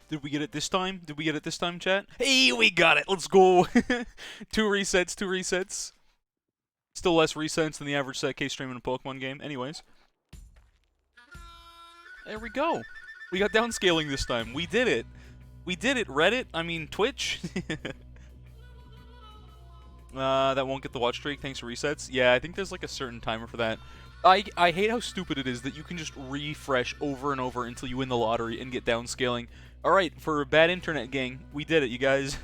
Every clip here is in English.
Did we get it this time? Did we get it this time, chat? Hey, we got it! Let's go! 2 resets. Still less resets than the average set case stream in a Pokemon game. Anyways. There we go. We got downscaling this time. We did it. We did it, Reddit. I mean, Twitch. That won't get the watch streak thanks to resets. Yeah, I think there's like a certain timer for that. I hate how stupid it is that you can just refresh over and over until you win the lottery and get downscaling. Alright, for a bad internet gang, we did it, you guys.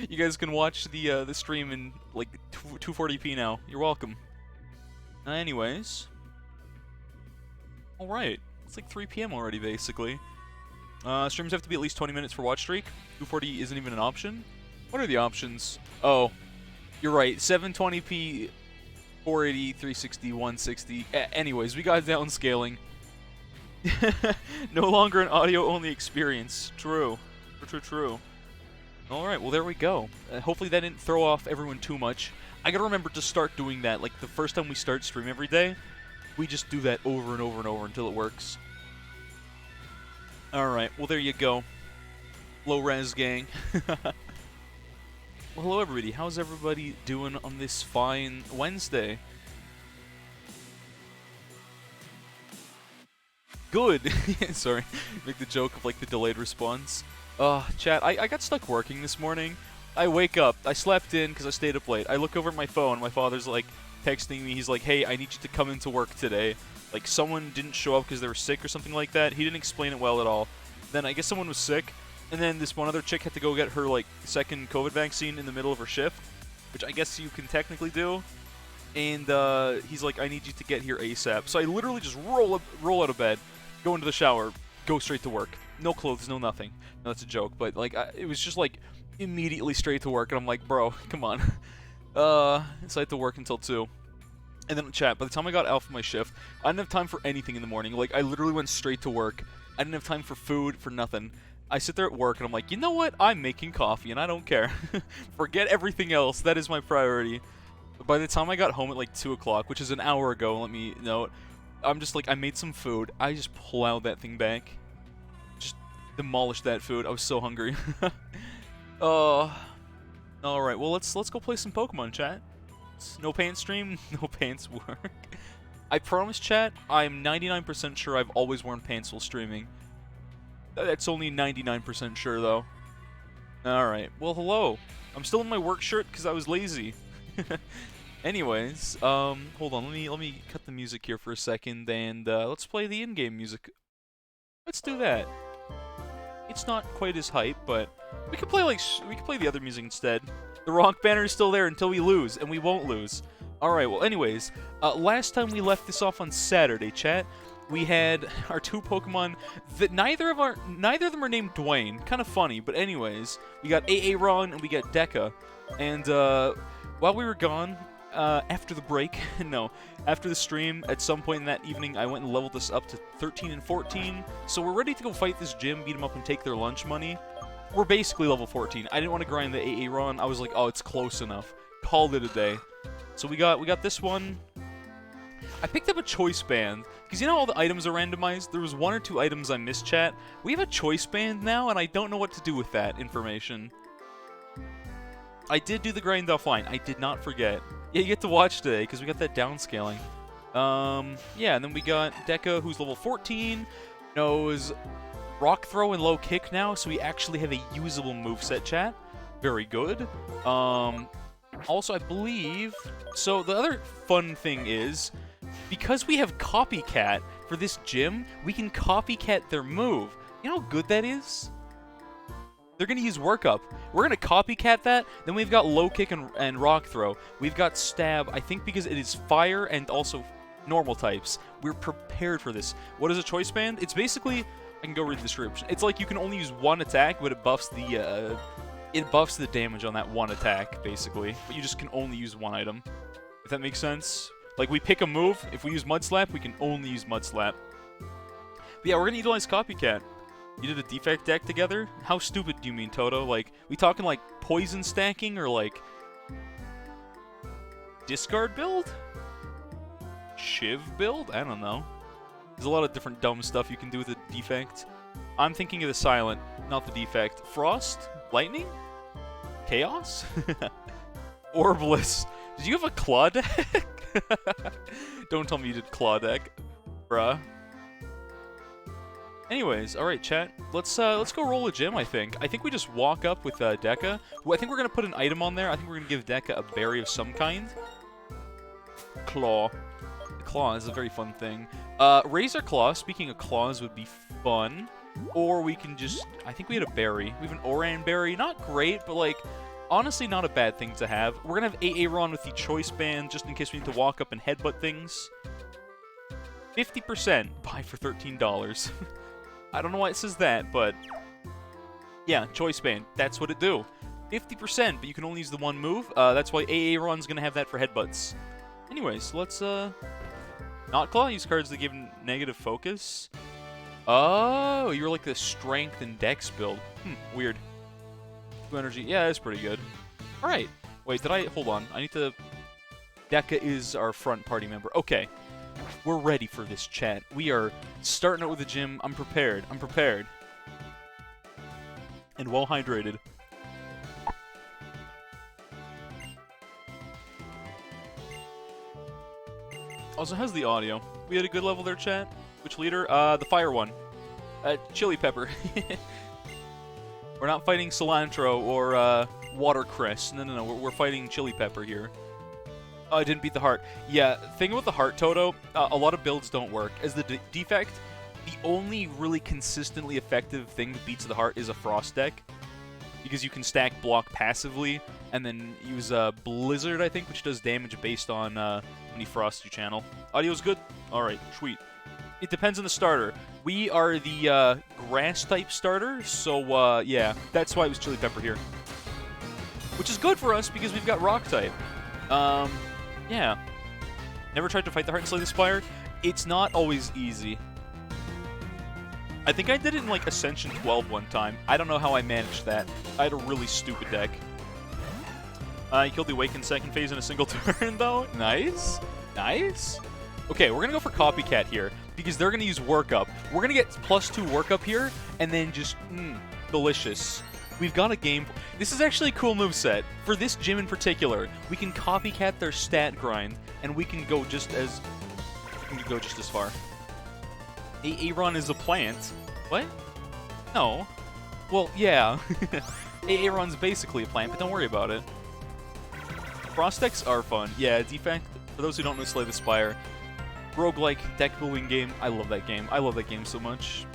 You guys can watch the stream in like 240p now. You're welcome. Anyways. Alright. It's like 3 p.m. already, basically. Streams have to be at least 20 minutes for watch streak. 240 isn't even an option. What are the options? Oh, you're right. 720p, 480, 360, 160. Anyways, we got downscaling. No longer an audio-only experience. True. True. Alright, well there we go. Hopefully that didn't throw off everyone too much. I gotta remember to start doing that. Like, the first time we start stream every day, we just do that over and over and over until it works. Alright, well there you go. Low-res gang. Well, hello everybody. How's everybody doing on this fine Wednesday? Good! Sorry, make the joke of like the delayed response. Chat, I got stuck working this morning. I wake up, I slept in because I stayed up late. I look over at my phone, my father's like texting me, he's like, hey, I need you to come into work today. Like, someone didn't show up because they were sick or something like that. He didn't explain it well at all. Then I guess someone was sick. And then this one other chick had to go get her, like, second COVID vaccine in the middle of her shift, which I guess you can technically do. And he's like, I need you to get here ASAP. So I literally just roll out of bed, go into the shower, go straight to work. No clothes, no nothing. No, that's a joke, but, like, it was just, like, immediately straight to work. And I'm like, bro, come on. So I had to work until 2. And then chat, by the time I got out from my shift, I didn't have time for anything in the morning. Like, I literally went straight to work. I didn't have time for food, for nothing. I sit there at work and I'm like, you know what? I'm making coffee and I don't care. Forget everything else. That is my priority. But by the time I got home at like 2 o'clock, which is an hour ago, let me note, I'm just like, I made some food. I just plowed that thing back. Just demolished that food. I was so hungry. Alright, well let's go play some Pokemon, chat. No pants stream, no pants work. I promise, chat, I'm 99% sure I've always worn pants while streaming. That's only 99% sure, though. Alright, well, hello. I'm still in my work shirt because I was lazy. Anyways, hold on, let me cut the music here for a second, and let's play the in-game music. Let's do that. It's not quite as hype, but we could play the other music instead. The rock banner is still there until we lose, and we won't lose. Alright, well, anyways, last time we left this off on Saturday, chat. We had our 2 Pokemon that neither of them are named Dwayne. Kind of funny, but anyways, we got Aaron and we got Deca. And while we were gone, after the break, after the stream, at some point in that evening, I went and leveled this up to 13 and 14. So we're ready to go fight this gym, beat them up, and take their lunch money. We're basically level 14. I didn't want to grind the Aaron. I was like, oh, it's close enough. Called it a day. So we got this one. I picked up a choice band, because you know all the items are randomized? There was 1 or 2 items I missed, chat. We have a choice band now, and I don't know what to do with that information. I did do the grind offline. I did not forget. Yeah, you get to watch today, because we got that downscaling. Yeah, and then we got Deca, who's level 14, knows Rock Throw and Low Kick now, so we actually have a usable moveset, chat. Very good. Also, I believe... So, the other fun thing is... Because we have Copycat for this gym, we can copycat their move. You know how good that is? They're going to use Work Up. We're going to copycat that. Then we've got Low Kick and Rock Throw. We've got Stab, I think because it is Fire and also normal types. We're prepared for this. What is a Choice Band? It's basically... I can go read the description. It's like you can only use 1 attack, but it buffs the damage on that 1 attack, basically. But you just can only use 1 item. If that makes sense. Like, we pick a move, if we use Mud Slap, we can only use Mud Slap. But yeah, we're gonna utilize Copycat. You did a defect deck together? How stupid do you mean, Toto? Like, we talking, like, poison stacking, or, like, discard build? Shiv build? I don't know. There's a lot of different dumb stuff you can do with a defect. I'm thinking of the silent, not the defect. Frost? Lightning? Chaos? Orbless. Did you have a claw deck? Don't tell me you did claw deck, bruh. Anyways, all right, chat. Let's go roll a gym. I think we just walk up with Deca. Well, I think we're gonna put an item on there. I think we're gonna give Deca a berry of some kind. Claw. Claw is a very fun thing. Razor Claw. Speaking of claws, would be fun. Or we can just. I think we had a berry. We have an Oran berry. Not great, but like. Honestly, not a bad thing to have. We're gonna have Aaron with the Choice Band, just in case we need to walk up and headbutt things. 50%. Buy for $13. I don't know why it says that, but... yeah, Choice Band. That's what it do. 50%, but you can only use the one move. That's why Aaron's gonna have that for headbutts. Anyways, let's, Not Claw. Use cards that give negative focus. Oh, you're like the Strength and Dex build. Weird. Energy. Yeah, that's pretty good. Alright. Wait, did I... hold on. I need to... Deca is our front party member. Okay. We're ready for this, chat. We are starting out with the gym. I'm prepared. I'm prepared. And well hydrated. Also, how's the audio? We had a good level there, chat? Which leader? The fire one. Chili pepper. We're not fighting cilantro or watercress. No. We're fighting chili pepper here. Oh, I didn't beat the heart. Yeah, thing about the heart, Toto, a lot of builds don't work. As the defect, the only really consistently effective thing that beats the heart is a Frost deck. Because you can stack block passively, and then use Blizzard, I think, which does damage based on when you frost your channel. Audio's good? Alright, sweet. It depends on the starter. We are the grass-type starter, so yeah, that's why it was chili pepper here. Which is good for us, because we've got rock-type. Yeah. Never tried to fight the Heart and Slay the Spire? It's not always easy. I think I did it in, like, Ascension 12 one time. I don't know how I managed that. I had a really stupid deck. You killed the Awakened second phase in a single turn, though. Nice. Nice. Okay, we're going to go for Copycat here, because they're going to use Workup. We're going to get +2 Workup here, and then just, delicious. We've got a game... This is actually a cool moveset. For this gym in particular, we can Copycat their stat grind, and we can go just as... far. Aaron is a plant. What? No. Well, yeah. Aaron's basically a plant, but don't worry about it. Frost decks are fun. Yeah, defect, for those who don't know Slay the Spire, roguelike deck building game. I love that game. I love that game so much.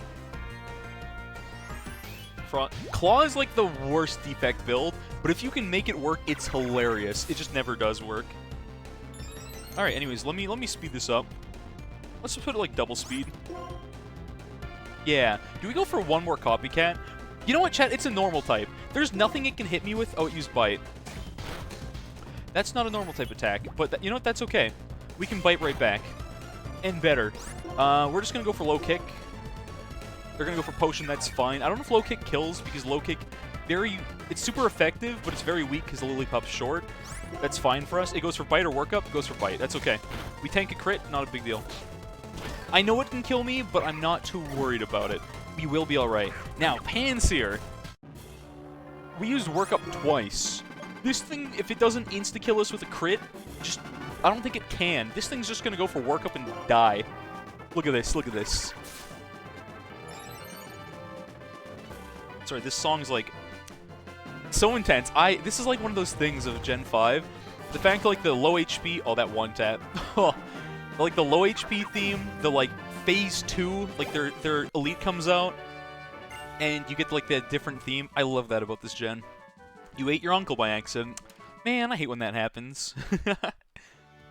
Claw is like the worst defect build, but if you can make it work, it's hilarious. It just never does work. Alright, anyways, let me speed this up. Let's just put it like double speed. Yeah. Do we go for one more Copycat? You know what, chat? It's a normal type. There's nothing it can hit me with. Oh, it used Bite. That's not a normal type attack, but you know what? That's okay. We can bite right back. And better. We're just going to go for low kick. They're going to go for potion. That's fine. I don't know if low kick kills, because low kick, it's super effective, but it's very weak because the Lillipuff's short. That's fine for us. It goes for bite or workup. It goes for bite. That's okay. We tank a crit. Not a big deal. I know it can kill me, but I'm not too worried about it. We will be alright. Now, Panseer. We used workup twice. This thing, if it doesn't insta-kill us with a crit, I don't think it can. This thing's just gonna go for workup and die. Look at this, look at this. Sorry, this song's like so intense. This is like one of those things of Gen 5. The fact that like the low HP, oh, that one tap. Like the low HP theme, the like phase 2, like their elite comes out, and you get like that different theme. I love that about this gen. You ate your uncle by accident. Man, I hate when that happens.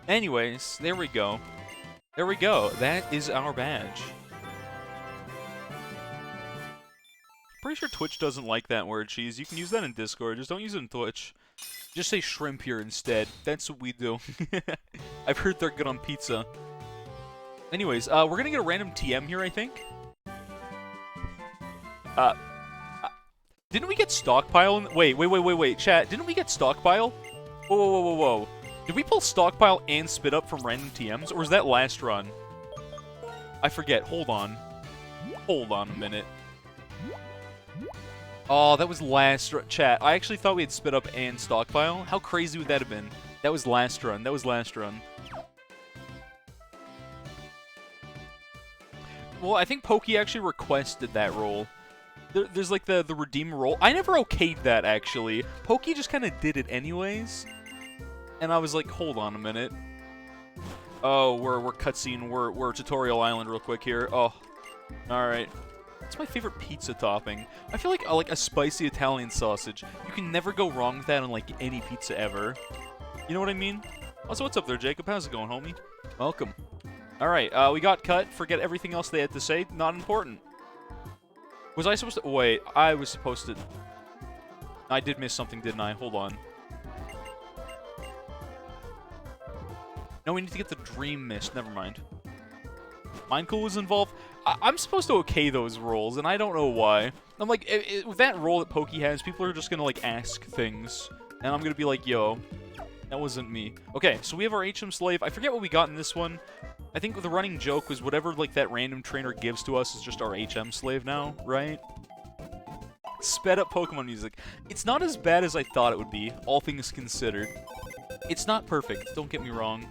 Anyways, there we go. There we go. That is our badge. Pretty sure Twitch doesn't like that word, Cheese. You can use that in Discord. Just don't use it in Twitch. Just say shrimp here instead. That's what we do. I've heard they're good on pizza. Anyways, we're gonna get a random TM here, I think. Didn't we get Stockpile? Wait, chat. Didn't we get Stockpile? Whoa. Did we pull Stockpile and Spit Up from random TMs, or was that last run? I forget. Hold on. Hold on a minute. Oh, that was last chat. I actually thought we had sped up and stockpile. How crazy would that have been? That was last run. That was last run. Well, I think Pokey actually requested that roll. There's like the redeem roll. I never okayed that, actually. Pokey just kind of did it anyways. And I was like, hold on a minute. Oh, we're cutscene. We're Tutorial Island real quick here. Oh, alright. It's my favorite pizza topping. I feel like a spicy Italian sausage. You can never go wrong with that on like any pizza ever. You know what I mean? Also, what's up there, Jacob? How's it going, homie? Welcome. Alright, we got cut. Forget everything else they had to say. Not important. Was I supposed to... Wait, I was supposed to... I did miss something, didn't I? Hold on. No, we need to get the Dream Mist. Never mind. Mindcool was involved. I'm supposed to okay those rolls, and I don't know why. I'm like, with that roll that Pokey has, people are just gonna, like, ask things. And I'm gonna be like, yo, that wasn't me. Okay, so we have our HM Slave. I forget what we got in this one. I think the running joke was whatever, like, that random trainer gives to us is just our HM Slave now, right? Sped up Pokemon music. It's not as bad as I thought it would be, all things considered. It's not perfect, don't get me wrong.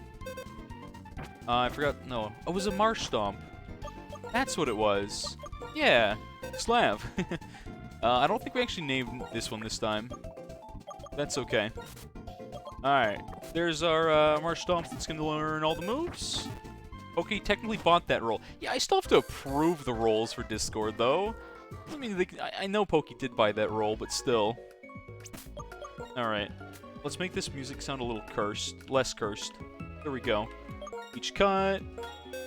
I forgot, no. Oh, it was a Marsh Stomp. That's what it was. Yeah, Slav. I don't think we actually named this one this time. That's okay. Alright, there's our Marsh Stomp that's going to learn all the moves. Okay, technically bought that roll. Yeah, I still have to approve the rolls for Discord, though. I mean, I know Pokey did buy that roll, but still. Alright, let's make this music sound a little cursed. Less cursed. There we go. Each cut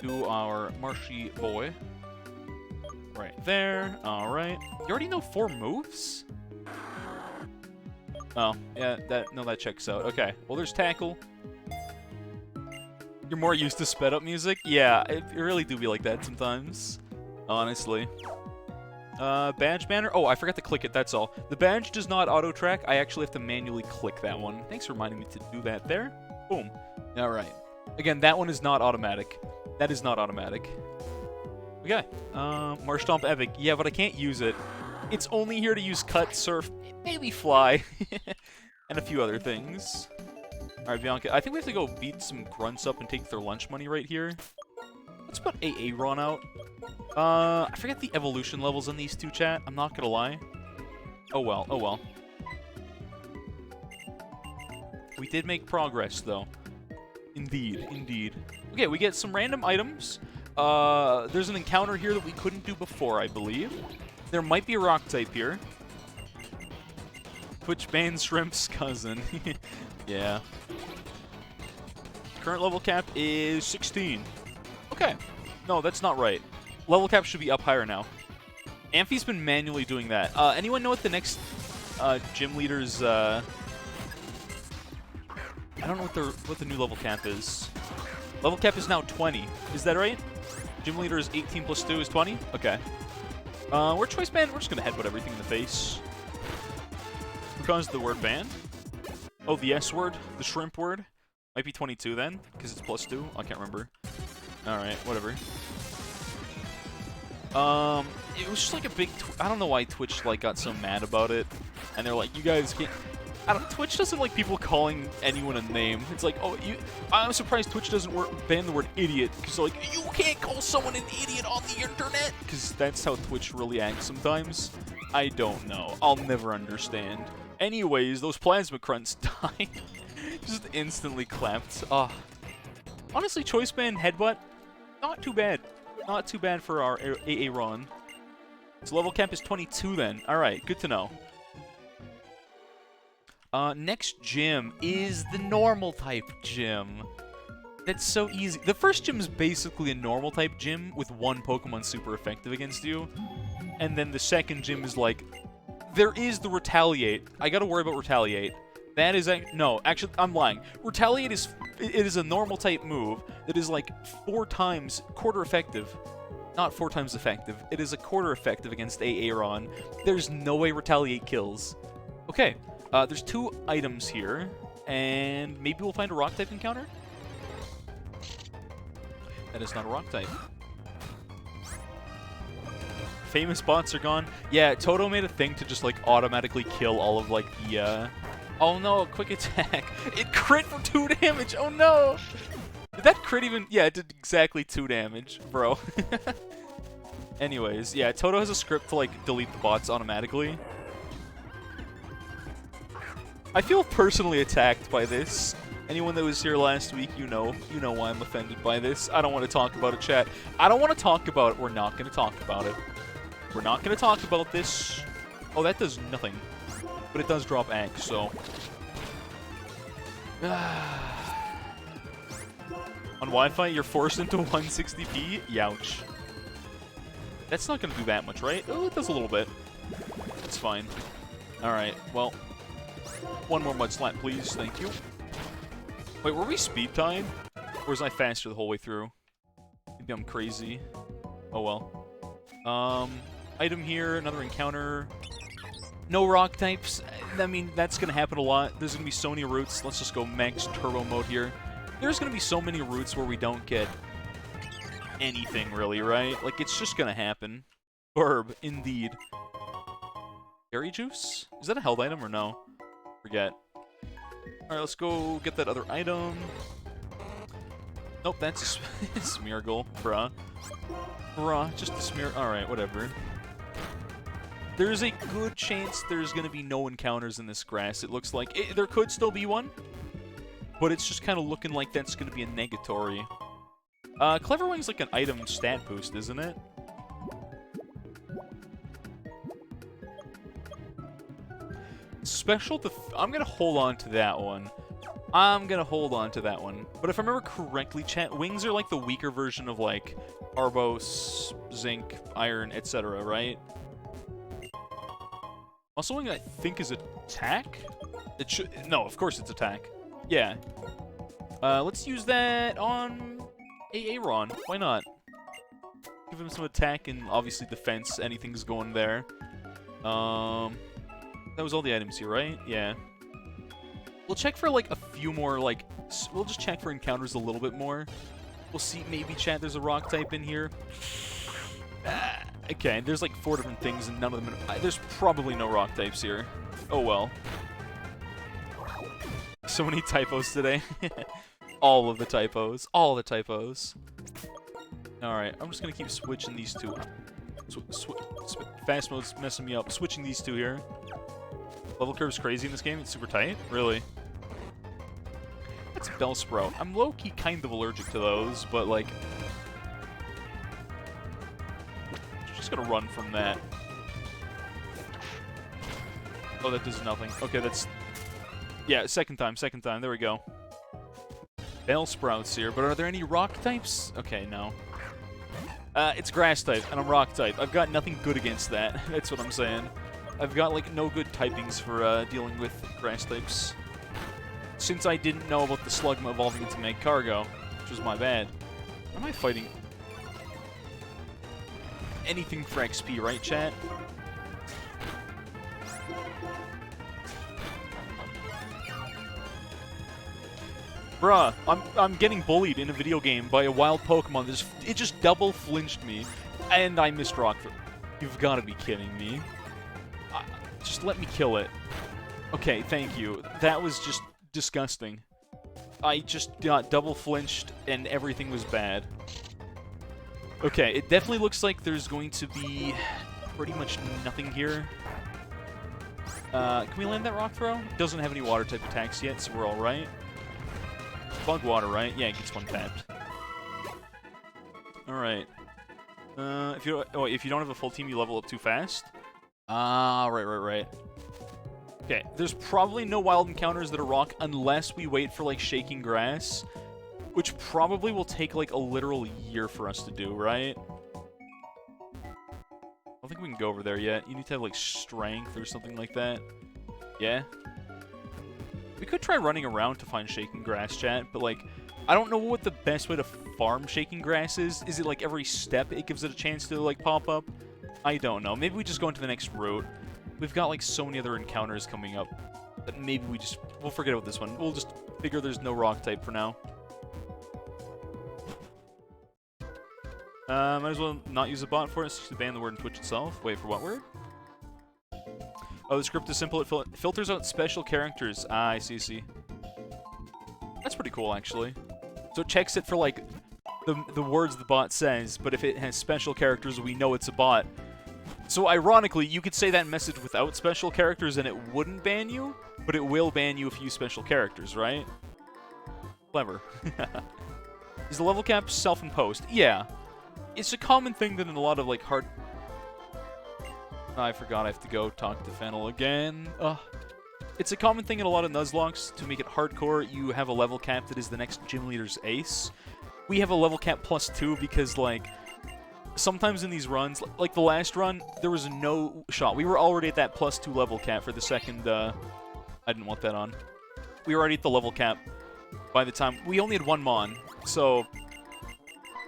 to our marshy boy. Right there. Alright. You already know 4 moves? Oh, yeah, that checks out. Okay, well, there's Tackle. You're more used to sped up music? Yeah, it really do be like that sometimes. Honestly. Badge banner? Oh, I forgot to click it, that's all. The badge does not auto-track. I actually have to manually click that one. Thanks for reminding me to do that there. Boom. Alright. Again, that one is not automatic. That is not automatic. Okay. Marsh Stomp Epic. Yeah, but I can't use it. It's only here to use Cut, Surf, maybe Fly, and a few other things. Alright, Bianca. I think we have to go beat some grunts up and take their lunch money right here. Let's put Aaron out. I forget the evolution levels on these two, chat. I'm not gonna lie. Oh well, oh well. We did make progress, though. Indeed, indeed. Okay, we get some random items. There's an encounter here that we couldn't do before, I believe. There might be a rock type here. Twitch banned Shrimp's cousin. Yeah. Current level cap is 16. Okay. No, that's not right. Level cap should be up higher now. Amphi's been manually doing that. Anyone know what the next gym leader's... I don't know what the new level cap is. Level cap is now 20. Is that right? Gym leader is 18 plus 2 is 20? Okay. We're choice band. We're just going to headbutt everything in the face. Who caused the word ban? Oh, the S word? The shrimp word? Might be 22 then, because it's plus 2. I can't remember. Alright, whatever. It was just like a big... I don't know why Twitch like got so mad about it. And they're like, you guys can't... Twitch doesn't like people calling anyone a name. It's like, oh, I'm surprised Twitch doesn't ban the word idiot. Because like, you can't call someone an idiot on the internet. Because that's how Twitch really acts sometimes. I don't know. I'll never understand. Anyways, those plasma crunts died. Just instantly clapped. Honestly, choice band headbutt, not too bad. Not too bad for our Aaron. So level cap is 22 then. Alright, good to know. Next gym is the normal type gym. That's so easy. The first gym is basically a normal type gym with one Pokemon super effective against you. And then the second gym is like, there is the Retaliate. I gotta worry about Retaliate. That is no, actually, I'm lying. Retaliate is a normal type move that is like 4 times quarter effective. Not 4 times effective. It is a quarter effective against Aaron. There's no way Retaliate kills. Okay. There's 2 items here, and maybe we'll find a rock type encounter? That is not a rock type. famous bots are gone. Yeah, Toto made a thing to just, like, automatically kill all of, like, the, Oh no, quick attack. It crit for 2 damage! Oh no! Did that crit even... Yeah, it did exactly 2 damage, bro. Anyways, yeah, Toto has a script to, like, delete the bots automatically. I feel personally attacked by this. Anyone that was here last week, you know why I'm offended by this. I don't want to talk about it, chat. I don't want to talk about it. We're not going to talk about it. We're not going to talk about this. Oh, that does nothing. But it does drop Axe, so... On Wi-Fi, you're forced into 160p? Youch. That's not going to do that much, right? Oh, it does a little bit. It's fine. Alright, well... One more mud slap, please. Thank you. Wait, were we speed tied? Or was I faster the whole way through? Maybe I'm crazy. Oh well. Item here, another encounter. No rock types. I mean, that's gonna happen a lot. There's gonna be so many routes. Let's just go max turbo mode here. There's gonna be so many routes where we don't get anything really, right? Like, it's just gonna happen. Burb, indeed. Berry juice? Is that a held item or no? Forget. Alright, let's go get that other item. Nope, that's a Smeargle. Bruh. Bruh, just a smear. Alright, whatever. There's a good chance there's gonna be no encounters in this grass. It looks like... there could still be one. But it's just kind of looking like that's gonna be a negatory. Clever Wing's like an item stat boost, isn't it? Special I'm gonna hold on to that one. I'm gonna hold on to that one. But if I remember correctly, chat, wings are like the weaker version of like Arbos, Zinc, Iron, etc., right? Also, wing I think is attack? It should... No, of course it's attack. Yeah. Let's use that on Aaron. Why not? Give him some attack and obviously defense. Anything's going there. That was all the items here, right? Yeah. We'll check for, like, a few more, like... We'll just check for encounters a little bit more. We'll see, maybe, chat, there's a rock type in here. Okay, there's, like, 4 different things, and none of them... There's probably no rock types here. Oh, well. So many typos today. All of the typos. All the typos. Alright, I'm just gonna keep switching these two. Fast mode's messing me up. Switching these two here. Level curve's crazy in this game. It's super tight. Really? That's Bellsprout. I'm low-key kind of allergic to those, but, like... Just gonna run from that. Oh, that does nothing. Okay, that's... Yeah, second time. There we go. Bellsprouts here, but are there any rock types? Okay, no. It's grass type, and I'm rock type. I've got nothing good against that. That's what I'm saying. I've got, like, no good typings for dealing with grass types. Since I didn't know about the Slugma evolving into Magcargo, which was my bad. What am I fighting? Anything for XP, right, chat? Bruh, I'm getting bullied in a video game by a wild Pokemon. It just double flinched me, and I missed rock. You've got to be kidding me. Just let me kill it. Okay, thank you. That was just disgusting. I just got double flinched and everything was bad. Okay, it definitely looks like there's going to be pretty much nothing here. Can we land that rock throw? It doesn't have any water type attacks yet, so we're alright. Bug water, right? Yeah, it gets one tapped. Alright. If you don't have a full team, you level up too fast. Ah, right. Okay, there's probably no wild encounters that are rock unless we wait for, like, shaking grass, which probably will take, like, a literal year for us to do, right? I don't think we can go over there yet. You need to have, like, strength or something like that. Yeah? We could try running around to find shaking grass, chat, but, like, I don't know what the best way to farm shaking grass is. Is it, like, every step it gives it a chance to, like, pop up? I don't know. Maybe we just go into the next route. We've got, like, so many other encounters coming up that maybe we'll forget about this one. We'll just figure there's no rock type for now. Might as well not use a bot for it, so to ban the word in Twitch itself. Wait, for what word? Oh, the script is simple. It filters out special characters. Ah, I see. That's pretty cool, actually. So it checks it for, like, the words the bot says, but if it has special characters, we know it's a bot. So ironically, you could say that message without special characters and it wouldn't ban you, but it will ban you if you use special characters, right? Clever. Is the level cap self-imposed? Yeah. It's a common thing that in a lot of, like, hard... I forgot I have to go talk to Fennel again. It's a common thing in a lot of Nuzlocks to make it hardcore. You have a level cap that is the next gym leader's ace. We have a level cap +2 because, like, sometimes in these runs, like the last run, there was no shot. We were already at that +2 level cap for the second, I didn't want that on. We were already at the level cap by the time... We only had one Mon, so...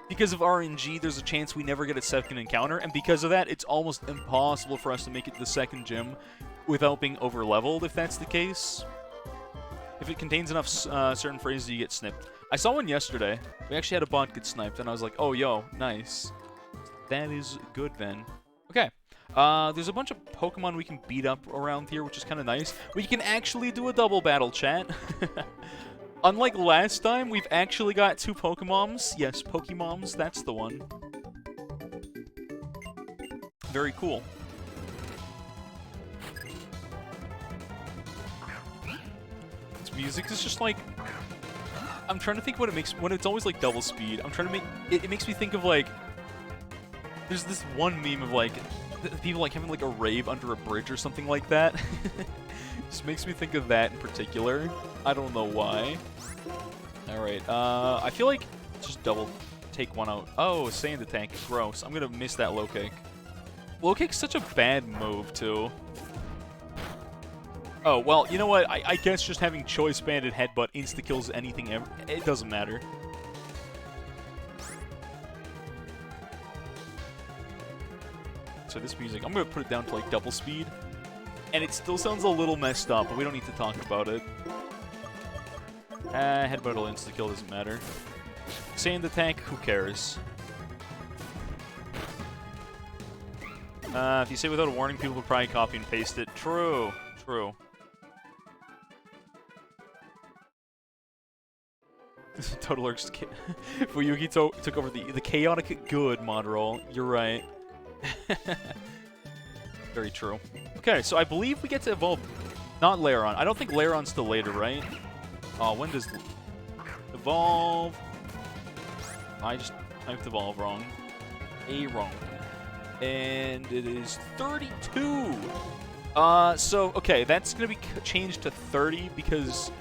Because of RNG, there's a chance we never get a second encounter, and because of that, it's almost impossible for us to make it to the second gym without being over-leveled, if that's the case. If it contains enough certain phrases, you get snipped. I saw one yesterday. We actually had a bot get sniped, and I was like, oh, yo, nice. That is good, then. Okay. There's a bunch of Pokemon we can beat up around here, which is kind of nice. We can actually do a double battle, chat. Unlike last time, we've actually got 2 Pokemoms. Yes, Pokemoms, that's the one. Very cool. This music is just like... I'm trying to think what it makes... When it's always like double speed, I'm trying to make... It makes me think of like... There's this one meme of like... People like having like a rave under a bridge or something like that. Just makes me think of that in particular. I don't know why. Alright, I feel like just double take one out. Oh, sand attack. Gross. I'm gonna miss that low kick. Low kick's such a bad move, too. Oh, well, you know what? I guess just having choice banded headbutt insta-kills anything ever. It doesn't matter. So this music, I'm gonna put it down to like double speed. And it still sounds a little messed up, but we don't need to talk about it. Headbutt will insta-kill, doesn't matter. Sand attack, who cares? If you say without a warning, people will probably copy and paste it. True. True. Total Eric's Fuyuki took over the chaotic good mod role. You're right. Very true. Okay, so I believe we get to evolve... Not Lairon. I don't think Lairon's till later, right? Oh, when does... Evolve... I typed evolve wrong. Wrong. And it is 32! So, okay, that's gonna be changed to 30 because...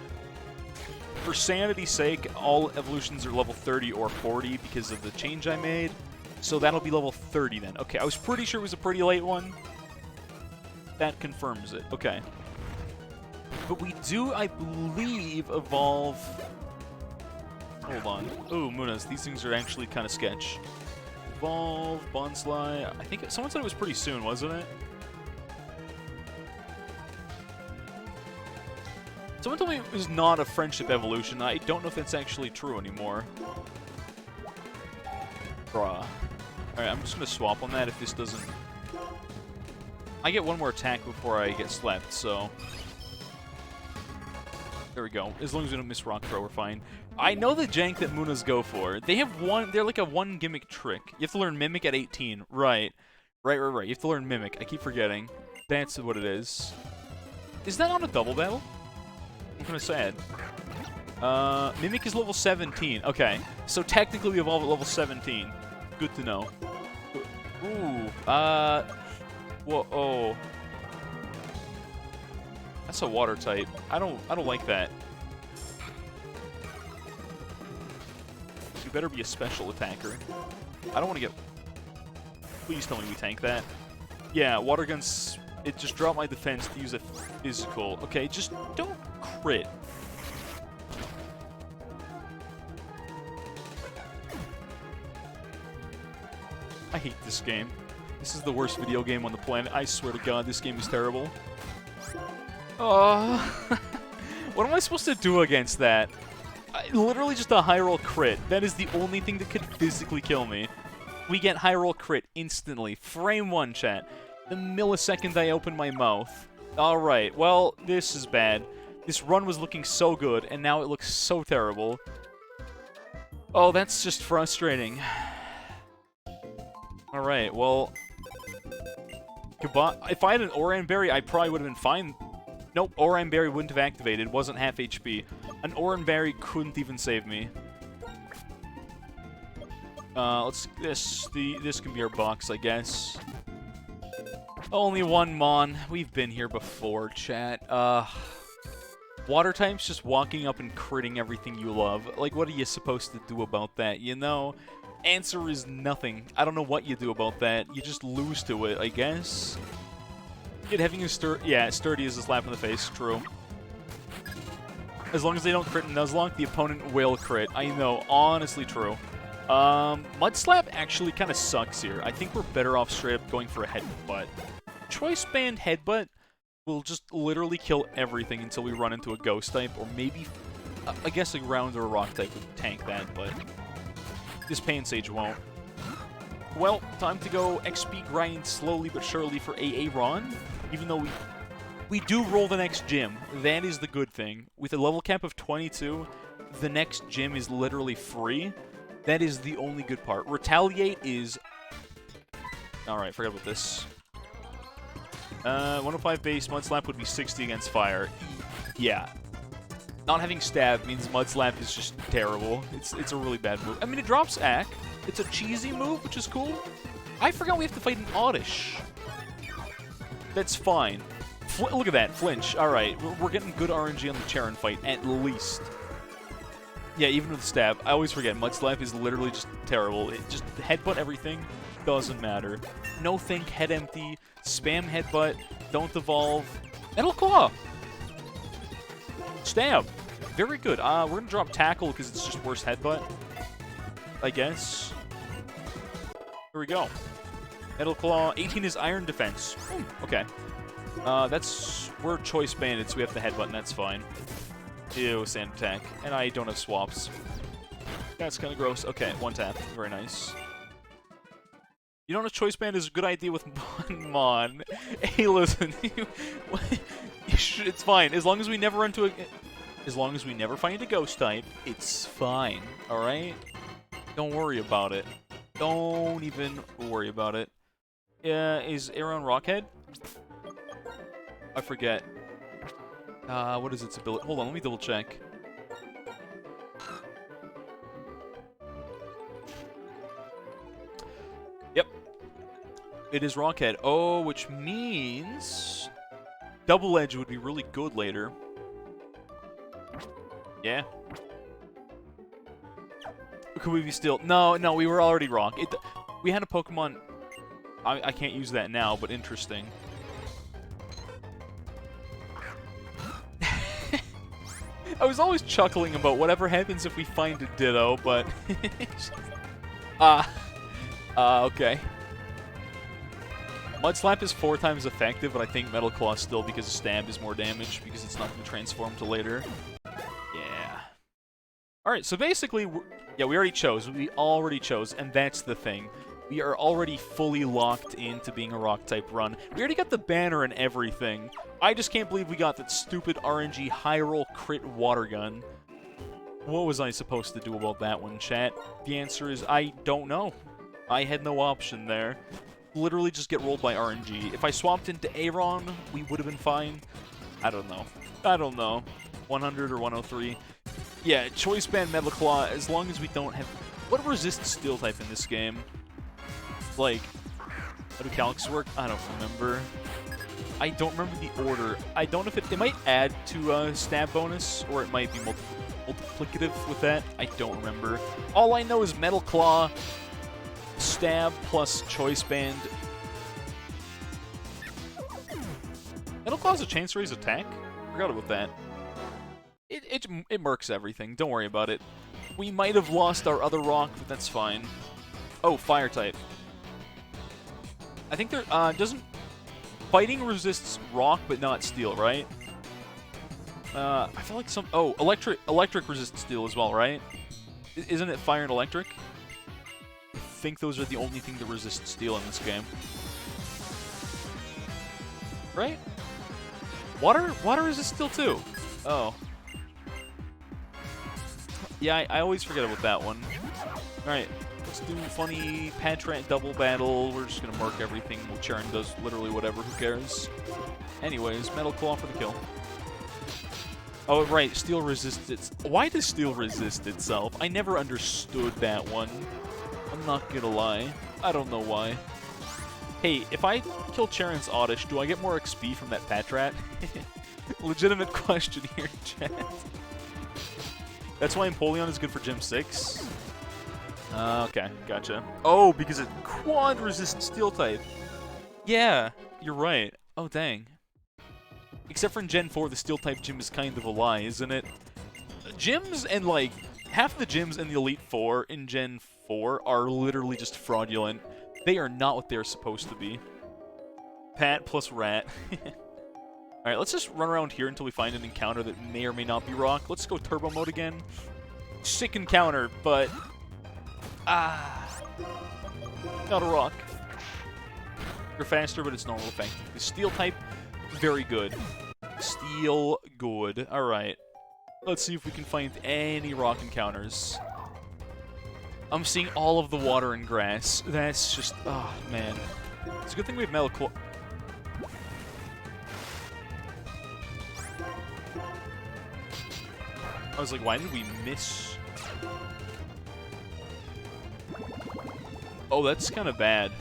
For sanity's sake, all evolutions are level 30 or 40 because of the change I made. So that'll be level 30 then. Okay, I was pretty sure it was a pretty late one. That confirms it. Okay. But we do, I believe, evolve... Hold on. Ooh, Munas. These things are actually kind of sketch. Evolve, Bonsly... I think someone said it was pretty soon, wasn't it? Someone told me it was not a friendship evolution. I don't know if that's actually true anymore. Bruh. Alright, I'm just going to swap on that if this doesn't... I get one more attack before I get slept, so... There we go. As long as we don't miss Rock Throw, we're fine. I know the jank that Munas go for. They have one... They're like a one gimmick trick. You have to learn Mimic at 18. Right. Right. You have to learn Mimic. I keep forgetting. That's what it is. Is that on a double battle? I'm kind of sad. Mimic is level 17. Okay. So technically we evolve at level 17. Good to know. Ooh. Whoa. Oh. That's a water type. I don't like that. You better be a special attacker. I don't want to get... Please tell me we tank that. Yeah, water guns... It just dropped my defense to use a physical. Okay, just don't crit. I hate this game. This is the worst video game on the planet. I swear to God, this game is terrible. What am I supposed to do against that? Literally just a high roll crit. That is the only thing that could physically kill me. We get high roll crit instantly. Frame 1, chat. The millisecond I open my mouth. Alright, well, this is bad. This run was looking so good, and now it looks so terrible. Oh, that's just frustrating. Alright, well... Goodbye. If I had an Oran Berry, I probably would have been fine. Nope, Oran Berry wouldn't have activated. It wasn't half HP. An Oran Berry couldn't even save me. This can be our box, I guess. Only one Mon. We've been here before, chat. Water types just walking up and critting everything you love. Like, what are you supposed to do about that, you know? Answer is nothing. I don't know what you do about that. You just lose to it, I guess. It having a sturdy is a slap in the face, true. As long as they don't crit in Nuzlocke, the opponent will crit. I know, honestly true. Mud Slap actually kind of sucks here. I think we're better off straight up going for a Headbutt. Choice Band Headbutt will just literally kill everything until we run into a Ghost type, or maybe, I guess a Ground or a Rock type would tank that, but this Pain Sage won't. Well, time to go XP grind slowly but surely for Aaron, even though we do roll the next gym. That is the good thing. With a level cap of 22, the next gym is literally free. That is the only good part. Retaliate is... Alright, forget about this. 105 base, Mud Slap would be 60 against fire. Yeah. Not having Stab means Mud Slap is just terrible. It's a really bad move. I mean, it drops Ack. It's a cheesy move, which is cool. I forgot we have to fight an Oddish. That's fine. Look at that, flinch. Alright, we're getting good RNG on the Charon fight, at least. Yeah, even with Stab. I always forget, Mud Slap is literally just terrible. It just headbutt everything, doesn't matter. No think, head empty, spam headbutt, don't evolve. Metal Claw! Stab! Very good. We're gonna drop Tackle because it's just worse headbutt, I guess. Here we go. Metal Claw, 18 is Iron Defense. Okay. We're Choice Banded, so we have the headbutt, and that's fine. Ew, Sand Attack. And I don't have swaps. That's kind of gross. Okay, one tap. Very nice. You don't have Choice Band is a good idea with Mon. Hey, listen. It's fine. As long as we never run to a... As long as we never find a Ghost type, it's fine. Alright? Don't worry about it. Don't even worry about it. Is Aaron Rockhead? I forget. What is its ability? Hold on, let me double check. Yep. It is Rockhead. Oh, which means... Double Edge would be really good later. Yeah. Could we be still... No, we were already wrong. We had a Pokemon... I can't use that now, but interesting. I was always chuckling about whatever happens if we find a Ditto, but... okay. Mud Slap is 4 times effective, but I think Metal Claw still, because Stab is more damage, because it's not going to transform till later. Yeah. Alright, so basically, we already chose. We already chose, and that's the thing. We are already fully locked into being a Rock-type run. We already got the banner and everything. I just can't believe we got that stupid RNG high-roll crit water gun. What was I supposed to do about that one, chat? The answer is, I don't know. I had no option there. Literally just get rolled by RNG. If I swapped into Aaron, we would have been fine. I don't know. 100 or 103. Yeah, Choice Band Metal Claw, as long as we don't have... What resists Steel type in this game? Like, how do Calcs work? I don't remember. I don't remember the order. I don't know if it might add to Stab bonus, or it might be multiplicative with that. I don't remember. All I know is Metal Claw, Stab plus Choice Band. Metal Claw's a chance raise attack? Forgot about that. It murks everything. Don't worry about it. We might have lost our other rock, but that's fine. Oh, Fire type. I think there doesn't... Fighting resists rock, but not steel, right? I feel like some... Oh, electric resists steel as well, right? Isn't it fire and electric? I think those are the only thing that resist steel in this game. Right? Water resists steel too. Oh. Yeah, I always forget about that one. Alright, let's do funny Patrat double battle. We're just gonna mark everything. Charon does literally whatever, who cares? Anyways, Metal Claw for the kill. Oh, right, steel resists its... Why does steel resist itself? I never understood that one. I'm not gonna lie. I don't know why. Hey, if I kill Charon's Oddish, do I get more XP from that Patrat? Legitimate question here, chat. That's why Empoleon is good for Gym 6? Okay, gotcha. Oh, because it quad resists Steel type. Yeah, you're right. Oh, dang. Except for in Gen 4, the Steel type gym is kind of a lie, isn't it? Gyms and, like, half the gyms in the Elite Four in Gen 4 are literally just fraudulent. They are not what they're supposed to be. Pat plus Rat. Alright, let's just run around here until we find an encounter that may or may not be rock. Let's go turbo mode again. Sick encounter, but... not a rock. You're faster, but it's normal effective. The steel type, very good. Steel, good. Alright. Let's see if we can find any rock encounters. I'm seeing all of the water and grass. That's just... oh, man. It's a good thing we have Metal Claw. I was like, why did we miss? Oh, that's kind of bad.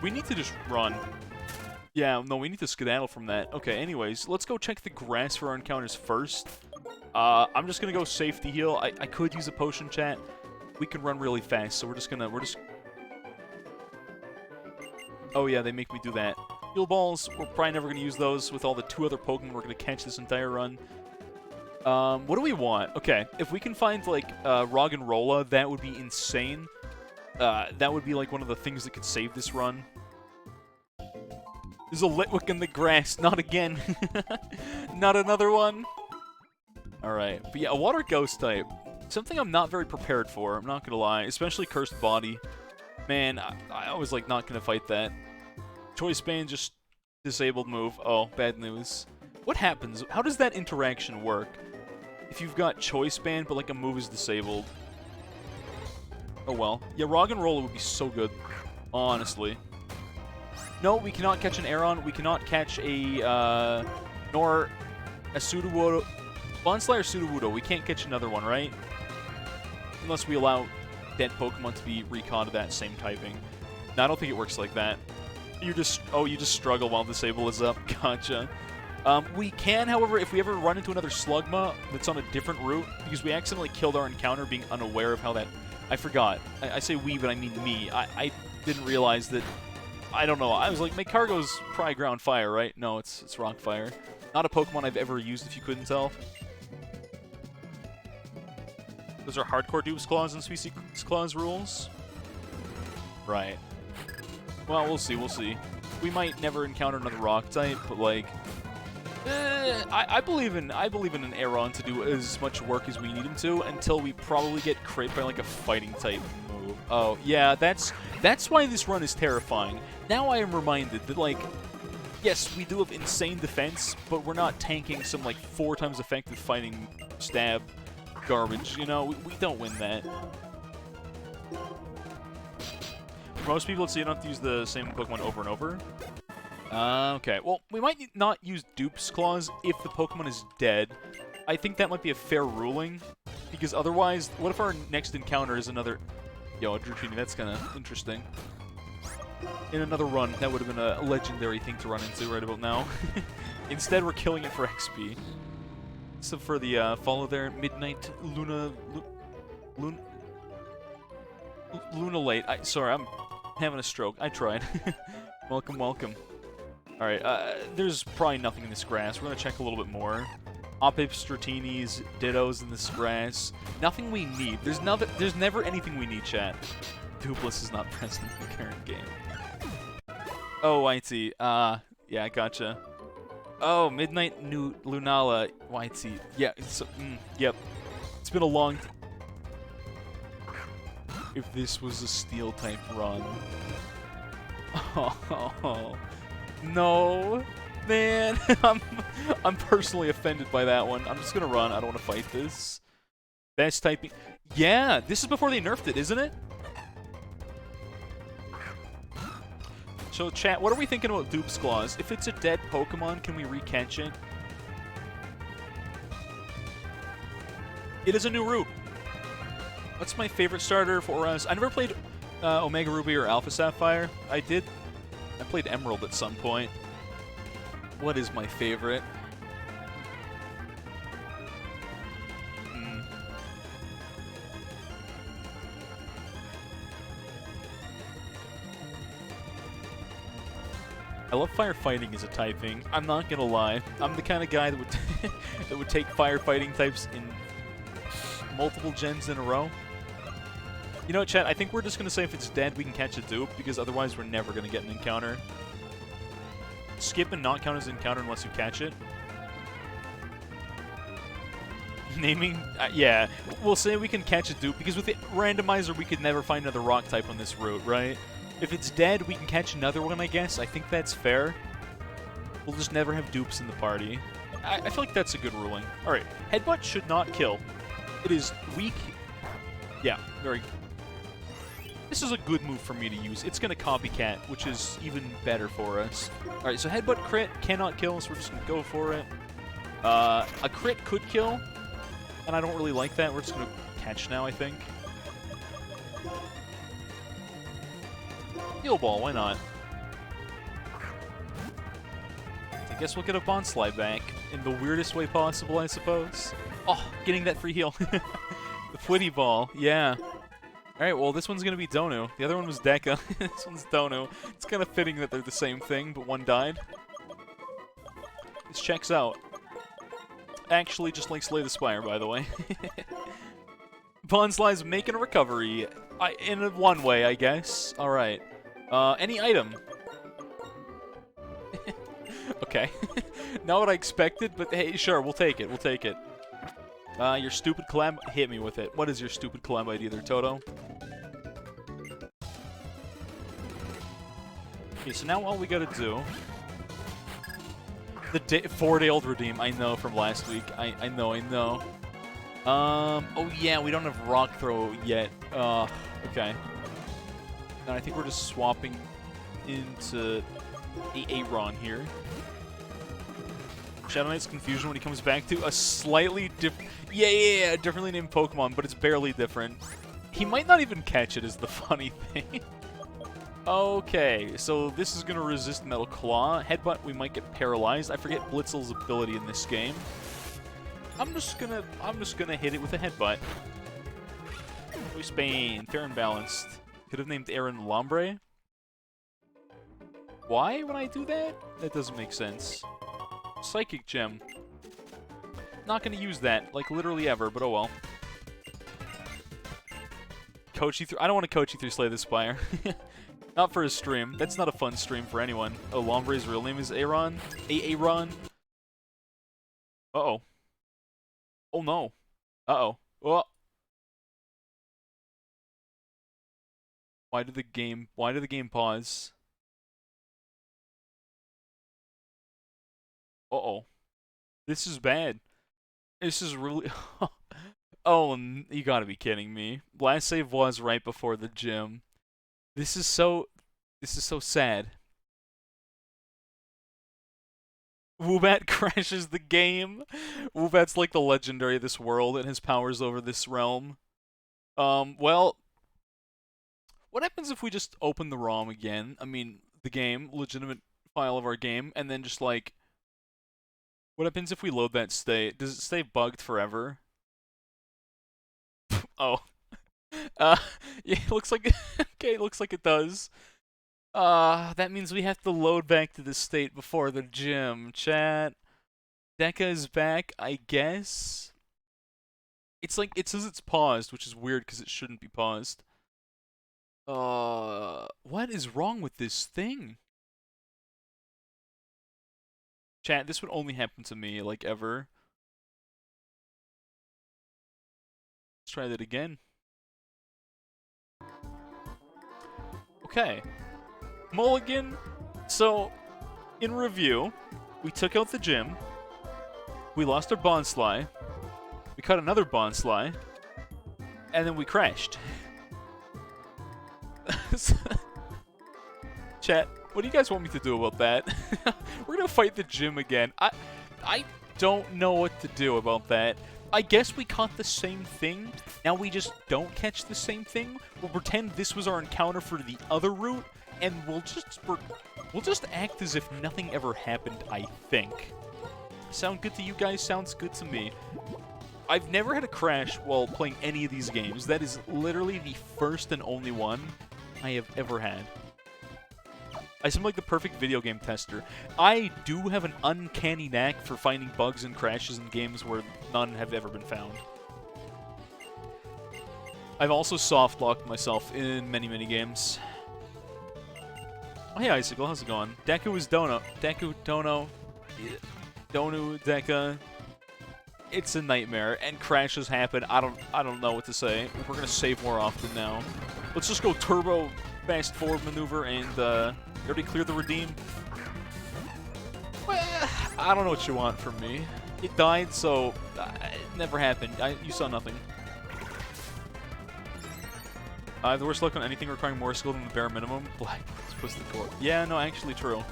We need to just run. Yeah, no, we need to skedaddle from that. Okay, anyways, let's go check the grass for our encounters first. I'm just gonna go safety heal. I could use a potion, chat. We can run really fast, so we're just... Oh yeah, they make me do that. Heal balls, we're probably never gonna use those with all the 2 other Pokemon we're gonna catch this entire run. What do we want? Okay, if we can find, like, Roggenrola, that would be insane. That would be, like, one of the things that could save this run. There's a Litwick in the grass. Not again. Not another one. Alright, but yeah, a Water Ghost type. Something I'm not very prepared for, I'm not gonna lie. Especially Cursed Body. Man, I was, like, not gonna fight that. Choice Band, just disabled move. Oh, bad news. What happens? How does that interaction work? If you've got Choice Band, but, like, a move is disabled. Oh, well. Yeah, Roggenrola would be so good. Honestly. No, we cannot catch an Aeron. We cannot catch a, nor a Sudowoodo. Bonsly or Sudowoodo. We can't catch another one, right? Unless we allow dead Pokemon to be recon to that same typing. No, I don't think it works like that. You just... oh, you just struggle while Disable is up. Gotcha. We can, however, if we ever run into another Slugma that's on a different route, because we accidentally killed our encounter being unaware of how that... I forgot. I say we, but I mean me. I didn't realize that... I don't know. I was like, my cargo's probably ground fire, right? No, it's rock fire. Not a Pokemon I've ever used, if you couldn't tell. Those are hardcore Dupes Claws and Species Claws rules? Right. Well, we'll see, we'll see. We might never encounter another rock type, but like... I believe in an Aeron to do as much work as we need him to until we probably get crit by like a fighting type move. Oh, yeah, that's why this run is terrifying. Now I am reminded that, like, yes, we do have insane defense, but we're not tanking some, like, 4 times effective fighting stab garbage, you know? We don't win that. For most people, it's so you don't have to use the same Pokemon over and over. Okay, well, we might not use Dupe's Claws if the Pokemon is dead. I think that might be a fair ruling, because otherwise, what if our next encounter is another... Yo, Dratini, that's kind of interesting. In another run, that would have been a legendary thing to run into right about now. Instead, we're killing it for XP. So for the follow there, Midnight Luna Late. Sorry, I'm having a stroke. I tried. Welcome, welcome. Alright, there's probably nothing in this grass. We're going to check a little bit more. Oppips, Stratinis, Dittos in this grass. Nothing we need. There's never anything we need, chat. Dupless is not present in the current game. Oh, Whitey. Yeah, gotcha. Oh, Midnight Lunala, Whitey. Yeah, yep. It's been a long... if this was a steel type run. Oh, no, man. I'm personally offended by that one. I'm just gonna run. I don't want to fight this. Best typing. Yeah, this is before they nerfed it, isn't it? So, chat, what are we thinking about Dupe's Claws? If it's a dead Pokemon, can we re-catch it? It is a new route. What's my favorite starter for us? I never played Omega Ruby or Alpha Sapphire. I played Emerald at some point. What is my favorite? I love firefighting as a typing. I'm not gonna lie. I'm the kind of guy that would that would take firefighting types in multiple gens in a row. You know what, chat? I think we're just gonna say if it's dead, we can catch a dupe, because otherwise we're never gonna get an encounter. Skip and not count as an encounter unless you catch it. Naming, yeah. We'll say we can catch a dupe, because with the randomizer we could never find another rock type on this route, right? If it's dead, we can catch another one, I guess. I think that's fair. We'll just never have dupes in the party. I feel like that's a good ruling. Alright, Headbutt should not kill. It is weak. Yeah, very... This is a good move for me to use. It's going to copycat, which is even better for us. Alright, so Headbutt crit cannot kill, so we're just going to go for it. A crit could kill, and I don't really like that. We're just going to catch now, I think. Heal Ball, why not? I guess we'll get a Bond Slide back in the weirdest way possible, I suppose. Oh, getting that free heal. The Fwitty Ball, yeah. Alright, well, this one's gonna be Donu. The other one was Deca. This one's Donu. It's kind of fitting that they're the same thing, but one died. This checks out. Actually, just like Slay the Spire, by the way. Bond Slide's making a recovery. In one way, I guess. Alright. Any item. Okay. Not what I expected, but hey, sure, we'll take it. We'll take it. Your stupid collab... Hit me with it. What is your stupid collab idea there, Toto? Okay, so now all we gotta do... The 4-day-old redeem, I know from last week. I know. Oh yeah, we don't have Rock Throw yet. Okay. And I think we're just swapping into Aaron here. Shadow Knight's Confusion when he comes back to a slightly different... Yeah, differently named Pokemon, but it's barely different. He might not even catch it, is the funny thing. Okay, so this is going to resist Metal Claw. Headbutt, we might get paralyzed. I forget Blitzel's ability in this game. I'm just gonna hit it with a Headbutt. Spain, fair and balanced. Could have named Aaron Lombre. Why would I do that? That doesn't make sense. Psychic Gem. Not gonna use that, like, literally ever, but oh well. Coach you through... I don't want to coach you through Slay the Spire. Not for a stream. That's not a fun stream for anyone. Oh, Lombre's real name is Aaron? Aaron? Uh-oh. Oh, no. Uh-oh. Oh. Why did the game pause? Uh-oh. This is bad. This is really... Oh, you gotta be kidding me. Last save was right before the gym. This is so sad. Woobat crashes the game. Woobat's like the legendary of this world and his powers over this realm. Well... What happens if we just open the ROM again? I mean, the game, legitimate file of our game, and then just like... What happens if we load that state? Does it stay bugged forever? Oh. Yeah, it looks like... Okay, it looks like it does. That means we have to load back to the state before the gym. Chat. Deca is back, I guess? It's like, it says it's paused, which is weird because it shouldn't be paused. What is wrong with this thing? Chat, this would only happen to me, like, ever. Let's try that again. Okay. Mulligan. So, in review, we took out the gym. We lost our Bonsly. We caught another Bonsly. And then we crashed. Chat, what do you guys want me to do about that? We're gonna fight the gym again. I don't know what to do about that. I guess we caught the same thing. Now we just don't catch the same thing. We'll pretend this was our encounter for the other route, and we'll just act as if nothing ever happened, I think. Sound good to you guys? Sounds good to me. I've never had a crash while playing any of these games. That is literally the first and only one I have ever had. I seem like the perfect video game tester. I do have an uncanny knack for finding bugs and crashes in games where none have ever been found. I've also soft-locked myself in many, many games. Oh, hey, Icicle, how's it going? Deku is Dono. Deku, Dono, Donu, Deka. It's a nightmare, and crashes happen. I don't know what to say. We're gonna save more often now. Let's just go turbo fast forward maneuver and you already cleared the redeem. Well, I don't know what you want from me. It died, so it never happened. You saw nothing. I have the worst luck on anything requiring more skill than the bare minimum. Black was the core. Yeah, no, actually true.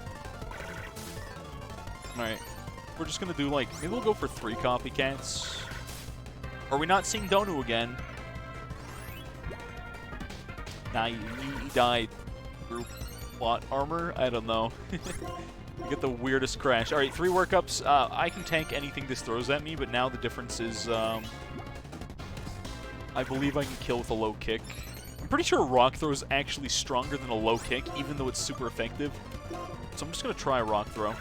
Alright. We're just gonna do, like, maybe we'll go for 3 copycats. Are we not seeing Donu again? Nah, he died. Group plot armor? I don't know. You get the weirdest crash. Alright, 3 workups. I can tank anything this throws at me, but now the difference is, I believe I can kill with a low kick. I'm pretty sure rock throw is actually stronger than a low kick, even though it's super effective. So I'm just gonna try rock throw.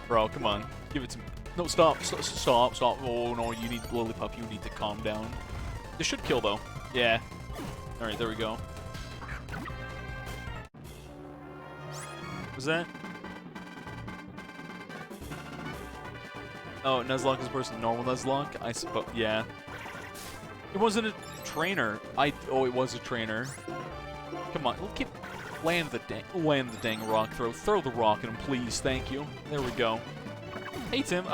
Bro, come on. Give it to me. No, stop. Stop. Oh, no, you need Lollipop. You need to calm down. This should kill, though. Yeah. Alright, there we go. Was that? Oh, Nuzlocke is worse than normal Nuzlocke? I suppose. Yeah. It wasn't a trainer. Oh, it was a trainer. Come on. We'll keep... Land the dang rock throw. Throw the rock at him, please. Thank you. There we go. Hey, Tim.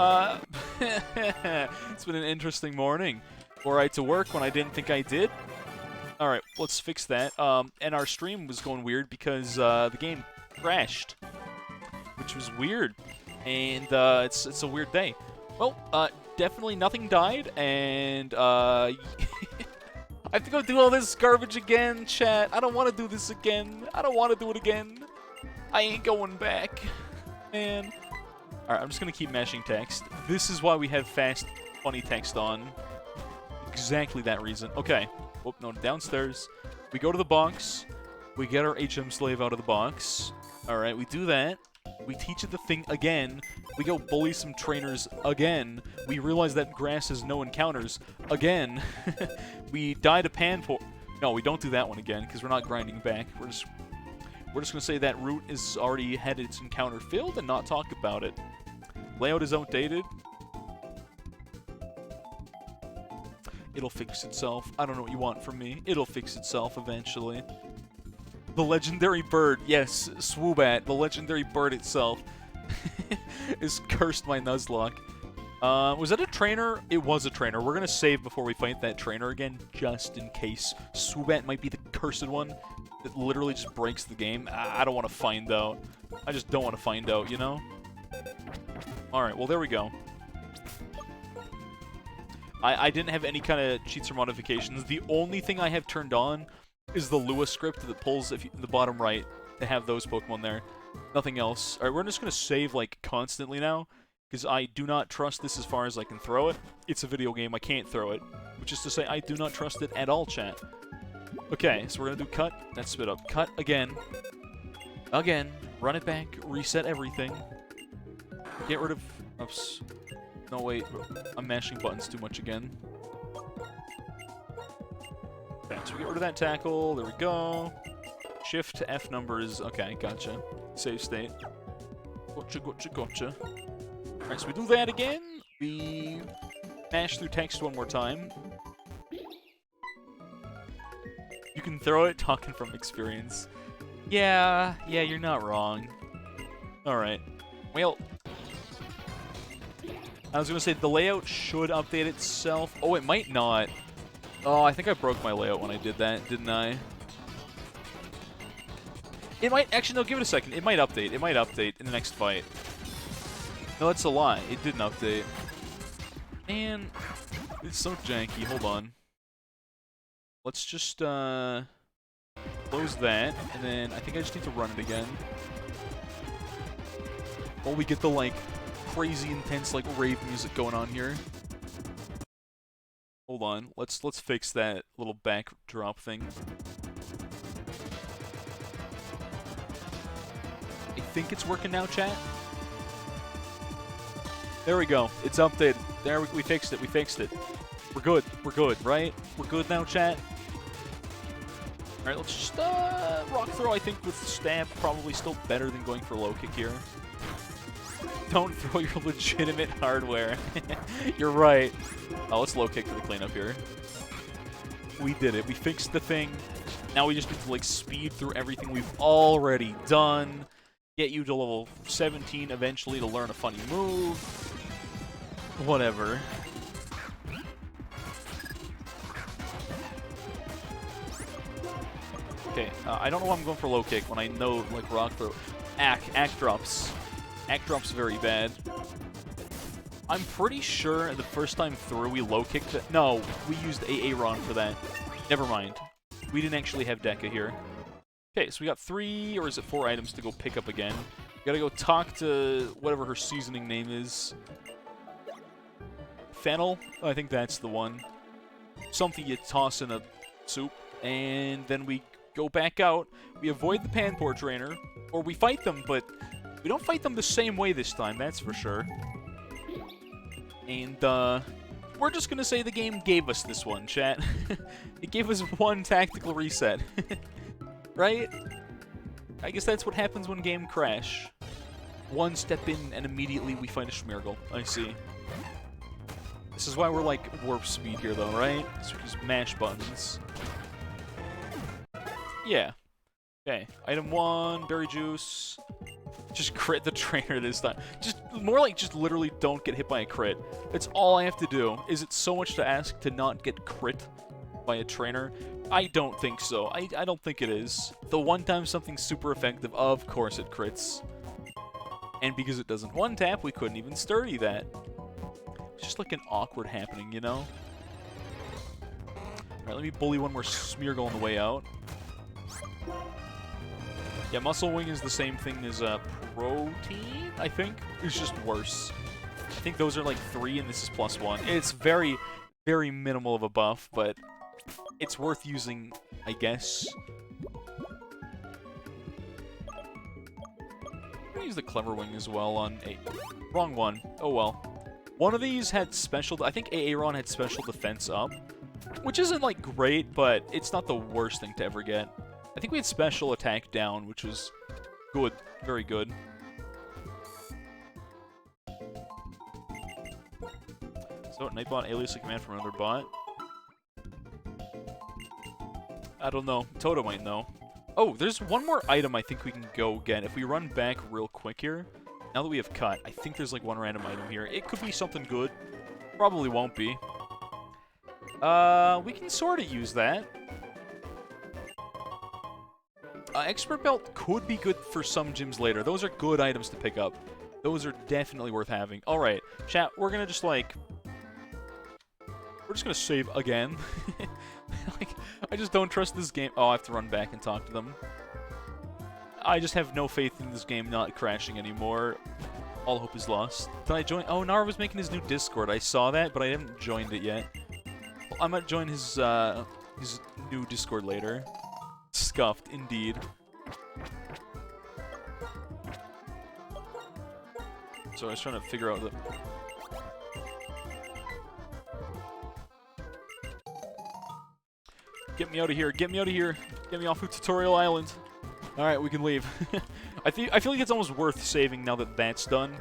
It's been an interesting morning. Alright to work when I didn't think I did. Alright, let's fix that. And our stream was going weird because the game crashed. Which was weird. And it's a weird day. Well, definitely nothing died, and I have to go do all this garbage again, chat. I don't want to do this again. I don't want to do it again. I ain't going back. Man. Alright, I'm just going to keep mashing text. This is why we have fast, funny text on. Exactly that reason. Okay. Oh, no, downstairs. We go to the box. We get our HM slave out of the box. Alright, we do that. We teach it the thing again. We go bully some trainers again. We realize that grass has no encounters again. We die to Panpour. No, we don't do that one again because we're not grinding back. We're just gonna say that route is already had its encounter filled and not talk about it. Layout is outdated. It'll fix itself. I don't know what you want from me. It'll fix itself eventually. The legendary bird, yes, Swoobat, the legendary bird itself, is cursed by Nuzlocke. Was that a trainer? It was a trainer. We're gonna save before we fight that trainer again, just in case. Swoobat might be the cursed one that literally just breaks the game. I don't want to find out. I just don't want to find out, you know? Alright, well, there we go. I didn't have any kind of cheats or modifications. The only thing I have turned on is the Lua script that pulls the bottom right to have those Pokemon there. Nothing else. Alright, we're just going to save, like, constantly now, because I do not trust this as far as I can throw it. It's a video game, I can't throw it. Which is to say, I do not trust it at all, chat. Okay, so we're going to do cut. That's spit up. Cut again. Again. Run it back. Reset everything. Get rid of... Oops. No, wait. I'm mashing buttons too much again. Okay, so we get rid of that tackle. There we go. Shift to F numbers. Okay, gotcha. Save state. Gotcha. Alright, so we do that again. We mash through text one more time. You can throw it talking from experience. Yeah, you're not wrong. Alright. Well, I was gonna say the layout should update itself. Oh, it might not. Oh, I think I broke my layout when I did that, didn't I? It might, actually, no, give it a second. It might update. It might update in the next fight. No, that's a lie. It didn't update. Man, it's so janky. Hold on. Let's just, close that, and then I think I just need to run it again. While we get the, like, crazy intense, like, rave music going on here. Hold on. Let's fix that little backdrop thing. I think it's working now, chat. There we go. It's updated. There, we fixed it. We fixed it. We're good. We're good, right? We're good now, chat. All right, let's just rock throw. I think with stab probably still better than going for low kick here. Don't throw your legitimate hardware. You're right. Oh, let's low kick for the cleanup here. We did it. We fixed the thing. Now we just need to like speed through everything we've already done. Get you to level 17 eventually to learn a funny move. Whatever. Okay, I don't know why I'm going for low kick when I know, like, rock throw. Act drops. Act drops very bad. I'm pretty sure the first time through we low kicked it. No, we used Aaron for that. Never mind. We didn't actually have Deca here. Okay, so we got 3, or is it 4 items to go pick up again. We gotta go talk to whatever her seasoning name is. Fennel? I think that's the one. Something you toss in a soup, and then we go back out. We avoid the Panpour trainer, or we fight them, but we don't fight them the same way this time, that's for sure. And, we're just gonna say the game gave us this one, chat. It gave us one tactical reset. Right? I guess that's what happens when game crash. One step in, and immediately we find a Schmirgle. I see. This is why we're, like, warp speed here, though, right? So we just mash buttons. Yeah. Okay. Item 1, berry juice. Just crit the trainer this time. Just, more like just literally don't get hit by a crit. That's all I have to do. Is it so much to ask to not get crit by a trainer? I don't think so. I don't think it is. The one time something's super effective, of course it crits. And because it doesn't one-tap, we couldn't even sturdy that. It's just like an awkward happening, you know? Alright, let me bully one more Smeargle on the way out. Yeah, Muscle Wing is the same thing as Protein, I think. It's just worse. I think those are like 3 and this is +1. It's very, very minimal of a buff, but it's worth using, I guess. I'm gonna use the Clever Wing as well on a... Wrong one. Oh well. One of these had special... I think Aaron had special defense up, which isn't, like, great, but it's not the worst thing to ever get. I think we had special attack down, which was good. Very good. So, Nightbot alias a command from another bot. I don't know. Toto might know. Oh, there's one more item I think we can go get. If we run back real quick here, now that we have cut, I think there's like one random item here. It could be something good. Probably won't be. We can sort of use that. Expert Belt could be good for some gyms later. Those are good items to pick up. Those are definitely worth having. Alright, chat, we're gonna just like... We're just gonna save again. Like, I just don't trust this game. Oh, I have to run back and talk to them. I just have no faith in this game not crashing anymore. All hope is lost. Did I join? Oh, Nar was making his new Discord. I saw that, but I haven't joined it yet. Well, I might join his new Discord later. Scuffed, indeed. So I was trying to figure out the... Get me out of here, get me out of here. Get me off of Tutorial Island. Alright, we can leave. I feel like it's almost worth saving now that that's done.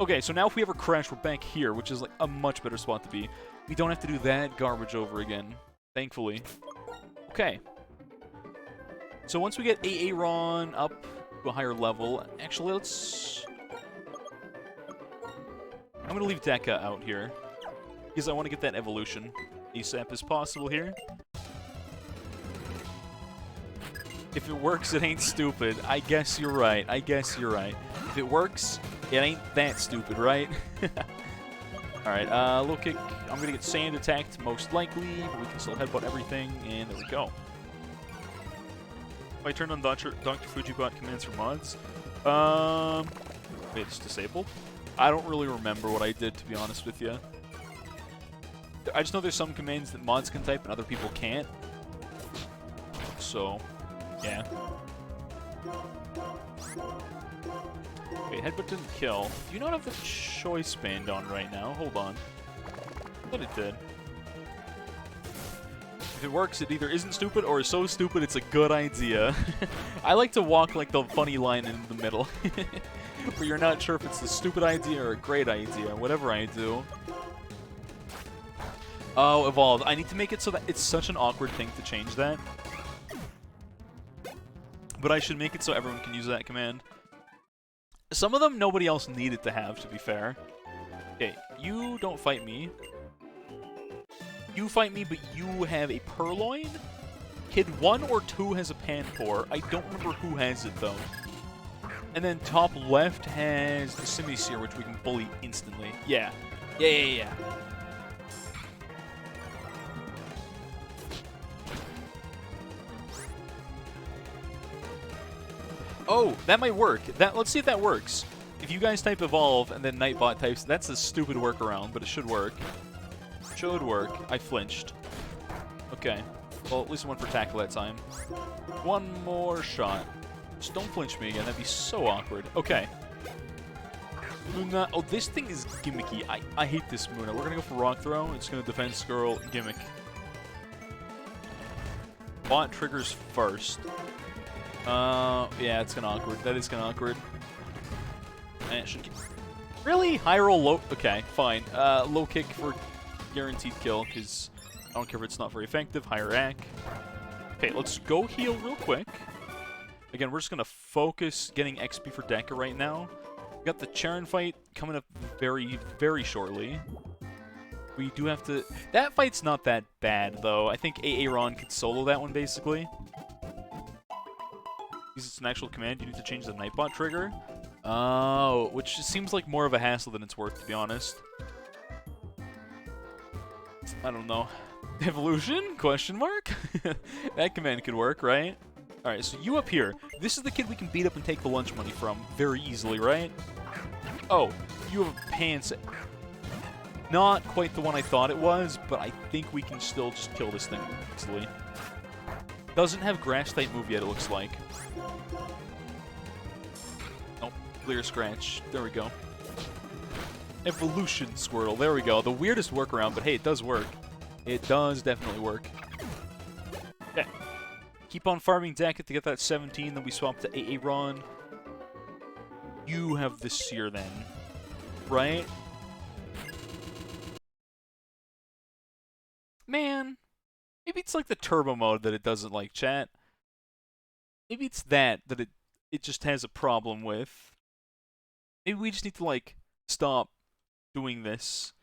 Okay, so now if we ever crash, we're back here, which is like a much better spot to be. We don't have to do that garbage over again. Thankfully. Okay. So once we get Aaron up to a higher level, actually, let's... I'm going to leave Deca out here, because I want to get that evolution ASAP as possible here. If it works, it ain't stupid. I guess you're right. I guess you're right. If it works, it ain't that stupid, right? Alright, low kick. I'm going to get sand attacked, most likely, but we can still headbutt everything, and there we go. If I turn on Dr. Fujibot commands for mods, wait, it's disabled? I don't really remember what I did, to be honest with you. I just know there's some commands that mods can type and other people can't. So, yeah. Wait, headbutt didn't kill. Do you not have the choice band on right now? Hold on. I thought it did. If it works, it either isn't stupid or is so stupid it's a good idea. I like to walk like the funny line in the middle. Where you're not sure if it's a stupid idea or a great idea, whatever I do. Oh, evolve. I need to make it so that it's such an awkward thing to change that. But I should make it so everyone can use that command. Some of them nobody else needed to have, to be fair. Okay, you don't fight me. You fight me, but you have a Purloin? Kid 1 or 2 has a Panpour. I don't remember who has it, though. And then top left has the Simisear, which we can bully instantly. Yeah. Yeah. Oh, that might work. Let's see if that works. If you guys type evolve and then Nightbot types, that's a stupid workaround, but it should work. Should work. I flinched. Okay. Well, at least I went for tackle that time. One more shot. Just don't flinch me again. That'd be so awkward. Okay. Luna. Oh, this thing is gimmicky. I hate this Muna. We're gonna go for Rock Throw. It's gonna defend Skirl. Gimmick. Bot triggers first. Yeah, it's kinda awkward. That is kinda awkward. And it should get... Really? High roll, low... Okay, fine. Low kick for guaranteed kill, because I don't care if it's not very effective. Higher rack. Okay, let's go heal real quick. Again, we're just gonna focus getting XP for Deca right now. We got the Charon fight coming up very, very shortly. We do have to... That fight's not that bad, though. I think Aaron could solo that one, basically. Because it's an actual command, you need to change the Nightbot trigger. Oh, which seems like more of a hassle than it's worth, to be honest. I don't know. Evolution? Question mark? That command could work, right? Alright, so you up here. This is the kid we can beat up and take the lunch money from very easily, right? Oh, you have pants. Not quite the one I thought it was, but I think we can still just kill this thing easily. Doesn't have grass type move yet, it looks like. Nope, clear scratch. There we go. Evolution Squirtle. There we go. The weirdest workaround, but hey, it does work. It does definitely work. Okay. Keep on farming Deca to get that 17, then we swap to Aaron. You have the Seer then, right? Man, maybe it's like the turbo mode that it doesn't like, chat. Maybe it's that it just has a problem with. Maybe we just need to, like, stop doing this.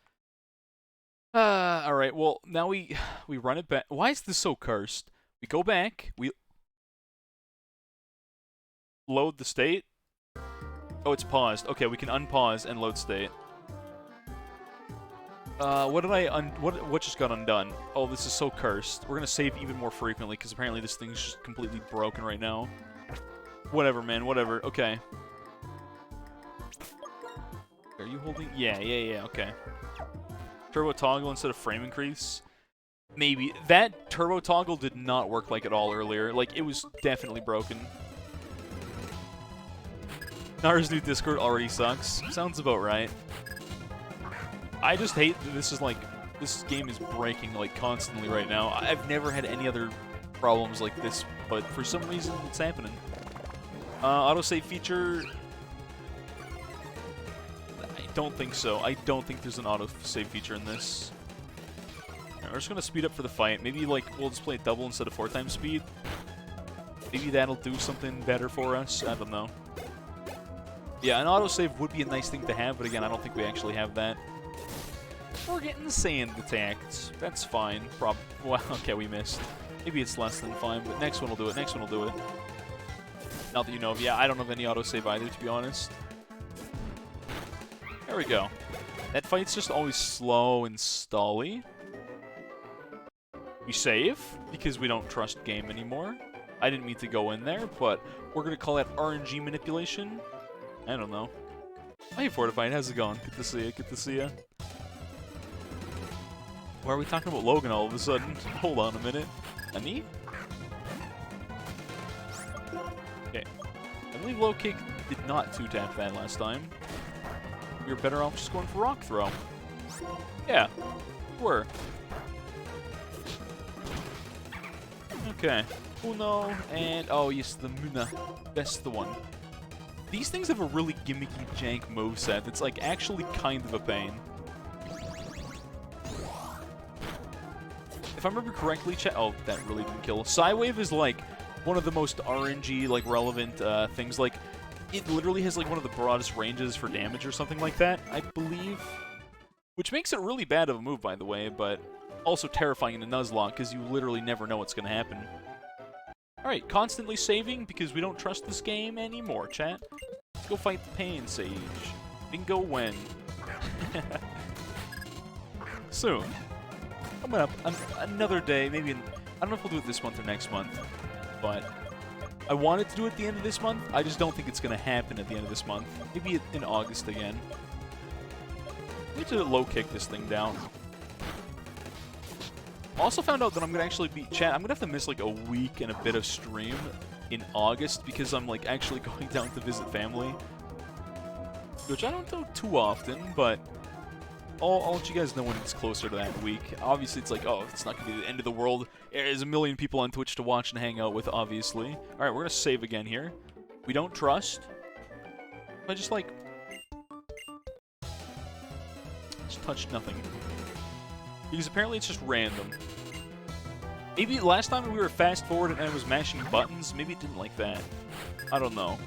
Alright, well, now we run it back. Why is this so cursed? We go back, we load the state. Oh, it's paused. Okay, we can unpause and load state. What just got undone? Oh, this is so cursed. We're gonna save even more frequently, because apparently this thing's just completely broken right now. Whatever, man, whatever. Okay. Are you holding? Yeah, okay. Turbo toggle instead of frame increase? Maybe. That turbo toggle did not work like at all earlier. Like, it was definitely broken. Nara's new Discord already sucks. Sounds about right. I just hate that this is like, this game is breaking like constantly right now. I've never had any other problems like this, but for some reason it's happening. Autosave feature... I don't think so. I don't think there's an autosave feature in this. Right, we're just gonna speed up for the fight. Maybe like we'll just play it double instead of 4 times speed. Maybe that'll do something better for us. I don't know. Yeah, an autosave would be a nice thing to have, but again, I don't think we actually have that. We're getting sand attacked. That's fine. Well, okay, we missed. Maybe it's less than fine, but next one will do it. Next one will do it. Not that you know of. Yeah, I don't have any autosave either, to be honest. There we go. That fight's just always slow and stally. We save, because we don't trust game anymore. I didn't mean to go in there, but we're going to call that RNG manipulation. I don't know. Hey, Fortified, how's it going? Good to see you, good to see you. Why are we talking about Logan all of a sudden? Hold on a minute. Ani? Okay. I believe low kick did not 2-tap that last time. We were better off just going for rock throw. Yeah, we were. Okay. Uno, and oh yes, the Muna. That's the one. These things have a really gimmicky jank moveset that's like actually kind of a pain. If I remember correctly, oh, that really didn't kill. Psywave is like one of the most RNG like relevant things. Like it literally has like one of the broadest ranges for damage or something like that, I believe. Which makes it really bad of a move, by the way, but also terrifying in a Nuzlocke because you literally never know what's going to happen. Alright, constantly saving because we don't trust this game anymore, chat. Let's go fight the Pain Sage. Bingo when. Soon. Coming up another day, maybe I don't know if we'll do it this month or next month, but I wanted to do it at the end of this month. I just don't think it's going to happen at the end of this month. Maybe in August again. I need to low kick this thing down. Also found out that I'm going to actually be... Chat, I'm going to have to miss like a week and a bit of stream in August because I'm like actually going down to visit family. Which I don't do too often, but I'll let you guys know when it's closer to that week. Obviously, it's like, oh, it's not going to be the end of the world. There's a million people on Twitch to watch and hang out with, obviously. Alright, we're going to save again here. We don't trust. I just like... just touched nothing. Because apparently it's just random. Maybe last time we were fast forward and I was mashing buttons, maybe it didn't like that. I don't know.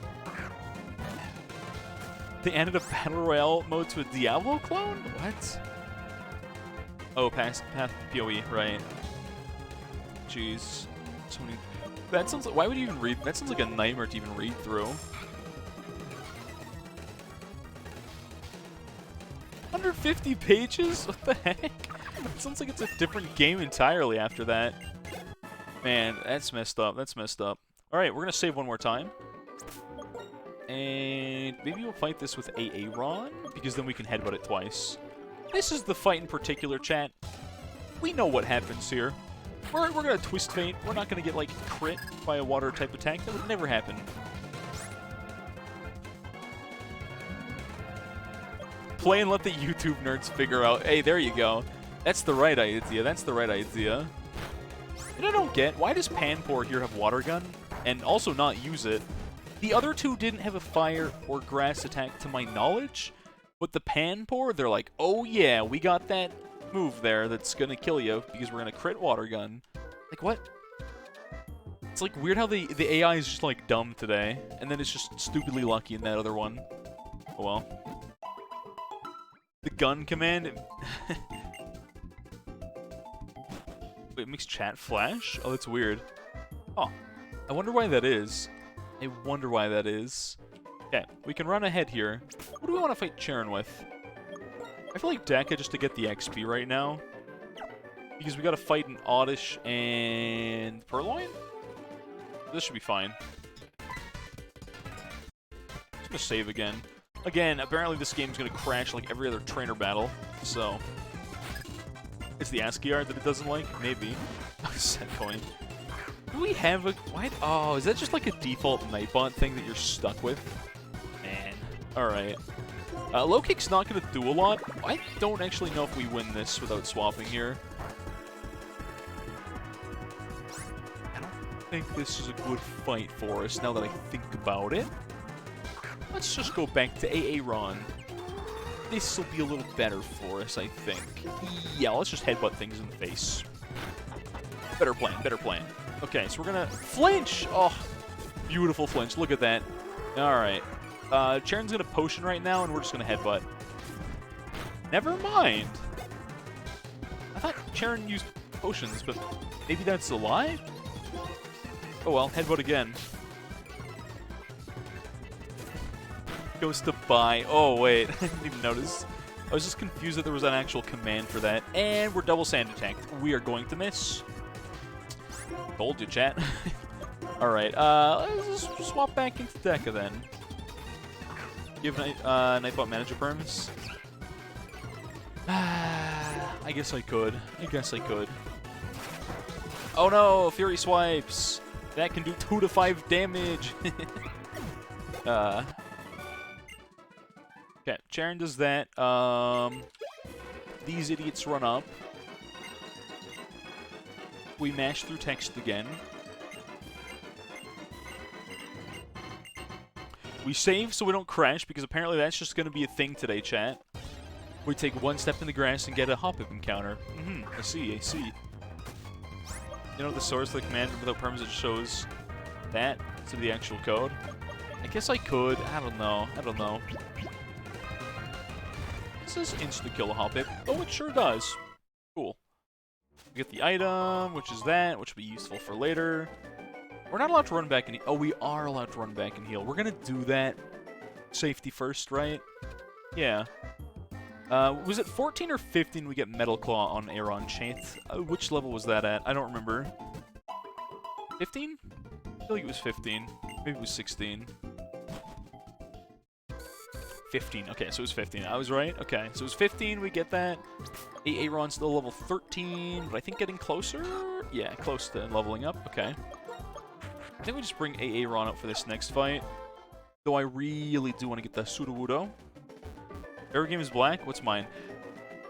They added a Battle Royale mode to a Diablo clone? What? Oh, path PoE, right. Jeez. So many... That sounds like... Why would you even read... That sounds like a nightmare to even read through. 150 pages? What the heck? It sounds like it's a different game entirely after that. Man, that's messed up. That's messed up. Alright, we're gonna save one more time. And maybe we'll fight this with Aaron, because then we can headbutt it twice. This is the fight in particular, chat. We know what happens here. We're gonna twist feint. We're not gonna get, like, crit by a water type attack. That would never happen. Play and let the YouTube nerds figure out. Hey, there you go. That's the right idea. That's the right idea. And I don't get, why does Panpour here have Water Gun and also not use it? The other two didn't have a fire or grass attack to my knowledge, but the Panpour, they're like, oh yeah, we got that move there that's gonna kill you because we're gonna crit Water Gun. Like, what? It's like weird how the AI is just like dumb today, and then it's just stupidly lucky in that other one. Oh well. The gun command... Wait, it makes chat flash? Oh, that's weird. Oh, I wonder why that is. I wonder why that is. Okay, we can run ahead here. What do we want to fight Charon with? I feel like Deka just to get the XP right now. Because we got to fight an Oddish and Purloin? This should be fine. Just gonna save again. Again, apparently this game's gonna crash like every other trainer battle, so... It's the ASCII art that it doesn't like? Maybe. Set coin. Do we have a... What? Oh, is that just like a default Nightbot thing that you're stuck with? Man. Alright. Low kick's not going to do a lot. I don't actually know if we win this without swapping here. I don't think this is a good fight for us now that I think about it. Let's just go back to Aaron. This will be a little better for us, I think. Yeah, let's just headbutt things in the face. Better plan, better plan. Okay, so we're gonna flinch! Oh, Beautiful flinch. Look at that. All right. Charon's gonna potion right now, and we're just gonna headbutt. Never mind. I thought Charon used potions, but maybe that's a lie? Oh well, headbutt again. Goes to buy. Oh wait, I didn't even notice. I was just confused that there was an actual command for that. And we're double sand attacked. We are going to miss. Told you, chat. Alright, let's just swap back into Deca then. Give Nightbot manager perms? I guess I could. Oh no, Fury Swipes! That can do 2 to 5 damage! Okay, Charon does that. These idiots run up. We mash through text again. We save so we don't crash, because apparently that's just going to be a thing today, chat. We take 1 step in the grass and get a hop-up encounter. I see. You know the source of the command without perms, it shows that to the actual code? I guess I could. I don't know. This is insta-kill a hop-up. Oh, it sure does. Cool. We get the item, which is that, which will be useful for later. We're not allowed to run back and heal. Oh, we are allowed to run back and heal. We're gonna do that. Safety first, right? Yeah. Was it 14 or 15 we get Metal Claw on Aeron Chant? Which level was that at? I don't remember. 15? I feel like it was 15. Maybe it was 16. 15. Okay, so it was 15. I was right? Okay, so it was 15. We get that. Aeron's still level 13, but I think getting closer? Yeah, close to leveling up. Okay. I think we just bring Aeron up for this next fight. Though I really do want to get the Sudowoodo. Every game is black? What's mine?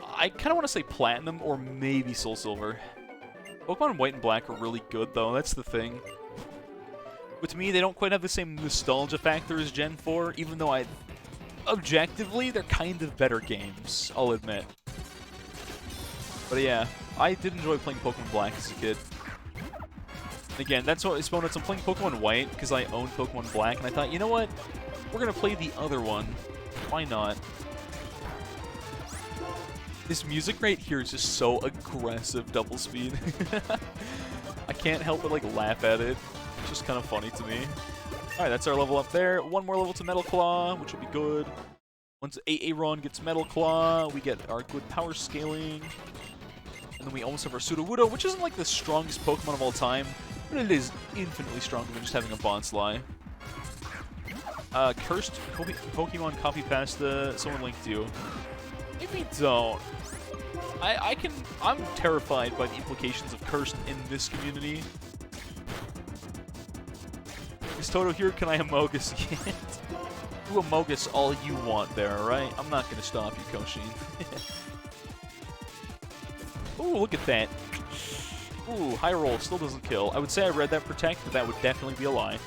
I kind of want to say Platinum or maybe Soul Silver. Pokemon White and Black are really good, though. That's the thing. But to me, they don't quite have the same nostalgia factor as Gen 4, even though objectively, they're kind of better games, I'll admit. But yeah, I did enjoy playing Pokemon Black as a kid. Again, that's what I spawned out. I'm playing Pokemon White because I owned Pokemon Black, and I thought, you know what? We're gonna play the other one. Why not? This music right here is just so aggressive, double speed. I can't help but like laugh at it. It's just kind of funny to me. Alright, that's our level up there. 1 more level to Metal Claw, which will be good. Once Aeron gets Metal Claw, we get our good power scaling. And then we almost have our Sudowoodo, which isn't like the strongest Pokemon of all time, but it is infinitely stronger than just having a Bonsly. Cursed Pokemon copy pasta. Someone linked you. Maybe don't. I'm terrified by the implications of cursed in this community. Is Toto here? Can I Amogus yet? Do Amogus all you want there, alright? I'm not gonna stop you, Koshin. Ooh, look at that. Ooh, high roll still doesn't kill. I would say I read that Protect, but that would definitely be a lie.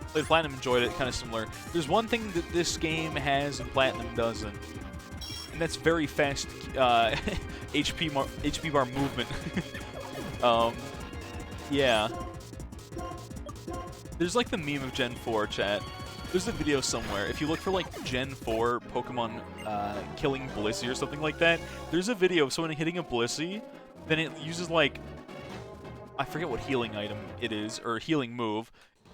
Played Platinum, enjoyed it, kind of similar. There's one thing that this game has and Platinum doesn't, and that's very fast HP bar movement. Yeah. There's like the meme of Gen 4, chat. There's a video somewhere. If you look for like Gen 4 Pokemon killing Blissey or something like that, there's a video of someone hitting a Blissey, then it uses like, I forget what healing item it is, or healing move,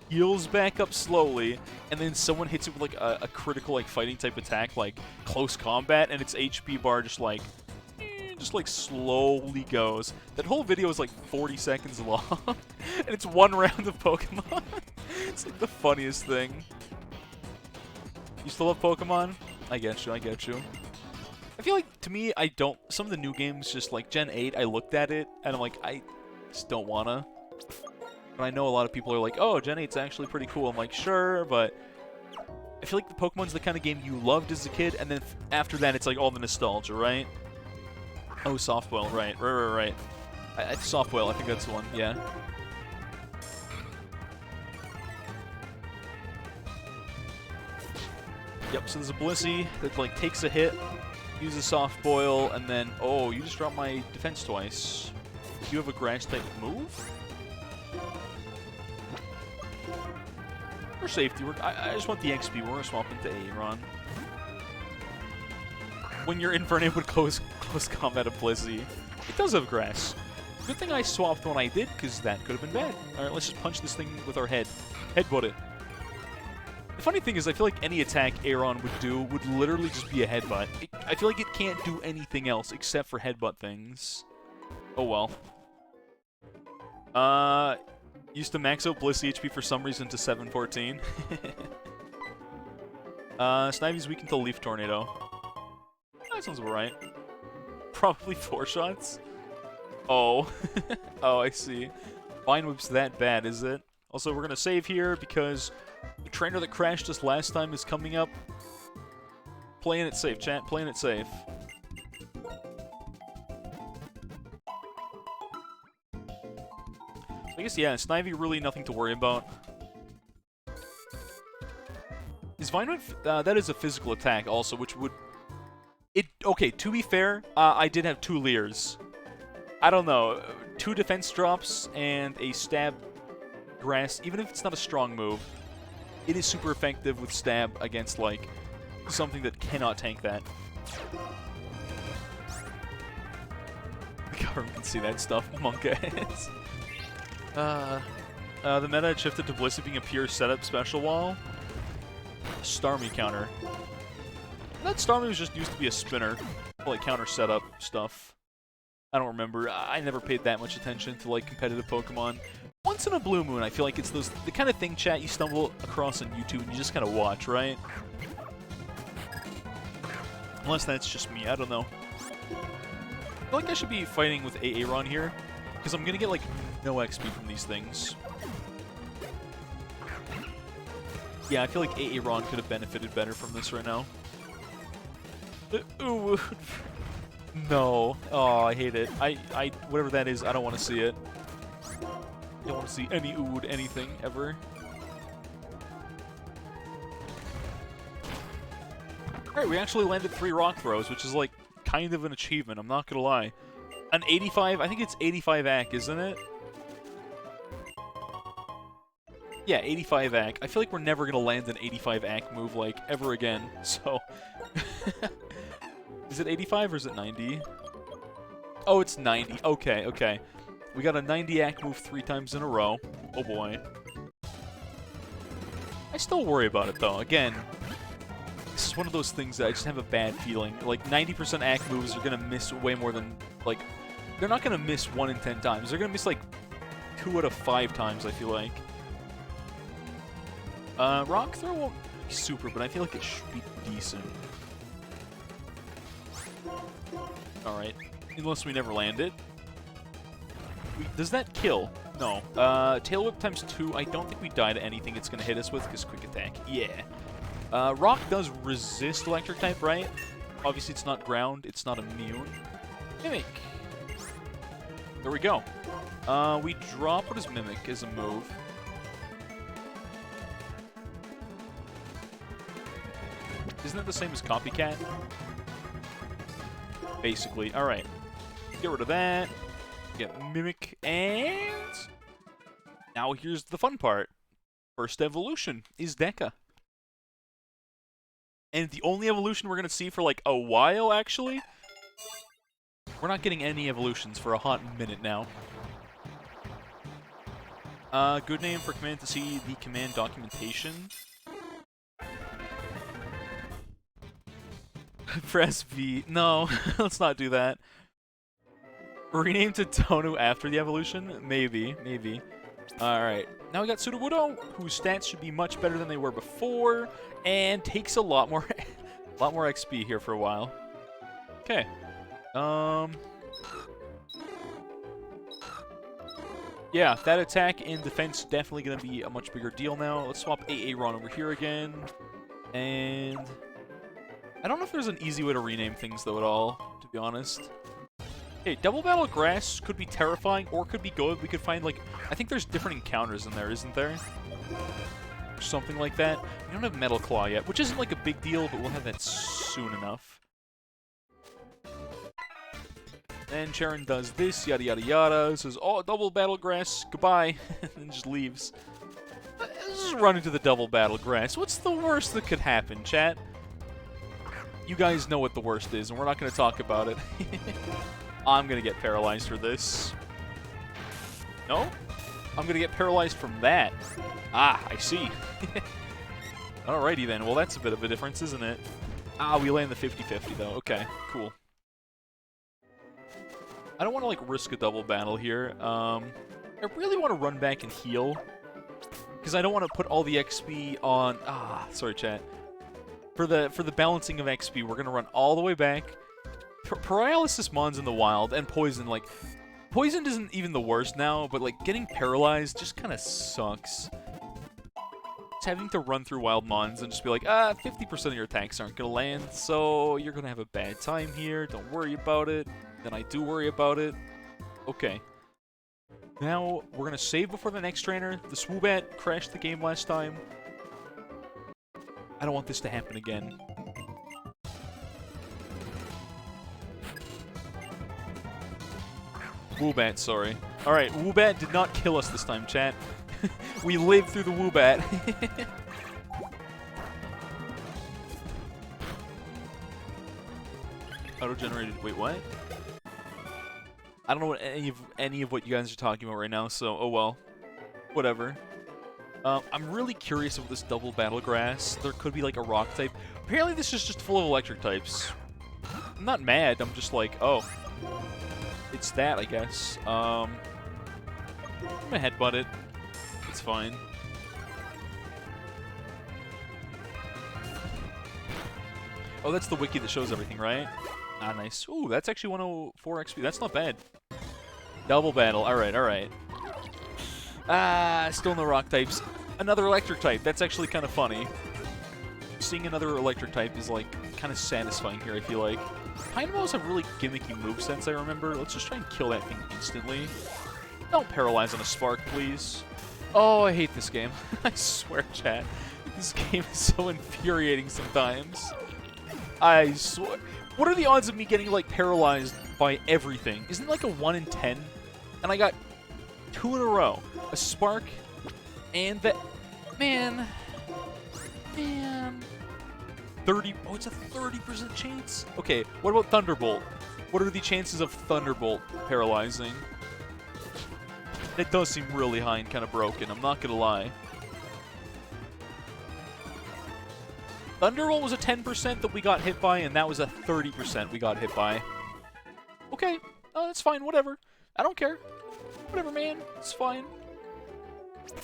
heals back up slowly, and then someone hits it with like a critical like fighting type attack, like close combat, and its HP bar just like slowly goes. That whole video is like 40 seconds long, and it's one round of Pokemon. It's like the funniest thing. You still love Pokemon? I get you, I get you. I feel like, to me, some of the new games, just like Gen 8, I looked at it, and I'm like, I just don't wanna. But I know a lot of people are like, oh, Gen 8's actually pretty cool. I'm like, sure, but I feel like the Pokemon's the kind of game you loved as a kid, and then after that, it's like all the nostalgia, right? Oh, Softboil, right. Softboil, I think that's the one, yeah. Yep, so there's a Blissey that like takes a hit, uses Softboil, and then, oh, you just dropped my defense twice. Do you have a grass type move? For safety, I just want the XP. We're going to swap into Aaron. When you're inverted with close combat of Blizzy, it does have grass. Good thing I swapped when I did, because that could have been bad. Alright, let's just punch this thing with our head. Headbutt it. The funny thing is, I feel like any attack Aaron would do would literally just be a headbutt. I feel like it can't do anything else except for headbutt things. Oh well. Used to max out Bliss HP for some reason to 714. Snivy's weak until Leaf Tornado. That sounds alright. Probably 4 shots? Oh. Oh, I see. Vine Whip's that bad, is it? Also, we're gonna save here because the trainer that crashed us last time is coming up. Playing it safe, chat. Playing it safe. I guess, yeah, Snivy really nothing to worry about. Is Vine Whip, that is a physical attack also, which would... Okay, to be fair, I did have 2 Leers. I don't know, 2 defense drops and a stab grass, even if it's not a strong move, it is super effective with stab against, like, something that cannot tank that. The government can see that stuff, monk ass. The meta had shifted to Blissey being a pure setup special wall. Starmie counter. That Starmie was just used to be a spinner, for, like, counter setup stuff. I don't remember. I never paid that much attention to, like, competitive Pokemon. Once in a blue moon, I feel like it's the kind of thing, chat, you stumble across on YouTube and you just kind of watch, right? Unless that's just me, I don't know. I feel like I should be fighting with Aaron here, because I'm gonna get, like, no XP from these things. Yeah, I feel like Aaron could have benefited better from this right now. Ooh. No. Oh, I hate it. Whatever that is, I don't want to see it. I don't want to see any Ood anything, ever. Alright, we actually landed 3 rock throws, which is, like, kind of an achievement, I'm not gonna lie. An 85, I think it's 85 AC, isn't it? Yeah, 85 AC. I feel like we're never gonna land an 85 AC move, like, ever again, so... Is it 85 or is it 90? Oh, it's 90. Okay, okay. We got a 90 AC move 3 times in a row. Oh boy. I still worry about it though. Again, this is one of those things that I just have a bad feeling. Like, 90% AC moves are gonna miss way more than, like... They're not gonna miss 1 in 10 times. They're gonna miss, like, 2 out of 5 times, I feel like. Rock Throw won't be super, but I feel like it should be decent. Alright. Unless we never land it. Does that kill? No. Tail Whip times 2. I don't think we die to anything it's going to hit us with, because Quick Attack. Yeah. Rock does resist Electric type, right? Obviously it's not ground. It's not immune. Mimic. There we go. We drop... What is Mimic as a move? Isn't it the same as Copycat? Basically. Alright. Get rid of that. Get Mimic, and... Now here's the fun part. First evolution is Deca. And the only evolution we're going to see for, like, a while, actually. We're not getting any evolutions for a hot minute now. Good name for command to see the command documentation. Press V. No, let's not do that. Rename to Tonu after the evolution? Maybe, maybe. Alright, now we got Sudowoodo, whose stats should be much better than they were before, and takes a lot more XP here for a while. Okay. Yeah, that attack and defense definitely gonna be a much bigger deal now. Let's swap Aaron over here again. And... I don't know if there's an easy way to rename things, though, at all, to be honest. Hey, Double Battle Grass could be terrifying, or could be good. We could find, like... I think there's different encounters in there, isn't there? Or something like that. We don't have Metal Claw yet, which isn't, like, a big deal, but we'll have that soon enough. And Sharon does this, yada yada yada, says, oh, Double Battle Grass, goodbye, and just leaves. This is just run into the double battle grass. What's the worst that could happen, chat? You guys know what the worst is, and we're not going to talk about it. I'm going to get paralyzed for this. No? I'm going to get paralyzed from that. Ah, I see. Alrighty then. Well, that's a bit of a difference, isn't it? Ah, we land the 50-50, though. Okay, cool. I don't want to, like, risk a double battle here. I really want to run back and heal. Because I don't want to put all the XP on... Ah, sorry, chat. For the balancing of XP, we're going to run all the way back. Paralysis Mons in the wild, and Poison, like... Poison isn't even the worst now, but, like, getting paralyzed just kind of sucks. Just having to run through wild Mons and just be like, 50% of your attacks aren't going to land, so you're going to have a bad time here. Don't worry about it. Then I do worry about it. Okay. Now, we're going to save before the next trainer. The Swoobat crashed the game last time. I don't want this to happen again. Woobat, sorry. Alright, Woobat did not kill us this time, chat. We lived through the Woobat. Auto-generated... Wait, what? I don't know what any of what you guys are talking about right now, so oh well. Whatever. I'm really curious about this double battle grass. There could be like a rock type. Apparently this is just full of electric types. I'm not mad, I'm just like, oh. It's that, I guess. I'm gonna headbutt it. It's fine. Oh, that's the wiki that shows everything, right? Ah, nice. Ooh, that's actually 104 XP. That's not bad. Double battle. Alright, alright. Ah, still no rock types. Another electric type. That's actually kind of funny. Seeing another electric type is, like, kind of satisfying here, I feel like. Dynamos have really gimmicky movesets, I remember. Let's just try and kill that thing instantly. Don't paralyze on a spark, please. Oh, I hate this game. I swear, chat. This game is so infuriating sometimes. I swear. What are the odds of me getting, like, paralyzed by everything? Isn't it like a 1 in 10? And I got 2 in a row. A spark and that... Man. 30... Oh, it's a 30% chance? Okay, what about Thunderbolt? What are the chances of Thunderbolt paralyzing? It does seem really high and kind of broken, I'm not gonna lie. Thunderbolt was a 10% that we got hit by, and that was a 30% we got hit by. Okay, oh, that's fine, whatever. I don't care. Whatever, man, it's fine.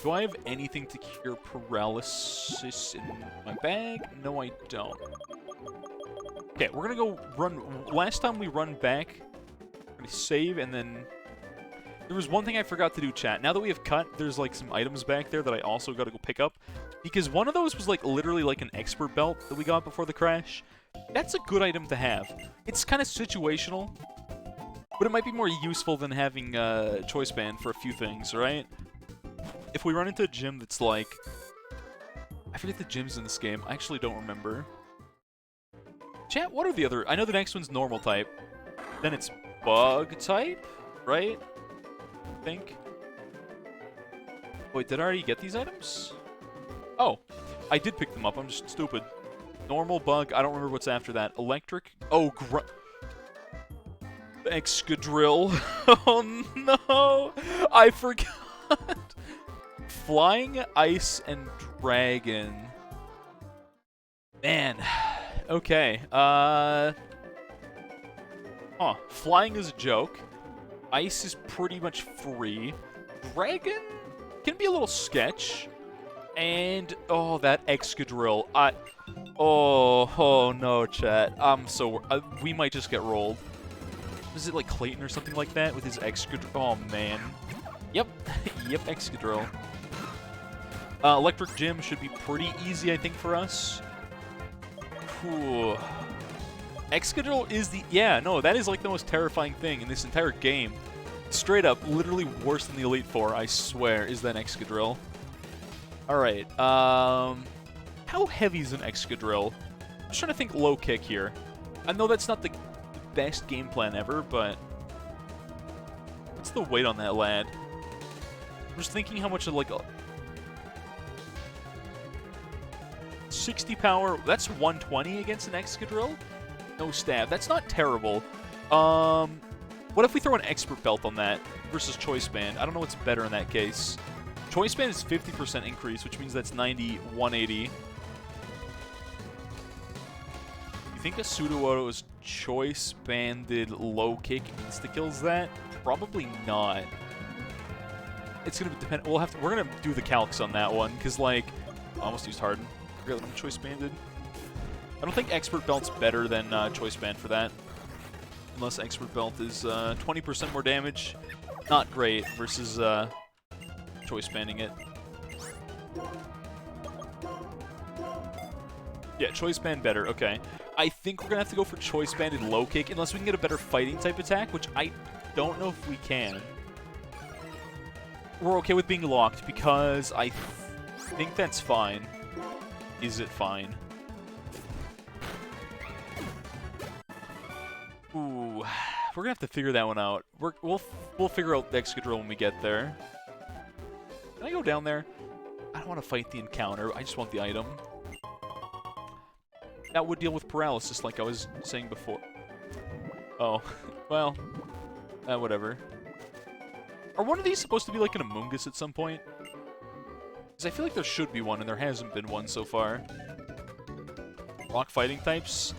Do I have anything to cure paralysis in my bag? No, I don't. Okay, we're gonna go run... Last time we run back, we're gonna save, and then... There was one thing I forgot to do, chat. Now that we have cut, there's, like, some items back there that I also gotta go pick up. Because one of those was, like, literally, like, an expert belt that we got before the crash. That's a good item to have. It's kind of situational, but it might be more useful than having a choice band for a few things, right? If we run into a gym that's, like... I forget the gyms in this game. I actually don't remember. Chat, what are the other... I know the next one's normal type. Then it's bug type, right? I think. Wait, did I already get these items? Oh, I did pick them up. I'm just stupid. Normal, bug. I don't remember what's after that. Electric. Oh, Excadrill. Oh, no. I forgot. Flying, ice, and dragon. Man. Okay. Flying is a joke. Ice is pretty much free. Dragon can be a little sketch. And, oh, that Excadrill. Oh no, chat. I'm so... we might just get rolled. Is it like Clayton or something like that with his Excadrill? Oh, man. Yep. Yep, Excadrill. Electric Gym should be pretty easy, I think, for us. Whew. Excadrill is the... Yeah, no, that is like the most terrifying thing in this entire game. Straight up, literally worse than the Elite Four, I swear, is that Excadrill. Alright, how heavy is an Excadrill? I'm just trying to think low kick here. I know that's not the best game plan ever, but... What's the weight on that lad? I'm just thinking how much of, like... 60 power. That's 120 against an Excadrill. No stab. That's not terrible. What if we throw an Expert Belt on that versus Choice Band? I don't know what's better in that case. Choice Band is 50% increase, which means that's 90, 180. You think a Sudowoodo's Choice Banded low kick insta-kills that? Probably not. It's gonna depend. We're gonna do the calcs on that one, because like, almost used Harden. Forget that I'm Choice Banded. I don't think Expert Belt's better than Choice Band for that. Unless Expert Belt is 20% more damage. Not great versus Choice Banding it. Yeah, Choice Band better. Okay. I think we're going to have to go for Choice Banded low kick unless we can get a better fighting type attack, which I don't know if we can. We're okay with being locked because I think that's fine. Is it fine? Ooh, we're gonna have to figure that one out. We'll figure out the Excadrill when we get there. Can I go down there? I don't want to fight the encounter. I just want the item. That would deal with paralysis, like I was saying before. Oh, well, whatever. Are one of these supposed to be like an Amoonguss at some point? Because I feel like there should be one, and there hasn't been one so far. Rock fighting types?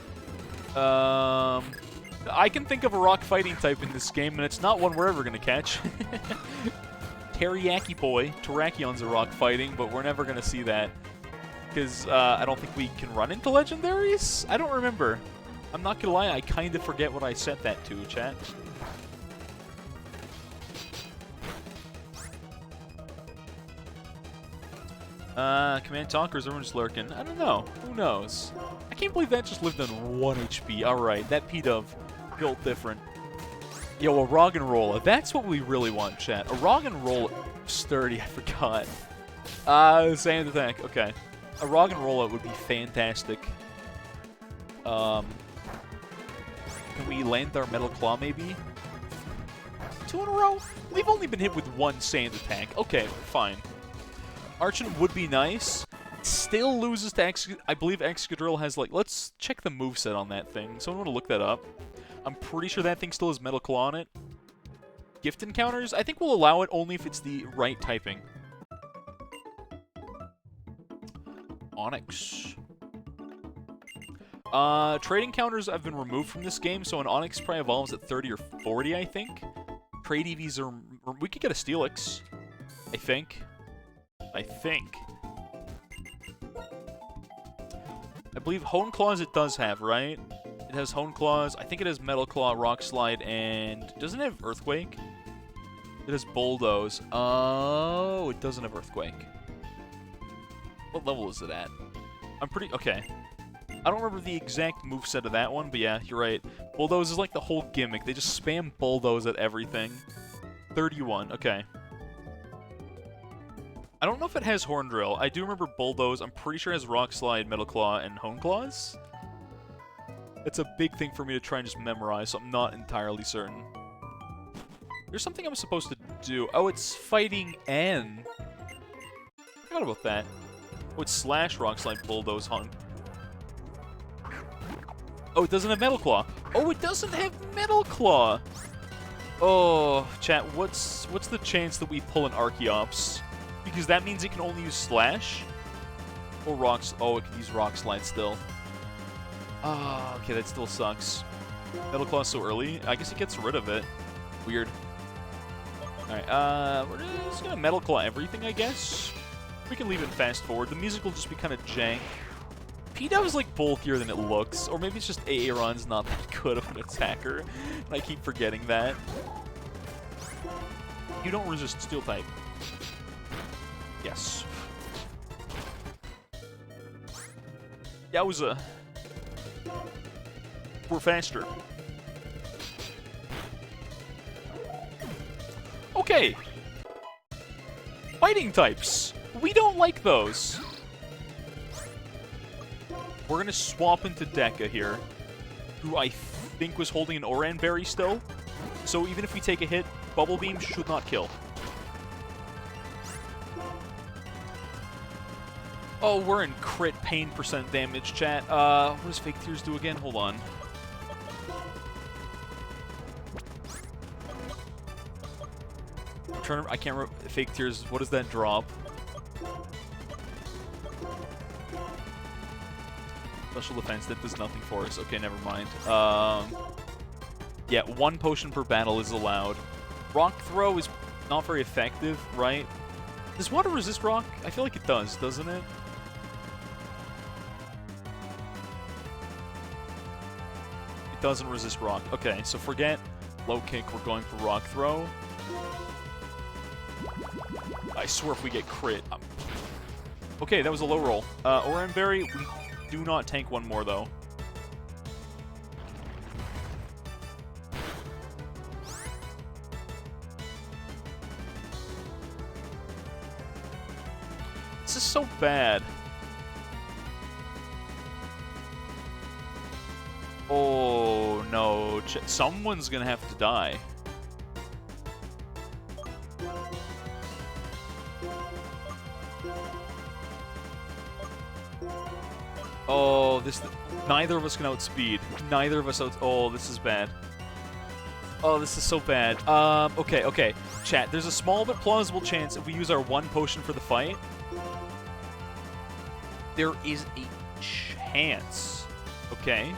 I can think of a rock fighting type in this game, and it's not one we're ever going to catch. Teriyaki Boy. Terrakion's a rock fighting, but we're never going to see that. Because I don't think we can run into legendaries? I don't remember. I'm not going to lie, I kind of forget what I set that to, chat. Command Talkers, everyone's lurking. I don't know. Who knows? I can't believe that just lived on 1 HP. Alright, that P-Dove built different. Yo, a Roggenrola. That's what we really want, chat. A Roggenrola. Sturdy, I forgot. Sand attack. Okay. A Roggenrola would be fantastic. Can we land our Metal Claw, maybe? 2 in a row? We've only been hit with 1 sand attack. Okay, fine. Archon would be nice. Still loses to I believe Excadrill has, like... Let's check the moveset on that thing. Someone want to look that up. I'm pretty sure that thing still has Metal Claw on it. Gift encounters? I think we'll allow it only if it's the right typing. Onyx. Trade encounters have been removed from this game, so an Onyx probably evolves at 30 or 40, I think. Trade EVs are... We could get a Steelix. I think. I believe Hone Claws it does have, right? It has Hone Claws. I think it has Metal Claw, Rock Slide, and... Doesn't it have Earthquake? It has Bulldoze. Oh, it doesn't have Earthquake. What level is it at? I'm pretty... Okay. I don't remember the exact moveset of that one, but yeah, you're right. Bulldoze is like the whole gimmick. They just spam Bulldoze at everything. 31. Okay. I don't know if it has Horn Drill. I do remember Bulldoze. I'm pretty sure it has Rock Slide, Metal Claw, and Hone Claws. It's a big thing for me to try and just memorize, so I'm not entirely certain. There's something I'm supposed to do. Oh, it's fighting N. I forgot about that. Oh, it's Slash, Rock Slide, Bulldoze, Hone. Oh, it doesn't have Metal Claw. Oh, it doesn't have Metal Claw. Oh, chat, what's the chance that we pull an Archeops? Because that means it can only use Slash. Or Rocks. Oh, it can use Rock Slide still. Ah, okay, that still sucks. Metal Claw so early. I guess it gets rid of it. Weird. Alright, we're just gonna Metal Claw everything, I guess. We can leave it fast forward. The music will just be kind of jank. P-Dove is like bulkier than it looks. Or maybe it's just Aaron's not that good of an attacker. And I keep forgetting that. You don't resist Steel type. Yes. Yowza. We're faster. Okay. Fighting types. We don't like those. We're going to swap into Deca here, who I think was holding an Oran Berry still. So even if we take a hit, Bubble Beam should not kill. Oh, we're in crit pain percent damage, chat. What does Fake Tears do again? Hold on. I can't remember. Fake Tears, what does that drop? Special defense, that does nothing for us. Okay, never mind. Yeah, 1 potion per battle is allowed. Rock Throw is not very effective, right? Does water resist rock? I feel like it does, doesn't it? It doesn't resist rock. Okay, so forget low kick, we're going for rock throw. I swear if we get crit... Okay, that was a low roll. Oran Berry, we do not tank one more, though. This is so bad. Oh, no. Someone's gonna have to die. Oh, this... Neither of us can outspeed. Neither of us Oh, this is bad. Oh, this is so bad. Okay. Chat, there's a small but plausible chance if we use our 1 potion for the fight, there is a chance, okay,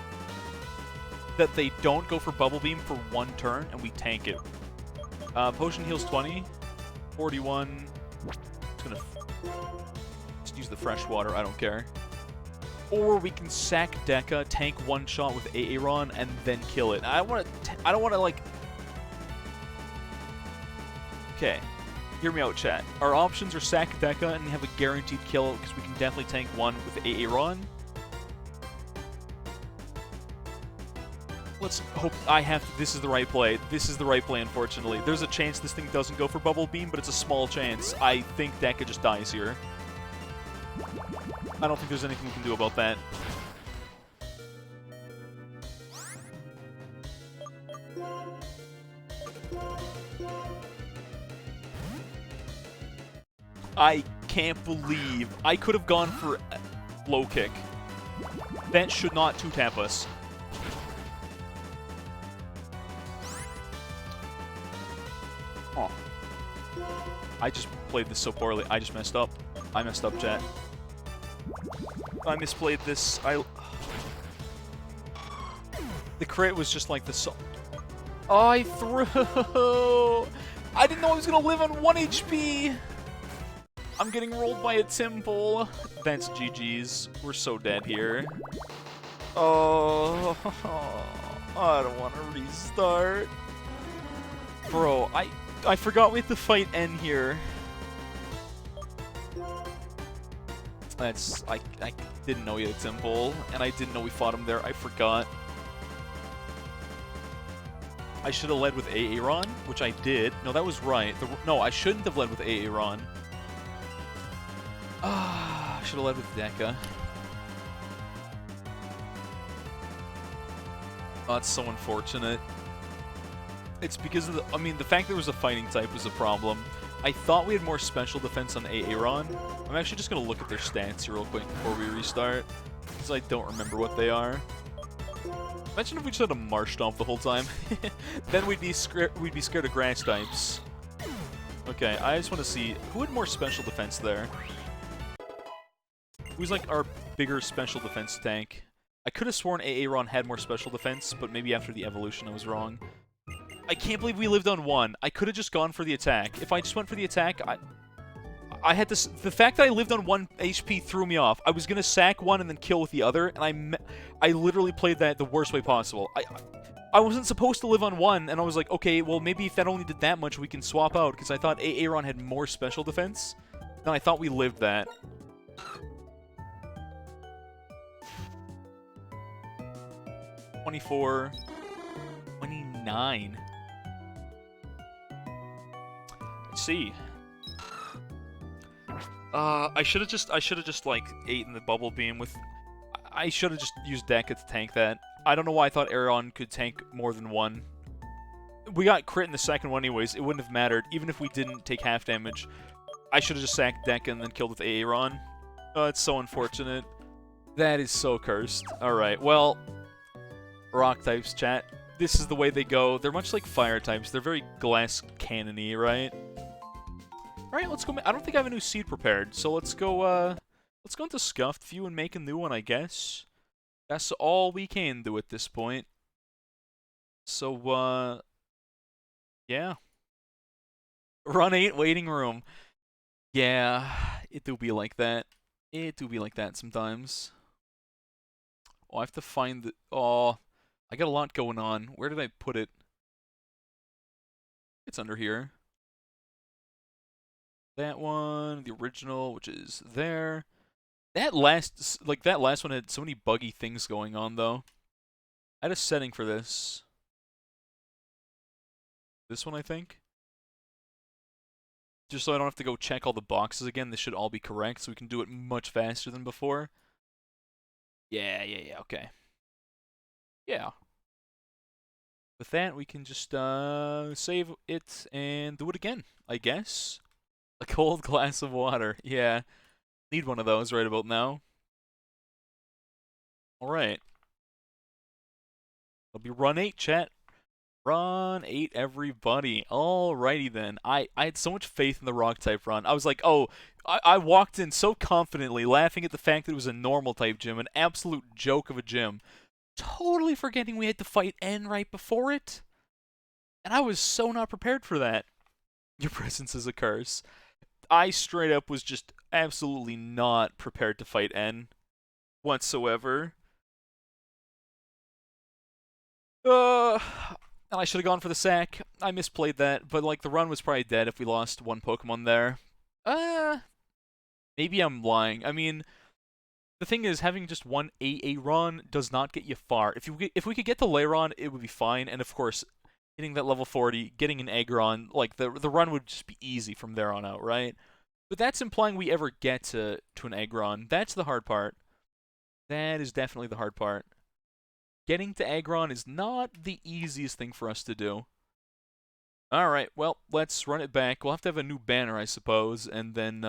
that they don't go for Bubble Beam for 1 turn and we tank it. Potion heals 20. 41. Just use the fresh water, I don't care. Or we can sack Deca, tank 1 shot with Aaron, and then kill it. I don't want to, like... Okay. Hear me out, chat. Our options are sack Deca and have a guaranteed kill, because we can definitely tank 1 with Aaron. Let's hope this is the right play. This is the right play, unfortunately. There's a chance this thing doesn't go for Bubble Beam, but it's a small chance. I think Deca just dies here. I don't think there's anything we can do about that. I can't believe I could have gone for low kick. That should not 2-tap us. Oh. I just played this so poorly. I just messed up. I messed up, chat. I misplayed this. The crit was just like the Oh, I threw! I didn't know I was gonna live on 1 HP! I'm getting rolled by a Timple. That's GG's. We're so dead here. Oh, I don't want to restart. Bro, I forgot we had to fight N here. I didn't know he had a Temple, and I didn't know we fought him there. I forgot. I should have led with Aaron, which I did. No, that was right. No, I shouldn't have led with Aaron. Ah, I should have led with Deca. Oh, it's so unfortunate. It's because of the... I mean, the fact there was a fighting type was a problem. I thought we had more special defense on Aaron. I'm actually just going to look at their stats here real quick before we restart, because I don't remember what they are. Imagine if we just had a Marsh Stomp the whole time. Then we'd be scared of grass types. Okay, I just want to see who had more special defense there. Who's like our bigger special defense tank? I could have sworn Aaron had more special defense, but maybe after the evolution I was wrong. I can't believe we lived on 1. I could have just gone for the attack. If I just went for the attack, I had to... The fact that I lived on 1 HP threw me off. I was going to sack 1 and then kill with the other, and I literally played that the worst way possible. I wasn't supposed to live on 1, and I was like, okay, well, maybe if that only did that much, we can swap out, because I thought Aaron had more special defense. No, I thought we lived that. $24... $29... Let's see. I should have just like ate in the Bubble Beam with... I should have just used Deca to tank that. I don't know why I thought Aaron could tank more than 1. We got crit in the second one anyways. It wouldn't have mattered. Even if we didn't take half damage, I should have just sacked Deca and then killed with Aaron. Oh, it's so unfortunate. That is so cursed. Alright, well, rock types, chat. This is the way they go. They're much like fire types. They're very glass cannon-y, right? Alright, let's go. I don't think I have a new seed prepared, so let's go into Scuffed View and make a new one, I guess. That's all we can do at this point. So, yeah. Run 8, waiting room. Yeah, it do be like that. It do be like that sometimes. Oh, I have to find the... Oh, I got a lot going on. Where did I put it? It's under here. That one, the original, which is there. That last one had so many buggy things going on, though. I had a setting for this. This one, I think. Just so I don't have to go check all the boxes again, this should all be correct, so we can do it much faster than before. Yeah, okay. Yeah. With that, we can just save it and do it again, I guess. A cold glass of water. Yeah. Need one of those right about now. Alright. It'll be run 8, chat. Run 8, everybody. Alrighty then. I had so much faith in the rock type run. I was like, oh, I walked in so confidently, laughing at the fact that it was a normal type gym, an absolute joke of a gym. Totally forgetting we had to fight N right before it. And I was so not prepared for that. Your presence is a curse. I straight up was just absolutely not prepared to fight N whatsoever. And I should have gone for the sack. I misplayed that, but like the run was probably dead if we lost one Pokemon there. Maybe I'm lying. I mean, the thing is, having just one AA run does not get you far. If we could get to Lairon, it would be fine, and of course, hitting that level 40, getting an Aggron, like the run would just be easy from there on out, right? But that's implying we ever get to an Aggron. That's the hard part. That is definitely the hard part. Getting to Aggron is not the easiest thing for us to do. Alright, well, let's run it back. We'll have to have a new banner, I suppose, and then,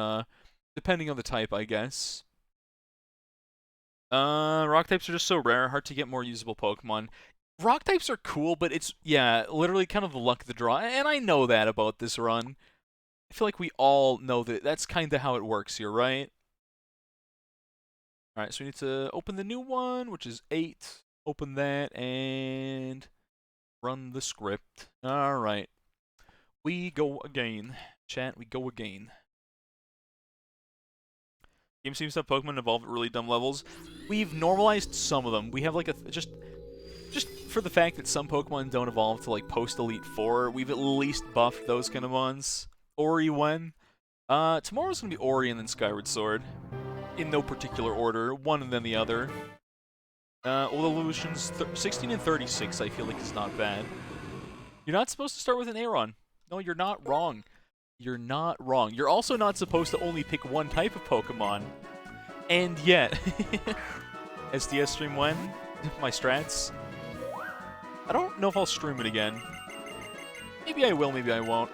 depending on the type, I guess. Rock types are just so rare, hard to get more usable Pokemon. Rock types are cool, but it's, yeah, literally kind of the luck of the draw, and I know that about this run. I feel like we all know that that's kind of how it works here, right? Alright, so we need to open the new one, which is 8. Open that, and run the script. Alright. We go again. Chat, we go again. Game seems to have Pokemon evolve at really dumb levels. We've normalized some of them. We have like a... Just for the fact that some Pokemon don't evolve to like post-Elite 4, we've at least buffed those kind of ones. Ori when? Tomorrow's gonna be Ori and then Skyward Sword. In no particular order, one and then the other. Evolutions 16 and 36 I feel like is not bad. You're not supposed to start with an Aeron. No, you're not wrong. You're not wrong. You're also not supposed to only pick one type of Pokemon. And yet... SDS stream when? My strats? I don't know if I'll stream it again. Maybe I will, maybe I won't.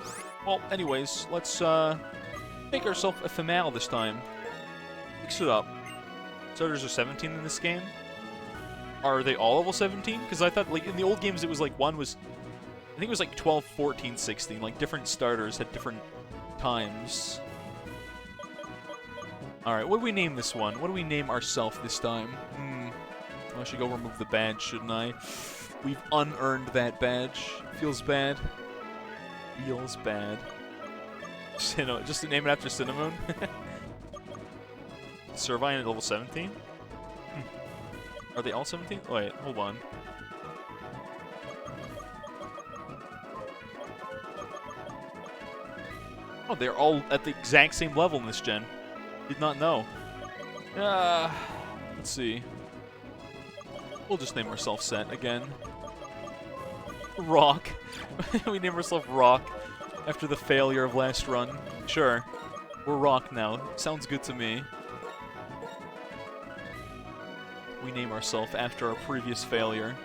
Well, anyways, let's make ourselves a Female this time. Mix it up. Starters are 17 in this game. Are they all level 17? Because I thought, like, in the old games it was like one was... I think it was like 12, 14, 16. Like, different starters had different times. Alright, what do we name this one? What do we name ourselves this time? I should go remove the badge, shouldn't I? We've unearned that badge. Feels bad. Feels bad. Just to name it after Cinnamon? Servine at level 17? Are they all 17? Oh, wait, hold on. Oh, they're all at the exact same level in this gen. Did not know. Let's see. We'll just name ourselves Set again. Rock. We name ourselves Rock after the failure of last run. Sure. We're Rock now. Sounds good to me. We name ourselves after our previous failure.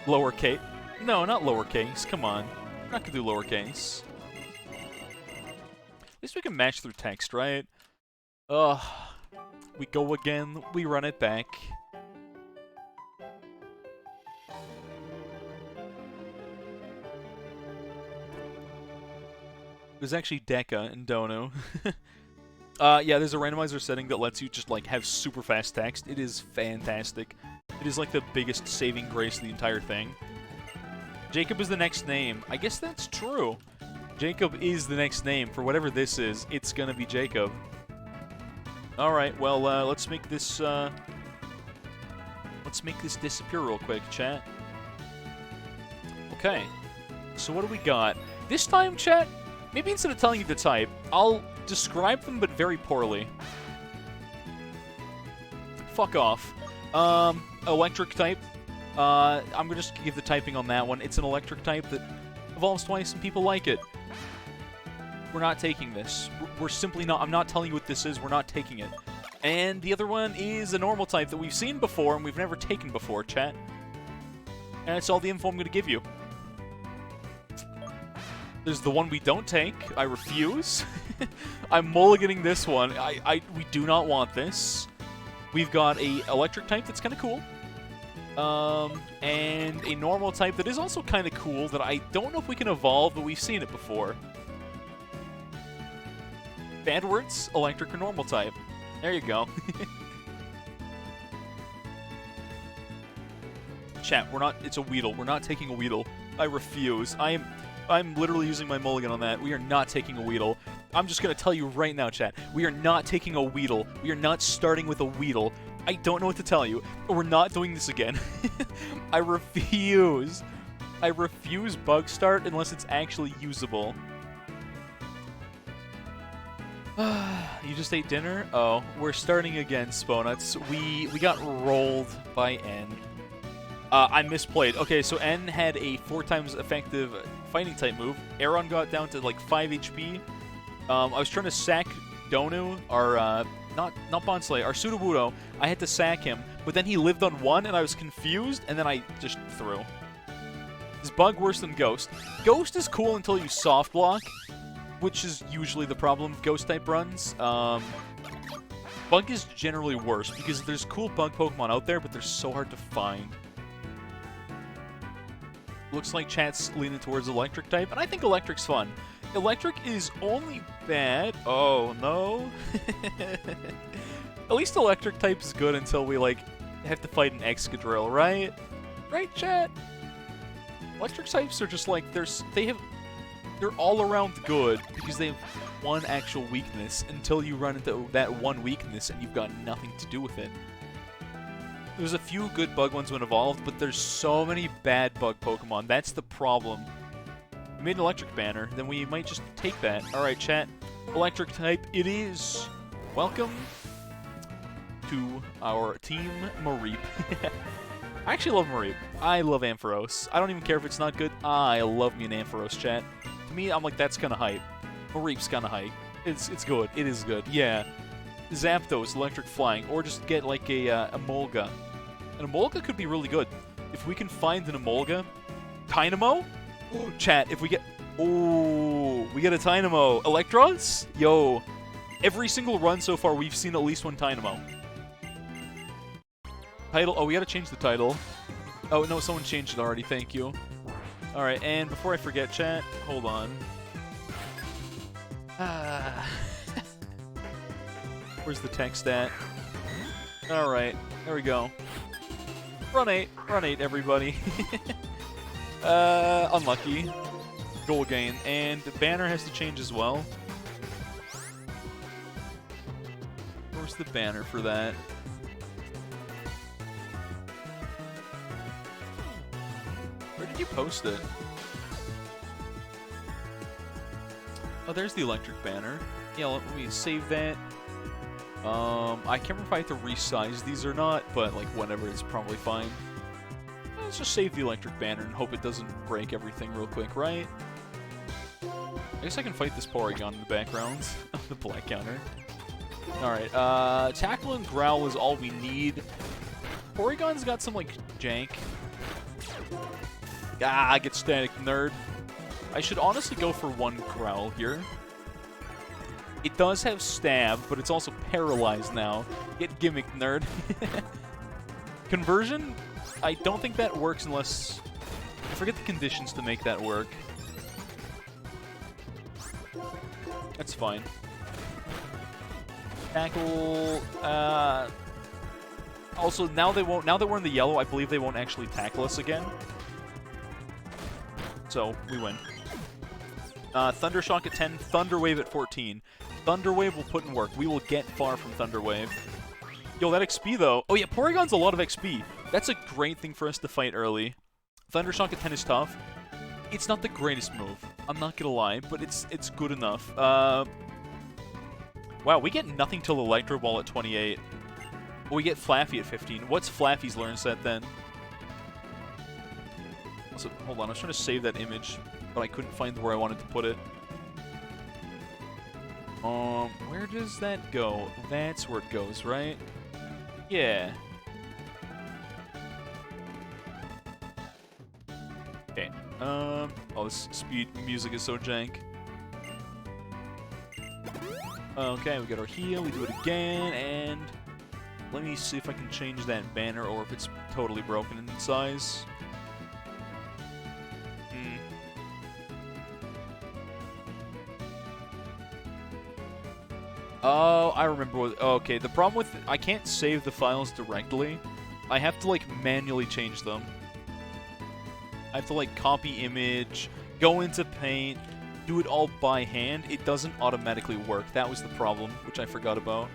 Lowercase. No, not lowercase. Come on. We're not gonna do lowercase. At least we can match through text, right? Ugh. We go again. We run it back. There's actually Deca and Dono. Yeah, there's a randomizer setting that lets you just, like, have super fast text. It is fantastic. It is, like, the biggest saving grace of the entire thing. Jacob is the next name. I guess that's true. Jacob is the next name. For whatever this is, it's gonna be Jacob. Alright, well, let's make this, disappear real quick, chat. Okay. So what do we got? This time, chat, maybe instead of telling you the type, I'll describe them, but very poorly. Fuck off. Electric type. I'm gonna just give the typing on that one. It's an electric type that evolves twice, and people like it. We're not taking this. We're simply not. I'm not telling you what this is. We're not taking it. And the other one is a normal type that we've seen before and we've never taken before, chat. And that's all the info I'm gonna give you. There's the one we don't take. I refuse. I'm mulliganing this one. We do not want this. We've got a electric type that's kind of cool. And a normal type that is also kind of cool that I don't know if we can evolve, but we've seen it before. Bad words, electric or normal type. There you go. Chat, we're not, it's a Weedle. We're not taking a Weedle. I refuse. I'm literally using my mulligan on that. We are not taking a Weedle. I'm just gonna tell you right now, chat. We are not taking a Weedle. We are not starting with a Weedle. I don't know what to tell you. We're not doing this again. I refuse. I refuse bug start unless it's actually usable. You just ate dinner? Oh, we're starting again, Sponuts. We got rolled by N. I misplayed. Okay, so N had a 4 times effective fighting type move. Aaron got down to like 5 HP. I was trying to sack Donu, our not Bonslai, our Sudowoodo. I had to sack him, but then he lived on 1 and I was confused, and then I just threw. Is Bug worse than Ghost? Ghost is cool until you soft block, which is usually the problem with Ghost type runs. Bug is generally worse because there's cool Bug Pokemon out there, but they're so hard to find. Looks like chat's leaning towards Electric type, and I think Electric's fun. Electric is only bad. Oh no. At least Electric type is good until we like have to fight an Excadrill, right? Right, chat? Electric types are just like they're all around good because they have one actual weakness until you run into that one weakness and you've got nothing to do with it. There's a few good bug ones when evolved, but there's so many bad bug Pokemon. That's the problem. We made an electric banner, then we might just take that. Alright, chat. Electric type it is. Welcome to our Team Mareep. I actually love Mareep. I love Ampharos. I don't even care if it's not good. I love me an Ampharos, chat. To me, I'm like, that's kind of hype. Mareep's kind of hype. It's good. It is good. Yeah. Zapdos, electric flying, or just get like a Emolga. An Emolga could be really good. If we can find an Emolga. Tynamo? Oh, chat, if we get... Oh, we get a Tynamo. Electros? Yo. Every single run so far, we've seen at least one Tynamo. Title. Oh, we gotta change the title. Oh, no, someone changed it already. Thank you. Alright, and before I forget, chat, hold on. Where's the text at? Alright, there we go. Run 8, everybody. Unlucky. Goal gain. And the banner has to change as well. Where's the banner for that? Where did you post it? Oh, there's the electric banner. Yeah, let me save that. I can't remember if I have to resize these or not, but like whenever it's probably fine. Let's just save the electric banner and hope it doesn't break everything real quick, right? I guess I can fight this Porygon in the background. The black counter. Alright, Tackle and Growl is all we need. Porygon's got some like jank. Ah, get static, nerd. I should honestly go for one Growl here. It does have stab, but it's also paralyzed now. Get gimmicked, nerd. Conversion? I don't think that works unless... I forget the conditions to make that work. That's fine. Tackle... Also, now they won't... Now that we're in the yellow, I believe they won't actually tackle us again. So, we win. Thunder Shock at 10, Thunder Wave at 14. Thunder Wave will put in work. We will get far from Thunder Wave. Yo, that XP, though. Oh, yeah, Porygon's a lot of XP. That's a great thing for us to fight early. Thunder Shock at 10 is tough. It's not the greatest move. I'm not gonna lie, but it's good enough. Wow, we get nothing till Electro Ball at 28. We get Flaffy at 15. What's Flaffy's learn set, then? Also, hold on, I was trying to save that image, but I couldn't find where I wanted to put it. Where does that go? That's where it goes, right? Yeah. Okay. Oh, this speed music is so jank. Okay, we got our heal, we do it again, and let me see if I can change that banner or if it's totally broken in size. Oh, I remember what... Okay, the problem with... I can't save the files directly. I have to, like, manually change them. I have to, like, copy image, go into Paint, do it all by hand. It doesn't automatically work. That was the problem, which I forgot about.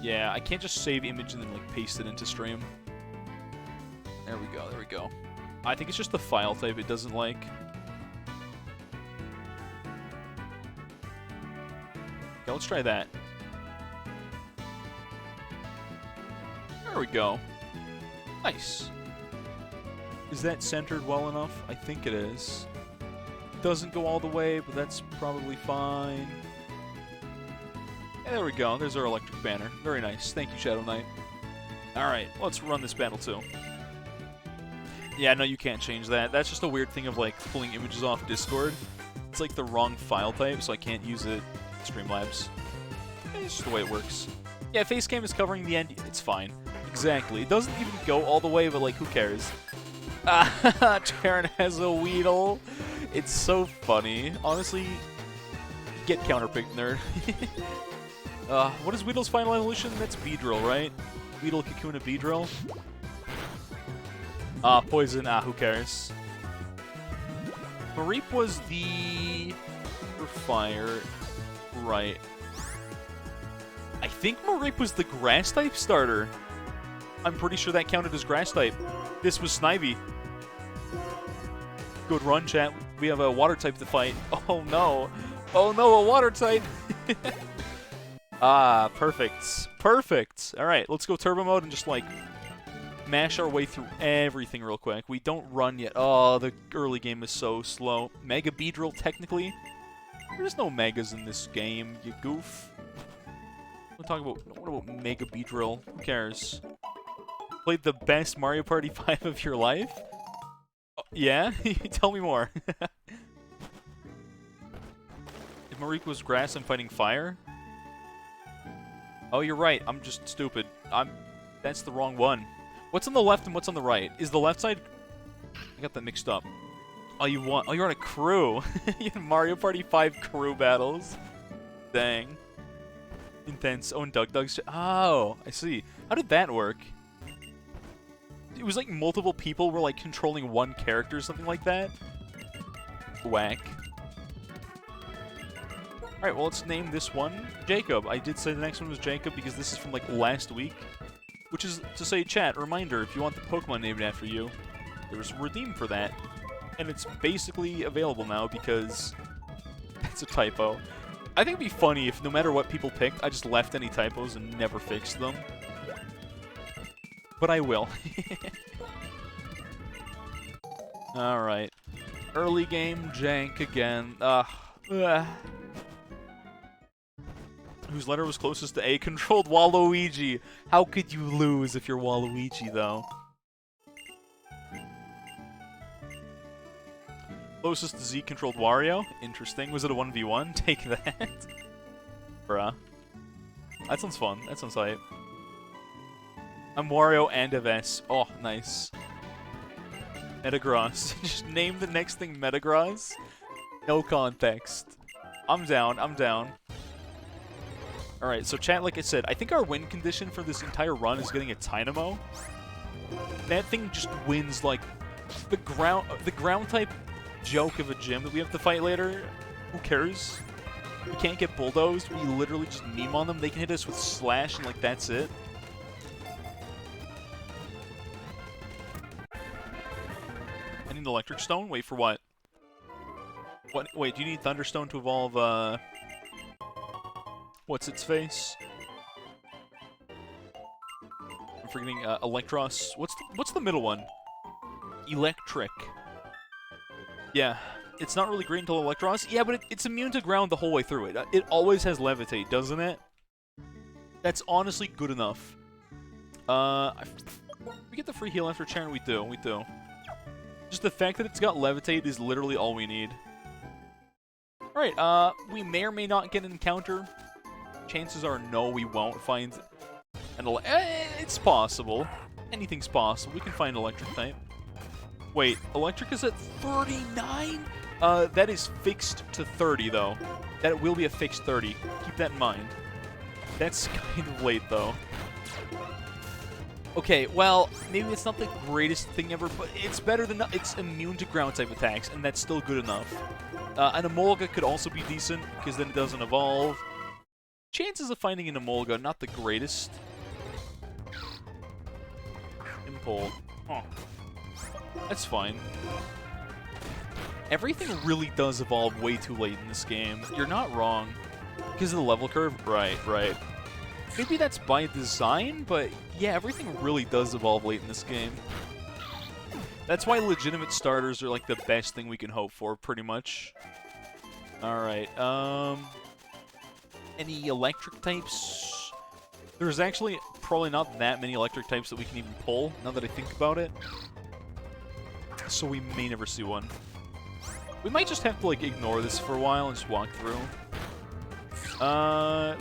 Yeah, I can't just save image and then, like, paste it into stream. There we go, there we go. I think it's just the file type it doesn't like. Okay, let's try that. There we go. Nice. Is that centered well enough? I think it is. Doesn't go all the way, but that's probably fine. Yeah, there we go. There's our electric banner. Very nice. Thank you, Shadow Knight. Alright, let's run this battle too. Yeah, no, you can't change that. That's just a weird thing of, like, pulling images off Discord. It's, like, the wrong file type, so I can't use it in Streamlabs. It's just the way it works. Yeah, Facecam is covering the end. It's fine. Exactly. It doesn't even go all the way, but, like, who cares? Terran has a Weedle. It's so funny. Honestly, get counterpicked, nerd. What is Weedle's final evolution? That's Beedrill, right? Weedle, Kakuna, Beedrill. Poison. Who cares? Mareep was the... for fire. Right. I think Mareep was the Grass-type starter. I'm pretty sure that counted as Grass-type. This was Snivy. Good run, chat. We have a Water-type to fight. Oh, no. Oh, no, a Water-type. Perfect. Perfect. All right, let's go Turbo Mode and just, like, mash our way through everything real quick. We don't run yet. Oh, the early game is so slow. Mega Beedrill, technically. There's no Megas in this game, you goof. What about Mega Beedrill? Who cares? Played the best Mario Party 5 of your life? Oh, yeah? Tell me more. If Mareep was grass, I'm fighting fire? Oh, you're right. I'm just stupid. That's the wrong one. What's on the left and what's on the right? Is the left side... I got that mixed up. Oh, you're on a crew. You had Mario Party 5 crew battles. Dang. Intense. Oh, and Dug's... Oh, I see. How did that work? It was like multiple people were like controlling one character or something like that? Whack. Alright, well, let's name this one Jacob. I did say the next one was Jacob because this is from like last week. Which is to say, chat, reminder, if you want the Pokemon named after you, there's a redeem for that. And it's basically available now because that's a typo. I think it'd be funny if no matter what people picked, I just left any typos and never fixed them. But I will. Alright. Early game jank again. Whose letter was closest to A? Controlled Waluigi. How could you lose if you're Waluigi, though? Closest to Z-controlled Wario. Interesting. Was it a 1v1? Take that. Bruh. That sounds fun. That sounds hype. I'm Wario and Eves. Oh, nice. Metagross. Just name the next thing Metagross. No context. I'm down. I'm down. Alright, so chat, like I said, I think our win condition for this entire run is getting a Dynamo. That thing just wins, like, the ground type joke of a gym that we have to fight later. Who cares? We can't get bulldozed. We literally just meme on them. They can hit us with slash and, like, that's it. I need electric stone? Wait, for what? What? Wait, do you need thunderstone to evolve, what's its face? I'm forgetting, Electros. What's the middle one? Electric. Yeah. It's not really great until Electros. Yeah, but it's immune to ground the whole way through it. It always has Levitate, doesn't it? That's honestly good enough. We get the free heal after Charon? We do, we do. Just the fact that it's got Levitate is literally all we need. Alright, we may or may not get an encounter. Chances are no, we won't find an it's possible. Anything's possible. We can find electric type. Wait, electric is at 39? That is fixed to 30, though. That will be a fixed 30. Keep that in mind. That's kind of late, though. Okay, well, maybe it's not the greatest thing ever, but it's better than... It's immune to ground-type attacks, and that's still good enough. An Emolga could also be decent, because then it doesn't evolve. Chances of finding an Emolga, not the greatest. Impole. Oh. That's fine. Everything really does evolve way too late in this game. You're not wrong. Because of the level curve? Right, right. Maybe that's by design, but yeah, everything really does evolve late in this game. That's why legitimate starters are like the best thing we can hope for, pretty much. Alright, any electric types? There's actually probably not that many electric types that we can even pull, now that I think about it. So we may never see one. We might just have to, like, ignore this for a while and just walk through.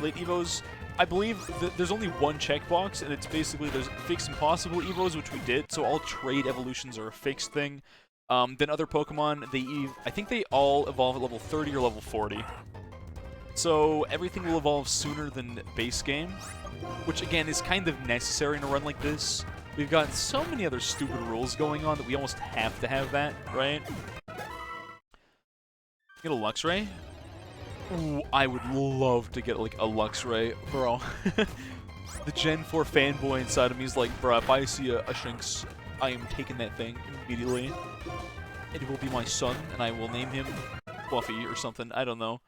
Late Evos. I believe there's only one checkbox, and it's basically there's fixed impossible Evos, which we did, so all trade evolutions are a fixed thing. Then other Pokemon, I think they all evolve at level 30 or level 40. So everything will evolve sooner than base game, which again is kind of necessary in a run like this. We've got so many other stupid rules going on that we almost have to have that, right? Get a Luxray? Ooh, I would love to get, like, a Luxray. Bro. The Gen 4 fanboy inside of me is like, bro, if I see a Shinx, I am taking that thing immediately. It will be my son, and I will name him Fluffy or something. I don't know.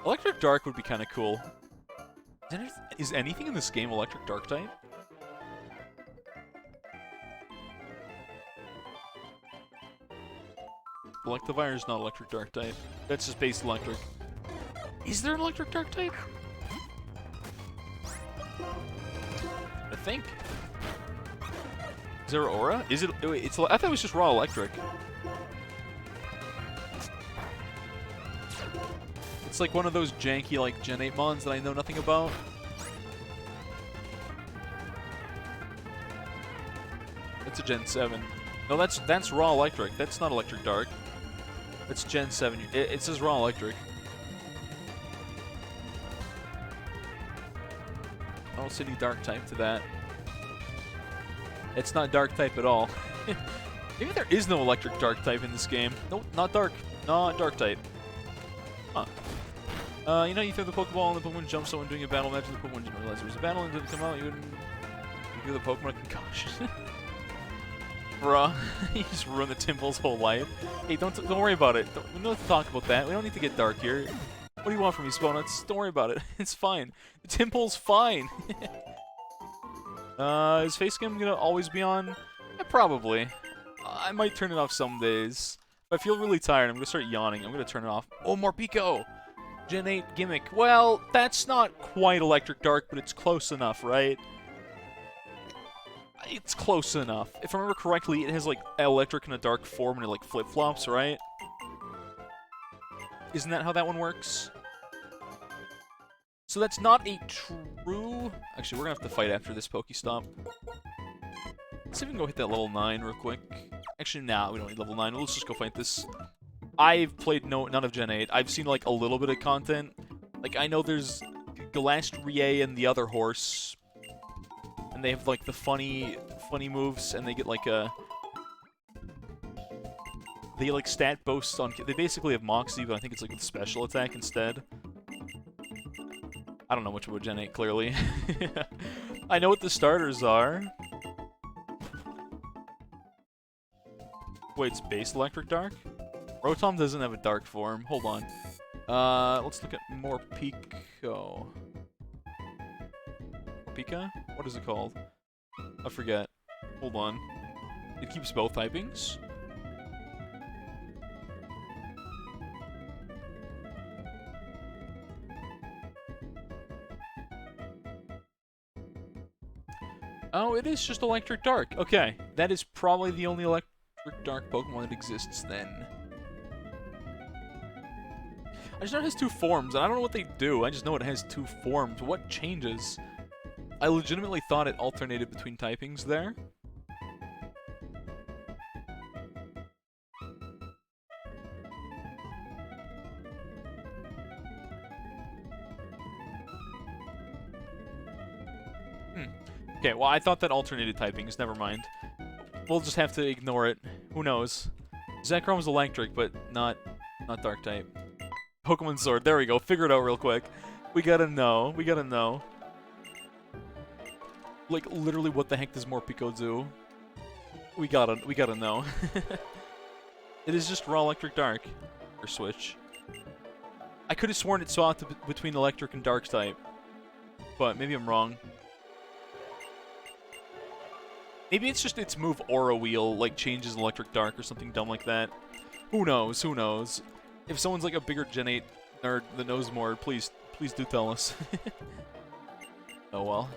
Electric Dark would be kind of cool. Is anything in this game Electric Dark type? Electivire is not Electric Dark type. That's just base Electric. Is there an Electric Dark type? I think. Is there Aura? Is it? Wait, I thought it was just raw Electric. It's like one of those janky, like, Gen 8 mons that I know nothing about. That's a Gen 7. No, that's raw Electric. That's not Electric Dark. It's Gen 7. It says raw Electric. I don't see any Dark type to that. It's not Dark type at all. Maybe there is no Electric Dark type in this game. Nope, not Dark. Not Dark type. Huh. You know, you throw the Pokeball and the Pokemon jumps so when doing a battle, imagine the Pokemon didn't realize there was a battle and didn't come out, you wouldn't give the Pokemon a concussion. Bruh, you just ruined the Timple's whole life. Hey, don't worry about it. We don't have to talk about that. We don't need to get dark here. What do you want from me, Sponuts? Don't worry about it. It's fine. The Timple's fine. Is Facecam gonna always be on? Yeah, probably. I might turn it off some days. If I feel really tired, I'm gonna start yawning. I'm gonna turn it off. Oh, more Pico! Gen 8 gimmick. Well, that's not quite Electric Dark, but it's close enough, right? It's close enough. If I remember correctly, it has, like, electric and a dark form, and it, like, flip-flops, right? Isn't that how that one works? So that's not a true... Actually, we're gonna have to fight after this Pokestop. Let's see if we can go hit that level 9 real quick. Actually, nah, we don't need level 9. Let's just go fight this. I've played none of Gen 8. I've seen, like, a little bit of content. Like, I know there's Galastria and the other horse. And they have, like, the funny moves, and they get, like, a... They get, like, stat boosts on... They basically have Moxie, but I think it's, like, with special attack instead. I don't know much about Gen 8, clearly. I know what the starters are. Wait, it's base Electric Dark? Rotom doesn't have a dark form. Hold on. Let's look at Morpeko. Morpeka? What is it called? I forget. Hold on. It keeps both typings? Oh, it is just Electric Dark. Okay, that is probably the only Electric Dark Pokemon that exists then. I just know it has two forms, and I don't know what they do. I just know it has two forms. What changes? I legitimately thought it alternated between typings there. Okay, well, I thought that alternated typings. Never mind. We'll just have to ignore it. Who knows? Zekrom electric, but not dark type. Pokemon Sword. There we go. Figure it out real quick. We gotta know. We gotta know. Like, literally, what the heck does Morpeko do? We gotta know. It is just raw Electric Dark. Or Switch. I could have sworn it swapped between Electric and Dark type. But maybe I'm wrong. Maybe it's just its move Aura Wheel, like, changes Electric Dark or something dumb like that. Who knows? Who knows? If someone's like a bigger Gen 8 nerd that knows more, please do tell us. Oh well.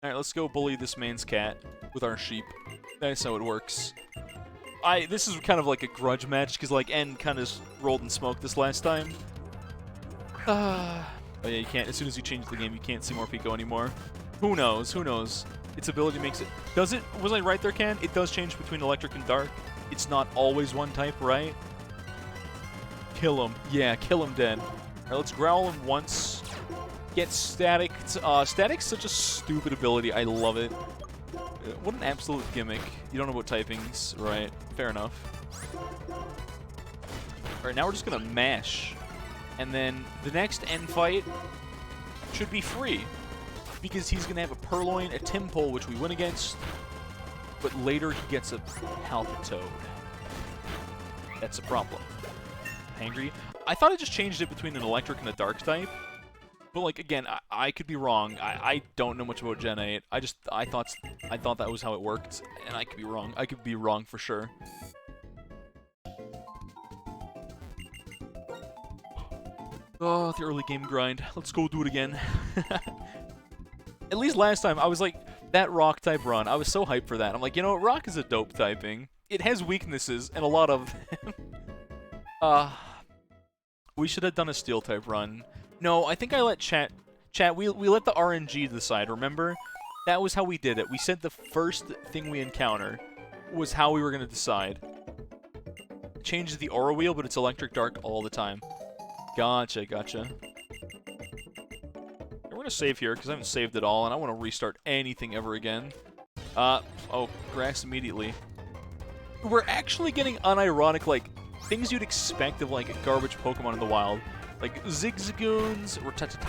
Alright, let's go bully this man's cat with our sheep. That's how it works. This is kind of like a grudge match, because, like, N kind of rolled in smoke this last time. Oh yeah, you can't, as soon as you change the game, you can't see Morpeko anymore. Who knows? Who knows? Its ability makes it... Does it? Was I right there, Ken? It does change between Electric and Dark. It's not always one type, right? Kill him. Yeah, kill him dead. Alright, let's growl him once. Get Static. Static's such a stupid ability. I love it. What an absolute gimmick. You don't know about typings, right? Fair enough. Alright, now we're just gonna mash. And then the next end fight should be free. Because he's going to have a Purloin, a Timpole, which we win against, but later he gets a Palpitoad. That's a problem. Angry? I thought it just changed it between an Electric and a Dark type, but, like, again, I could be wrong. I don't know much about Gen 8. I thought that was how it worked, and I could be wrong. I could be wrong for sure. Oh, the early game grind. Let's go do it again. At least last time, I was like, that Rock type run, I was so hyped for that. I'm like, you know what, Rock is a dope typing. It has weaknesses, and a lot of them. We should have done a Steel type run. No, I think I let Chat, we let the RNG decide, remember? That was how we did it. We said the first thing we encounter was how we were going to decide. Changes the Aura Wheel, but it's Electric Dark all the time. Gotcha, gotcha. We're gonna save here, because I haven't saved at all, and I want to restart anything ever again. Oh, grass immediately. We're actually getting unironic, like, things you'd expect of, like, a garbage Pokemon in the wild. Like, Zigzagoons, Rattatas,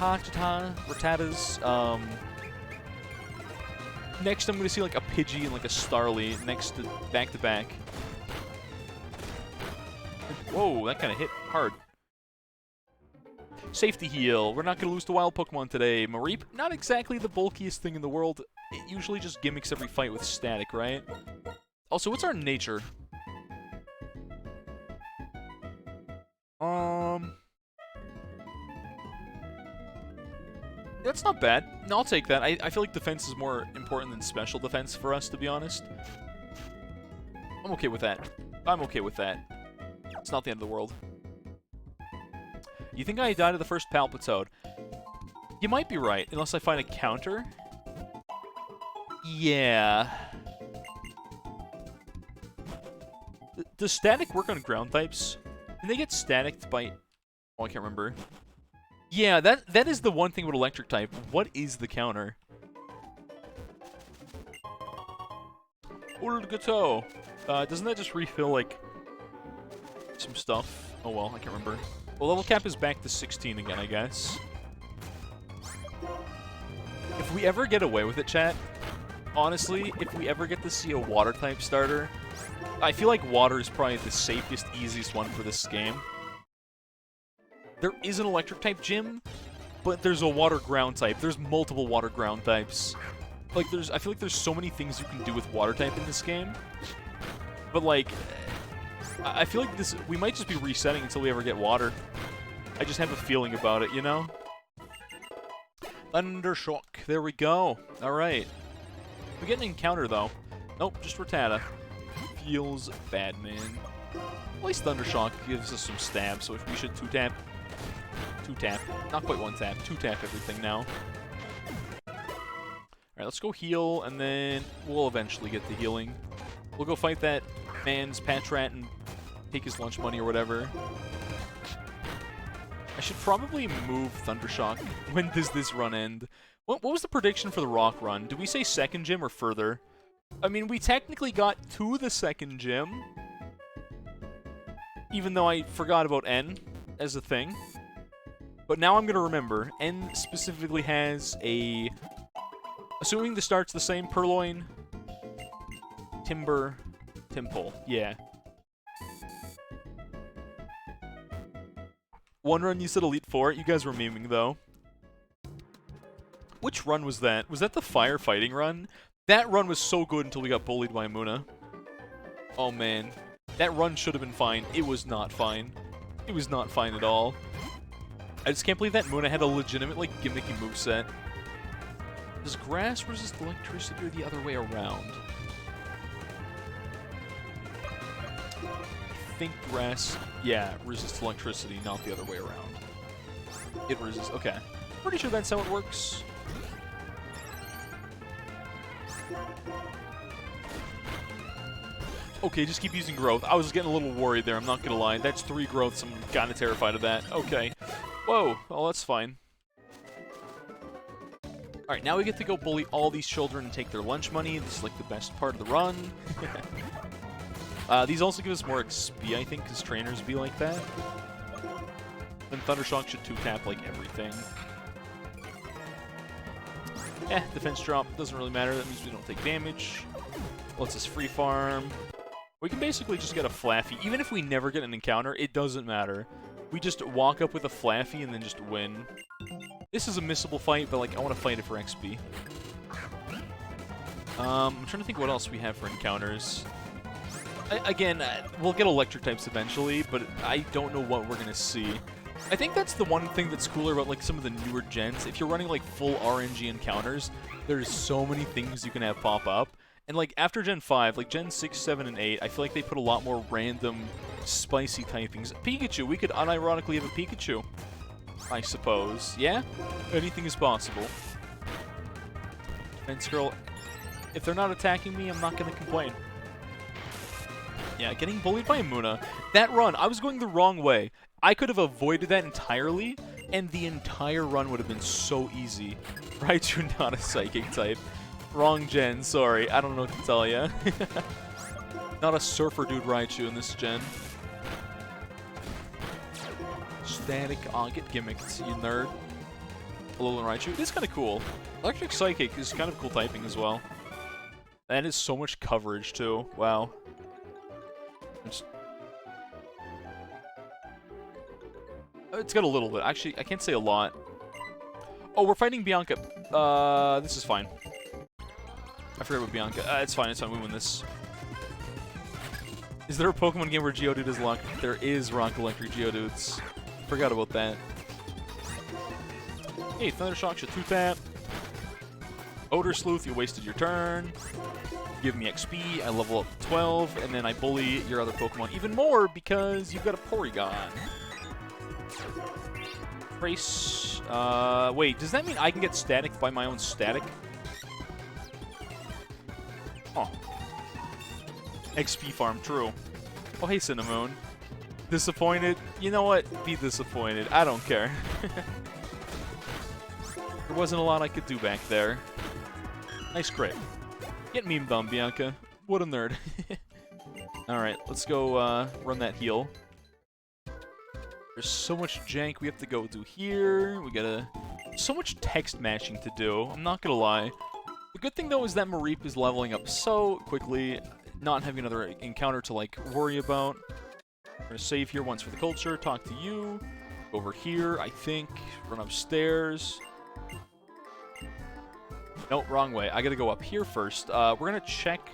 next I'm gonna see, like, a Pidgey and, like, a Starly next to back-to-back. Whoa, that kind of hit hard. Safety heal. We're not going to lose to wild Pokemon today. Mareep, not exactly the bulkiest thing in the world. It usually just gimmicks every fight with static, right? Also, what's our nature? That's not bad. No, I'll take that. I feel like defense is more important than special defense for us, to be honest. I'm okay with that. I'm okay with that. It's not the end of the world. You think I died of the first Palpitoad? You might be right, unless I find a counter. Yeah. Does static work on ground types? Can they get staticked by... Oh, I can't remember. Yeah, that is the one thing with electric type. What is the counter? Order Gateau. Doesn't that just refill, like, some stuff? Oh, well, I can't remember. Well, level cap is back to 16 again, I guess. If we ever get away with it, chat, honestly, if we ever get to see a water-type starter, I feel like water is probably the safest, easiest one for this game. There is an electric-type gym, but there's a water-ground type. There's multiple water-ground types. Like, I feel like there's so many things you can do with water-type in this game. But, like, I feel like we might just be resetting until we ever get water. I just have a feeling about it, you know? Thundershock. There we go. Alright. We get an encounter, though. Nope, just Rattata. Feels bad, man. At least Thundershock gives us some stab, so if we should 2-tap. 2-tap. Not quite 1-tap. 2-tap everything now. Alright, let's go heal, and then we'll eventually get the healing. We'll go fight that man's Patrat and take his lunch money or whatever. I should probably move Thundershock. When does this run end? What was the prediction for the rock run? Did we say second gym or further? I mean, we technically got to the second gym. Even though I forgot about N as a thing. But now I'm going to remember. N specifically has a... Assuming the start's the same, Purloin, Timber, Timple. Yeah. One run you said Elite Four? You guys were memeing, though. Which run was that? Was that the firefighting run? That run was so good until we got bullied by Muna. Oh, man. That run should have been fine. It was not fine. It was not fine at all. I just can't believe that Muna had a legitimate, like, gimmicky moveset. Does grass resist electricity or the other way around? I think grass, yeah, resists electricity, not the other way around. It resists, okay. Pretty sure that's how it works. Okay, just keep using growth. I was getting a little worried there, I'm not gonna lie. That's 3 growths, I'm kinda terrified of that. Okay. Whoa, oh, that's fine. Alright, now we get to go bully all these children and take their lunch money. This is like the best part of the run. These also give us more XP, I think, because trainers be like that. And Thundershock should 2-tap like everything. Defense drop. Doesn't really matter. That means we don't take damage. Lets us free farm. We can basically just get a Flaffy. Even if we never get an encounter, it doesn't matter. We just walk up with a Flaffy and then just win. This is a missable fight, but like I want to fight it for XP. I'm trying to think what else we have for encounters. Again, we'll get electric types eventually, but I don't know what we're gonna see. I think that's the one thing that's cooler about like some of the newer gens. If you're running like full RNG encounters, there's so many things you can have pop up. And like after Gen 5, like Gen 6, 7, and 8, I feel like they put a lot more random, spicy typings. Pikachu, we could unironically have a Pikachu. I suppose. Yeah? Anything is possible. Fence Girl, if they're not attacking me, I'm not going to complain. Yeah, getting bullied by Muna. That run, I was going the wrong way. I could have avoided that entirely, and the entire run would have been so easy. Raichu, not a Psychic type. Wrong gen, sorry. I don't know what to tell ya. Not a Surfer Dude Raichu in this gen. Static, get gimmicked, you nerd. Alolan Raichu. It is kind of cool. Electric Psychic is kind of cool typing as well. That is so much coverage, too. Wow. It's got a little bit. Actually, I can't say a lot. Oh, we're fighting Bianca. This is fine. I forgot about Bianca. It's fine, we win this. Is there a Pokemon game where Geodude is luck? There is Rock Electric Geodudes. Forgot about that. Hey, Thundershock should 2-tap. Odor Sleuth, you wasted your turn. Give me XP, I level up to 12, and then I bully your other Pokemon even more because you've got a Porygon. Trace, wait, does that mean I can get static by my own static? Oh. XP farm, true. Oh, hey, Cinnamon. Disappointed? You know what? Be disappointed. I don't care. There wasn't a lot I could do back there. Nice crit. Get memed on, Bianca. What a nerd. Alright, let's go run that heal. There's so much jank we have to go do here. We gotta... So much text matching to do. I'm not gonna lie. The good thing, though, is that Mareep is leveling up so quickly, not having another encounter to, like, worry about. We're gonna save here once for the culture, talk to you. Go over here, I think. Run upstairs. Nope, wrong way. I gotta go up here first. We're gonna check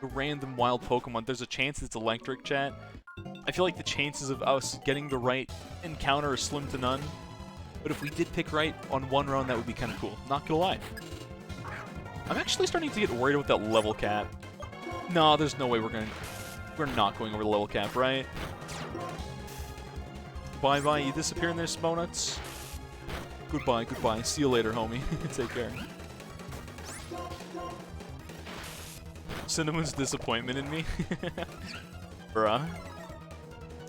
the random wild Pokemon. There's a chance it's electric, chat. I feel like the chances of us getting the right encounter are slim to none. But if we did pick right on one run, that would be kind of cool. Not gonna lie. I'm actually starting to get worried about that level cap. No, there's no way we're not going over the level cap, right? Bye-bye, you disappear in there, Smonuts. Goodbye, goodbye. See you later, homie. Take care. Cinnamon's disappointment in me. Bruh.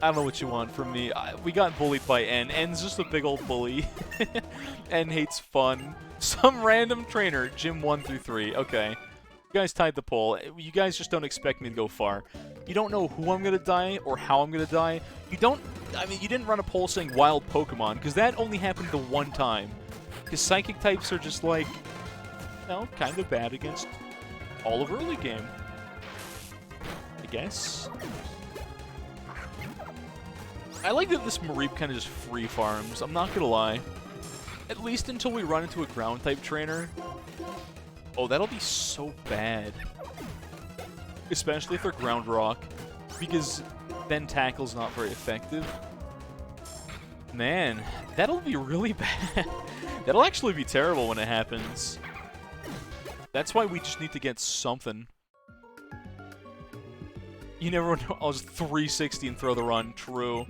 I don't know what you want from me. We got bullied by N. N's just a big old bully. N hates fun. Some random trainer, Gym 1 through 3. Okay. You guys tied the poll. You guys just don't expect me to go far. You don't know who I'm gonna die or how I'm gonna die. You didn't run a poll saying wild Pokemon, because that only happened the one time. Because Psychic types are just like, you know, kind of bad against all of early game. I guess. I like that this Mareep kind of just free farms, I'm not gonna lie. At least until we run into a ground-type trainer. Oh, that'll be so bad. Especially if they're ground rock, because then tackle's not very effective. Man, that'll be really bad. That'll actually be terrible when it happens. That's why we just need to get something. You never know. I'll just 360 and throw the run. True.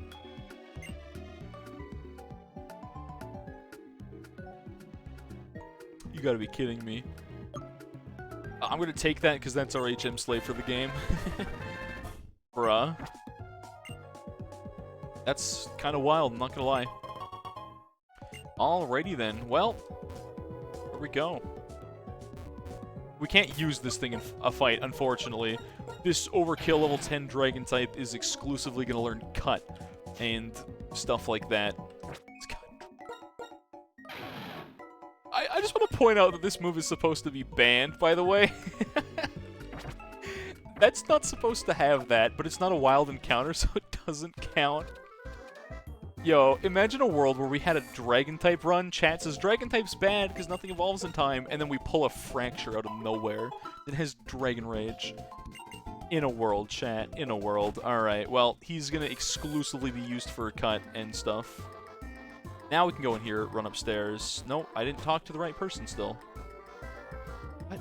You gotta be kidding me. I'm gonna take that because that's our HM slave for the game. Bruh. That's kind of wild, I'm not gonna lie. Alrighty then. Well, here we go. We can't use this thing in a fight, unfortunately. This overkill level 10 dragon type is exclusively gonna learn cut and stuff like that. I just want to point out that this move is supposed to be banned, by the way. That's not supposed to have that, but it's not a wild encounter, so it doesn't count. Yo, imagine a world where we had a Dragon-type run. Chat says Dragon-type's bad because nothing evolves in time, and then we pull a Fracture out of nowhere that has Dragon Rage. In a world, chat. In a world. Alright, well, he's gonna exclusively be used for a cut and stuff. Now we can go in here, run upstairs. Nope, I didn't talk to the right person still. What?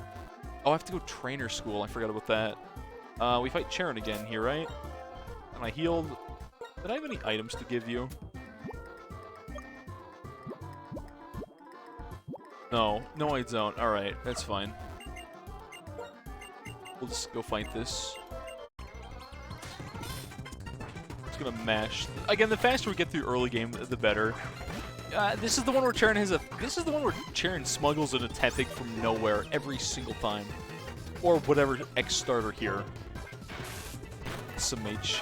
Oh, I have to go trainer school. I forgot about that. We fight Charon again here, right? And I healed. Did I have any items to give you? No. No, I don't. Alright, that's fine. We'll just go fight this. Just gonna mash. Again, the faster we get through early game, the better. This is the one where Charon has a. This is the one where Charon smuggles in a Tepig from nowhere every single time, or whatever X starter here. Some H.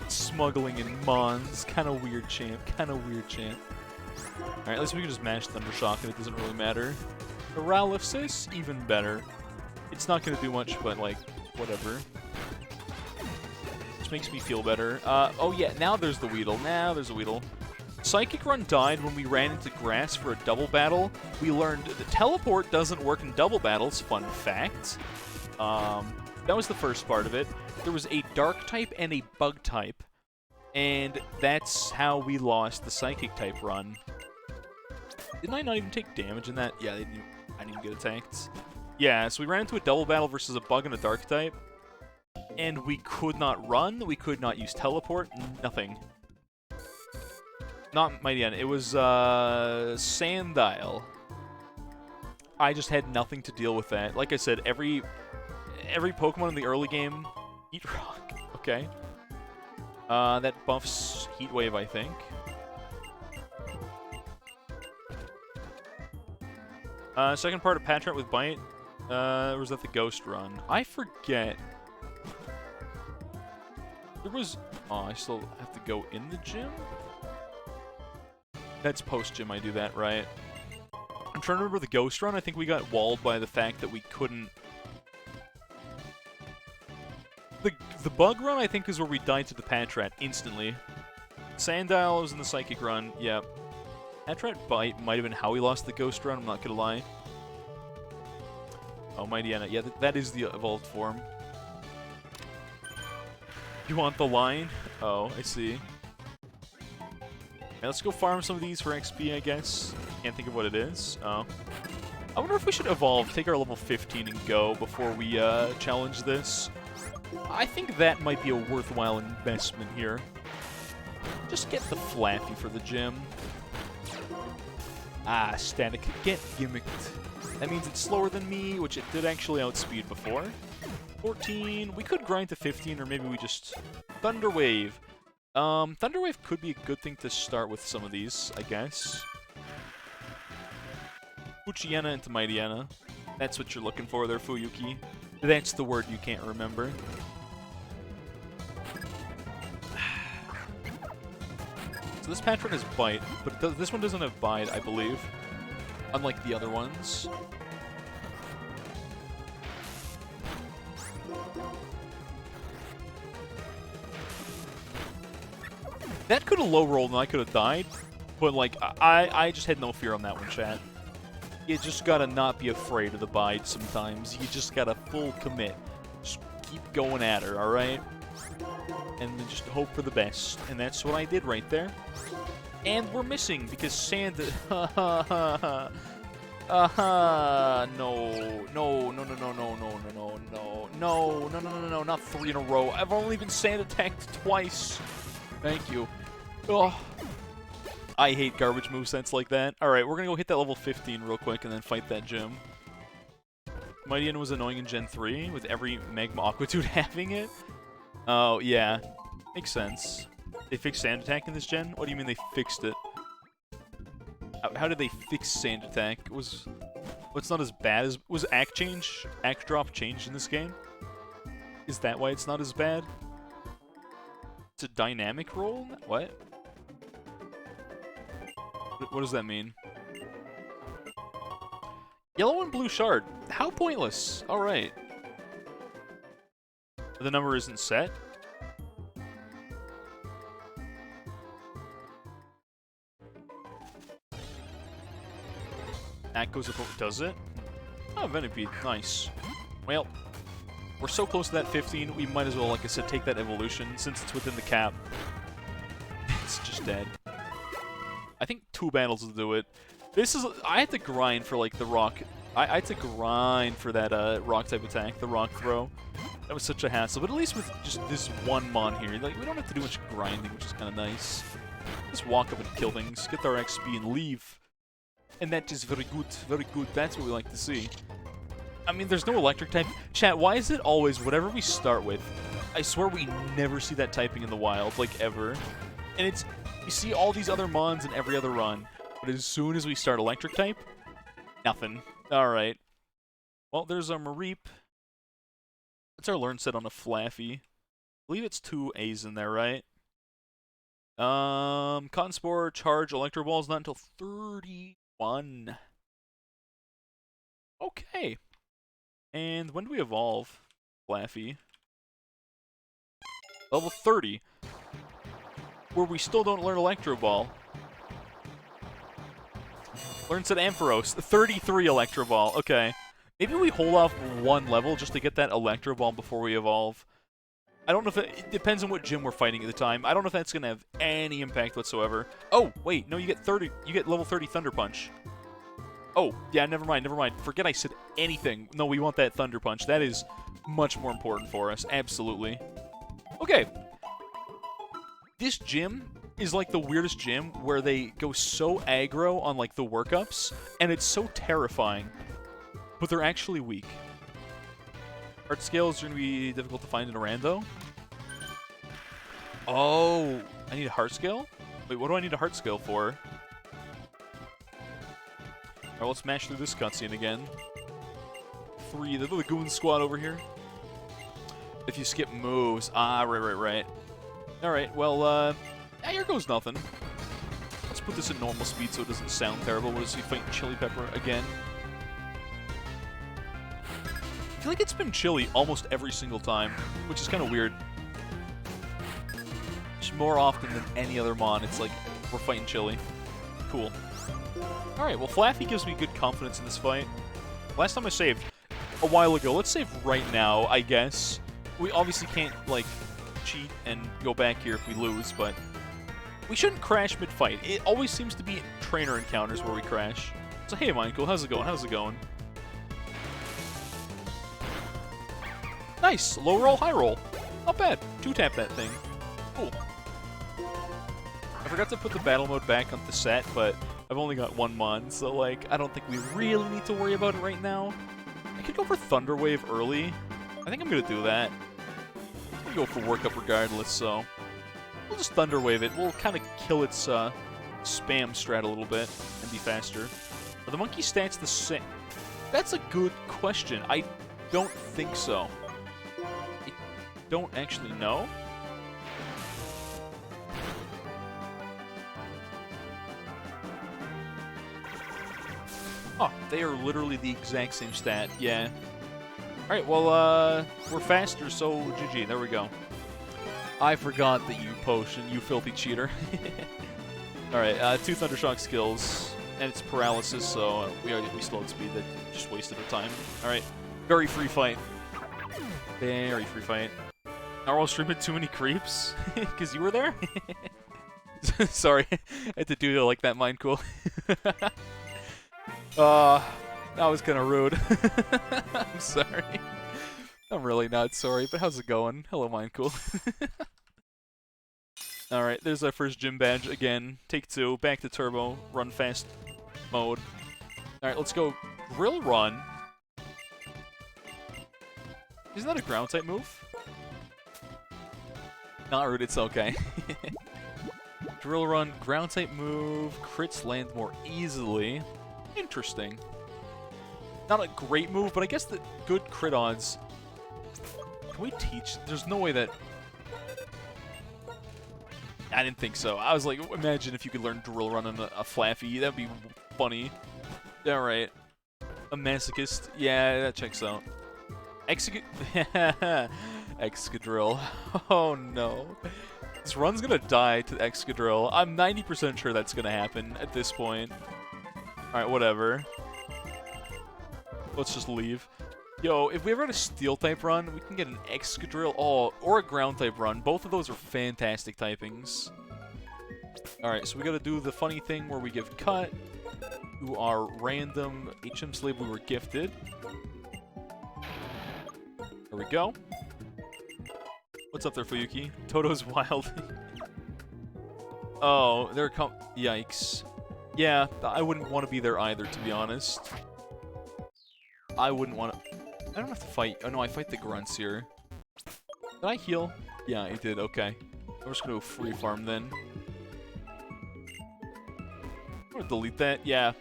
Smuggling in Mons. Kind of weird, champ. Kind of weird, champ. Alright, at least we can just mash Thundershock and it doesn't really matter. Paralysis, even better. It's not gonna do much, but like, whatever. Which makes me feel better. Oh yeah, now there's the Weedle. Now there's a Weedle. Psychic Run died when we ran into grass for a double battle. We learned the teleport doesn't work in double battles, fun fact. That was the first part of it. There was a dark type and a bug type. And that's how we lost the Psychic type run. Didn't I not even take damage in that? Yeah, I didn't even get attacked. Yeah, so we ran into a double battle versus a bug and a dark type. And we could not run, we could not use teleport, nothing. Not Mighty End, it was, Sandile. I just had nothing to deal with that. Like I said, every Pokemon in the early game, Heat Rock, okay. That buffs Heat Wave, I think. Second part of Patrat with Bite, or was that the Ghost Run? I forget. There was... Oh, I still have to go in the gym? That's post-gym I do that, right? I'm trying to remember the Ghost Run. I think we got walled by the fact that we couldn't... The Bug Run, I think, is where we died to the Patrat instantly. Sandile was in the Psychic Run, yep. Patrat Bite might have been how we lost the Ghost Run, I'm not gonna lie. Oh, Mighty Anna. Yeah, that is the evolved form. You want the line? Oh, I see. Let's go farm some of these for XP, I guess. Can't think of what it is. Oh. I wonder if we should evolve, take our level 15 and go before we challenge this. I think that might be a worthwhile investment here. Just get the Flaffy for the gym. Ah, static. Get gimmicked. That means it's slower than me, which it did actually outspeed before. 14. We could grind to 15, or maybe we just... Thunder Wave. Thunder Wave could be a good thing to start with some of these, I guess. Uchiena into Mightyena. That's what you're looking for there, Fuyuki. That's the word you can't remember. So this Patron is Bite, but this one doesn't have Bite, I believe. Unlike the other ones. That could have low rolled and I could have died, but like I just had no fear on that one, chat. You just gotta not be afraid of the bite sometimes. You just gotta full commit. Just keep going at her, alright? And then just hope for the best. And that's what I did right there. And we're missing because Sand... no. No, not 3 in a row. I've only been Sand attacked twice. Thank you. Oh. I hate garbage movesets like that. Alright, we're gonna go hit that level 15 real quick and then fight that gym. Mightyena was annoying in Gen 3, with every Magma Aquatude having it. Oh, yeah. Makes sense. They fixed Sand Attack in this gen? What do you mean they fixed it? How did they fix Sand Attack? What's not as bad as... Was Act Drop changed in this game? Is that why it's not as bad? It's a dynamic roll? What? What does that mean? Yellow and blue shard. How pointless. Alright. The number isn't set. That goes up over... Does it? Oh, Venipede. Nice. Well, we're so close to that 15, we might as well, like I said, take that evolution, since it's within the cap. It's just dead. I think 2 battles will do it. This is... I had to grind for, like, the rock... I had to grind for that, rock type attack, the rock throw. That was such a hassle, but at least with just this one mon here, like, we don't have to do much grinding, which is kind of nice. Just walk up and kill things, get our XP, and leave. And that is very good, very good. That's what we like to see. I mean, there's no electric type. Chat, why is it always, whatever we start with, I swear we never see that typing in the wild, like, ever. And it's... You see all these other mons in every other run, but as soon as we start electric type, nothing. Alright. Well, there's our Mareep. What's our learn set on a Flaffy? I believe it's 2 A's in there, right? Cotton Spore, Charge, Electro Ball's not until 31. Okay. And when do we evolve Flaffy? Level 30. Where we still don't learn Electro Ball. Learn set Ampharos. 33 Electro Ball. Okay. Maybe we hold off 1 level just to get that Electro Ball before we evolve. I don't know if it depends on what gym we're fighting at the time. I don't know if that's gonna have any impact whatsoever. Oh, wait, no, you get level 30 Thunder Punch. Oh, yeah, never mind. Forget I said anything. No, we want that Thunder Punch. That is much more important for us. Absolutely. Okay. This gym is like the weirdest gym where they go so aggro on like the workups, and it's so terrifying. But they're actually weak. Heart scales are going to be difficult to find in a rando. Oh, I need a heart scale? Wait, what do I need a heart scale for? Alright, let's smash through this cutscene again. 3, the Lagoon Squad over here. If you skip moves. Ah, right. Alright, well, yeah, here goes nothing. Let's put this in normal speed so it doesn't sound terrible. What is he fighting Chili Pepper again? I feel like it's been Chili almost every single time, which is kind of weird. Just more often than any other mon, it's like, we're fighting Chili. Cool. Alright, well, Flaffy gives me good confidence in this fight. Last time I saved a while ago. Let's save right now, I guess. We obviously can't, like, cheat and go back here if we lose, but we shouldn't crash mid-fight. It always seems to be trainer encounters where we crash. So, hey, Michael, how's it going? Nice! Low roll, high roll. Not bad. 2-tap that thing. Cool. I forgot to put the battle mode back on the set, but I've only got one mon, so, like, I don't think we really need to worry about it right now. I could go for Thunder Wave early. I think I'm gonna do that. I'm gonna go for workup regardless, so we'll just Thunder Wave it. We'll kind of kill its spam strat a little bit and be faster. Are the monkey stats the same? That's a good question. I don't think so. I don't actually know. Oh, they are literally the exact same stat, yeah. Alright, well, we're faster, so GG, there we go. I forgot that you potion, you filthy cheater. Alright, 2 Thundershock skills, and it's paralysis, so we slowed speed, that just wasted our time. Alright, very free fight. Very free fight. Narwhal streaming too many creeps? Because you were there? Sorry, I had to do it like that, mind cool. That was kind of rude. I'm sorry. I'm really not sorry, but how's it going? Hello, Mindcool. Alright, there's our first gym badge again. Take 2, back to turbo, run fast mode. Alright, let's go Drill Run. Isn't that a ground type move? Not rude, it's okay. Drill Run, ground type move, crits land more easily. Interesting. Not a great move, but I guess the good crit odds. Can we teach? There's no way that. I didn't think so. I was like, imagine if you could learn Drill Run on a Flaffy. That'd be funny. Alright. A masochist. Yeah, that checks out. Excadrill. Oh no. This run's gonna die to Excadrill. I'm 90% sure that's gonna happen at this point. Alright, whatever. Let's just leave. Yo, if we ever had a Steel-type run, we can get an Excadrill, or a Ground-type run. Both of those are fantastic typings. Alright, so we gotta do the funny thing where we give Cut to our random HM slave we were gifted. There we go. What's up there, Fuyuki? Toto's wild. Oh, they're yikes. Yeah, I wouldn't want to be there either, to be honest. I wouldn't want to. I don't have to fight. Oh no, I fight the grunts here. Did I heal? Yeah, I did. Okay. I'm just gonna go free farm then. I'm gonna delete that. Yeah.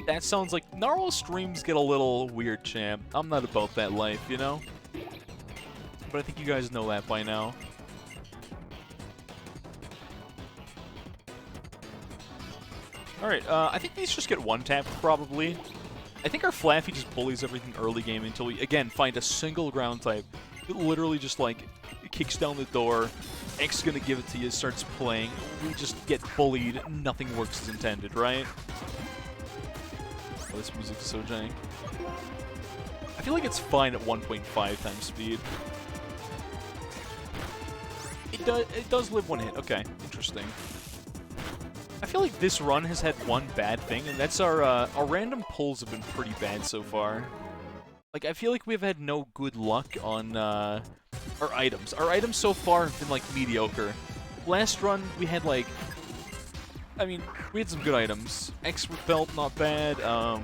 That sounds like Narwhal streams get a little weird, champ. I'm not about that life, you know? But I think you guys know that by now. Alright, I think these just get one-tapped, probably. I think our Flaffy just bullies everything early game until we, again, find a single ground type. It literally just, like, kicks down the door, X is gonna give it to you, starts playing, we just get bullied, nothing works as intended, right? Oh, this music is so jank. I feel like it's fine at 1.5 times speed. It does live one hit. Okay, interesting. I feel like this run has had one bad thing, and that's our random pulls have been pretty bad so far. Like, I feel like we've had no good luck on our items. Our items so far have been, like, mediocre. Last run, we had, like... I mean, we had some good items. Expert belt, not bad. The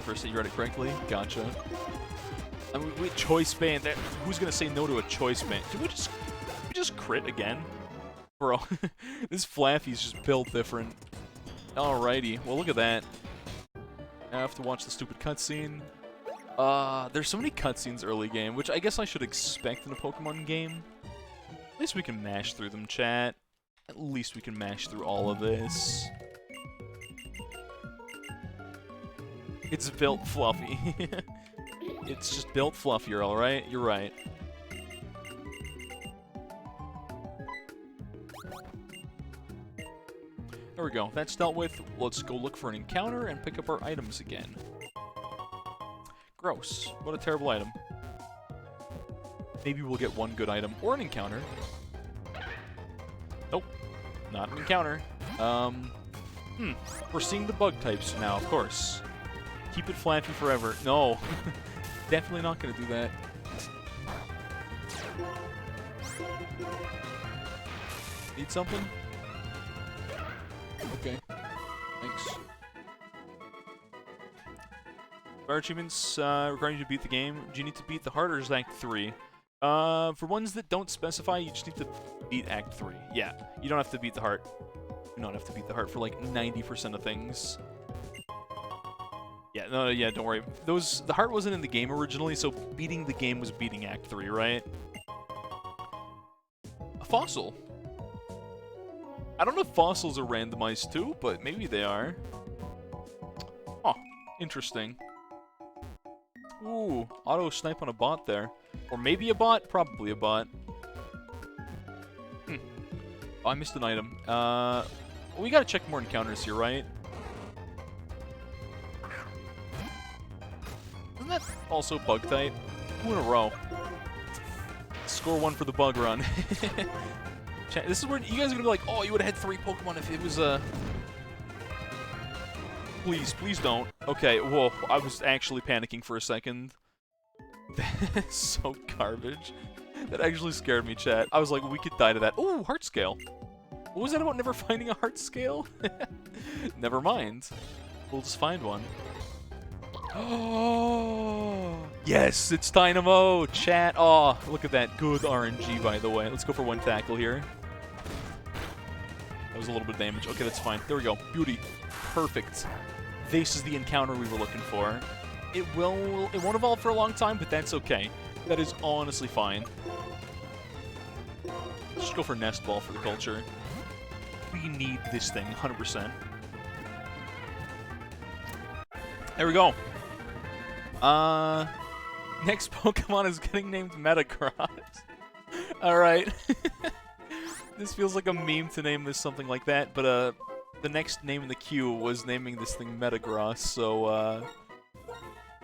first time you read it correctly. Gotcha. I mean, we had choice band. Who's gonna say no to a choice band? Did we just crit again? Bro, this Flaffy's just built different. Alrighty, well look at that. I have to watch the stupid cutscene. There's so many cutscenes early game, which I guess I should expect in a Pokemon game. At least we can mash through them, chat. At least we can mash through all of this. It's built fluffy. It's just built fluffier, alright? You're right. There we go. That's dealt with. Let's go look for an encounter and pick up our items again. Gross. What a terrible item. Maybe we'll get one good item or an encounter. Nope. Not an encounter. We're seeing the bug types now, of course. Keep it Flaffy forever. No. Definitely not gonna do that. Need something? Okay. Thanks. Fire achievements requiring you to beat the game. Do you need to beat the heart or is Act 3? For ones that don't specify, you just need to beat Act 3. Yeah, you don't have to beat the heart. You don't have to beat the heart for like 90% of things. Yeah, no, yeah, don't worry. The heart wasn't in the game originally, so beating the game was beating Act 3, right? A fossil. I don't know if fossils are randomized too, but maybe they are. Oh, interesting. Ooh, auto snipe on a bot there. Or maybe a bot? Probably a bot. Oh, I missed an item. We gotta check more encounters here, right? Isn't that also bug type? 2 in a row. Score 1 for the bug run. This is where you guys are gonna be like, oh, you would have had 3 Pokemon if it was a... Please, please don't. Okay, whoa, I was actually panicking for a second. That's so garbage. That actually scared me, chat. I was like, we could die to that. Ooh, heart scale. What was that about never finding a heart scale? Never mind. We'll just find one. Oh, yes, it's Dynamo, chat. Oh, look at that. Good RNG, by the way. Let's go for 1 tackle here. That was a little bit of damage. Okay, that's fine. There we go. Beauty. Perfect. This is the encounter we were looking for. It won't evolve for a long time, but that's okay. That is honestly fine. Let's just go for Nest Ball for the culture. We need this thing, 100%. There we go. Next Pokemon is getting named Metagross. Alright. This feels like a meme to name this something like that, but the next name in the queue was naming this thing Metagross, so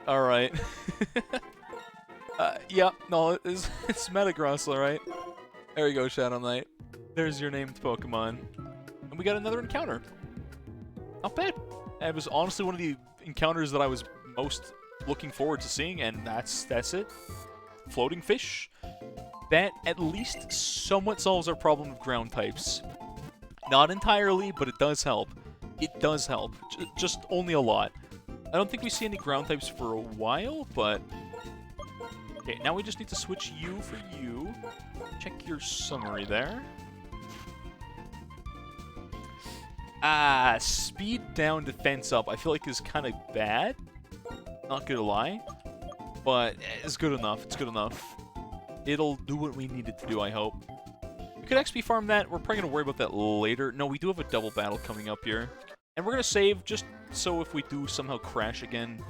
alright. Yeah, no, it's Metagross, alright. There you go, Shadow Knight. There's your named Pokemon. And we got another encounter. Not bad. It was honestly one of the encounters that I was most looking forward to seeing, and that's it. Floating fish. That at least somewhat solves our problem of ground types. Not entirely, but it does help. It does help. Just only a lot. I don't think we see any ground types for a while, but... Okay, now we just need to switch you for you. Check your summary there. Speed down, defense up, I feel like is kind of bad. Not gonna lie. But it's good enough. It's good enough. It'll do what we need it to do, I hope. We could XP farm that. We're probably gonna worry about that later. No, we do have a double battle coming up here. And we're gonna save just so if we do somehow crash again.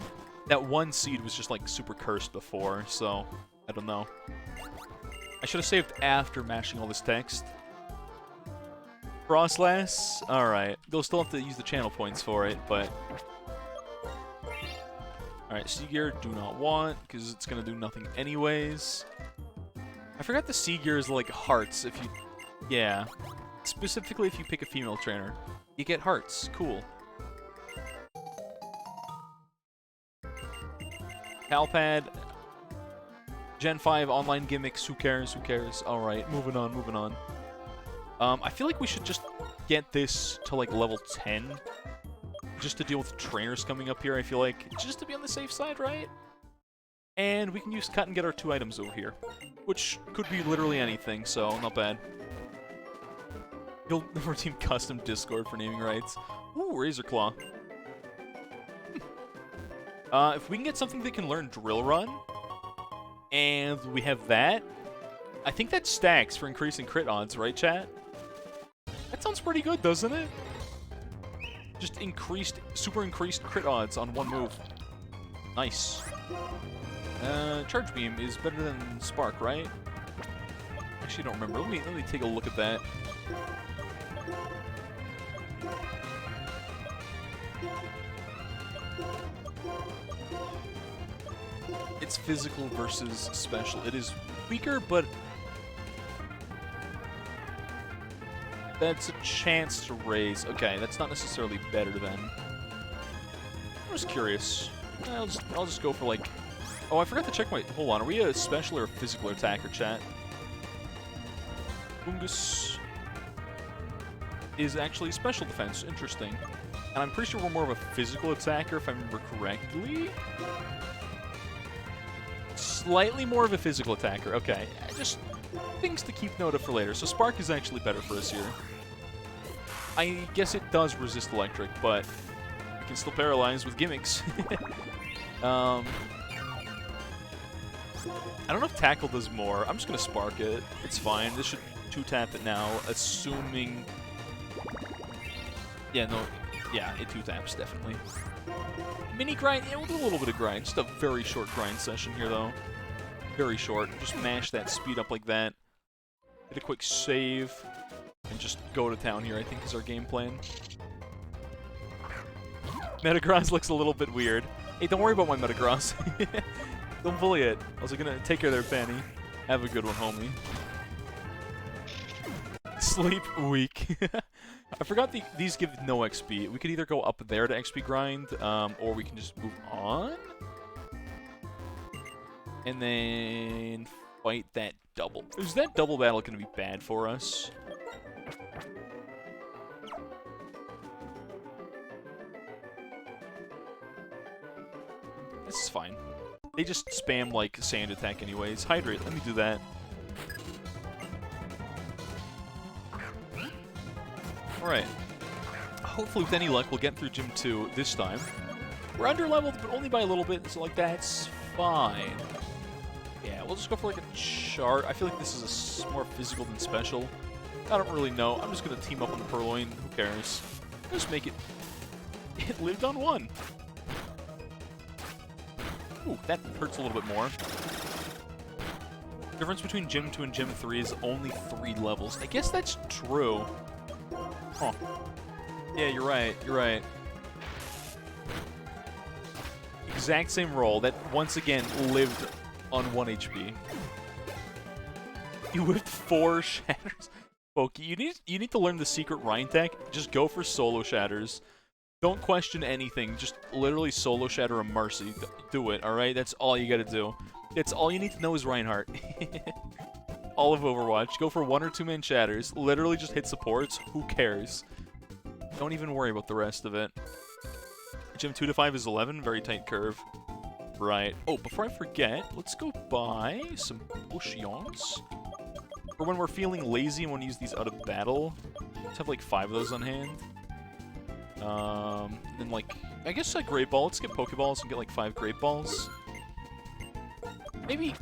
That one seed was just like super cursed before, so I don't know. I should have saved after mashing all this text. Frostlass? Alright. They'll still have to use the channel points for it, but... Alright, Sea Gear, do not want, because it's going to do nothing anyways. I forgot the C gear is like hearts if you... Yeah. Specifically if you pick a female trainer. You get hearts. Cool. Palpad. Gen 5 online gimmicks. Who cares? Who cares? Alright, moving on, moving on. I feel like we should just get this to like level 10. Just to deal with trainers coming up here, I feel like. Just to be on the safe side, right? And we can use cut and get our 2 items over here. Which could be literally anything, so not bad. You'll redeem custom Discord for naming rights. Ooh, Razor Claw. If we can get something that can learn Drill Run, and we have that, I think that stacks for increasing crit odds, right, chat? That sounds pretty good, doesn't it? Just super increased crit odds on one move. Nice. Charge Beam is better than Spark, right? Actually, I don't remember. Let me take a look at that. It's physical versus special. It is weaker, but that's a chance to raise. Okay, that's not necessarily better then. I'm just curious. I'll just go for like... Oh, I forgot to check my... Hold on, are we a special or a physical attacker, chat? Bungus is actually special defense. Interesting. And I'm pretty sure we're more of a physical attacker, if I remember correctly. Slightly more of a physical attacker. Okay, just things to keep note of for later. So Spark is actually better for us here. I guess it does resist electric, but we can still paralyze with gimmicks. I don't know if Tackle does more. I'm just going to Spark it. It's fine. This should 2-tap it now, assuming... Yeah, no. Yeah, it 2-taps, definitely. Mini grind? Yeah, we'll do a little bit of grind. Just a very short grind session here, though. Very short. Just mash that speed up like that. Hit a quick save. And just go to town here, I think, is our game plan. Metagross looks a little bit weird. Hey, don't worry about my Metagross. Don't bully it. I was gonna take care of their Fanny. Have a good one, homie. Sleep weak. I forgot these give no XP. We could either go up there to XP grind, or we can just move on. And then fight that double. Is that double battle gonna be bad for us? This is fine. They just spam, like, Sand Attack anyways. Hydrate, let me do that. Alright. Hopefully, with any luck, we'll get through Gym 2 this time. We're under-leveled, but only by a little bit, so, like, that's fine. Yeah, we'll just go for, like, a chart. I feel like this is more physical than special. I don't really know. I'm just gonna team up on the Purloin. Who cares? Just make it... It lived on 1. Ooh, that hurts a little bit more. Difference between Gym 2 and Gym 3 is only 3 levels. I guess that's true. Huh. Yeah, you're right. You're right. Exact same roll that, once again, lived on 1 HP. You whipped 4 shatters. Pokey, you need to learn the secret Rhine tech. Just go for solo shatters. Don't question anything. Just literally solo shatter a Mercy. Do it, alright? That's all you gotta do. It's all you need to know is Reinhardt. All of Overwatch. Go for 1 or 2 man shatters. Literally just hit supports. Who cares? Don't even worry about the rest of it. Gym 2 to 5 is 11. Very tight curve. Right. Oh, before I forget, let's go buy some potions. For when we're feeling lazy and want to use these out of battle. Let's have like 5 of those on hand. Then like, I guess like Great Ball. Let's get Pokeballs and get like 5 Great Balls. Maybe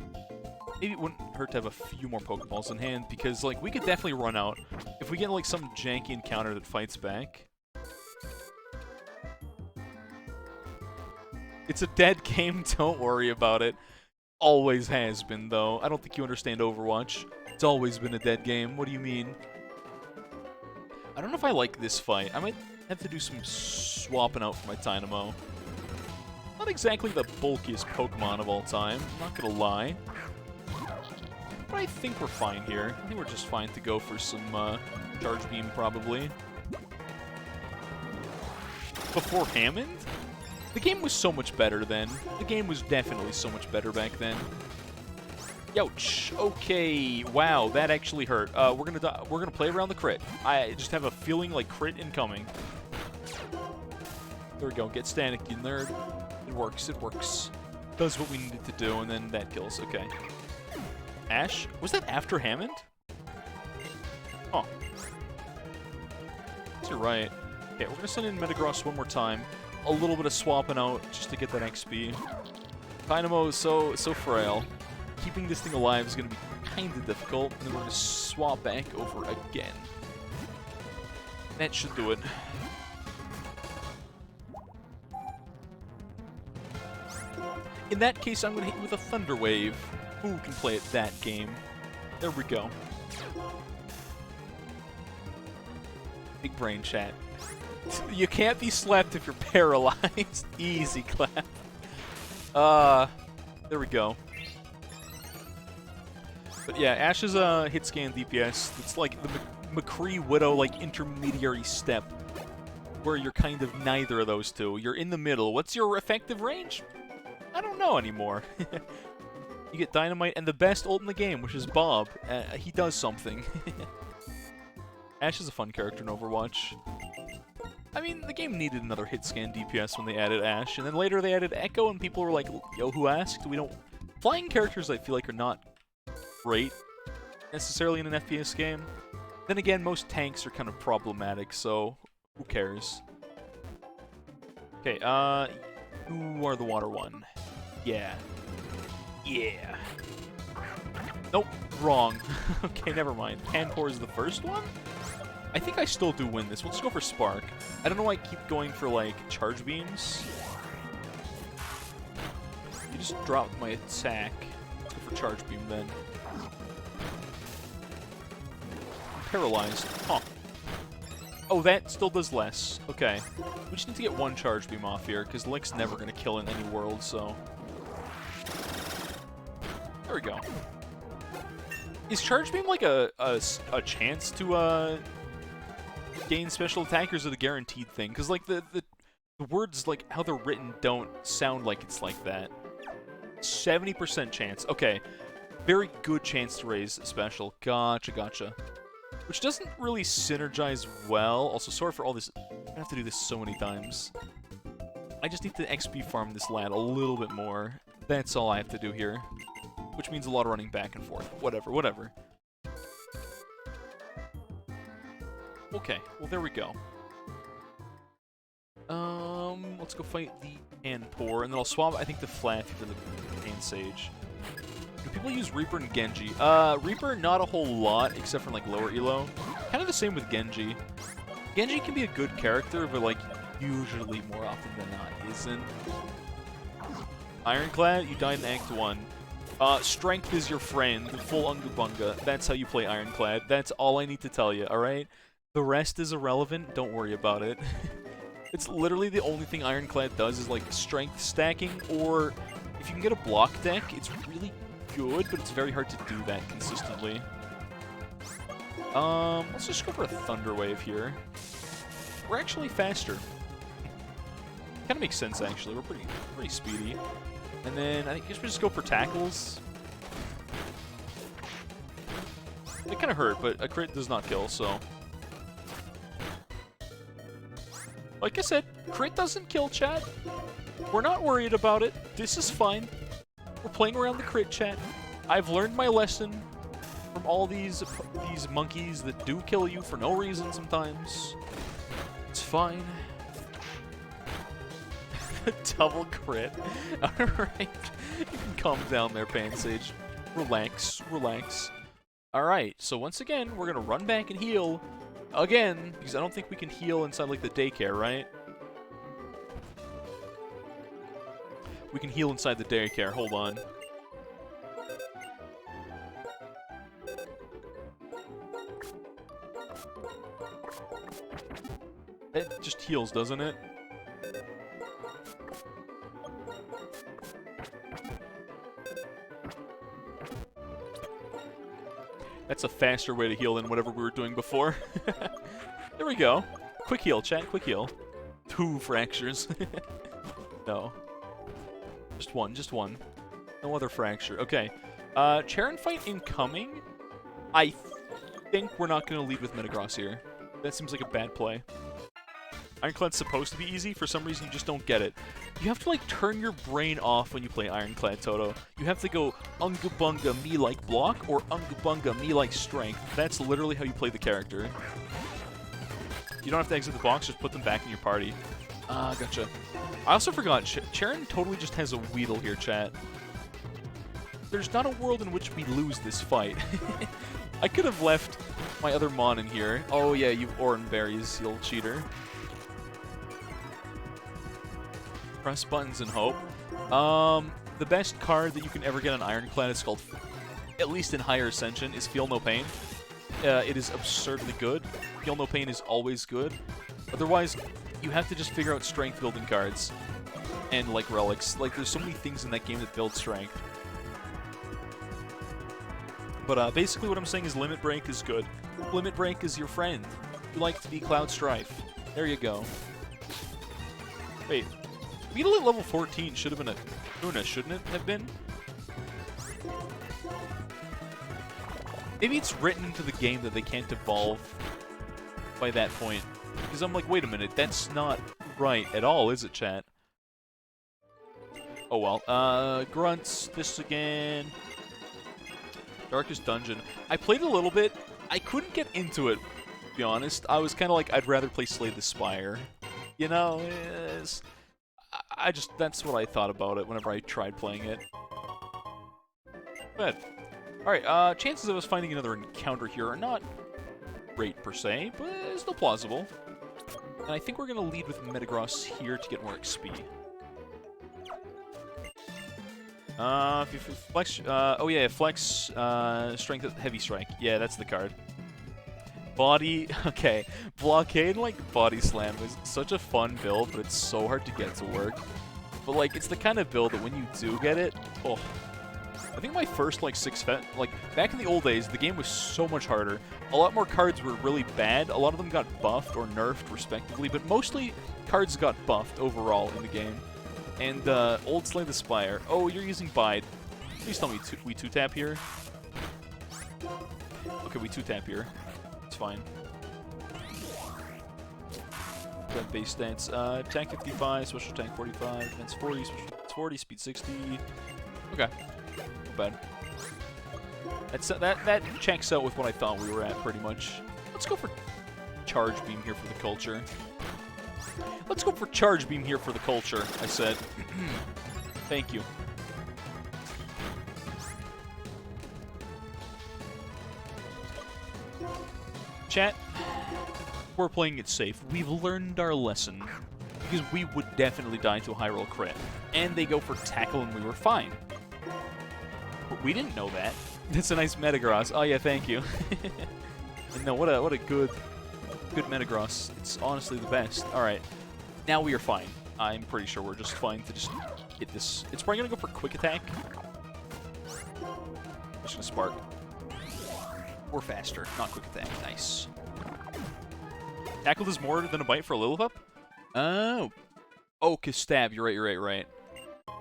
it wouldn't hurt to have a few more Pokeballs in hand, because like we could definitely run out if we get like some janky encounter that fights back. It's a dead game, don't worry about it. Always has been, though. I don't think you understand Overwatch. It's always been a dead game. What do you mean? I don't know if I like this fight. I might have to do some swapping out for my Dynamo. Not exactly the bulkiest Pokemon of all time, I'm not gonna lie. But I think we're fine here. I think we're just fine to go for some charge beam, probably. Before Hammond? The game was so much better then. The game was definitely so much better back then. Youch. Okay. Wow, that actually hurt. We're gonna play around the crit. I just have a feeling like crit incoming. There we go. Get static, you nerd. It works. It works. Does what we needed to do, and then that kills. Okay. Ash? Was that after Hammond? Oh. You're right. Okay, we're gonna send in Metagross one more time. A little bit of swapping out just to get that XP. Dynamo is so frail. Keeping this thing alive is gonna be kinda difficult, and then we're gonna swap back over again. That should do it. In that case, I'm gonna hit you with a Thunder Wave. Who can play it that game? There we go. Big brain chat. You can't be slapped if you're paralyzed. Easy clap. There we go. But yeah, Ash's hit scan DPS. It's like the McCree Widow like intermediary step, where you're kind of neither of those two. You're in the middle. What's your effective range? I don't know anymore. You get Dynamite and the best ult in the game, which is Bob. He does something. Ash is a fun character in Overwatch. I mean, the game needed another hit scan DPS when they added Ash, and then later they added Echo, and people were like, yo, who asked? We don't... Flying characters, I feel like, are not great, necessarily in an FPS game. Then again, most tanks are kind of problematic, so who cares? Okay, who are the water one? Yeah. Yeah. Nope, wrong. Okay, never mind. Panpour is the first one? I think I still do win this. Let's go for Spark. I don't know why I keep going for, like, charge beams. You just dropped my attack. Let's go for charge beam, then. I'm paralyzed. Huh. Oh, that still does less. Okay. We just need to get one charge beam off here, because Link's never going to kill in any world, so... There we go. Is charge beam, like, a chance to, gain special attack, or is it a guaranteed thing? Because, like, the words, like, how they're written don't sound like it's like that. 70% chance. Okay. Very good chance to raise a special. Gotcha, gotcha. Which doesn't really synergize well. Also, sorry for all this. I'm gonna have to do this so many times. I just need to XP farm this lad a little bit more. That's all I have to do here. Which means a lot of running back and forth. Whatever, whatever. Okay, well, there we go. Let's go fight the Panpour, and then I'll swap, I think, the Flaffy for the Pain Sage. Do people use Reaper and Genji? Reaper, not a whole lot, except for, like, lower elo. Kind of the same with Genji. Genji can be a good character, but, like, usually more often than not isn't. Ironclad, you died in Act 1. Strength is your friend, full Unga Bunga. That's how you play Ironclad. That's all I need to tell you, alright? The rest is irrelevant, don't worry about it. It's literally the only thing Ironclad does is, like, strength stacking, or if you can get a block deck, it's really good, but it's very hard to do that consistently. Let's just go for a Thunder Wave here. We're actually faster. Kind of makes sense, actually. We're pretty speedy. And then I guess we just go for tackles. It kind of hurt, but a crit does not kill, so... Like I said, crit doesn't kill, chat. We're not worried about it. This is fine. We're playing around the crit, chat. I've learned my lesson from all these monkeys that do kill you for no reason sometimes. It's fine. Double crit. Alright. You can calm down there, Pansage. Relax, relax. Alright, so once again, we're gonna run back and heal. Again, because I don't think we can heal inside, like, the daycare, right? We can heal inside the daycare. Hold on. It just heals, doesn't it? That's a faster way to heal than whatever we were doing before. There we go. Quick heal, chat. Quick heal. 2 fractures. No. Just one. Just one. No other fracture. Okay. Charon fight incoming. I think we're not going to lead with Metagross here. That seems like a bad play. Ironclad's supposed to be easy. For some reason, you just don't get it. You have to, like, turn your brain off when you play Ironclad, Toto. You have to go Unga Bunga me like block or Unga Bunga me like strength. That's literally how you play the character. You don't have to exit the box, just put them back in your party. Gotcha. I also forgot, Charon totally just has a Weedle here, chat. There's not a world in which we lose this fight. I could have left my other Mon in here. Oh yeah, you've Oran Berries, you old cheater. Press buttons and hope. The best card that you can ever get on Ironclad is called, at least in Higher Ascension, is Feel No Pain. It is absurdly good. Feel No Pain is always good. Otherwise, you have to just figure out strength building cards. And, like, relics. Like, there's so many things in that game that build strength. But, basically what I'm saying is Limit Break is good. Limit Break is your friend. You like to be Cloud Strife. There you go. Wait. Weedle at level 14 should have been a Tuna, shouldn't it have been? Maybe it's written into the game that they can't evolve by that point. Because I'm like, wait a minute, that's not right at all, is it, chat? Oh well. Grunts, this again. Darkest Dungeon. I played a little bit. I couldn't get into it, to be honest. I was kind of like, I'd rather play Slay the Spire. You know, that's what I thought about it whenever I tried playing it. But, alright, chances of us finding another encounter here are not great per se, but still plausible. And I think we're going to lead with Metagross here to get more XP. If you flex, oh yeah, flex, strength, heavy strike. Yeah, that's the card. Body, okay. Blockade, like, Body Slam is such a fun build, but it's so hard to get to work. But, like, it's the kind of build that when you do get it, oh. I think my first, like, back in the old days, the game was so much harder. A lot more cards were really bad. A lot of them got buffed or nerfed, respectively, but mostly cards got buffed overall in the game. And, Old Slay the Spire. Oh, you're using Bide. Please tell me we 2-tap here. Okay, we 2-tap here. It's fine. Got base stats. Attack 55, special attack 45, defense 40, special defense 40, speed 60. Okay. Not bad. That checks out with what I thought we were at, pretty much. Let's go for Charge Beam here for the culture. Let's go for Charge Beam here for the culture, I said. Thank you. Chat, we're playing it safe. We've learned our lesson. Because we would definitely die to a high roll crit. And they go for Tackle and we were fine. But we didn't know that. That's a nice Metagross. Oh yeah, thank you. And no, what a good Metagross. It's honestly the best. Alright. Now we are fine. I'm pretty sure we're just fine to just hit this. It's probably gonna go for Quick Attack. Just gonna Spark. Or faster, not Quick Attack. Nice. Tackle does more than a bite for a Lillipup? Oh. Oh, 'cause stab. You're right.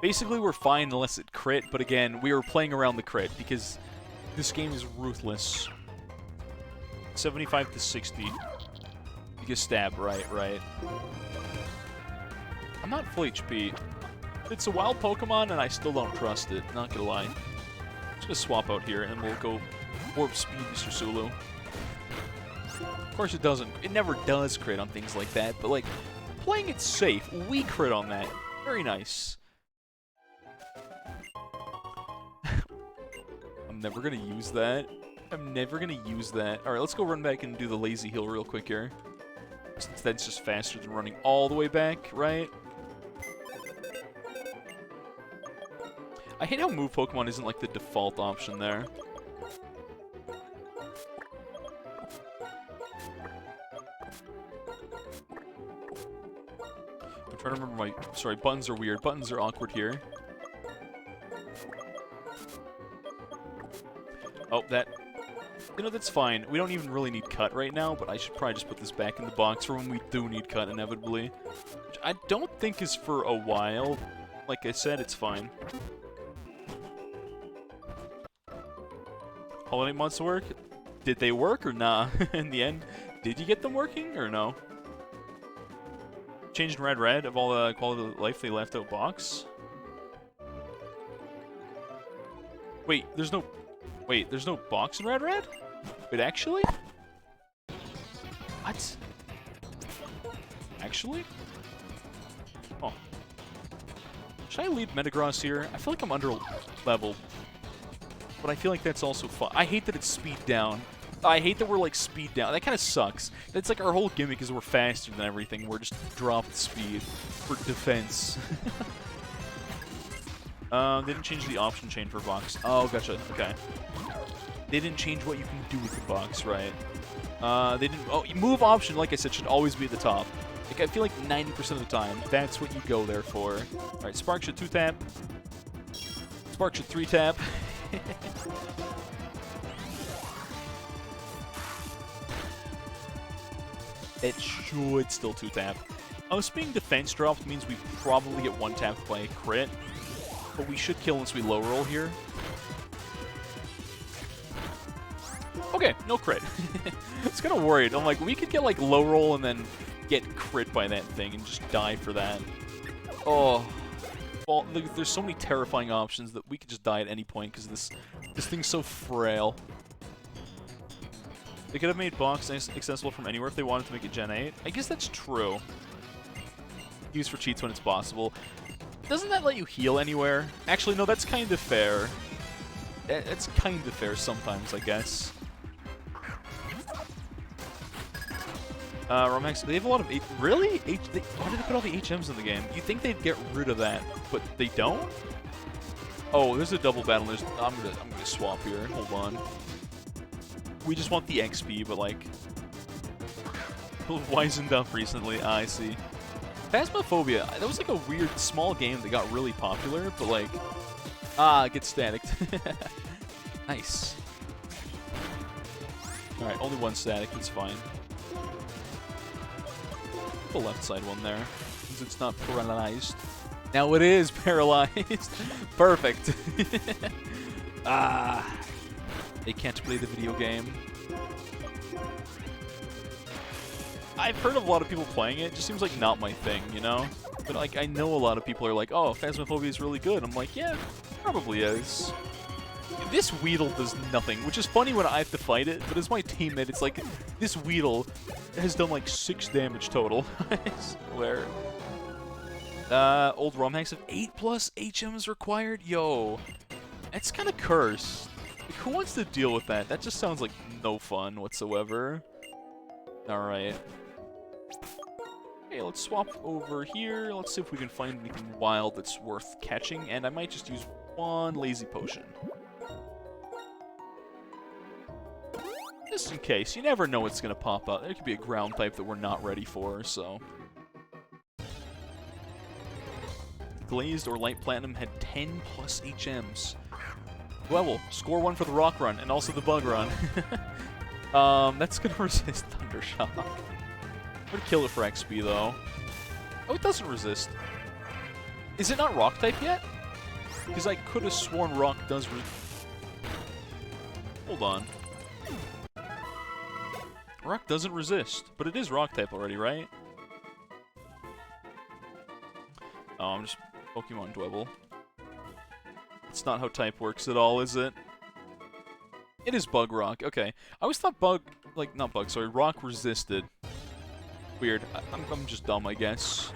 Basically, we're fine unless it crit, but again, we were playing around the crit because this game is ruthless. 75 to 60. Because stab, right. I'm not full HP. It's a wild Pokemon, and I still don't trust it, not gonna lie. Just gonna swap out here, and we'll go Warp Speed Mr. Sulu. Of course it doesn't. It never does crit on things like that, but, like, playing it safe, we crit on that. Very nice. I'm never gonna use that. Alright, let's go run back and do the Lazy Heal real quick here. Since that's just faster than running all the way back, right? I hate how Move Pokemon isn't, like, the default option there. I'm trying to remember my... Sorry, buttons are weird. Buttons are awkward here. Oh, that You know, that's fine. We don't even really need cut right now, but I should probably just put this back in the box for when we do need cut, inevitably. Which I don't think is for a while. Like I said, it's fine. Holiday months work? Did they work or nah? In the end, did you get them working or no? Changed red of all the quality of life they left out box? Wait, there's no box in red? Wait, actually? What? Actually? Oh. Should I lead Metagross here? I feel like I'm under-leveled. But I feel like that's also fun. I hate that it's speed down. I hate that we're, like, speed down. That kind of sucks. That's like our whole gimmick is we're faster than everything. We're just dropped speed for defense. They didn't change the option chain for box. Oh, gotcha. Okay. They didn't change what you can do with the box, right? They didn't... Oh, move option, like I said, should always be at the top. Like, I feel like 90% of the time, that's what you go there for. Alright, Spark should 2-tap. Spark should 3-tap. It should still 2-tap. Us being defense dropped means we probably get 1-tapped by a crit. But we should kill once we low roll here. Okay, no crit. I was kind of worried. I'm like, we could get like low roll and then get crit by that thing and just die for that. Oh. Well, there's so many terrifying options that we could just die at any point because this thing's so frail. They could have made box accessible from anywhere if they wanted to make it Gen 8. I guess that's true. Use for cheats when it's possible. Doesn't that let you heal anywhere? Actually, no, that's kind of fair. It's kind of fair sometimes, I guess. Romex, they have a lot of... Really? Why did they put all the HMs in the game? You'd think they'd get rid of that, but they don't? Oh, there's a double battle. I'm gonna swap here. Hold on. We just want the XP, but like... wisened up recently. Ah, I see. Phasmophobia, that was like a weird small game that got really popular, but like... Ah, it gets staticked. Nice. Alright, only one static, that's fine. The left side one there, since it's not paralyzed. Now it is paralyzed! Perfect! Ah! They can't play the video game. I've heard of a lot of people playing it. It just seems like not my thing, you know? But like, I know a lot of people are like, oh, Phasmophobia is really good. I'm like, yeah, probably is. This Weedle does nothing, which is funny when I have to fight it, but as my teammate, it's like, this Weedle has done like 6 damage total. I swear. Old ROM hacks have 8+ HMs required? Yo, that's kind of cursed. Like, who wants to deal with that? That just sounds like no fun whatsoever. Alright. Okay, let's swap over here. Let's see if we can find anything wild that's worth catching, and I might just use one lazy potion. Just in case. You never know what's going to pop up. There could be a ground type that we're not ready for, so... Glazed or Light Platinum had 10+ HMs. Well, we'll score 1 for the Rock Run, and also the Bug Run. That's going to resist Thunder Shock. I'm going to kill it for XP, though. Oh, it doesn't resist. Is it not Rock type yet? Because I could have sworn Rock does Hold on. Rock doesn't resist, but it is Rock type already, right? Oh, I'm just Pokemon Dwebble. It's not how type works at all, is it? It is Bug Rock, okay. I always thought Rock resisted. Weird. I'm just dumb, I guess.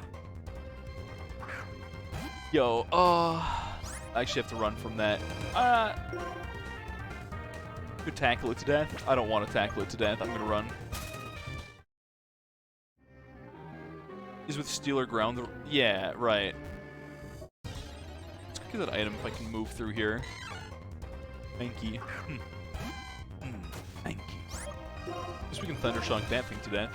Yo, I actually have to run from that. Could tackle it to death. I don't want to tackle it to death. I'm gonna run. Is with Steel or Ground the... Yeah, right. Let's go get that item if I can move through here. Thank you. Thank you. Guess we can Thunder Shock that thing to death.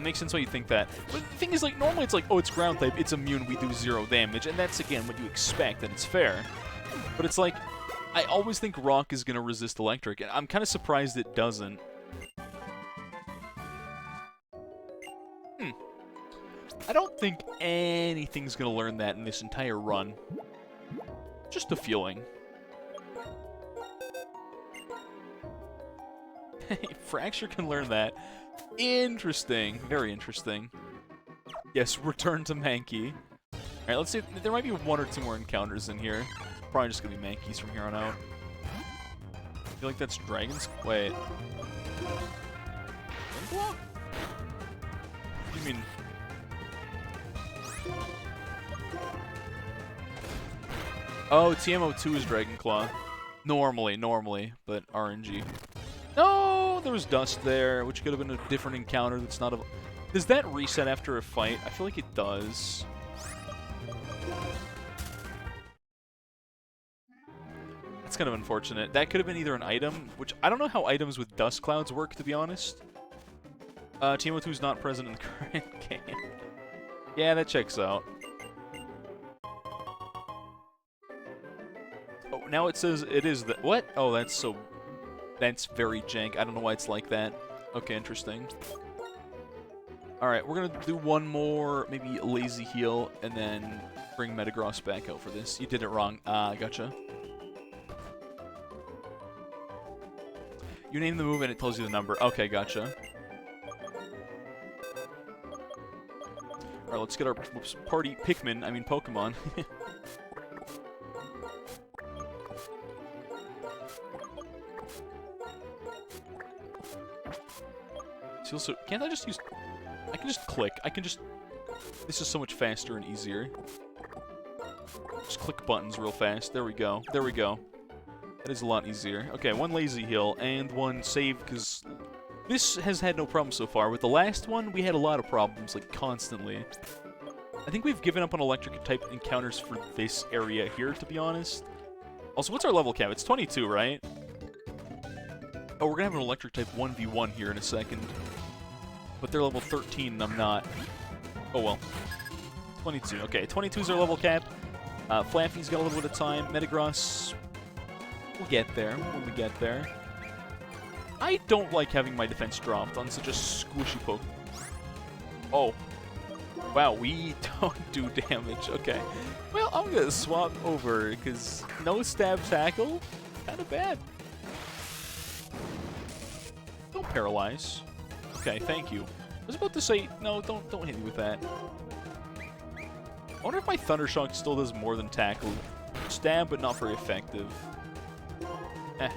Makes sense why you think that. But the thing is, like, normally it's like, oh, it's ground type, it's immune, we do 0 damage, and that's, again, what you expect, and it's fair. But it's like, I always think rock is going to resist electric, and I'm kind of surprised it doesn't. I don't think anything's going to learn that in this entire run. Just a feeling. Fracture can learn that. Interesting. Very interesting. Yes, return to Mankey. Alright, let's see. There might be one or two more encounters in here. Probably just going to be Mankeys from here on out. I feel like that's dragons. Wait. Nuzlocke? What do you mean? Oh, TMO2 is Dragon Claw. Normally, but RNG. No, there was dust there, which could have been a different encounter that's not a... Does that reset after a fight? I feel like it does. That's kind of unfortunate. That could have been either an item, which I don't know how items with dust clouds work, to be honest. TMO2 is not present in the current game. Yeah, that checks out. Oh, now it says it is the... What? Oh, that's so... That's very jank. I don't know why it's like that. Okay, interesting. Alright, we're gonna do one more, maybe a lazy heal, and then bring Metagross back out for this. You did it wrong. Gotcha. You name the move and it tells you the number. Okay, gotcha. Alright, let's get our party Pikmin, I mean Pokemon. Also, can't I just use... I can just click. I can just... This is so much faster and easier. Just click buttons real fast. There we go. There we go. That is a lot easier. Okay, one lazy heal and one save, because this has had no problems so far. With the last one, we had a lot of problems, like, constantly. I think we've given up on electric-type encounters for this area here, to be honest. Also, what's our level cap? It's 22, right? Oh, we're gonna have an electric-type 1v1 here in a second. But they're level 13 and I'm not. Oh well. 22. Okay, 22 is our level cap. Flaffy's got a little bit of time. Metagross, we'll get there when we get there. I don't like having my defense dropped on such a squishy poke. Oh. Wow, we don't do damage. Okay. Well, I'm gonna swap over, because no stab tackle? Kinda bad. Don't paralyze. Okay, thank you. I was about to say, no, don't hit me with that. I wonder if my Thunder Shock still does more than tackle. Stab, but not very effective. Eh.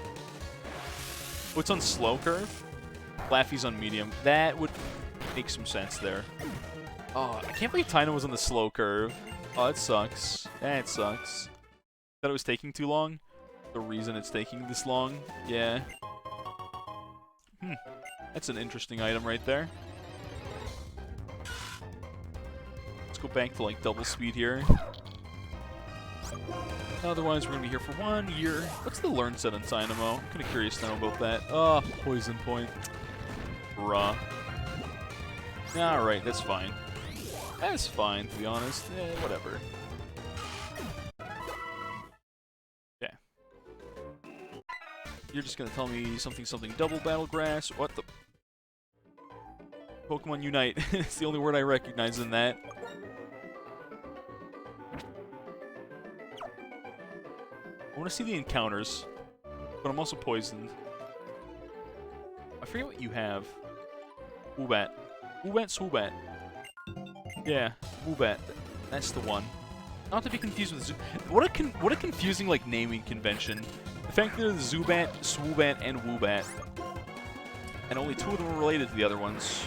Oh, it's on slow curve? Laffy's on medium. That would make some sense there. Oh, I can't believe Tyno was on the slow curve. Oh, that sucks. That sucks. Thought it was taking too long? The reason it's taking this long? Yeah. That's an interesting item right there. Let's go back to, like, double speed here. Otherwise, we're going to be here for 1 year. What's the learn set on Dynamo? I'm kind of curious now about that. Oh, poison point. Bruh. Alright, that's fine. That's fine, to be honest. Whatever. Yeah. You're just going to tell me something double battlegrass? What the... Pokemon Unite. It's the only word I recognize in that. I want to see the encounters, but I'm also poisoned. I forget what you have. Woobat. Woobat, Swoobat. Yeah, Woobat. That's the one. Not to be confused with what a confusing, like, naming convention. The fact that there's Zubat, Swoobat, and Woobat. And only 2 of them are related to the other ones.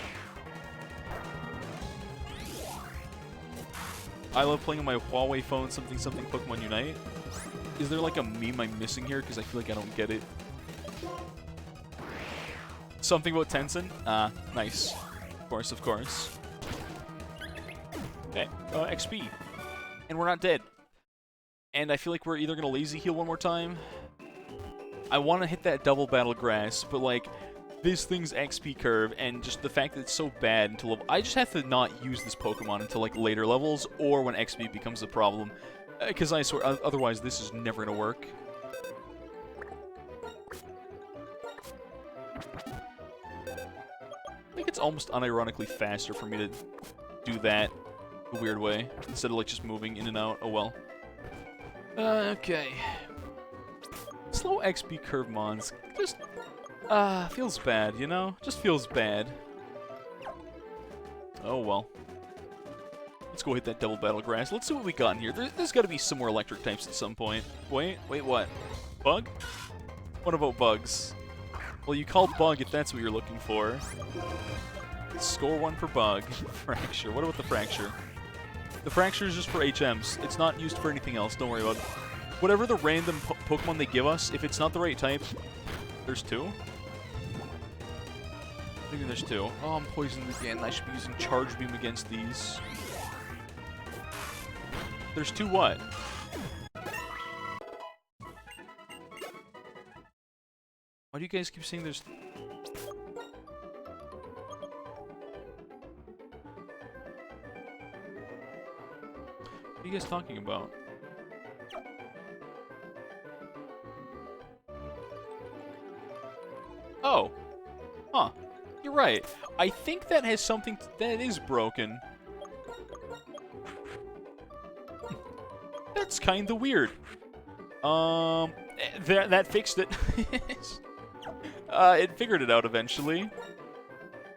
I love playing on my Huawei phone, something Pokemon Unite. Is there like a meme I'm missing here? Because I feel like I don't get it. Something about Tencent? Nice. Of course, of course. Okay, XP. And we're not dead. And I feel like we're either going to lazy heal one more time. I want to hit that double battle grass, but like... This thing's XP curve, and just the fact that it's so bad until level... I just have to not use this Pokemon until, like, later levels, or when XP becomes a problem. Because I swear, otherwise this is never going to work. it's almost unironically faster for me to do that a weird way, instead of, like, just moving in and out. Oh, well. Okay. Slow XP curve mons. Just, feels bad, you know? Just feels bad. Oh, well. Let's go hit that double battle grass. Let's see what we got in here. There's got to be some more electric types at some point. Wait, what? Bug? What about bugs? Well, you called bug if that's what you're looking for. Score 1 for bug. Fracture. What about the fracture? The fracture is just for HMs. It's not used for anything else. Don't worry about it. Whatever the random Pokemon they give us, if it's not the right type... There's 2? I think there's 2. Oh, I'm poisoned again. I should be using Charge Beam against these. There's 2 what? Why do you guys keep saying there's... What are you guys talking about? Oh. Huh. You're right. I think that has something that is broken. That's kinda weird. That fixed it. It figured it out eventually.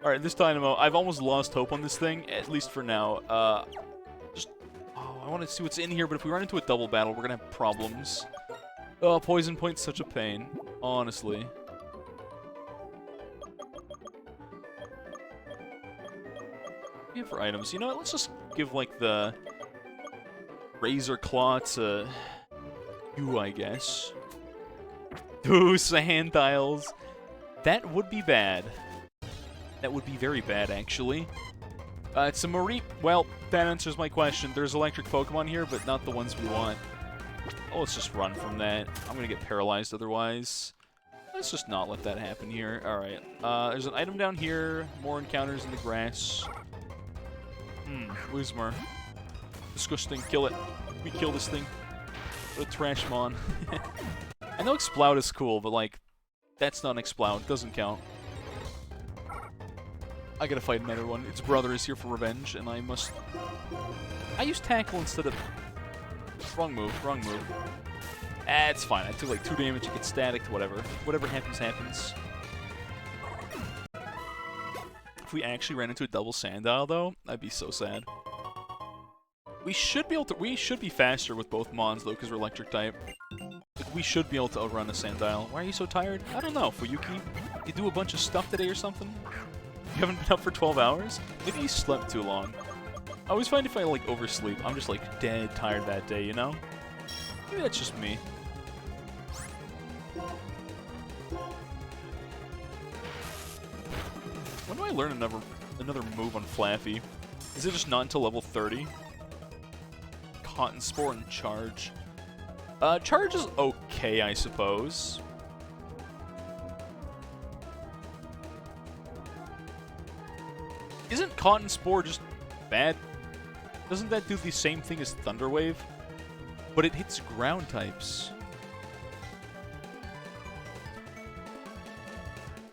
Alright, this Dynamo, I've almost lost hope on this thing, at least for now. Oh, I want to see what's in here, but if we run into a double battle, we're gonna have problems. Oh, Poison Point's such a pain, honestly. Yeah, for items, you know what, let's just give, like, the Razor Claw to you, I guess. 2 Sandhiles. That would be bad. That would be very bad, actually. It's a Mareep. Well, that answers my question. There's electric Pokemon here, but not the ones we want. Oh, let's just run from that. I'm gonna get paralyzed otherwise. Let's just not let that happen here. Alright. There's an item down here. More encounters in the grass. Whismur. Disgusting. Kill it. We kill this thing. What a trash mon. I know Exploud is cool, but, like, that's not an Exploud. Doesn't count. I gotta fight another one. Its brother is here for revenge, and I must... I used Tackle instead of... Wrong move, wrong move. It's fine. I took, like, 2 damage, it gets static, whatever. Whatever happens, happens. If we actually ran into a double Sandile, though, I'd be so sad. We should be able to... We should be faster with both Mons, though, because we're electric type. Like, we should be able to outrun a Sandile. Why are you so tired? I don't know. Fuyuki, you do a bunch of stuff today or something? You haven't been up for 12 hours? Maybe you slept too long. I always find if I, like, oversleep, I'm just, like, dead tired that day, you know? Maybe that's just me. When do I learn another move on Flaffy? Is it just not until level 30? Cotton Spore and Charge. Charge is okay, I suppose. Isn't Cotton Spore just bad? Doesn't that do the same thing as Thunder Wave? But it hits ground types.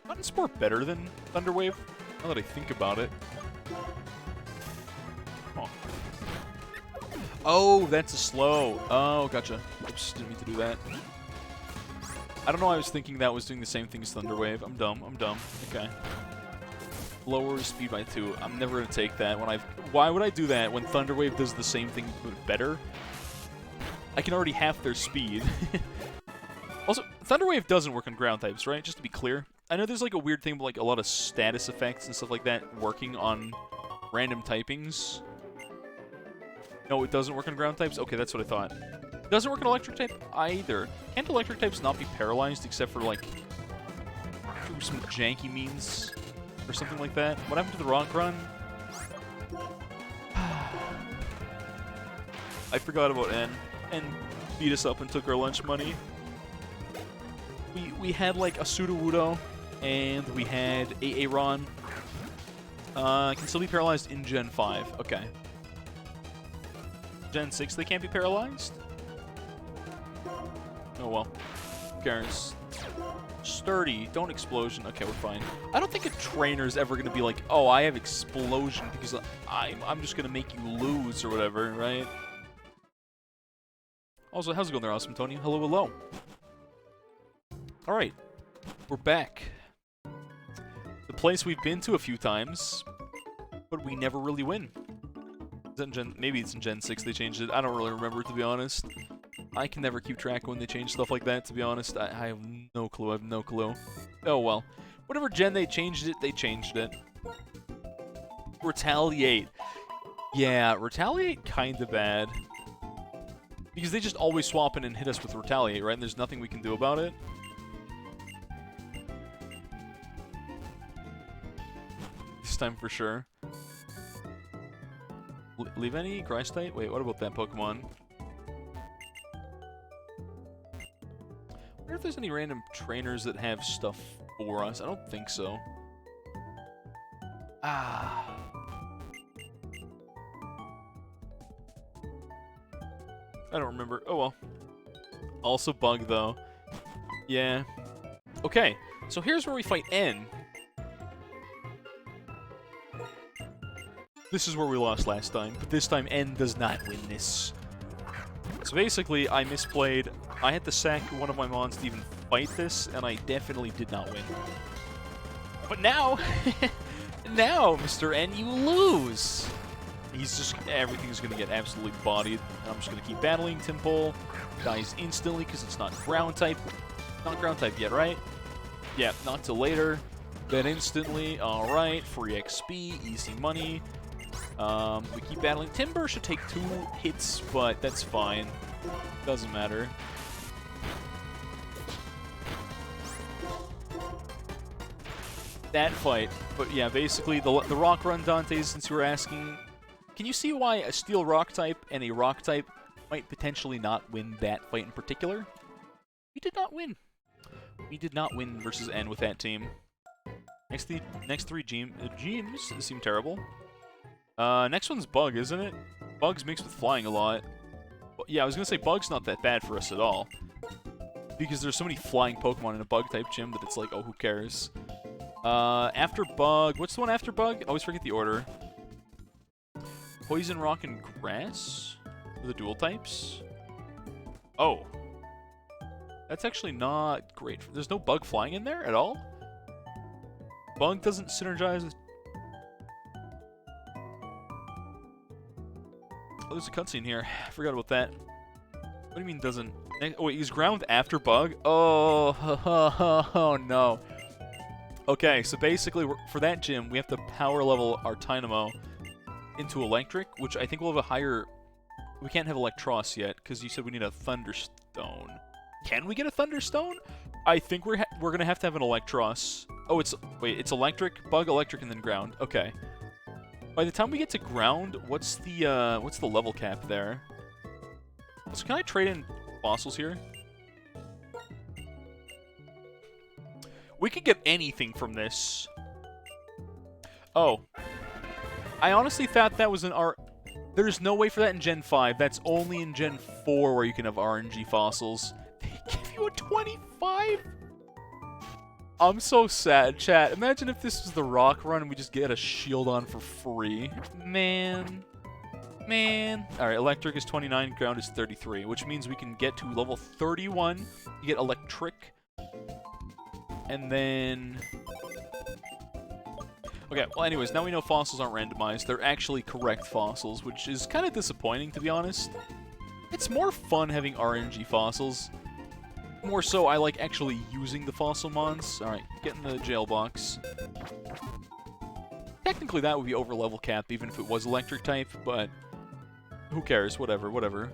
Cotton Spore better than Thunder Wave? Now that I think about it. Huh. Oh, that's a slow. Oh, gotcha. Oops, didn't mean to do that. I don't know why I was thinking that was doing the same thing as Thunder Wave. I'm dumb. I'm dumb. Okay. Lower speed by 2. I'm never going to take that. Why would I do that when Thunder Wave does the same thing but better? I can already half their speed. Also, Thunder Wave doesn't work on ground types, right? Just to be clear. I know there's like a weird thing about like a lot of status effects and stuff like that working on random typings. No, it doesn't work on ground types? Okay, that's what I thought. It doesn't work on electric type either. Can't electric types not be paralyzed except for like through some janky means or something like that? What happened to the Rock Run? I forgot about N. N beat us up and took our lunch money. We had like a Sudowoodo and we had a Aaron. Can still be paralyzed in Gen 5. Okay. Gen 6, they can't be paralyzed? Oh well. Who cares? Sturdy. Don't explosion. Okay, we're fine. I don't think a trainer's ever going to be like, oh, I have explosion because I'm just going to make you lose or whatever, right? Also, how's it going there, Awesome Tony? Hello, hello. Alright. We're back. The place we've been to a few times, but we never really win. Is that in Gen... Maybe it's in Gen 6 they changed it. I don't really remember, to be honest. I can never keep track when they change stuff like that, to be honest. I have no clue. I have no clue. Oh, well. Whatever gen they changed it, they changed it. Retaliate. Yeah, Retaliate kinda bad. Because they just always swap in and hit us with Retaliate, right? And there's nothing we can do about it. This time for sure. Leave any? Greistite? Wait, what about that Pokemon? I wonder if there's any random trainers that have stuff for us. I don't think so. Ah. I don't remember. Oh well. Also bug though. Yeah. Okay, so here's where we fight N. This is where we lost last time, but this time N does not win this. So basically, I misplayed. I had to sack one of my mons to even fight this, and I definitely did not win. But now, now, Mr. N, you lose! He's just, everything's gonna get absolutely bodied. And I'm just gonna keep battling. Timpole dies instantly because it's not ground type. Not ground type yet, right? Yeah, not till later. Then instantly, alright, free XP, easy money. We keep battling. Timber should take 2 hits, but that's fine. Doesn't matter. That fight. But yeah, basically, the Rock Run Dante, since you were asking, can you see why a Steel Rock type and a Rock type might potentially not win that fight in particular? We did not win. We did not win versus N with that team. Next 3 Gems seem terrible. Next one's Bug, isn't it? Bug's mixed with Flying a lot. But yeah, I was gonna say Bug's not that bad for us at all. Because there's so many flying Pokemon in a Bug-type gym that it's like, oh, who cares? After Bug... What's the one after Bug? I always forget the order. Poison, Rock, and Grass? For the dual types? Oh. That's actually not great. There's no Bug flying in there at all? Bug doesn't synergize with... Oh, there's a cutscene here. I forgot about that. What do you mean doesn't... Oh, wait, he's ground after Bug? Oh, no. Okay, so basically, for that gym, we have to power level our Tynamo into Electric, which I think will have a higher... We can't have Electros yet, because you said we need a Thunderstone. Can we get a Thunderstone? I think we're gonna have to have an Electros. Oh, it's... Wait, it's Electric, Bug, Electric, and then Ground. Okay. By the time we get to Ground, what's the level cap there? So can I trade in fossils here? We could get anything from this. Oh. I honestly thought that was an R... There's no way for that in Gen 5. That's only in Gen 4 where you can have RNG fossils. They give you a 25? I'm so sad, chat. Imagine if this was the Rock Run and we just get a shield on for free. Man. Man. Alright, Electric is 29, Ground is 33, which means we can get to level 31. You get Electric. And then... Okay, well anyways, now we know fossils aren't randomized. They're actually correct fossils, which is kind of disappointing, to be honest. It's more fun having RNG fossils. More so, I like actually using the fossil mons. Alright, get in the jail box. Technically, that would be over level cap, even if it was electric type, but who cares? Whatever, whatever.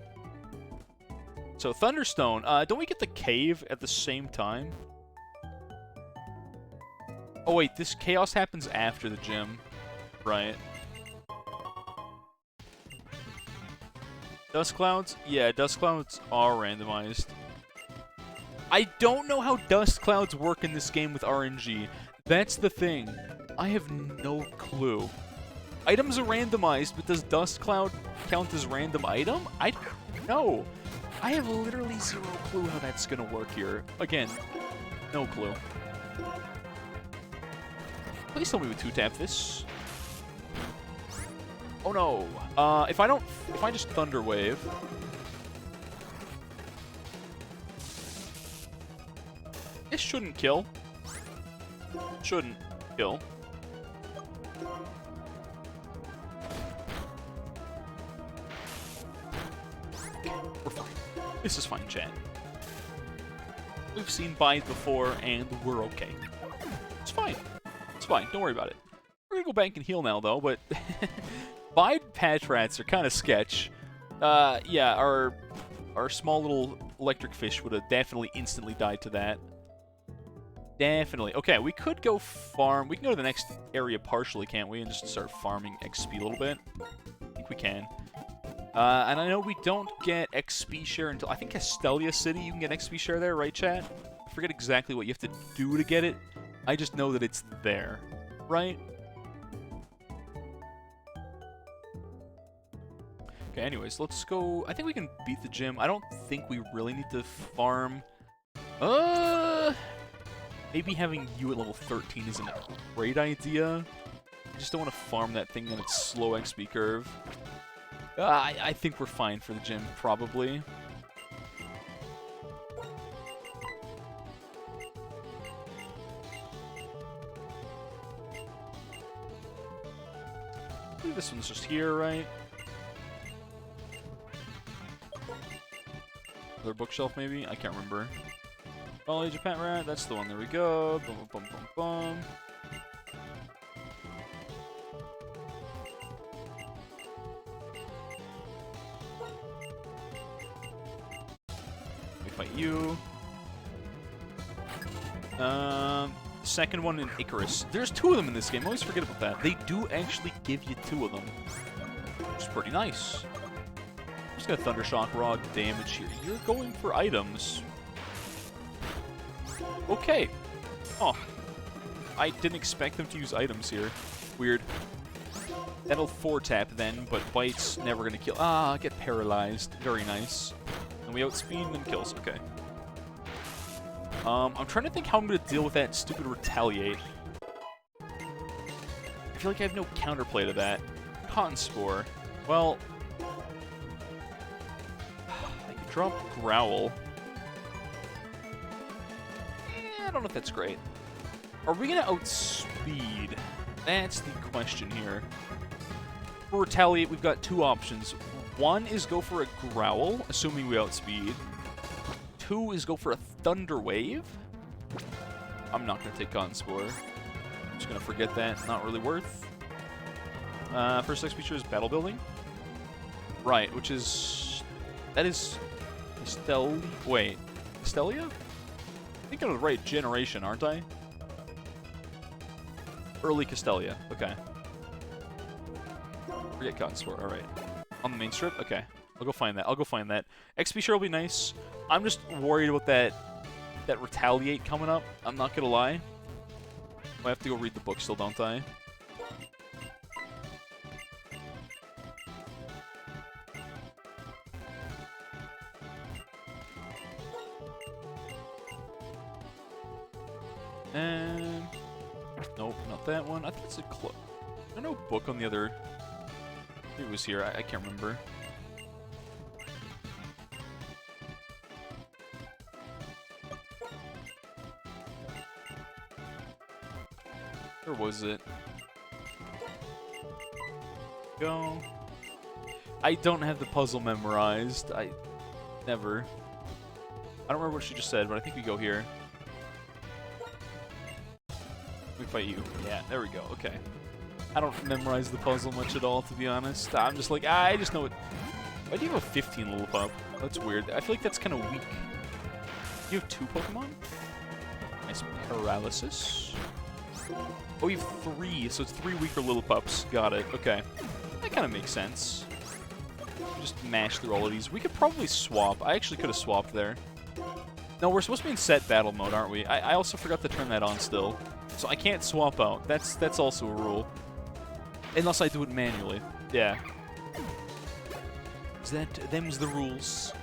So, Thunderstone. Don't we get the cave at the same time? Oh, wait, this chaos happens after the gym. Right. Dust Clouds? Yeah, Dust Clouds are randomized. I don't know how Dust Clouds work in this game with RNG. That's the thing. I have no clue. Items are randomized, but does Dust Cloud count as random item? I don't know. I have literally zero clue how that's gonna work here. Again, No clue. Please tell me we 2-tap this. Oh no. If I just Thunder Wave. This shouldn't kill. Shouldn't kill. We're fine. This is fine, chat. We've seen Bide before, and we're okay. It's fine. It's fine. Don't worry about it. We're gonna go back and heal now, though, but... Bide patch rats are kind of sketch. Yeah, our small little electric fish would have definitely instantly died to that. Definitely. Okay, we could go farm. We can go to the next area partially, can't we? And just start farming XP a little bit. I think we can. And I know we don't get XP share until, I think, Castelia City, you can get XP share there, right, chat? I forget exactly what you have to do to get it. I just know that it's there, right? Okay, anyways, let's go. I think we can beat the gym. I don't think we really need to farm. Maybe having you at level 13 isn't a great idea. I just don't want to farm that thing on its slow XP curve. I think we're fine for the gym, probably. I believe this one's just here, right? Another bookshelf, maybe? I can't remember. College of Pet Rat, that's the one. There we go. Boom, boom, boom, boom, boom. Let me fight you. Second one in Icarus. There's 2 of them in this game. I always forget about that. They do actually give you 2 of them. Which is pretty nice. I'm just gonna Thundershock Raw damage here. You're going for items. Okay. Oh. I didn't expect them to use items here. Weird. That'll 4-tap then, but Bite's never gonna kill. Ah, get paralyzed. Very nice. And we outspeed and then kills. Okay. I'm trying to think how I'm gonna deal with that stupid Retaliate. I feel like I have no counterplay to that. Cotton Spore. Well... I could drop Growl. I don't know if that's great. Are we going to outspeed? That's the question here. For Retaliate, we've got 2 options. One is go for a Growl, assuming we outspeed. 2 is go for a Thunder Wave. I'm not going to take Cotton Spore. I'm just going to forget that. Not really worth. First XP feature is Battle Building. Right, which is... That is... Wait. Castelia? I think I'm the right generation, aren't I? Early Castelia. Okay. Forget Cotton Spore. Alright. On the main strip? Okay. I'll go find that. I'll go find that. XP share will be nice. I'm just worried about that Retaliate coming up. I'm not gonna lie. I have to go read the book still, don't I? And... Nope, not that one. I think it's a I know book on the other... It was here. I can't remember. Where was it? Go. I don't have the puzzle memorized. Never. I don't remember what she just said, but I think we go here. We fight you. Yeah, there we go. Okay. I don't memorize the puzzle much at all, to be honest. I'm just like, I just know it. Why do you have a 15 little pup? That's weird. I feel like that's kind of weak. You have 2 Pokemon? Nice paralysis. Oh, you have 3, so it's 3 weaker little pups. Got it. Okay. That kind of makes sense. Just mash through all of these. We could probably swap. I actually could have swapped there. No, we're supposed to be in set battle mode, aren't we? I also forgot to turn that on still. So I can't swap out. That's also a rule. Unless I do it manually. Yeah. Them's the rules.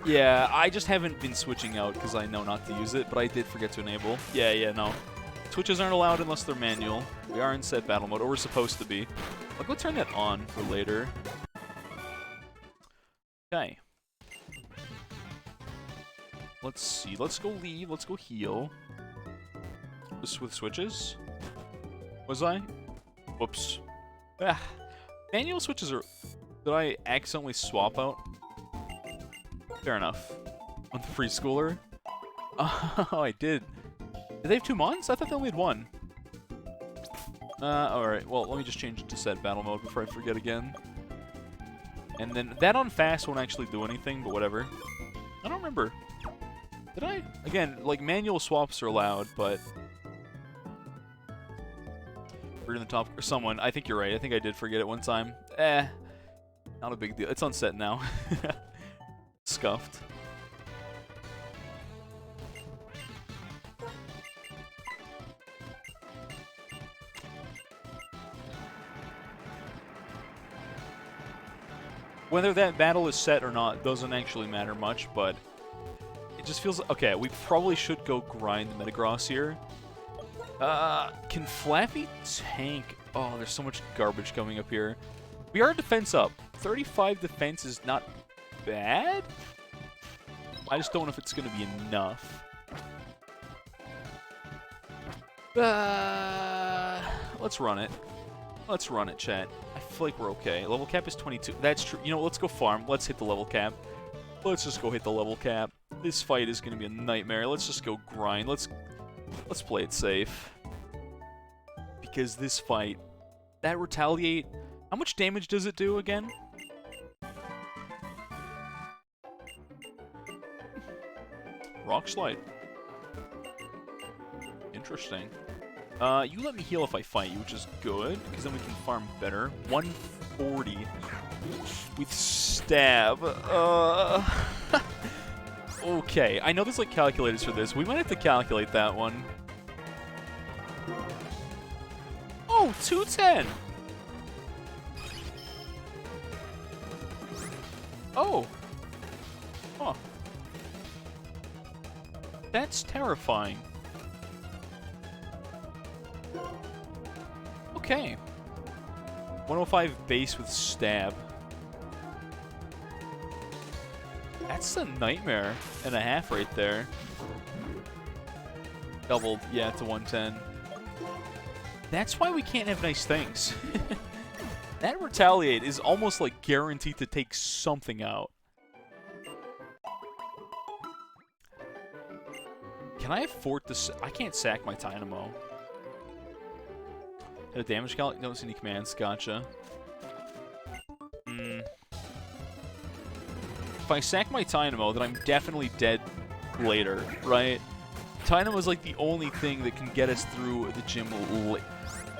Yeah, I just haven't been switching out because I know not to use it, but I did forget to enable. Yeah, no. Switches aren't allowed unless they're manual. We are in set battle mode, or we're supposed to be. I'll go turn that on for later. Okay. Let's see. Let's go leave. Let's go heal. This with switches? Was I? Whoops. Ah. Manual switches are... Did I accidentally swap out? Fair enough. On the preschooler? Oh, I did. Did they have 2 mons? I thought they only had 1. Alright. Well, let me just change it to set battle mode before I forget again. And then that on fast won't actually do anything, but whatever. I don't remember. Did I? Again, like, manual swaps are allowed, but... We're in the top... Or someone. I think you're right. I think I did forget it one time. Not a big deal. It's on set now. Scuffed. Whether that battle is set or not doesn't actually matter much, but it just feels... Okay, we probably should go grind the Metagross here. Can Flappy tank... Oh, there's so much garbage coming up here. We are defense up. 35 defense is not bad. I just don't know if it's going to be enough. Let's run it. Let's run it, chat. I feel like we're okay. Level cap is 22. That's true. You know, let's go farm. Let's hit the level cap. Let's just go hit the level cap. This fight is going to be a nightmare. Let's just go grind. Let's play it safe. Because this fight, that retaliate... How much damage does it do again? Rock slide. Interesting. You let me heal if I fight you, which is good, because then we can farm better. 140 with stab. Okay, I know there's like calculators for this. We might have to calculate that one. Oh, 210. Oh. Huh. That's terrifying. Okay. 105 base with stab. That's a nightmare and a half right there. Doubled, yeah, to 110. That's why we can't have nice things. That retaliate is almost like guaranteed to take something out. Can I afford to... I can't sack my Dynamo. Hit a damage count? Don't see any commands. Gotcha. If I sack my Dynamo, then I'm definitely dead later, right? Dynamo is like the only thing that can get us through the gym late.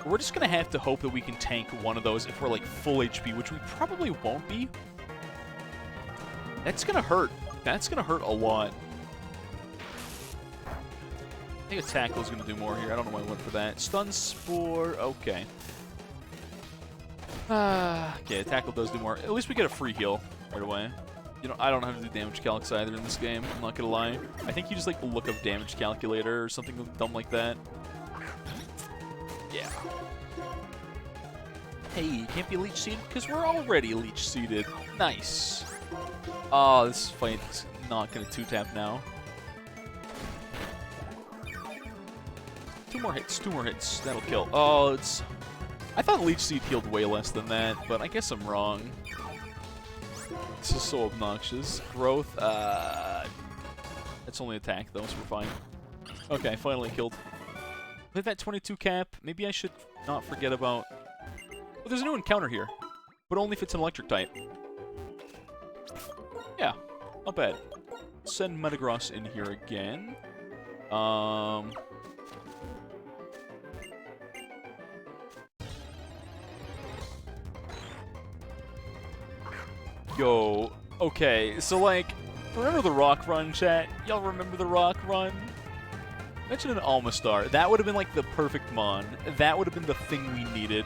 We're just going to have to hope that we can tank one of those if we're like full HP, which we probably won't be. That's going to hurt. That's going to hurt a lot. I think a tackle is going to do more here. I don't know why I went for that. Stun Spore. Okay. Okay, a tackle does do more. At least we get a free heal right away. You know, I don't have to do damage calcs either in this game. I'm not going to lie. I think you just like look up damage calculator or something dumb like that. Yeah. Hey, you can't be leech seeded because we're already leech seeded. Nice. Oh, this fight's not going to 2-tap now. 2 more hits, 2 more hits. That'll kill. Oh, it's... I thought leech seed healed way less than that, but I guess I'm wrong. This is so obnoxious. Growth, it's only attack though, so we're fine. Okay, finally killed. Hit that 22 cap. Maybe I should not forget about... Oh, there's a new encounter here. But only if it's an electric type. Yeah, not bad. Send Metagross in here again. Yo. Okay, so like, remember the rock run, chat? Y'all remember the rock run? Mention an Almastar. That would have been like the perfect mon. That would have been the thing we needed.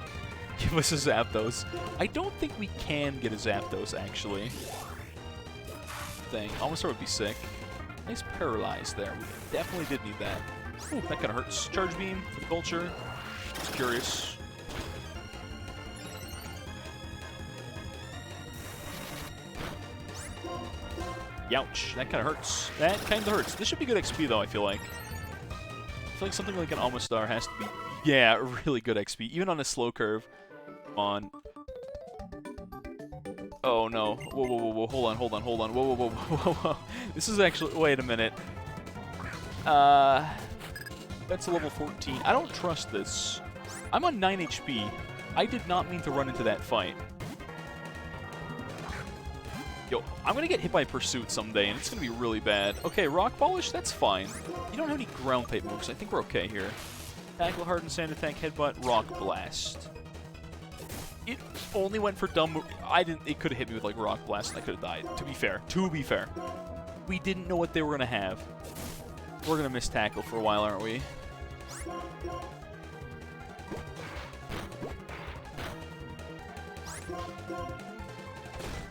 Give us a Zapdos. I don't think we can get a Zapdos, actually. Dang, Almastar would be sick. Nice paralyze there. We definitely did need that. Ooh, that kind of hurts. Charge beam for the culture. Just curious. Youch, that kind of hurts. That kind of hurts. This should be good XP though, I feel like. I feel like something like an Almastar has to be, yeah, really good XP, even on a slow curve. Come on. Oh no. Whoa, whoa, whoa, whoa, hold on, hold on, hold on. Whoa, whoa, whoa, whoa, whoa. This is actually, wait a minute. That's a level 14. I don't trust this. I'm on 9 HP. I did not mean to run into that fight. Yo, I'm gonna get hit by Pursuit someday, and it's gonna be really bad. Okay, Rock Polish, that's fine. You don't have any ground type moves. I think we're okay here. Tackle, Harden, Sand Attack, Headbutt, Rock Blast. It only went for dumb. It could have hit me with like Rock Blast, and I could have died. To be fair, we didn't know what they were gonna have. We're gonna miss tackle for a while, aren't we?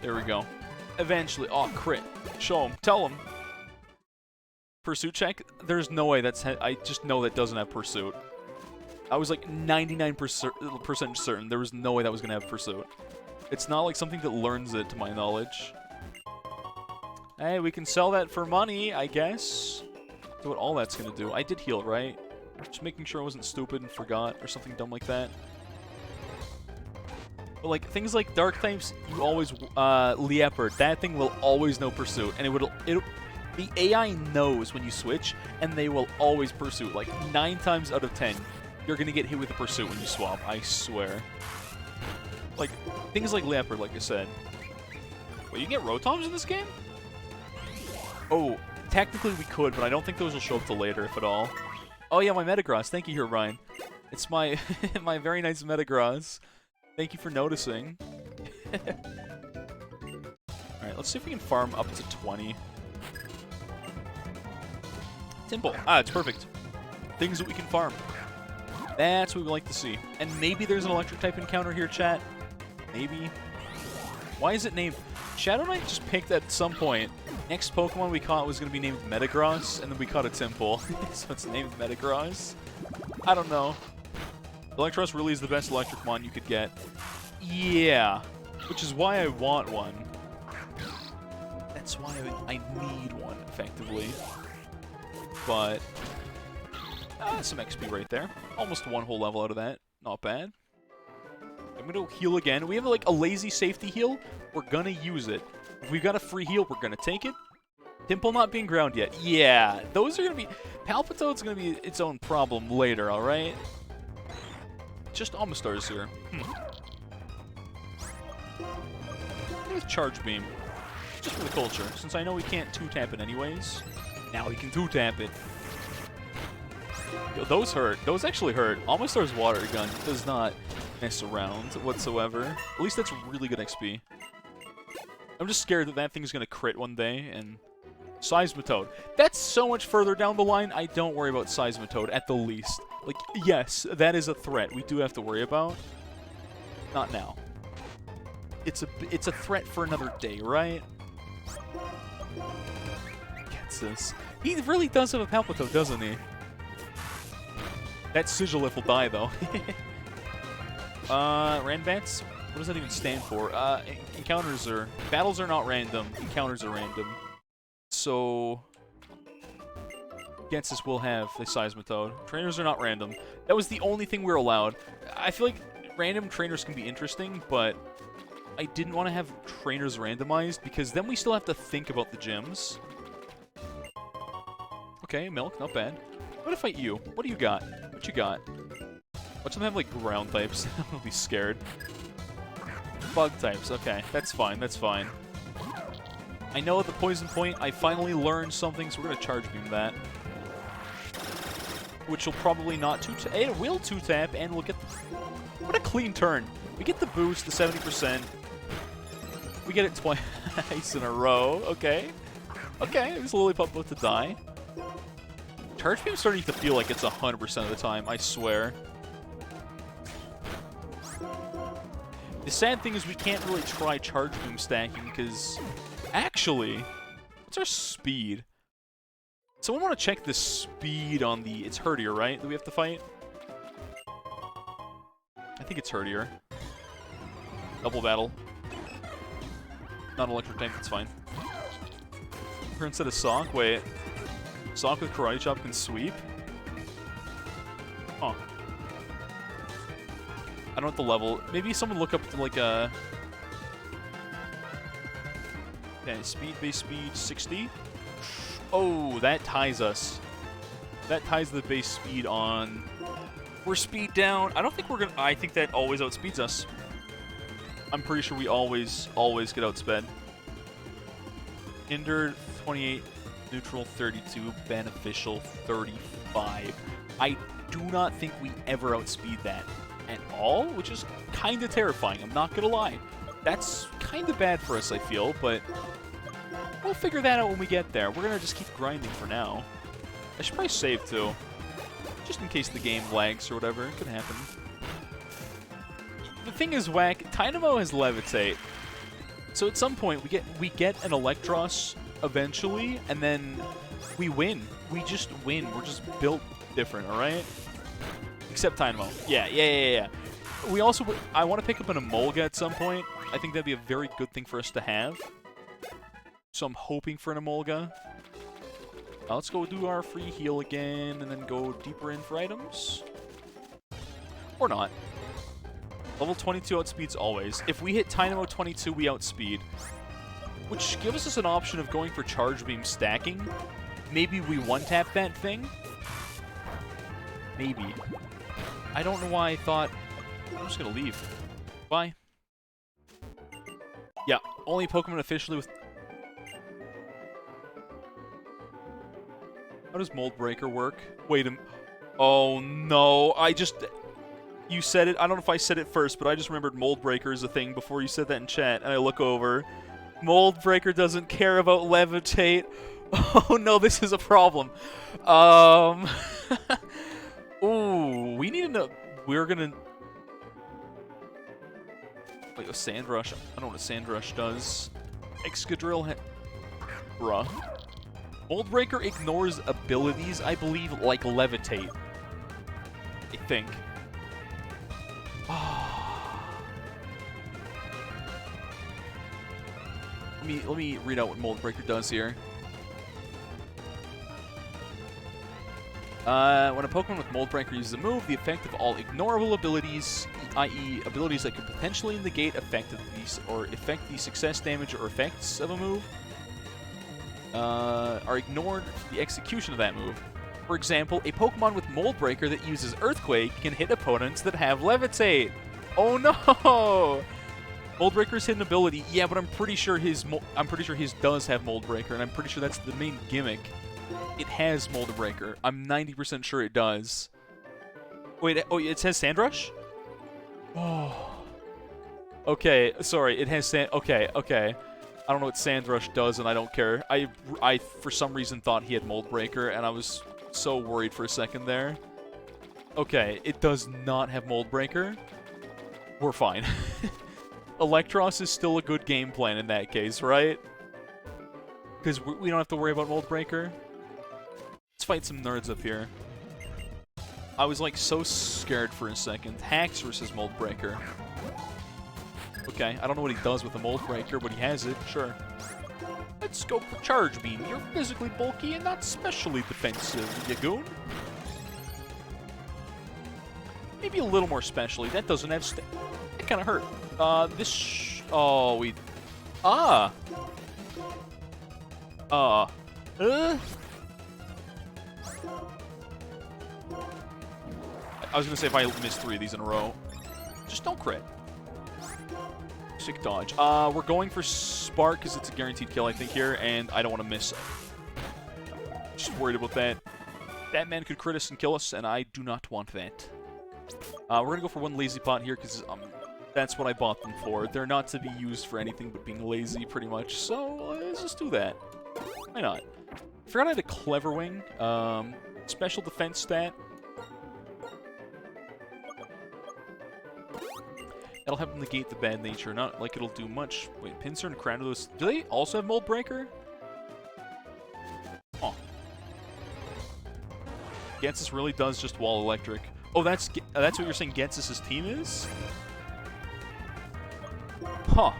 There we go. Eventually. Oh, crit. Show him. Tell him. Pursuit check? There's no way that's... I just know that doesn't have Pursuit. I was like 99% certain there was no way that was going to have Pursuit. It's not like something that learns it, to my knowledge. Hey, we can sell that for money, I guess. That's what all that's going to do. I did heal, right? Just making sure I wasn't stupid and forgot or something dumb like that. But like things like dark types, you always Leopard. That thing will always know Pursuit, and the AI knows when you switch, and they will always Pursuit. Like 9 times out of 10, you're gonna get hit with a Pursuit when you swap. I swear. Like things like Leopard, like I said. Wait, you can get Rotoms in this game? Oh, technically we could, but I don't think those will show up till later, if at all. Oh yeah, my Metagross. Thank you here, Ryan. It's my my very nice Metagross. Thank you for noticing. Alright, let's see if we can farm up to 20. Simple. Ah, it's perfect. Things that we can farm. That's what we like to see. And maybe there's an electric type encounter here, chat. Maybe. Why is it named... Shadow Knight just picked at some point. Next Pokemon we caught was going to be named Metagross, and then we caught a Temple. So it's named Metagross. I don't know. Electros really is the best Electricmon you could get. Yeah. Which is why I want one. That's why I need one, effectively. But... some XP right there. Almost one whole level out of that. Not bad. I'm gonna heal again. We have like a lazy safety heal. We're gonna use it. If we've got a free heal, we're gonna take it. Dimple not being ground yet. Yeah. Those are gonna be... Palpitoad's gonna be its own problem later, alright? Just Almastars here. With Charge Beam. Just for the culture. Since I know we can't 2-tap it anyways. Now we can 2-tap it. Yo, those hurt. Those actually hurt. Almastar's Water Gun does not mess around whatsoever. At least that's really good XP. I'm just scared that that thing's gonna crit one day, and... Seismitoad. That's so much further down the line, I don't worry about Seismitoad at the least. Like, yes, that is a threat we do have to worry about. Not now. It's a threat for another day, right? Gets this. He really does have a Palpitoad, doesn't he? That Sigilif will die, though. Ranbats? What does that even stand for? Encounters are... Battles are not random. Encounters are random. So... Against this, we'll have the Seismitoad. Trainers are not random. That was the only thing we were allowed. I feel like random trainers can be interesting, but I didn't want to have trainers randomized, because then we still have to think about the gyms. Okay, Milk, not bad. I'm gonna fight you. What do you got? What you got? Watch them have, like, ground types. I'll be scared. Bug types. Okay, that's fine, that's fine. I know at the Poison Point, I finally learned something, so we're gonna Charge Beam that. Which will probably not 2-tap. It will 2-tap, and we'll get... What a clean turn. We get the boost, the 70%. We get it twice in a row. Okay. Okay, it was Lillipup about to die. Charge Beam's starting to feel like it's 100% of the time, I swear. The sad thing is we can't really try Charge Beam stacking, because... Actually, What's our speed? Someone want to check the speed on the... It's Herdier, right? That we have to fight? I think it's Herdier. Double battle. Not electric tank, that's fine. Or instead of Sock, wait. Sock with Karate Chop can sweep? Huh. I don't know what the level... Maybe someone look up to like a... Okay, base speed 60. Oh, that ties us. That ties the base speed on. We're speed down. I don't think we're gonna... I think that always outspeeds us. I'm pretty sure we always get outsped. Injured 28, neutral 32, beneficial 35. I do not think we ever outspeed that at all, which is kind of terrifying. I'm not gonna lie. That's kind of bad for us, I feel, but we'll figure that out when we get there. We're gonna just keep grinding for now. I should probably save too, just in case the game lags or whatever. It could happen. The thing is, Whack, Dynamo has Levitate, so at some point we get an Electros eventually, and then we win. We just win. We're just built different, all right? Except Dynamo. Yeah. We also... I want to pick up an Emolga at some point. I think that'd be a very good thing for us to have. So I'm hoping for an Emolga. Let's go do our free heal again, and then go deeper in for items. Or not. Level 22 outspeeds always. If we hit Dynamo 22, we outspeed. Which gives us an option of going for Charge Beam stacking. Maybe we one-tap that thing. Maybe. I don't know why I thought... I'm just gonna leave. Bye. Yeah, only Pokemon officially with... How does Mold Breaker work? Wait a... Oh, no. You said it. I don't know if I said it first, but I just remembered Mold Breaker is a thing before you said that in chat, and I look over. Mold Breaker doesn't care about Levitate. Oh, no, this is a problem. Ooh, we need to know... We're gonna... Wait, a Sand Rush. I don't know what a Sand Rush does. Excadrill... Bruh. Mold Breaker ignores abilities, I believe, like Levitate. I think. Let me read out what Mold Breaker does here. When a Pokemon with Mold Breaker uses a move, the effect of all ignorable abilities, i.e. abilities that could potentially negate affect the success damage or effects of a move, are ignored for the execution of that move. For example, a Pokemon with Mold Breaker that uses Earthquake can hit opponents that have Levitate. Oh no! Mold Breaker's hidden ability, yeah, but I'm pretty sure his does have Mold Breaker, and I'm pretty sure that's the main gimmick. It has Mold Breaker. I'm 90% sure it does. Wait, oh, it says Sandrush? Oh. Okay, sorry, it has Sand... Okay. I don't know what Sandrush does, and I don't care. I for some reason, thought he had Mold Breaker, and I was so worried for a second there. Okay, it does not have Mold Breaker. We're fine. Electros is still a good game plan in that case, right? Because we don't have to worry about Mold Breaker. Let's fight some nerds up here. I was like so scared for a second. Hacks versus Mold Breaker. Okay, I don't know what he does with the Mold Breaker, but he has it, sure. Let's go for Charge Beam. You're physically bulky and not specially defensive, Yagoon. Maybe a little more specially. That doesn't have... That kind of hurt. Oh, we... I was gonna say if I miss 3 of these in a row. Just don't crit. Sick dodge. We're going for Spark because it's a guaranteed kill, I think, here, and I don't want to miss it. Just worried about that. That man could crit us and kill us, and I do not want that. We're gonna go for 1 Lazy Pot here because that's what I bought them for. They're not to be used for anything but being lazy, pretty much. So let's just do that. Why not? I forgot I had a Clever Wing. Special defense stat. That'll help negate the bad nature. Not like it'll do much. Wait, Pinsir and Cranados, do they also have Mold Breaker? Gensis really does just wall electric. Oh, that's what you're saying Gensis's team is? Huh.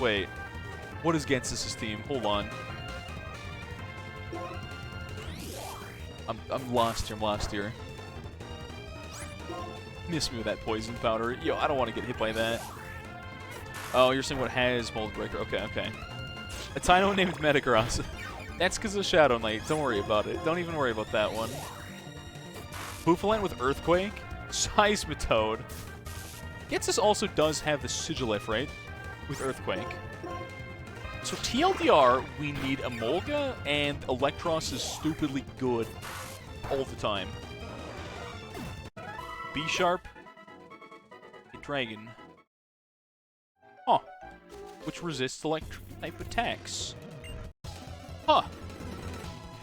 Wait. What is Gensis's team? Hold on. I'm lost here. I'm lost here. Miss me with that poison powder. Yo, I don't want to get hit by that. Oh, you're saying what has Mold Breaker. Okay, okay. A Tino named Metagross. That's because of Shadow Knight. Don't worry about it. Don't even worry about that one. Buffalant with Earthquake. Seismitoad. Gensys also does have the Sigilif, right? With Earthquake. So TLDR, we need Emolga, and Electros is stupidly good all the time. B-Sharp. A Dragon. Huh. Which resists electric-type attacks. Huh.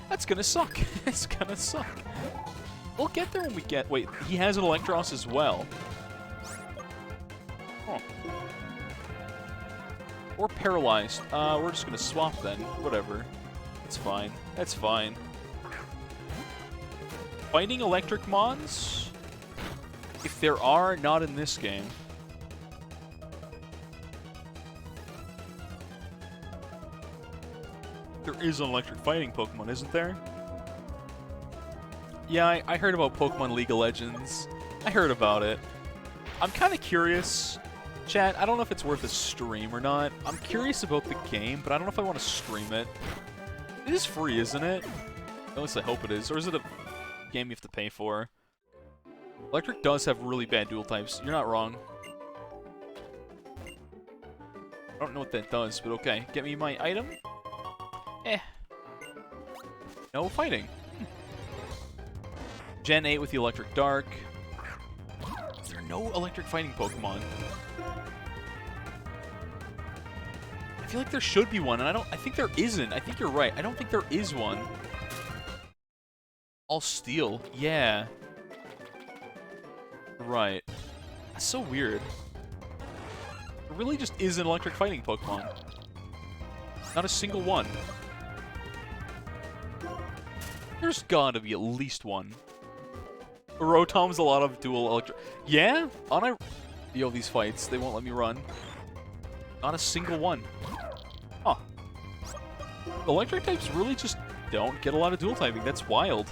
That's gonna suck. It's gonna suck. We'll get there when we get... Wait, he has an Electros as well. Huh. Or Paralyzed. We're just gonna swap then. Whatever. That's fine. That's fine. Fighting electric mons? If there are, not in this game. There is an electric fighting Pokemon, isn't there? Yeah, I heard about Pokemon League of Legends. I heard about it. I'm kind of curious. Chat, I don't know if it's worth a stream or not. I'm curious about the game, but I don't know if I want to stream it. It is free, isn't it? At least I hope it is. Or is it a game you have to pay for? Electric does have really bad dual types. You're not wrong. I don't know what that does, but okay. Get me my item. Eh. No fighting. Gen 8 with the Electric Dark. Is there no electric fighting Pokemon? I feel like there should be one, and I think there isn't. I think you're right. I don't think there is one. All steel. Yeah. Right. That's so weird. There really just is an electric fighting Pokemon. Not a single one. There's gotta be at least one. Rotom's a lot of dual electric... Yeah? Yo, these fights, they won't let me run. Not a single one. Huh. Electric types really just don't get a lot of dual typing. That's wild.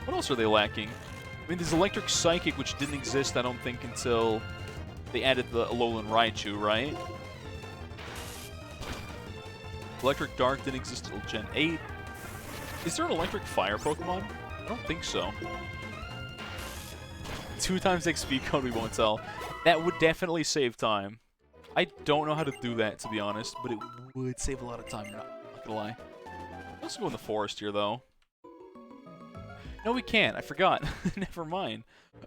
What else are they lacking? I mean, there's Electric Psychic, which didn't exist, I don't think, until they added the Alolan Raichu, right? Electric Dark didn't exist until Gen 8. Is there an Electric Fire Pokemon? I don't think so. 2 times XP code we won't tell. That would definitely save time. I don't know how to do that, to be honest, but it would save a lot of time, I'm not gonna lie. Let's go in the forest here, though. No, we can't. I forgot. Never mind.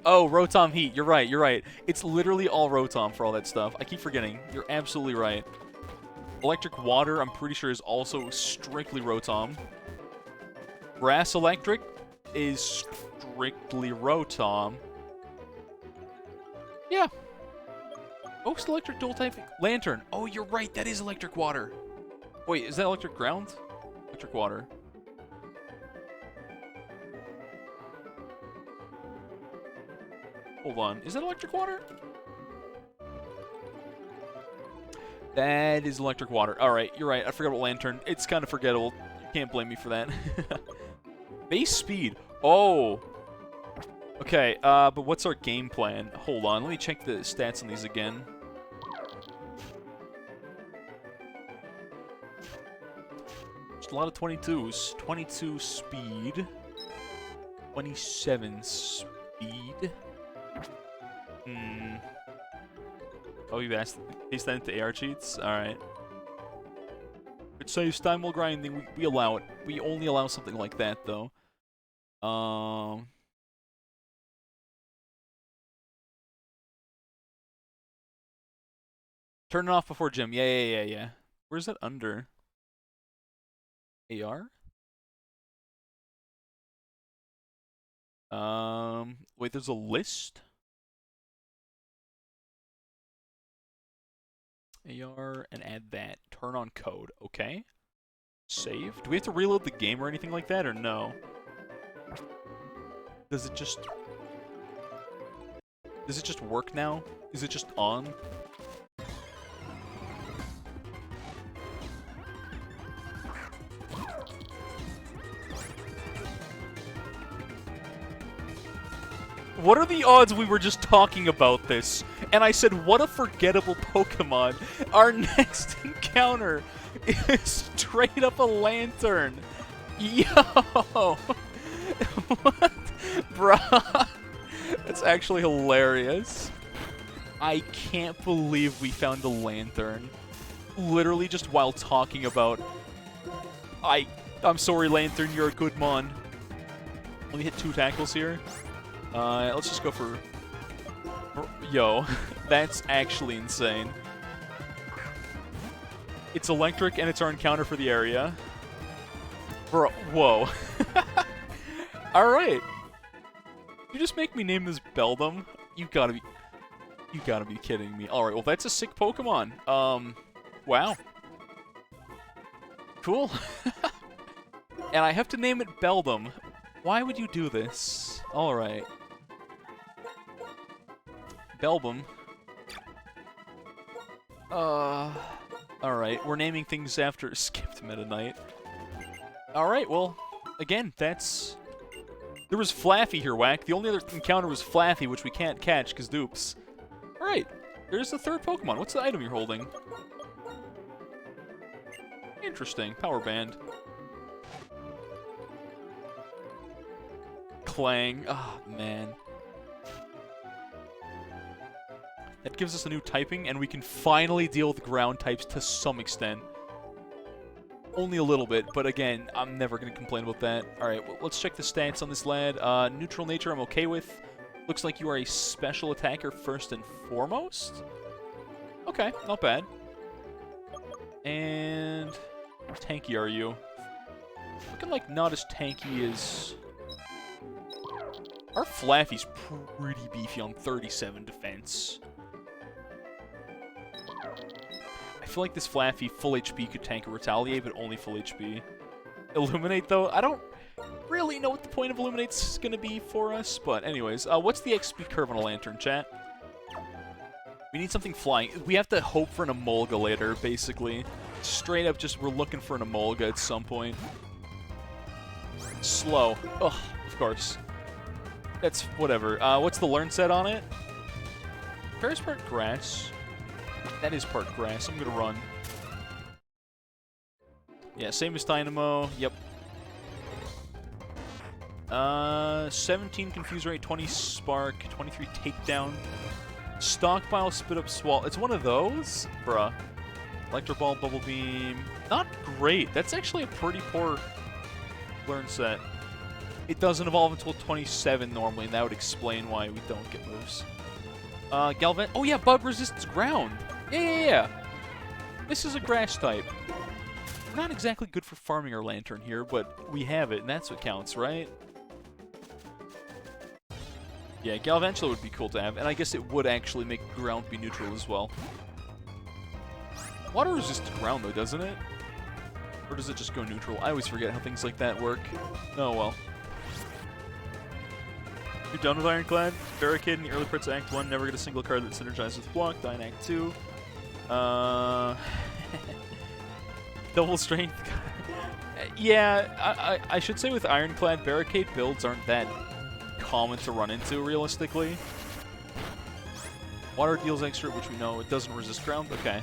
Oh, Rotom Heat. You're right. You're right. It's literally all Rotom for all that stuff. I keep forgetting. You're absolutely right. Electric Water, I'm pretty sure, is also strictly Rotom. Grass Electric is strictly Rotom. Yeah. Most electric dual type Lantern. Oh, you're right. That is Electric Water. Wait, is that Electric Ground? Electric Water. Hold on. Is that Electric Water? That is Electric Water. Alright, you're right. I forgot about Lantern. It's kind of forgettable. You can't blame me for that. Base Speed. Oh. Okay, but what's our game plan? Hold on. Let me check the stats on these again. Just a lot of 22s. 22 speed. 27 speed. Oh, you've asked paste that into AR cheats? Alright. It saves time while grinding. We allow it. We only allow something like that, though. Turn it off before gym. Yeah. Where's that under? AR? Wait, there's a list? AR and add that. Turn on code. Okay. Save? Do we have to reload the game or anything like that, or no? Does it just work now? Is it just on? What are the odds we were just talking about this? And I said, what a forgettable Pokemon. Our next encounter is straight up a lantern. Yo! What? Bruh. That's actually hilarious. I can't believe we found a lantern. Literally just while talking about... I'm sorry, lantern, you're a good mon. Let me hit 2 tackles here. Let's just go for... Yo, that's actually insane. It's electric, and it's our encounter for the area. Bro, whoa. Alright. You just make me name this Beldum? You gotta be kidding me. Alright, well that's a sick Pokemon. Wow. Cool. And I have to name it Beldum. Why would you do this? Alright. Belbum. Alright, we're naming things after skipped Meta Knight. Alright, well, again, that's... There was Flaffy here, Whack. The only other encounter was Flaffy, which we can't catch, because dupes. Alright, there's the 3rd Pokemon. What's the item you're holding? Interesting. Power Band. Clang. Oh, man. That gives us a new typing, and we can finally deal with ground types to some extent. Only a little bit, but again, I'm never going to complain about that. Alright, well, let's check the stats on this lad. Neutral nature I'm okay with. Looks like you are a special attacker first and foremost. Okay, not bad. And... how tanky are you? Looking like not as tanky as... Our Flaffy's pretty beefy on 37 defense. I feel like this Flaffy full HP could tank a Retaliate, but only full HP. Illuminate, though? I don't really know what the point of Illuminate's gonna be for us, but anyways. What's the XP curve on a Lantern, chat? We need something flying. We have to hope for an Emolga later, basically. Straight up, just we're looking for an Emolga at some point. Slow. Ugh, of course. That's whatever. What's the learn set on it? Fair's part grass. That is part grass. I'm gonna run. Yeah, same as Dynamo. Yep. 17 confuse rate, 20 spark, 23 takedown. Stockpile, spit up, swallow. It's one of those? Bruh. Electro Ball, Bubble Beam. Not great. That's actually a pretty poor learn set. It doesn't evolve until 27 normally, and that would explain why we don't get moves. Galvan. Oh yeah, Bug resists ground. Yeah. This is a grass type. Not exactly good for farming our Lantern here, but we have it, and that's what counts, right? Yeah, Galvantula would be cool to have, and I guess it would actually make ground be neutral as well. Water resists ground, though, doesn't it? Or does it just go neutral? I always forget how things like that work. Oh, well. You're done with Ironclad? Barricade in the early parts of Act 1. Never get a single card that synergizes with block. Die in Act 2. Double strength. Yeah, I should say with Ironclad, Barricade builds aren't that common to run into, realistically. Water deals extra, which we know. It doesn't resist ground. Okay.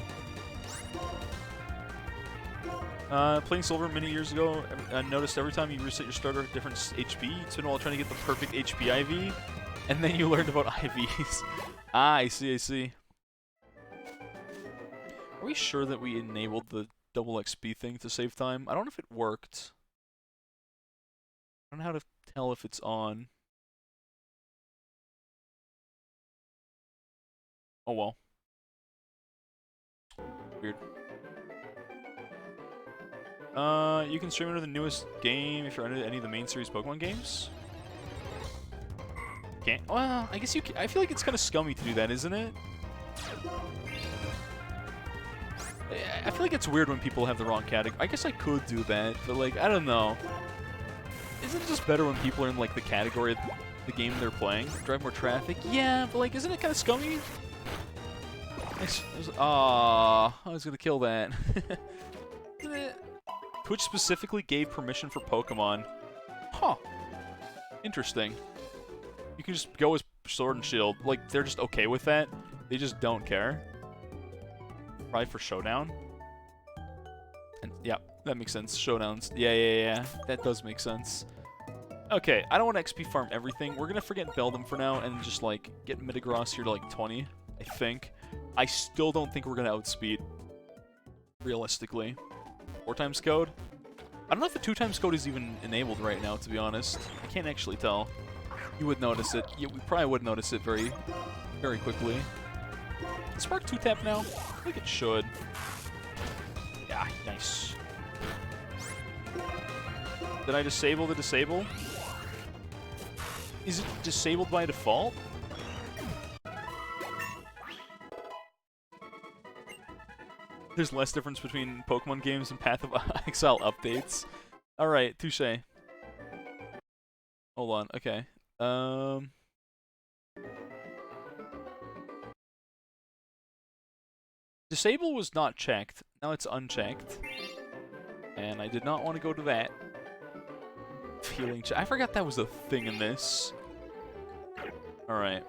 Playing Silver many years ago, I noticed every time you reset your starter at different HP, you spend a while trying to get the perfect HP IV, and then you learned about IVs. Ah, I see. Are we sure that we enabled the double XP thing to save time? I don't know if it worked. I don't know how to tell if it's on. Oh well. Weird. You can stream into the newest game if you're into any of the main series Pokemon games. Can't. Well, I guess you can. I feel like it's kind of scummy to do that, isn't it? I feel like it's weird when people have the wrong category. I guess I could do that, but like, I don't know. Isn't it just better when people are in like the category of the game they're playing? Drive more traffic? Yeah, but like, isn't it kind of scummy? I was gonna kill that. Twitch specifically gave permission for Pokemon. Huh. Interesting. You can just go as Sword and Shield. Like, they're just okay with that. They just don't care. Probably for Showdown. And yeah, that makes sense. Showdowns. Yeah. That does make sense. Okay, I don't want to XP farm everything. We're gonna forget Beldum for now and just, like, get Metagross here to, like, 20, I think. I still don't think we're gonna outspeed. Realistically. 4 times code? I don't know if the 2 times code is even enabled right now, to be honest. I can't actually tell. You would notice it. Yeah, we probably would notice it very, very quickly. Does Spark 2-tap now? I think it should. Yeah, nice. Did I disable the disable? Is it disabled by default? There's less difference between Pokemon games and Path of Exile updates. Alright, touche. Hold on, okay. Disable was not checked. Now it's unchecked. And I did not want to go to that. Healing check. I forgot that was a thing in this. Alright.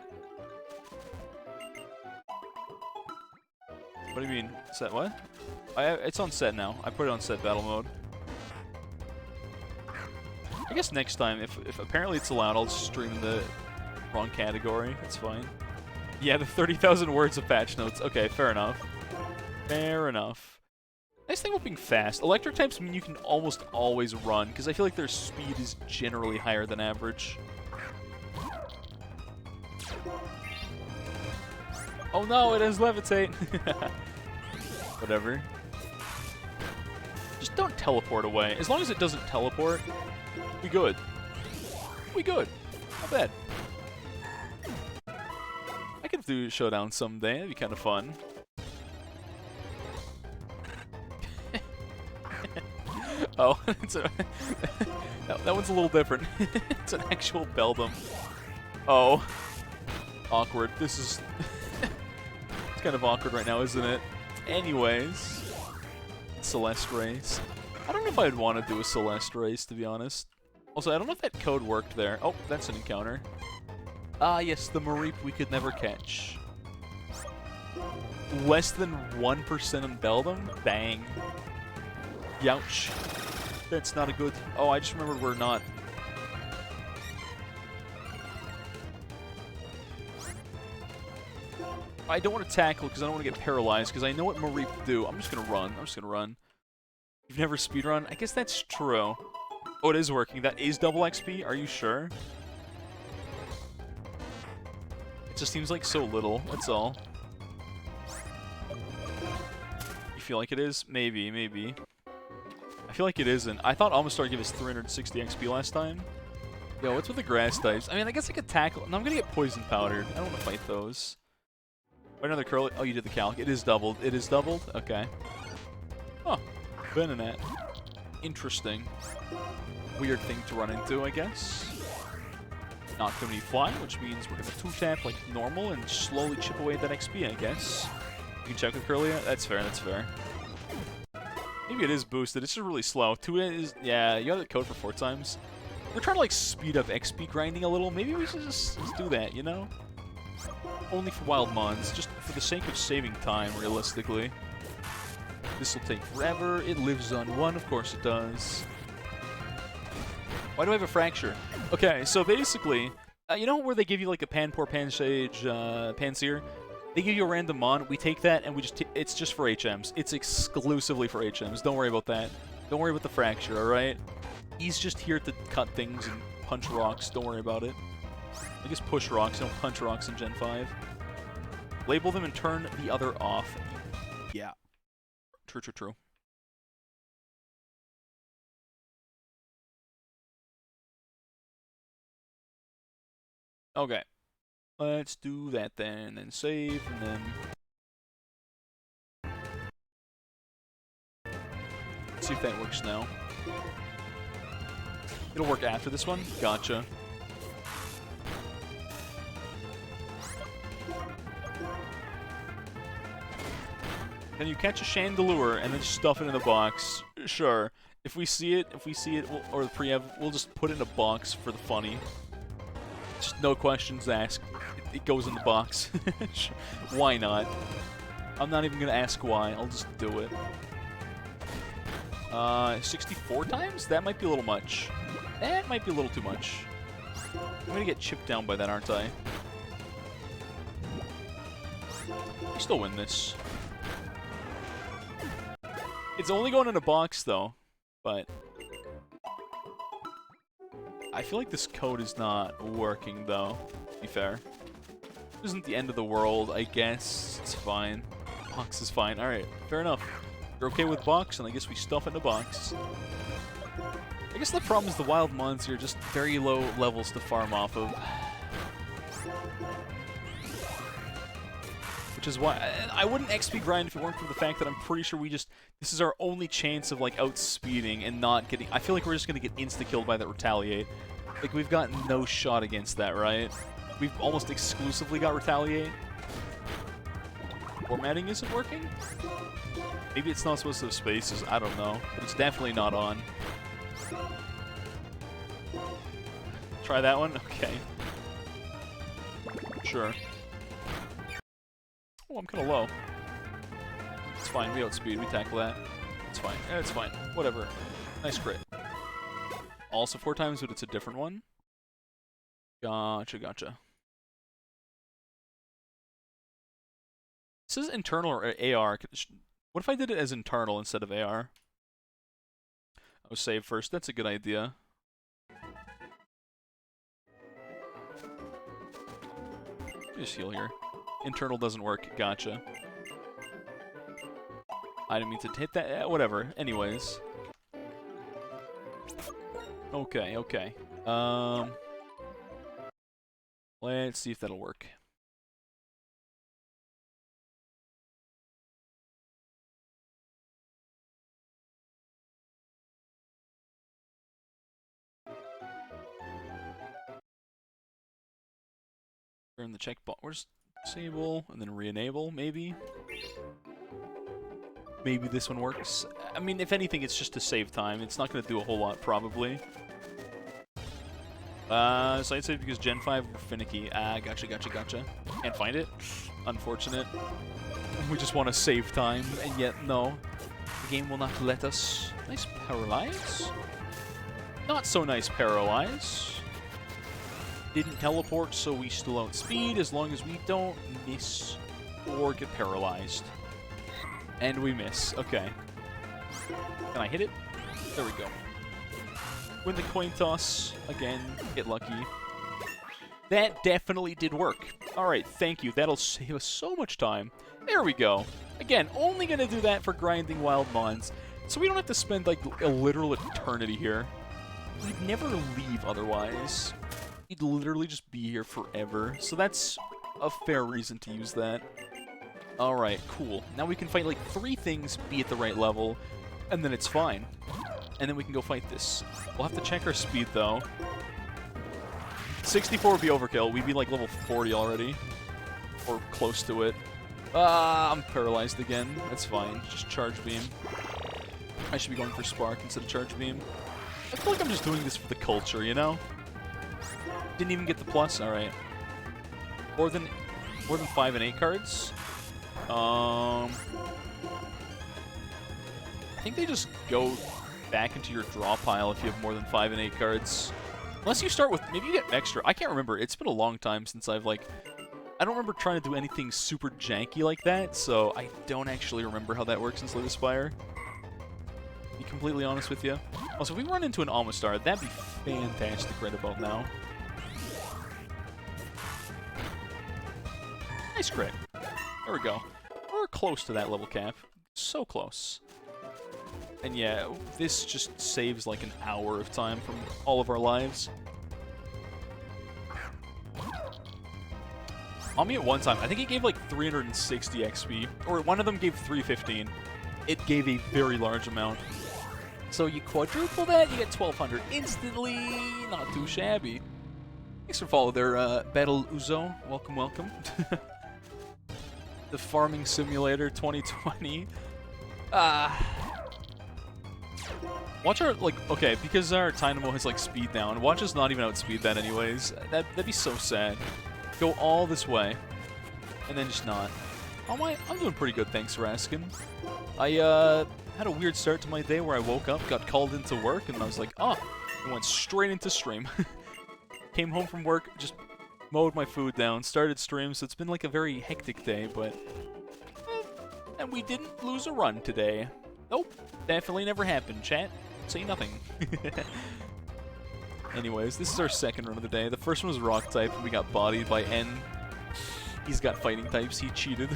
What do you mean? Set what? It's on set now. I put it on set battle mode. I guess next time, if apparently it's allowed, I'll just stream in the wrong category. That's fine. Yeah, the 30,000 words of patch notes. Okay, fair enough. Fair enough. Nice thing about being fast. Electric types mean you can almost always run, because I feel like their speed is generally higher than average. Oh no, it has levitate! Whatever. Just don't teleport away. As long as it doesn't teleport, we good. We good. Not bad. I could do Showdown someday. That'd be kind of fun. Oh, it's a that one's a little different. It's an actual Beldum. Oh. Awkward. This is... It's kind of awkward right now, isn't it? Anyways. Celeste race. I don't know if I'd want to do a Celeste race, to be honest. Also, I don't know if that code worked there. Oh, that's an encounter. Ah, yes, the Mareep we could never catch. Less than 1% on Beldum? Dang. Youch. That's not a good... Oh, I just remembered we're not... I don't want to tackle because I don't want to get paralyzed because I know what Mareep do. I'm just going to run. I'm just going to run. You've never speedrun? I guess that's true. Oh, it is working. That is double XP? Are you sure? It just seems like so little. That's all. You feel like it is? Maybe, maybe. I feel like it isn't. I thought Amistar gave us 360 XP last time. Yo, what's with the grass types? I mean, I guess I could tackle... No, I'm gonna get poison powdered. I don't want to fight those. Wait, another curl. Oh, you did the calc. It is doubled. It is doubled? Okay. Huh. Venonat. Interesting. Weird thing to run into, I guess. Not too many fly, which means we're gonna 2-tap like normal and slowly chip away at that XP, I guess. You can check with Curlia? That's fair, that's fair. Maybe it is boosted. It's just really slow. 2 is... Yeah, you got the code for 4 times. We're trying to, like, speed up XP grinding a little. Maybe we should just do that, you know? Only for wild mons, just for the sake of saving time, realistically. This will take forever. It lives on 1, of course it does. Why do I have a fracture? Okay, so basically, you know where they give you, like, a Panpour, Pansage, Panseer? They give you a random mon, we take that, and we just it's just for HMs. It's exclusively for HMs. Don't worry about that. Don't worry about the fracture, alright? He's just here to cut things and punch rocks. Don't worry about it. I guess push rocks, don't punch rocks in Gen 5. Label them and turn the other off. Yeah. True, true, true. Okay. Let's do that then, and save, and then... Let's see if that works now. It'll work after this one? Gotcha. Can you catch a chandelier and then stuff it in the box? Sure. If we see it, or the prev, we'll just put it in a box for the funny. Just no questions asked. It goes in the box. Why not? I'm not even gonna ask why. I'll just do it. 64 times? That might be a little much. That might be a little too much. I'm gonna get chipped down by that, aren't I? We still win this. It's only going in a box, though. But I feel like this code is not working, though, to be fair. This isn't the end of the world, I guess. It's fine. Box is fine. Alright, fair enough. You're okay with box, and I guess we stuff it in a box. I guess the problem is the wild mons are just very low levels to farm off of. Which is why I wouldn't XP grind if it weren't for the fact that I'm pretty sure this is our only chance of, like, outspeeding and not getting... I feel like we're just gonna get insta-killed by that Retaliate. Like, we've got no shot against that, right? We've almost exclusively got Retaliate. Formatting isn't working? Maybe it's not supposed to have spaces, I don't know. But it's definitely not on. Try that one? Okay. Sure. Oh, I'm kind of low. It's fine, we outspeed, we tackle that. It's fine, it's fine. Whatever. Nice crit. Also 4 times, but it's a different one. Gotcha, gotcha. This is internal or AR. What if I did it as internal instead of AR? Oh, save first. That's a good idea. Just heal here. Internal doesn't work. Gotcha. I didn't mean to hit that. Whatever. Anyways. Okay, okay. Let's see if that'll work. Turn the checkbox. Where's disable and then re-enable? Maybe. Maybe this one works. I mean, if anything, it's just to save time. It's not going to do a whole lot, probably. So I'd say because Gen 5 we're finicky. Gotcha, gotcha, gotcha. Can't find it. Unfortunate. We just want to save time, and yet, no. The game will not let us. Nice paralyze. Not so nice paralyze. Didn't teleport, so we still outspeed as long as we don't miss or get paralyzed. And we miss. Okay. Can I hit it? There we go. Win the coin toss. Again, get lucky. That definitely did work. Alright, thank you. That'll save us so much time. There we go. Again, only gonna do that for grinding wild mons. So we don't have to spend, like, a literal eternity here. We'd never leave otherwise. We'd literally just be here forever. So that's a fair reason to use that. Alright, cool. Now we can fight, like, 3 things, be at the right level, and then it's fine. And then we can go fight this. We'll have to check our speed, though. 64 would be overkill. We'd be, like, level 40 already. Or close to it. I'm paralyzed again. That's fine. Just Charge Beam. I should be going for Spark instead of Charge Beam. I feel like I'm just doing this for the culture, you know? Didn't even get the plus? Alright. More than 5 and 8 cards? I think they just go back into your draw pile if you have more than 5 and 8 cards. Unless you start with... Maybe you get extra. I can't remember. It's been a long time since I've, like... I don't remember trying to do anything super janky like that, so I don't actually remember how that works in Slay the Spire. To be completely honest with you. Also, if we run into an Amistar, that'd be fantastic right about now. Nice crit. There we go. We're close to that level cap. So close. And yeah, this just saves like an hour of time from all of our lives. On me at one time, I think it gave like 360 XP. Or one of them gave 315. It gave a very large amount. So you quadruple that, you get 1,200 instantly. Not too shabby. Thanks for following there, Battle Uzo. Welcome, welcome. The Farming Simulator 2020. Watch our, like, okay, because our Dynamo has, like, speed down, watch us not even outspeed that anyways. That'd be so sad. Go all this way, and then just not. Oh, I'm doing pretty good, thanks for asking. I, had a weird start to my day where I woke up, got called into work, and I was like, oh, I went straight into stream. Came home from work, just mowed my food down, started stream, so it's been like a very hectic day, but... and we didn't lose a run today. Nope, definitely never happened, chat. Say nothing. Anyways, this is our second run of the day. The first one was rock type, and we got bodied by N. He's got fighting types, he cheated.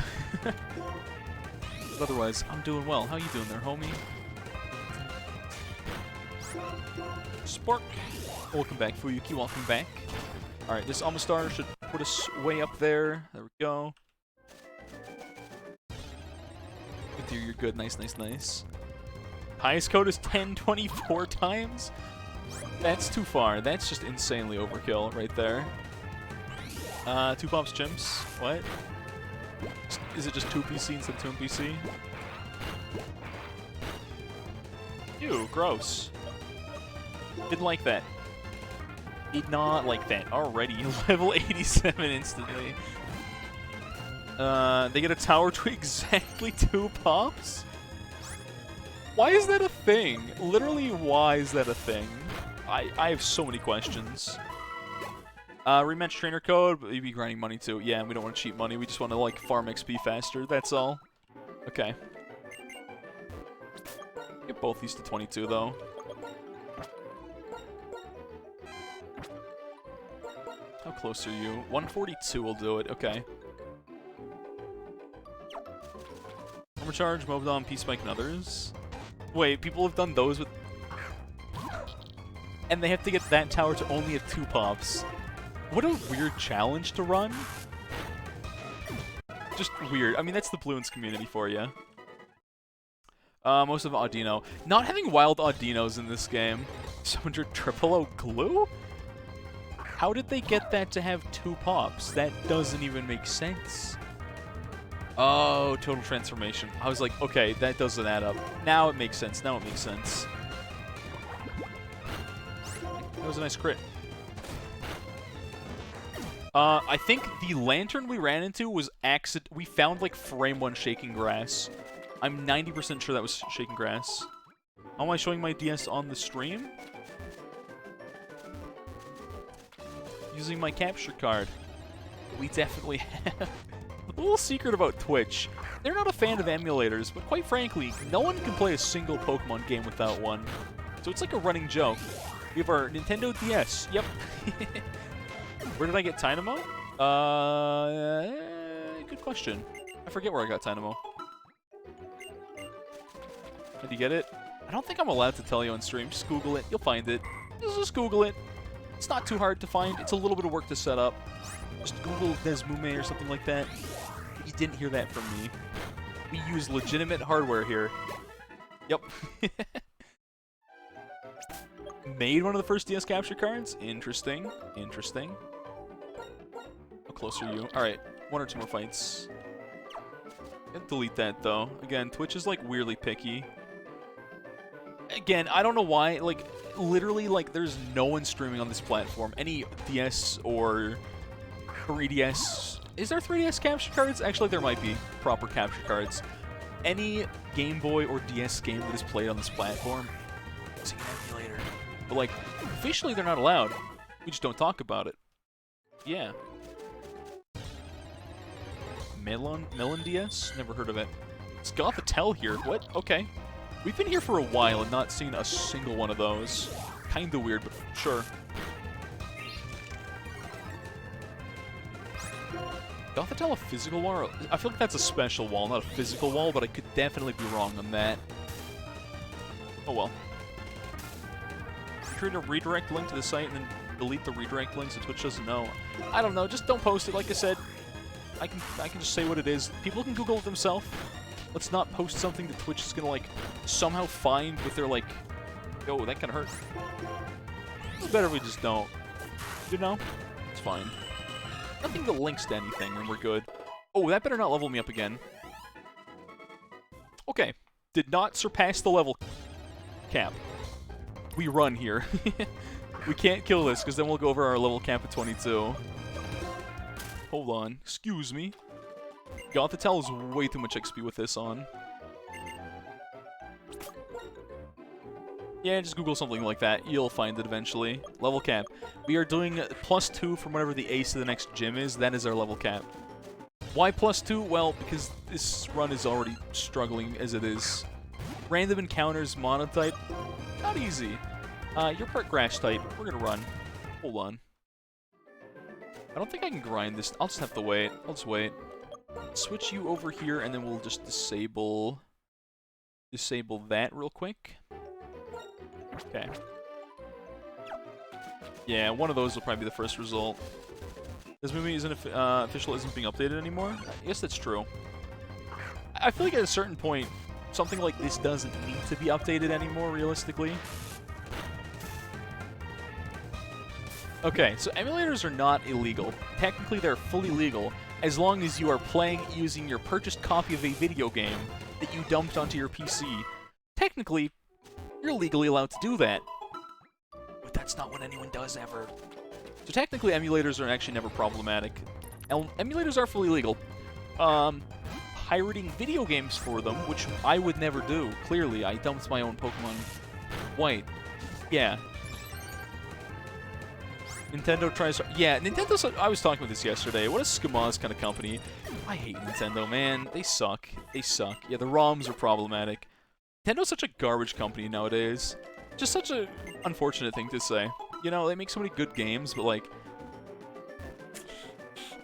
But otherwise, I'm doing well. How you doing there, homie? Spark. Welcome back, Fuyuki. Welcome back. Alright, this Amistar should put us way up there. There we go. Good dear, you're good. Nice, nice, nice. Highest code is 1024 times? That's too far. That's just insanely overkill right there. 2 pops chimps. What? Is it just 2 PC instead of 2 NPC? Ew, gross. Didn't like that. Did not like that. Already, level 87 instantly. They get a tower to exactly 2 pops? Why is that a thing? Literally, why is that a thing? I have so many questions. Rematch trainer code, but you'd be grinding money too. Yeah, we don't want to cheat money. We just want to, like, farm XP faster. That's all. Okay. Get both these to 22, though. How close are you? 142 will do it. Okay. Armor Charge, Mobdom, P-Spike, and others. Wait, people have done those with... and they have to get that tower to only at 2 pops. What a weird challenge to run. Just weird. I mean, that's the Bloons community for you. Most of Audino. Not having wild Audinos in this game. 600 triple O glue? How did they get that to have 2 pops? That doesn't even make sense. Oh, total transformation. I was like, okay, that doesn't add up. Now it makes sense. Now it makes sense. That was a nice crit. I think the lantern we ran into was we found, like, frame 1 shaking grass. I'm 90% sure that was shaking grass. How am I showing my DS on the stream? Using my capture card. We definitely have. A little secret about Twitch. They're not a fan of emulators, but quite frankly, no one can play a single Pokemon game without one. So it's like a running joke. We have our Nintendo DS. Yep. Where did I get Dynamo? Good question. I forget where I got Dynamo. Did you get it? I don't think I'm allowed to tell you on stream. Just Google it. You'll find it. Just Google it. It's not too hard to find. It's a little bit of work to set up. Just Google Desmume or something like that. You didn't hear that from me. We use legitimate hardware here. Yep. Made one of the first DS capture cards? Interesting. Interesting. How close are you? Alright, 1 or 2 more fights. Can't delete that, though. Again, Twitch is, like, weirdly picky. Again, I don't know why. Like, literally, like, there's no one streaming on this platform. Any DS or 3DS. Is there 3DS capture cards? Actually, there might be proper capture cards. Any Game Boy or DS game that is played on this platform is an emulator. But, like, officially they're not allowed. We just don't talk about it. Yeah. Melon DS? Never heard of it. It's Gothitelle here. What? Okay. We've been here for a while and not seen a single one of those. Kinda weird, but sure. Gothitelle a physical wall? I feel like that's a special wall, not a physical wall, but I could definitely be wrong on that. Oh well. Create a redirect link to the site and then delete the redirect link so Twitch doesn't know. I don't know, just don't post it. Like I said, I can just say what it is. People can Google it themselves. Let's not post something that Twitch is gonna, like, somehow find with their, like, Yo, that kind of hurt. It's better if we just don't. You know? It's fine. Nothing that links to anything, and we're good. Oh, that better not level me up again. Okay. Did not surpass the level cap. We run here. We can't kill this, because then we'll go over our level cap at 22. Hold on. Excuse me. Gothitelle is way too much XP with this on. Yeah, just Google something like that. You'll find it eventually. Level cap. We are doing +2 from whatever the ace of the next gym is. That is our level cap. Why +2? Well, because this run is already struggling as it is. Random encounters, monotype. Not easy. You're part grass type. We're gonna run. Hold on. I don't think I can grind this. I'll just have to wait. I'll just wait. Switch you over here, and then we'll just disable that real quick. Okay. Yeah, one of those will probably be the first result. This movie isn't official, isn't being updated anymore? I guess that's true. I feel like at a certain point, something like this doesn't need to be updated anymore, realistically. Okay, so emulators are not illegal. Technically, they're fully legal, as long as you are playing using your purchased copy of a video game that you dumped onto your PC. Technically, you're legally allowed to do that. But that's not what anyone does ever. So technically, emulators are actually never problematic. Emulators are fully legal. Pirating video games for them, which I would never do. Clearly, I dumped my own Pokemon White. Yeah. Nintendo tries... Yeah, Nintendo's... I was talking about this yesterday. What a schmoz kind of company. I hate Nintendo, man. They suck. They suck. Yeah, the ROMs are problematic. Nintendo's such a garbage company nowadays. Just such a unfortunate thing to say. You know, they make so many good games, but, like...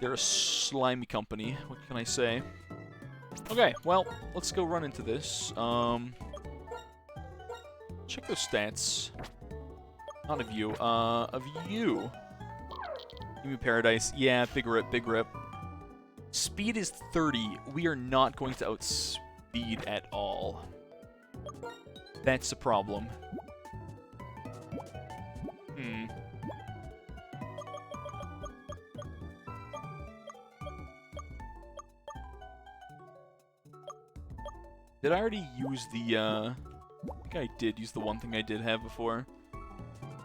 they're a slimy company. What can I say? Okay, well, let's go run into this. Check those stats. Not of you. Of you. Give me Paradise. Yeah, big rip, big rip. Speed is 30. We are not going to outspeed at all. That's the problem. Did I already use the, I think I did use the one thing I did have before.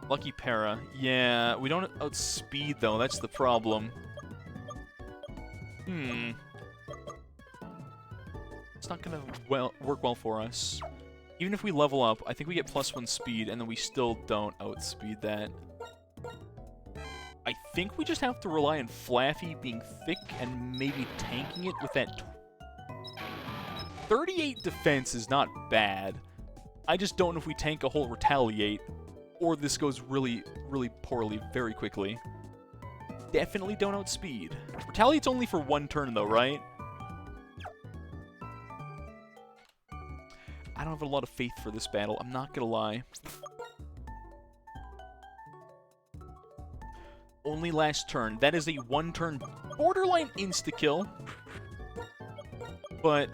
Lucky Para. Yeah, we don't outspeed, though. That's the problem. It's not gonna work well for us. Even if we level up, I think we get +1 speed, and then we still don't outspeed that. I think we just have to rely on Flaffy being thick and maybe tanking it with that 38 defense is not bad. I just don't know if we tank a whole Retaliate, or this goes really, really poorly very quickly. Definitely don't outspeed. Retaliate's only for 1 turn, though, right? I don't have a lot of faith for this battle, I'm not gonna lie. Only last turn. That is a 1-turn borderline insta-kill. But...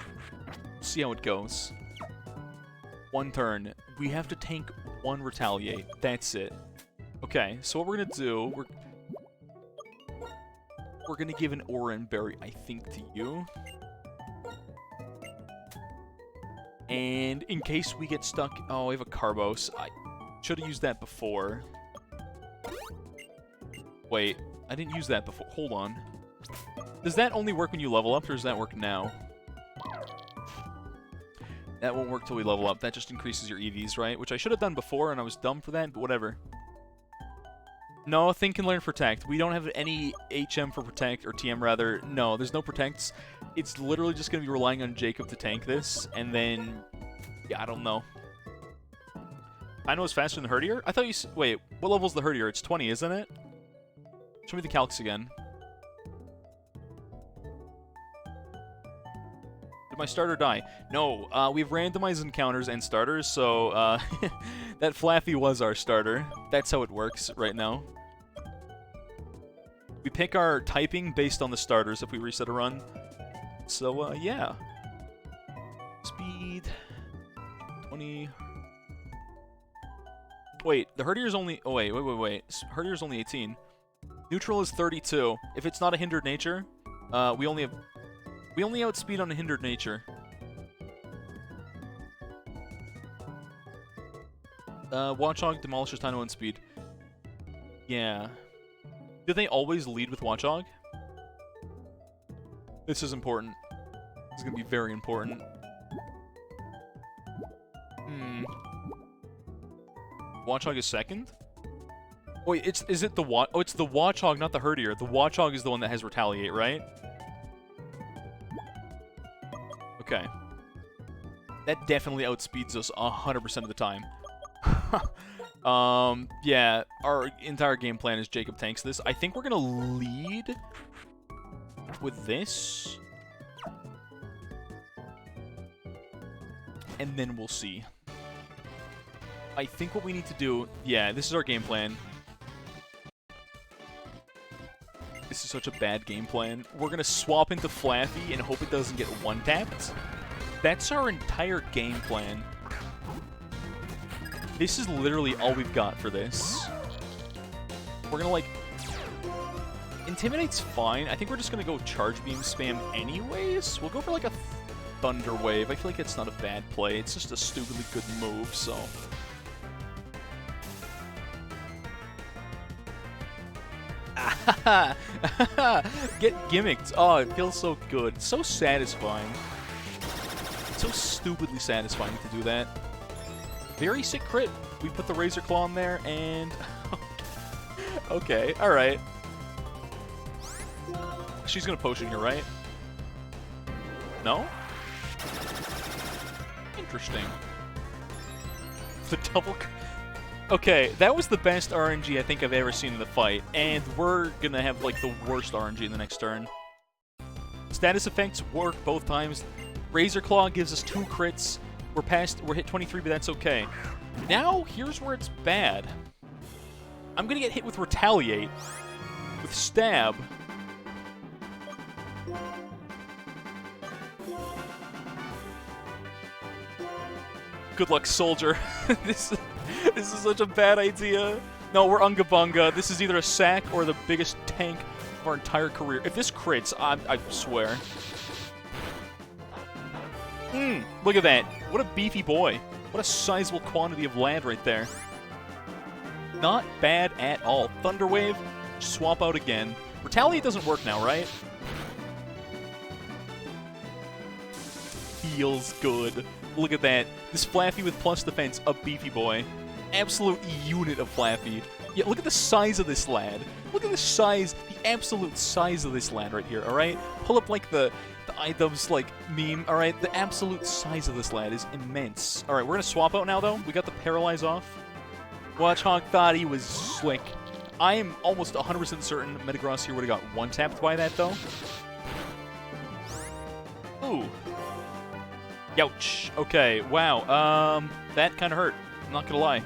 see how it goes. 1 turn. We have to tank 1 Retaliate. That's it. Okay, so what we're gonna do, we're gonna give an Oran Berry, I think, to you. And in case we get stuck... oh, we have a Carbos. I should have used that before. Wait, I didn't use that before. Hold on. Does that only work when you level up, or does that work now? That won't work till we level up. That just increases your EVs, right? Which I should have done before, and I was dumb for that, but whatever. No, Think and Learn Protect. We don't have any HM for Protect, or TM rather. No, there's no Protects. It's literally just going to be relying on Jacob to tank this, and then... yeah, I don't know. I know it's faster than Herdier? I thought you... wait, what level's the Herdier? It's 20, isn't it? Show me the calcs again. Did my starter die? No, we've randomized encounters and starters, so that Flaffy was our starter. That's how it works right now. We pick our typing based on the starters if we reset a run. So, yeah. Speed... 20... Wait, the Hertier's only... Oh, wait. Hertier's only 18. Neutral is 32. If it's not a hindered nature, we only outspeed on a hindered nature. Watchog demolishes time to 1 speed. Yeah. Do they always lead with Watchog? This is important. This is gonna be very important. Watchog is second? Wait, is it the Oh, it's the Watchog, not the Herdier. The Watchog is the one that has Retaliate, right? Okay. That definitely outspeeds us 100% of the time. Yeah, our entire game plan is Jacob tanks this. I think we're gonna lead with this. And then we'll see. I think what we need to do... Yeah, this is our game plan. This is such a bad game plan. We're gonna swap into Flaffy and hope it doesn't get one-tapped. That's our entire game plan. This is literally all we've got for this. We're gonna, like... Intimidate's fine. I think we're just gonna go Charge Beam spam anyways. We'll go for, like, a Thunder Wave. I feel like it's not a bad play. It's just a stupidly good move, so... Get gimmicked. Oh, it feels so good. So satisfying. So stupidly satisfying to do that. Very sick crit. We put the Razor Claw in there, and... Okay, alright. She's gonna potion here, right? No? Interesting. The double... Okay, that was the best RNG I think I've ever seen in the fight, and we're gonna have, like, the worst RNG in the next turn. Status effects work both times. Razor Claw gives us 2 crits. We're hit 23, but that's okay. Now, here's where it's bad. I'm gonna get hit with Retaliate. With Stab. Good luck, soldier. This is such a bad idea. No, we're Unga Bunga. This is either a sack or the biggest tank of our entire career. If this crits, I swear. Look at that. What a beefy boy. What a sizable quantity of land right there. Not bad at all. Thunder Wave, swap out again. Retaliate doesn't work now, right? Feels good. Look at that. This Flaffy with plus defense, a beefy boy. Absolute unit of Flaffy. Yeah, look at the size of this lad. Look at the size, the absolute size of this lad right here, alright? Pull up, like, the iDubbbz, like, meme, alright? The absolute size of this lad is immense. Alright, we're gonna swap out now, though. We got the Paralyze off. Watchhog thought he was slick. I am almost 100% certain Metagross here would have got one-tapped by that, though. Ooh. Youch. Okay, wow. That kind of hurt. I'm not gonna lie.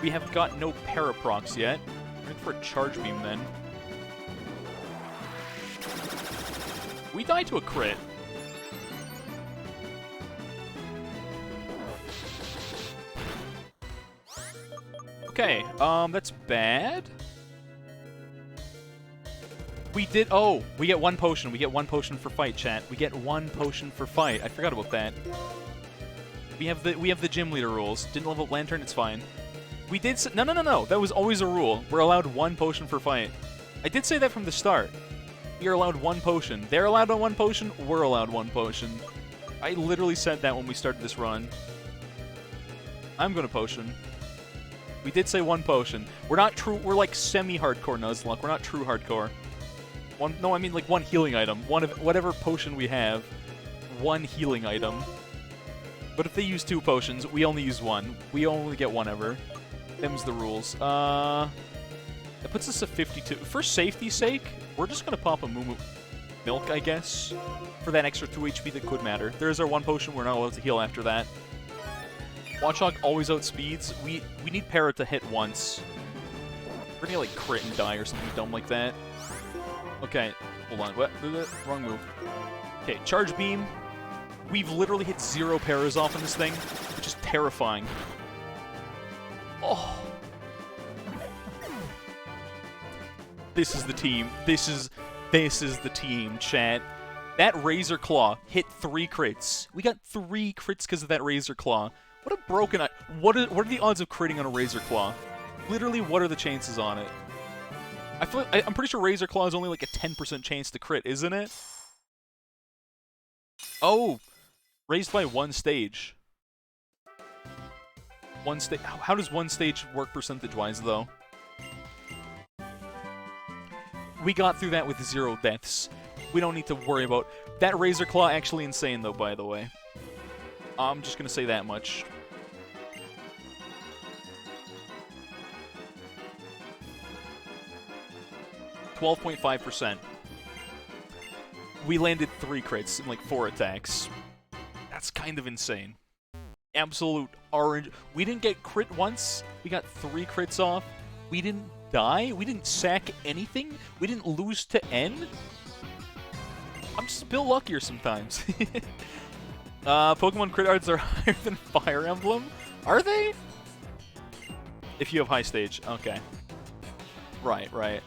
We have got no Paraprox yet. Ready for a Charge Beam, then. We died to a crit. Okay, that's bad. We did... Oh, we get 1 potion. We get 1 potion for fight, chat. We get 1 potion for fight. I forgot about that. We have the gym leader rules. Didn't level up Lantern, it's fine. We did... No. That was always a rule. We're allowed 1 potion for fight. I did say that from the start. We are allowed 1 potion. They're allowed 1 potion. We're allowed 1 potion. I literally said that when we started this run. I'm gonna potion. We did say 1 potion. We're not true... We're like semi-hardcore Nuzlocke. We're not true hardcore. No, I mean like 1 healing item. One of whatever potion we have, 1 healing item. But if they use 2 potions, we only use 1. We only get 1 ever. Them's the rules. That puts us at 52. For safety's sake, we're just gonna pop a Moo Milk, I guess, for that extra 2 HP that could matter. There's our 1 potion. We're not allowed to heal after that. Watchhog always outspeeds. We need Para to hit once. We're gonna like crit and die or something dumb like that. Okay, hold on. What? Wrong move. Okay, Charge Beam. We've literally hit 0 paras off on this thing, which is terrifying. Oh, This is the team. This is the team, chat. That Razor Claw hit 3 crits. We got 3 crits because of that Razor Claw. What a broken... What are the odds of critting on a Razor Claw? Literally, what are the chances on it? I'm pretty sure Razor Claw is only like a 10% chance to crit, isn't it? Oh! Raised by 1 stage. How does 1 stage work percentage-wise, though? We got through that with 0 deaths. We don't need to worry about... That Razor Claw actually insane, though, by the way. I'm just gonna say that much. %12.5%. We landed 3 crits in, like, 4 attacks. That's kind of insane. Absolute orange. We didn't get crit once. We got 3 crits off. We didn't die. We didn't sack anything. We didn't lose to N. I'm just a bit luckier sometimes. Pokemon crit odds are higher than Fire Emblem. Are they? If you have high stage. Okay. Right, right.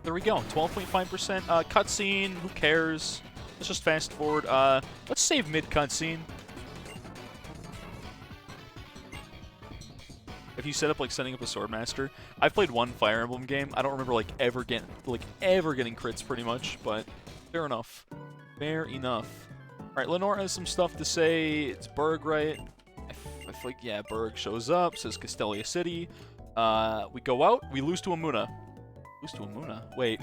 There we go. 12.5%. Cutscene. Who cares? Let's just fast forward. Let's save mid cutscene. If you set up like setting up a Swordmaster, I've played 1 Fire Emblem game. I don't remember like ever getting crits pretty much, but fair enough. Fair enough. All right, Lenore has some stuff to say. It's Berg, right? I feel like yeah, Berg shows up. Says Castelia City. We go out. We lose to Amuna. Lose to Amuna. Wait.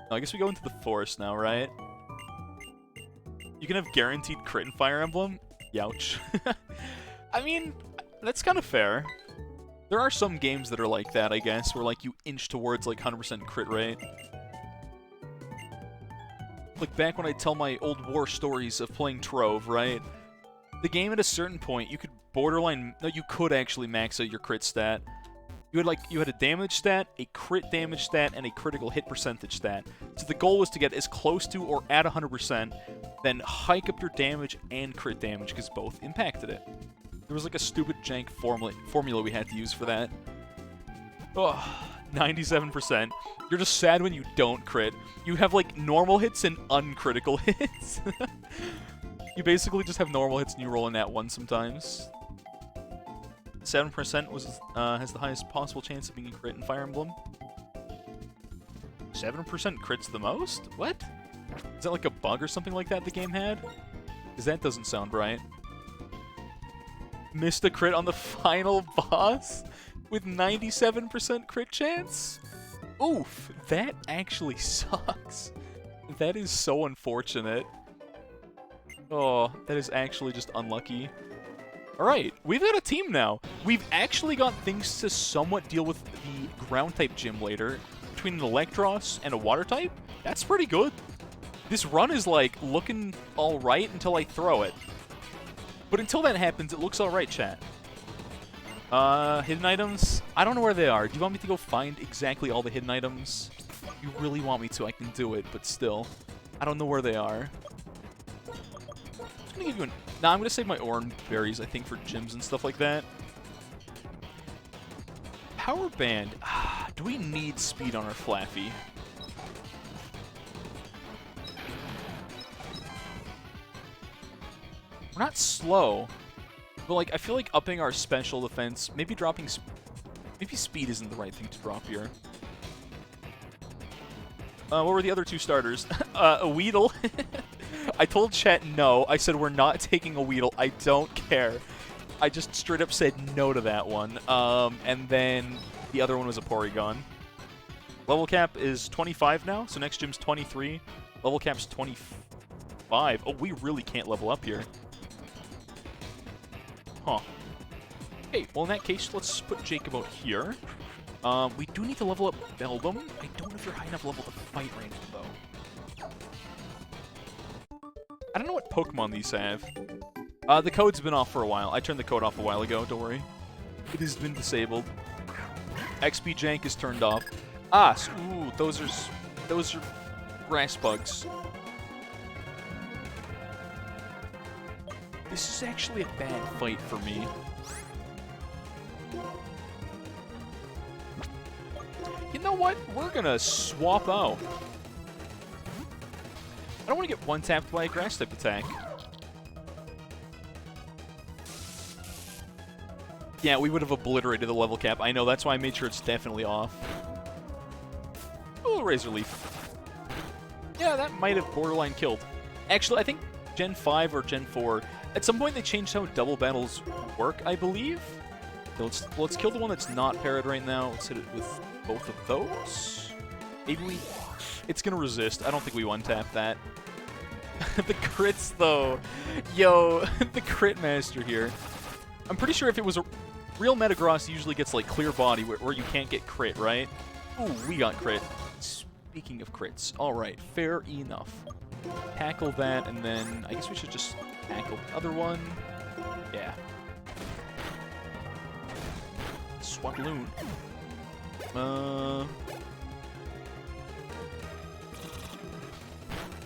No, I guess we go into the forest now, right? You can have guaranteed crit in Fire Emblem. Youch. I mean, that's kind of fair. There are some games that are like that, I guess, where like you inch towards like 100% crit rate. Like back when I tell my old war stories of playing Trove, right? The game at a certain point, you could borderline... No, you could actually max out your crit stat. You had a damage stat, a crit damage stat, and a critical hit percentage stat. So the goal was to get as close to or at 100%, then hike up your damage and crit damage, because both impacted it. There was like a stupid jank formula we had to use for that. Oh, 97%. You're just sad when you don't crit. You have like normal hits and uncritical hits. You basically just have normal hits and you roll in that one sometimes. 7% has the highest possible chance of being a crit in Fire Emblem. 7% crits the most? What? Is that like a bug or something like that the game had? Because that doesn't sound right. Missed a crit on the final boss with 97% crit chance? Oof, that actually sucks. That is so unfortunate. Oh, that is actually just unlucky. Alright, we've got a team now. We've actually got things to somewhat deal with the ground-type gym later. Between an Electros and a Water-type? That's pretty good. This run is, like, looking alright until I throw it. But until that happens, it looks alright, chat. Hidden items? I don't know where they are. Do you want me to go find exactly all the hidden items? If you really want me to, I can do it, but still. I don't know where they are. I'm gonna give you an... Nah, I'm gonna save my orange berries, I think, for gyms and stuff like that. Power Band. Do we need speed on our Flaffy? We're not slow, but like I feel like upping our special defense, maybe dropping, maybe speed isn't the right thing to drop here. What were the other 2 starters? A Weedle. I told chat no. I said we're not taking a Weedle. I don't care. I just straight up said no to that one. And then the other one was a Porygon. Level cap is 25 now, so next gym's 23. Level cap's 25. Oh, we really can't level up here. Huh. Okay, well in that case, let's put Jacob out here. We do need to level up Beldum. I don't know if you're high enough level to fight right now, though. I don't know what Pokemon these have. The code's been off for a while. I turned the code off a while ago, don't worry. It has been disabled. XP jank is turned off. Ah, ooh, those are grass bugs. This is actually a bad fight for me. You know what? We're gonna swap out. I don't want to get one-tapped by a grass-type attack. Yeah, we would have obliterated the level cap. I know, that's why I made sure it's definitely off. Oh, Razor Leaf. Yeah, that might have borderline killed. Actually, I think Gen 5 or Gen 4, at some point they changed how double battles work, I believe. So let's kill the one that's not parried right now. Let's hit it with both of those. Maybe we... It's gonna resist. I don't think we one-tap that. The crits, though. Yo, the crit master here. I'm pretty sure if it was a... Real Metagross usually gets, like, clear body where you can't get crit, right? Ooh, we got crit. Speaking of crits. Alright, fair enough. Tackle that, and then I guess we should just tackle the other one. Yeah. Swatloon.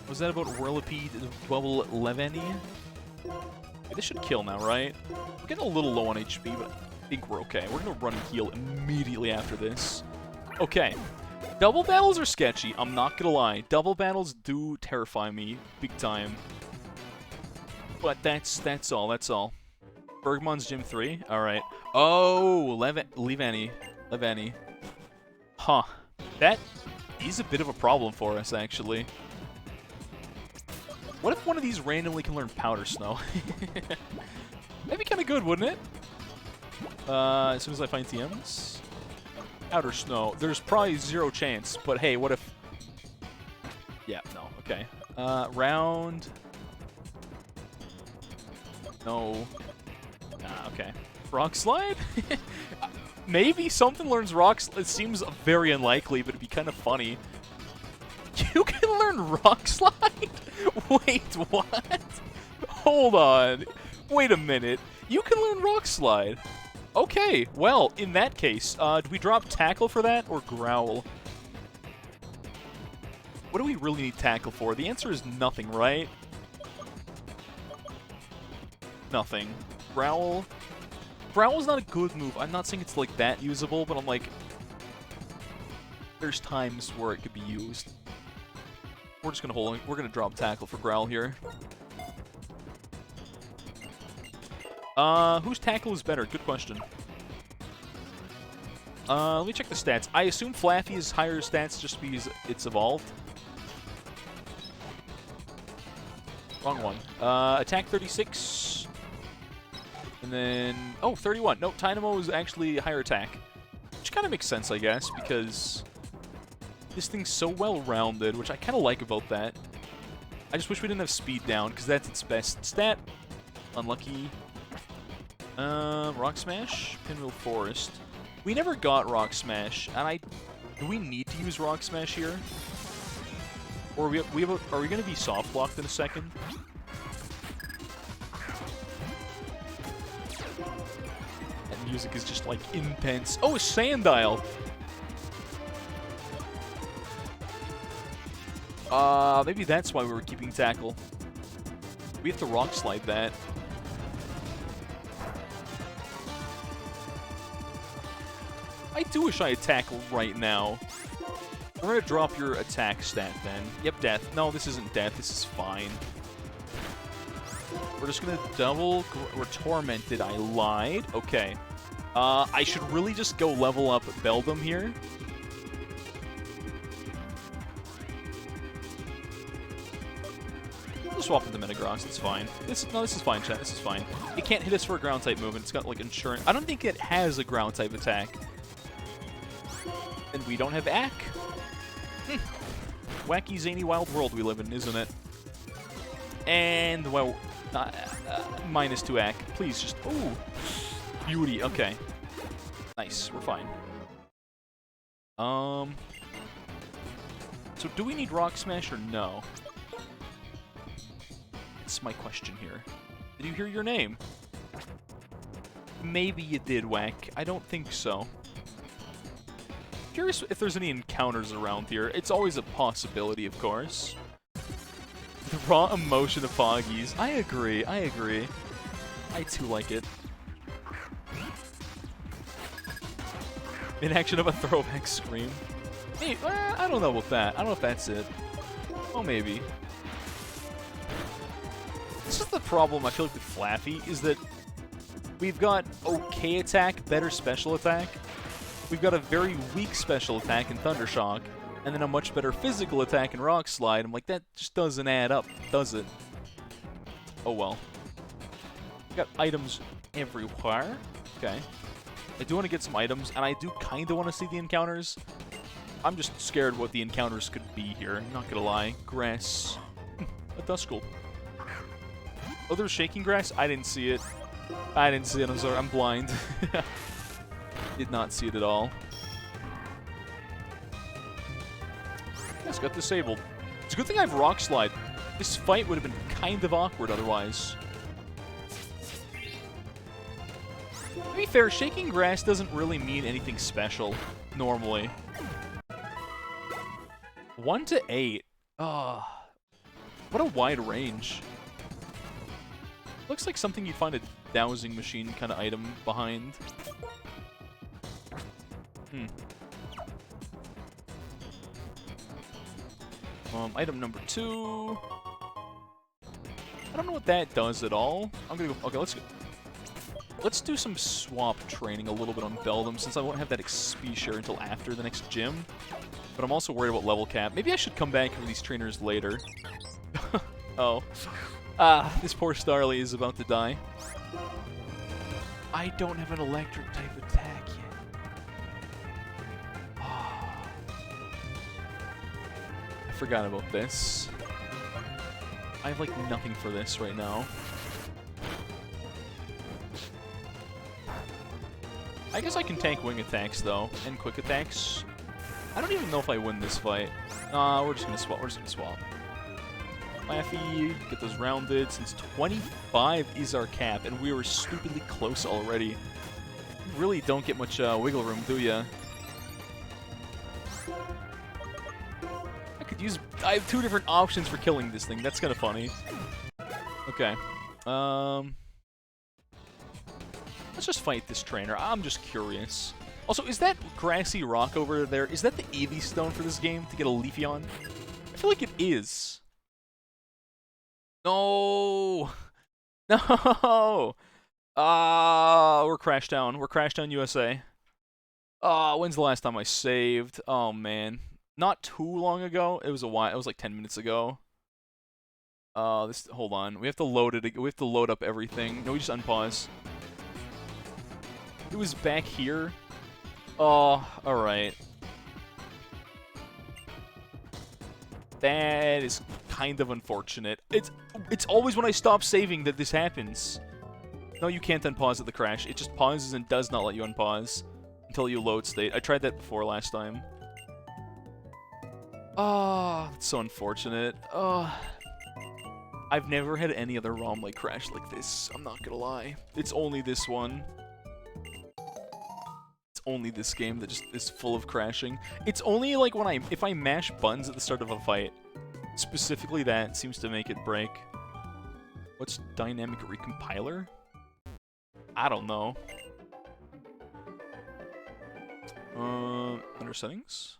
Was that about Whirlipede Bubble Leveni? This should kill now, right? We're getting a little low on HP, but I think we're okay. We're gonna run and heal immediately after this. Okay. Double battles are sketchy, I'm not gonna lie. Double battles do terrify me big time. But that's all. Bergmon's Gym 3? Alright. Oh, Leveni. Huh. That is a bit of a problem for us, actually. What if one of these randomly can learn Powder Snow? That'd be kind of good, wouldn't it? As soon as I find TMs. Powder Snow. There's probably 0 chance, but hey, what if... Yeah, no, okay. Round... No. Nah, okay. Rock Slide? Maybe something learns Rock Slide. It seems very unlikely, but it'd be kind of funny. You can learn Rock Slide? Wait, what? Hold on. Wait a minute. You can learn Rock Slide. Okay, well, in that case, do we drop Tackle for that or Growl? What do we really need Tackle for? The answer is nothing, right? Nothing. Growl? Growl's not a good move. I'm not saying it's like that usable, but I'm like... There's times where it could be used. We're just gonna hold on. We're gonna drop Tackle for Growl here. Whose Tackle is better? Good question. Let me check the stats. I assume Flaffy is higher stats just because it's evolved. Wrong one. Attack 36. And then... Oh, 31. No, Tynamo is actually higher attack. Which kind of makes sense, I guess, because... This thing's so well-rounded, which I kind of like about that. I just wish we didn't have speed down, because that's its best stat. Unlucky. Rock Smash? Pinwheel Forest. We never got Rock Smash, and do we need to use Rock Smash here? Or are we going to be soft-blocked in a second? That music is just, like, intense. Oh, Sandile! Maybe that's why we were keeping Tackle. We have to Rock Slide that. I do wish I had Tackle right now. We're gonna drop your attack stat then. Yep, Death. No, this isn't Death. This is fine. We're just gonna double... We're Tormented. I lied. Okay. I should really just go level up Beldum here. Swap into Metagross, it's fine. This is fine, chat, this is fine. It can't hit us for a ground-type movement, it's got, like, insurance. I don't think it has a ground-type attack. And we don't have Ack. Wacky, zany, wild world we live in, isn't it? And, well, -2 Ack. Please, just, ooh. Beauty, okay. Nice, we're fine. So do we need Rock Smash or no? That's my question here. Did you hear your name? Maybe you did, Whack. I don't think so. Curious if there's any encounters around here. It's always a possibility, of course. The raw emotion of Foggies. I agree, I agree. I too like it. In action of a throwback scream. Hey, I don't know about that. I don't know if that's it. Oh, maybe. This is the problem I feel like with Flaffy, is that we've got okay attack, better special attack. We've got a very weak special attack in Thundershock, and then a much better physical attack in Rock Slide. I'm like, that just doesn't add up, does it? Oh well. We got items everywhere. Okay. I do want to get some items, and I do kind of want to see the encounters. I'm just scared what the encounters could be here, not gonna lie. Grass. A Duskull. Oh, there's shaking grass? I didn't see it. I didn't see it, I'm sorry, I'm blind. Did not see it at all. Yes, got disabled. It's a good thing I have Rock Slide. This fight would have been kind of awkward otherwise. To be fair, shaking grass doesn't really mean anything special, normally. 1 to 8. Oh, what a wide range. Looks like something you'd find a dowsing machine kind of item behind. Item number 2. I don't know what that does at all. I'm gonna go. Okay, let's do some swap training a little bit on Beldum, since I won't have that XP share until after the next gym. But I'm also worried about level cap. Maybe I should come back for these trainers later. Oh. This poor Starly is about to die. I don't have an electric type attack yet. I forgot about this. I have, like, nothing for this right now. I guess I can tank wing attacks, though, and quick attacks. I don't even know if I win this fight. We're just gonna swap. We're just gonna swap. Flaffy, get those rounded, since 25 is our cap, and we were stupidly close already. You really don't get much wiggle room, do ya? I have 2 different options for killing this thing. That's kind of funny. Okay. Let's just fight this trainer. I'm just curious. Also, is that grassy rock over there, is that the Eevee stone for this game to get a Leafeon? I feel like it is. No! No! We're Crashdown. We're Crashdown USA. When's the last time I saved? Oh, man. Not too long ago. It was a while. It was like 10 minutes ago. Hold on. We have to load it. We have to load up everything. No, we just unpause. It was back here. Oh, alright. That is kind of unfortunate. It's always when I stop saving that this happens. No, you can't unpause at the crash. It just pauses and does not let you unpause until you load state. I tried that before last time. Oh, that's so unfortunate. Oh, I've never had any other ROM like crash like this. I'm not gonna lie. It's only this one. It's only this game that just is full of crashing. It's only like if I mash buttons at the start of a fight. Specifically that seems to make it break. What's dynamic recompiler? I don't know. Under settings?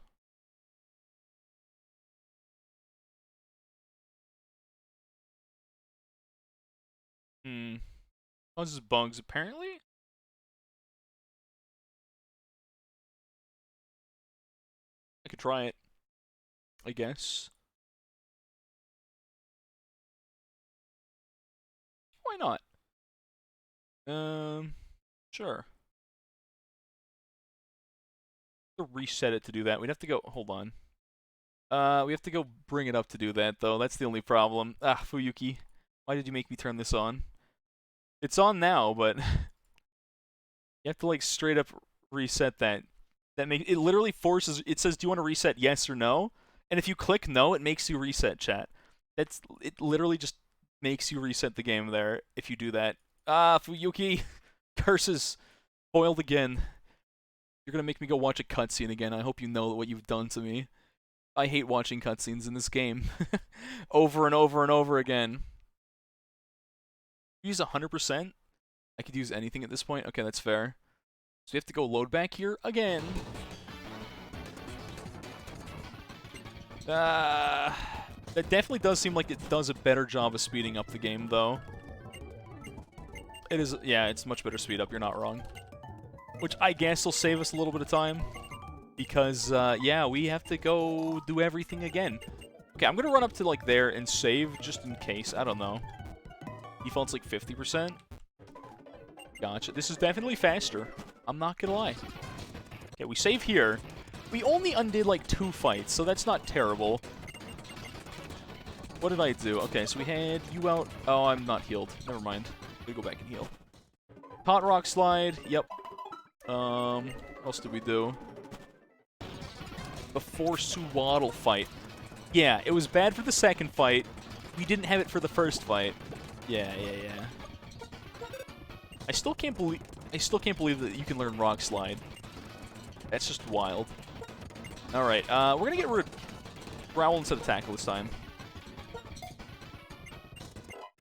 Causes bugs, apparently? I could try it. I guess. Why not? Sure. To reset it to do that. We'd have to go. Hold on. We have to go bring it up to do that, though. That's the only problem. Ah, Fuyuki. Why did you make me turn this on? It's on now, but you have to, like, straight up reset that. It literally forces. It says, "Do you want to reset? Yes or no?" And if you click no, it makes you reset. Chat. It literally just makes you reset the game there if you do that. Ah, Fuyuki, curses, foiled again. You're gonna make me go watch a cutscene again. I hope you know what you've done to me. I hate watching cutscenes in this game, over and over and over again. Use 100%. I could use anything at this point. Okay, that's fair. So we have to go load back here again. That definitely does seem like it does a better job of speeding up the game, though. It is, yeah, it's much better speed up, you're not wrong. Which I guess will save us a little bit of time. Because, yeah, we have to go do everything again. Okay, I'm gonna run up to, like, there and save, just in case. I don't know. Default's, like, 50%. Gotcha. This is definitely faster. I'm not gonna lie. Okay, we save here. We only undid, like, 2 fights, so that's not terrible. What did I do? Okay, so we had you out. Oh, I'm not healed. Never mind. We go back and heal. Hot rock slide. Yep. What else did we do? The Force Waddle fight. Yeah, it was bad for the second fight. We didn't have it for the first fight. Yeah. I still can't believe that you can learn rock slide. That's just wild. All right, we're gonna get rid of Growl instead of Tackle this time.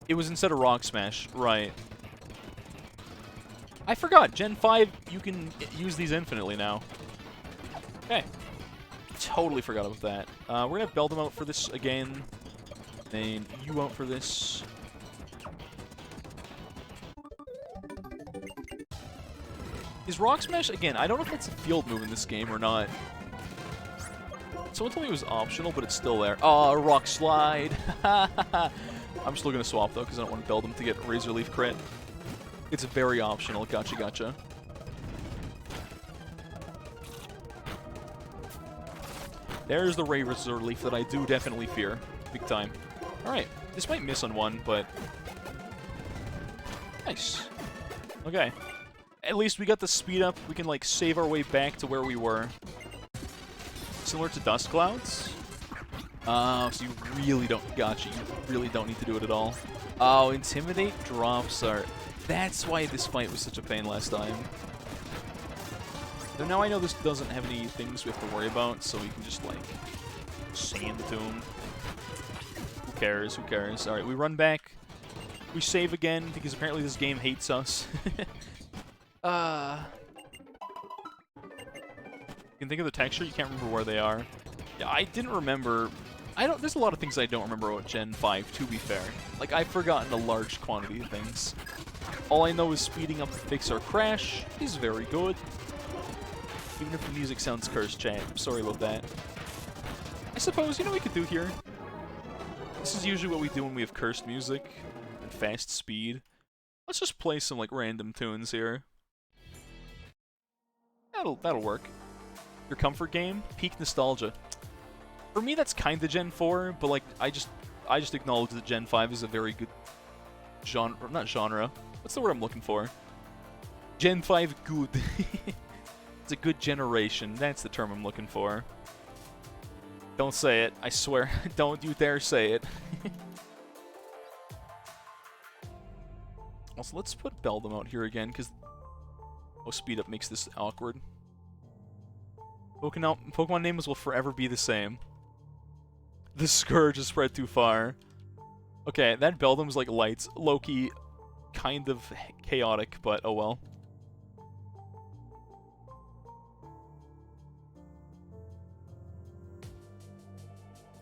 It was instead of Rock Smash, right? I forgot. Gen 5, you can use these infinitely now. Okay. Totally forgot about that. We're gonna have Beldam out for this again. And you out for this. Is Rock Smash, again, I don't know if it's a field move in this game or not. Someone told me it was optional, but it's still there. Oh, Rock Slide! I'm still gonna swap, though, because I don't want Beldam to get Razor Leaf crit. It's very optional. Gotcha. There's the Razor Leaf that I do definitely fear. Big time. Alright, this might miss on one, but... Nice. Okay. At least we got the speed up. We can, like, save our way back to where we were. Similar to Dust Clouds. So you really don't... Gotcha. You really don't need to do it at all. Oh, Intimidate drops are... That's why this fight was such a pain last time. So now I know this doesn't have any things we have to worry about, so we can just, like, sand the tomb. Who cares? Alright, we run back. We save again, because apparently this game hates us. You can think of the texture, you can't remember where they are. Yeah, I didn't remember... There's a lot of things I don't remember about Gen 5, to be fair. Like, I've forgotten a large quantity of things. All I know is speeding up to fix our crash is very good. Even if the music sounds cursed, chat. I'm sorry about that. I suppose, you know what we could do here? This is usually what we do when we have cursed music and fast speed. Let's just play some, like, random tunes here. That'll work. Your comfort game? Peak nostalgia. For me, that's kinda Gen 4, but, like, I just acknowledge that Gen 5 is a very good genre. Not genre. What's the word I'm looking for? Gen 5 good. It's a good generation. That's the term I'm looking for. Don't say it. I swear. Don't you dare say it. Also, let's put Beldam out here again, because... Oh, speed up makes this awkward. Pokemon names will forever be the same. The Scourge is spread too far. Okay, that Beldam's like lights. Loki, kind of chaotic, but oh well.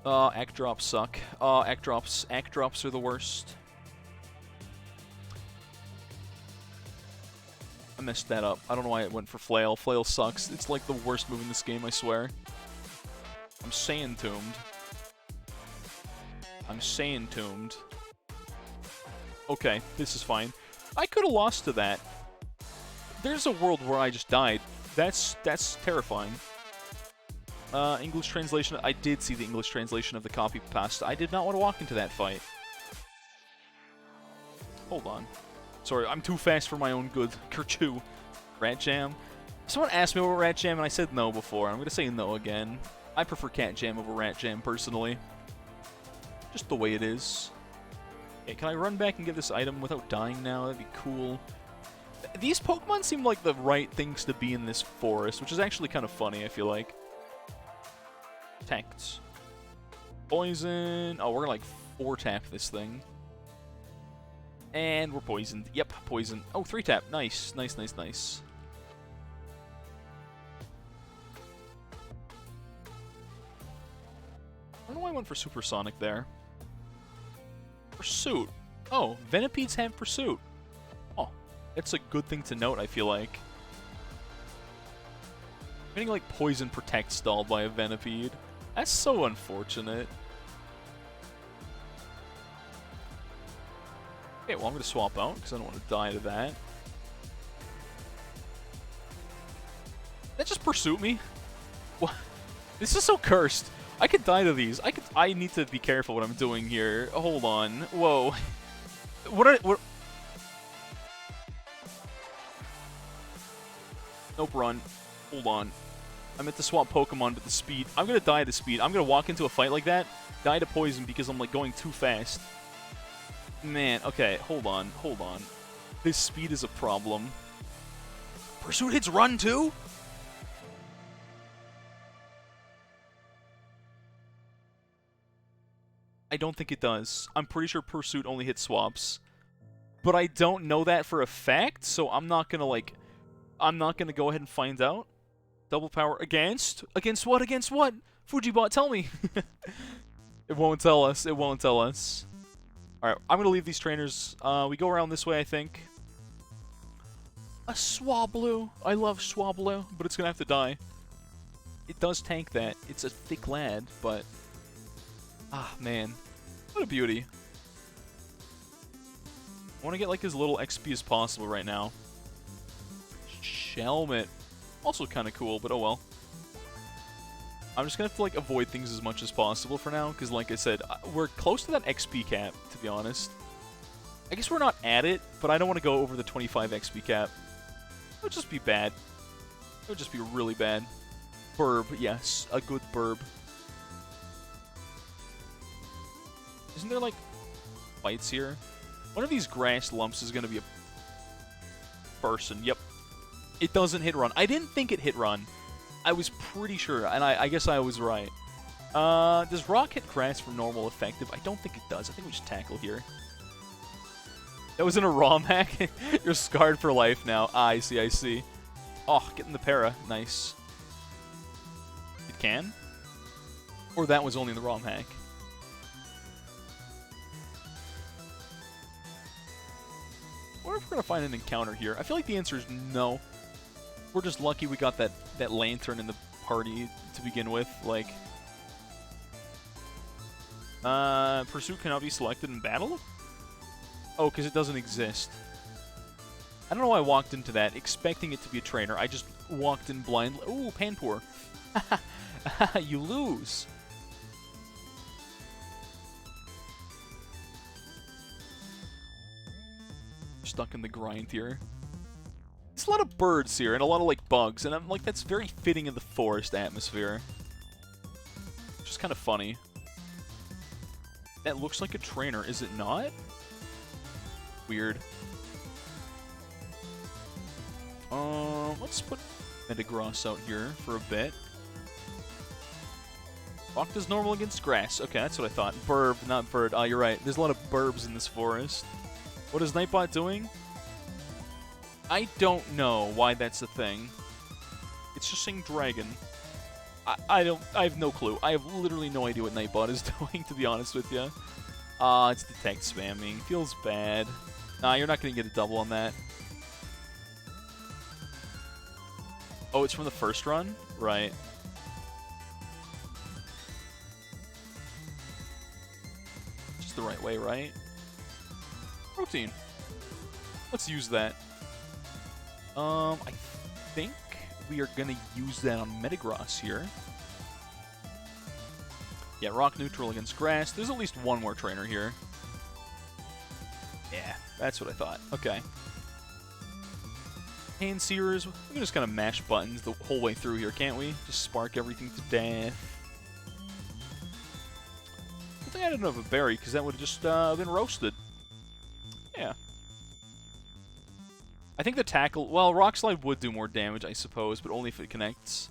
Act drops suck. Act drops are the worst. I messed that up. I don't know why it went for Flail. Flail sucks. It's like the worst move in this game, I swear. I'm Sand Tombed. Okay, this is fine. I could have lost to that. There's a world where I just died. That's terrifying. English translation. I did see the English translation of the copy pasta. I did not want to walk into that fight. Hold on. Sorry, I'm too fast for my own good. Kerchoo. Rat Jam. Someone asked me about Rat Jam, and I said no before. I'm going to say no again. I prefer Cat Jam over Rat Jam, personally. Just the way it is. Okay, can I run back and get this item without dying now? That'd be cool. These Pokemon seem like the right things to be in this forest, which is actually kind of funny, I feel like. Tact. Poison. Oh, we're going to, like, 4-tap this thing. And we're poisoned. Yep, poison. Oh, 3-tap. Nice. Nice. I went for Supersonic there. Pursuit. Oh, Venipedes have Pursuit. Oh, that's a good thing to note, I feel like. Getting, like, Poison Protect stalled by a Venipede. That's so unfortunate. Okay, well, I'm going to swap out, because I don't want to die to that. That just Pursuit me? What? This is so cursed. I could die to these. I need to be careful what I'm doing here. Hold on. Whoa. What? Nope, run. Hold on. I meant to swap Pokemon to the speed. I'm gonna die to speed. I'm gonna walk into a fight like that, die to poison because I'm like going too fast. Man, okay, hold on. This speed is a problem. Pursuit hits run too? I don't think it does. I'm pretty sure Pursuit only hits swaps. But I don't know that for a fact, so I'm not gonna go ahead and find out. Double power against? Against what? Against what? Fujibot, tell me! It won't tell us. It won't tell us. Alright, I'm gonna leave these trainers. We go around this way, I think. A Swablu. I love Swablu, but it's gonna have to die. It does tank that. It's a thick lad, but... Ah, man. What a beauty. I want to get, like, as little XP as possible right now. Shelmet. Also kind of cool, but oh well. I'm just going to have to, like, avoid things as much as possible for now, because, like I said, we're close to that XP cap, to be honest. I guess we're not at it, but I don't want to go over the 25 XP cap. It would just be bad. It would just be really bad. Burb, yes. A good burb. Isn't there, like, fights here? One of these grass lumps is going to be a person. Yep. It doesn't hit run. I didn't think it hit run. I was pretty sure, and I guess I was right. Does rock hit grass for normal effective? I don't think it does. I think we should tackle here. That was in a ROM hack? You're scarred for life now. Ah, I see, I see. Oh, getting the para. Nice. It can? Or that was only in the ROM hack? I wonder if we're going to find an encounter here. I feel like the answer is no. We're just lucky we got that lantern in the party to begin with. Like, Pursuit cannot be selected in battle? Oh, because it doesn't exist. I don't know why I walked into that expecting it to be a trainer. I just walked in blindly. Ooh, Panpour. You lose. Stuck in the grind here. There's a lot of birds here and a lot of like bugs, and I'm like, that's very fitting in the forest atmosphere. Which is kind of funny. That looks like a trainer, is it not? Weird. Let's put Metagross out here for a bit. Rock does normal against grass. Okay, that's what I thought. Burb, not bird. Ah, you're right. There's a lot of burbs in this forest. What is Nightbot doing? I don't know why that's a thing. It's just saying dragon. I have no clue. I have literally no idea what Nightbot is doing, to be honest with you. It's detect spamming. Feels bad. Nah, you're not going to get a double on that. Oh, it's from the first run? Right. Just the right way, right? Protein. Let's use that. I think we are going to use that on Metagross here. Yeah, rock neutral against grass. There's at least one more trainer here. Yeah, that's what I thought. Okay. Hand Sears. We can just kind of mash buttons the whole way through here, can't we? Just spark everything to death. Good thing I didn't have a berry, because that would have just been roasted. Yeah. I think the tackle... Well, Rock Slide would do more damage, I suppose, but only if it connects.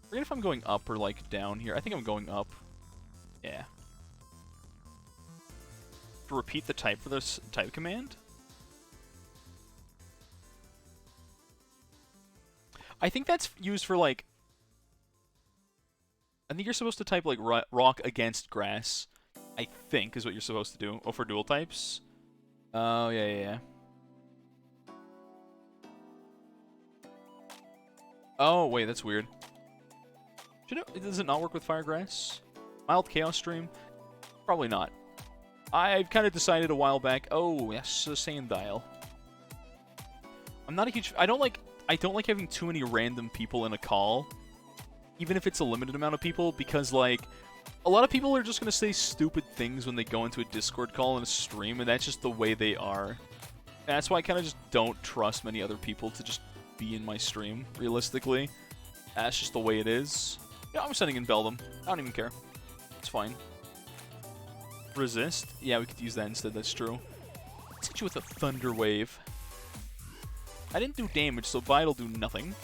Forget if I'm going up or, like, down here. I think I'm going up. Yeah. To repeat the type for this type command? I think that's used for, like... I think you're supposed to type, like, rock against grass. I think is what you're supposed to do. Oh, for dual types? Oh, yeah. Oh, wait, that's weird. Does it not work with Firegrass? Mild Chaos Stream? Probably not. I've kind of decided a while back. Oh, yes, Sand Dial. I'm not a huge. I don't like having too many random people in a call, even if it's a limited amount of people, because like a lot of people are just gonna say stupid things when they go into a Discord call and a stream, and that's just the way they are. And that's why I kind of just don't trust many other people to just be in my stream. Realistically, that's just the way it is. Yeah, I'm sending in Beldum. I don't even care. It's fine. Resist? Yeah, we could use that instead, that's true. Let's hit you with a Thunder Wave. I didn't do damage, so Bite'll do nothing.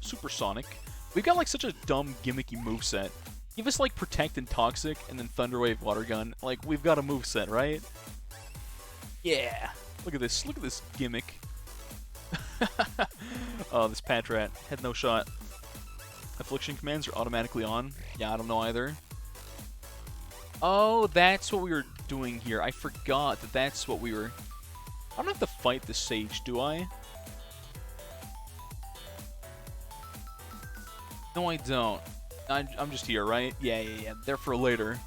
Supersonic. We've got like such a dumb, gimmicky moveset. Give us like Protect and Toxic, and then Thunder Wave, Water Gun. Like, we've got a moveset, right? Yeah! Look at this gimmick. Oh, this Patrat had no shot. Affliction commands are automatically on. Yeah, I don't know either. Oh, that's what we were doing here. I forgot that that's what we were... I don't have to fight the Sage, do I? No, I don't. I'm just here, right? Yeah. There for later.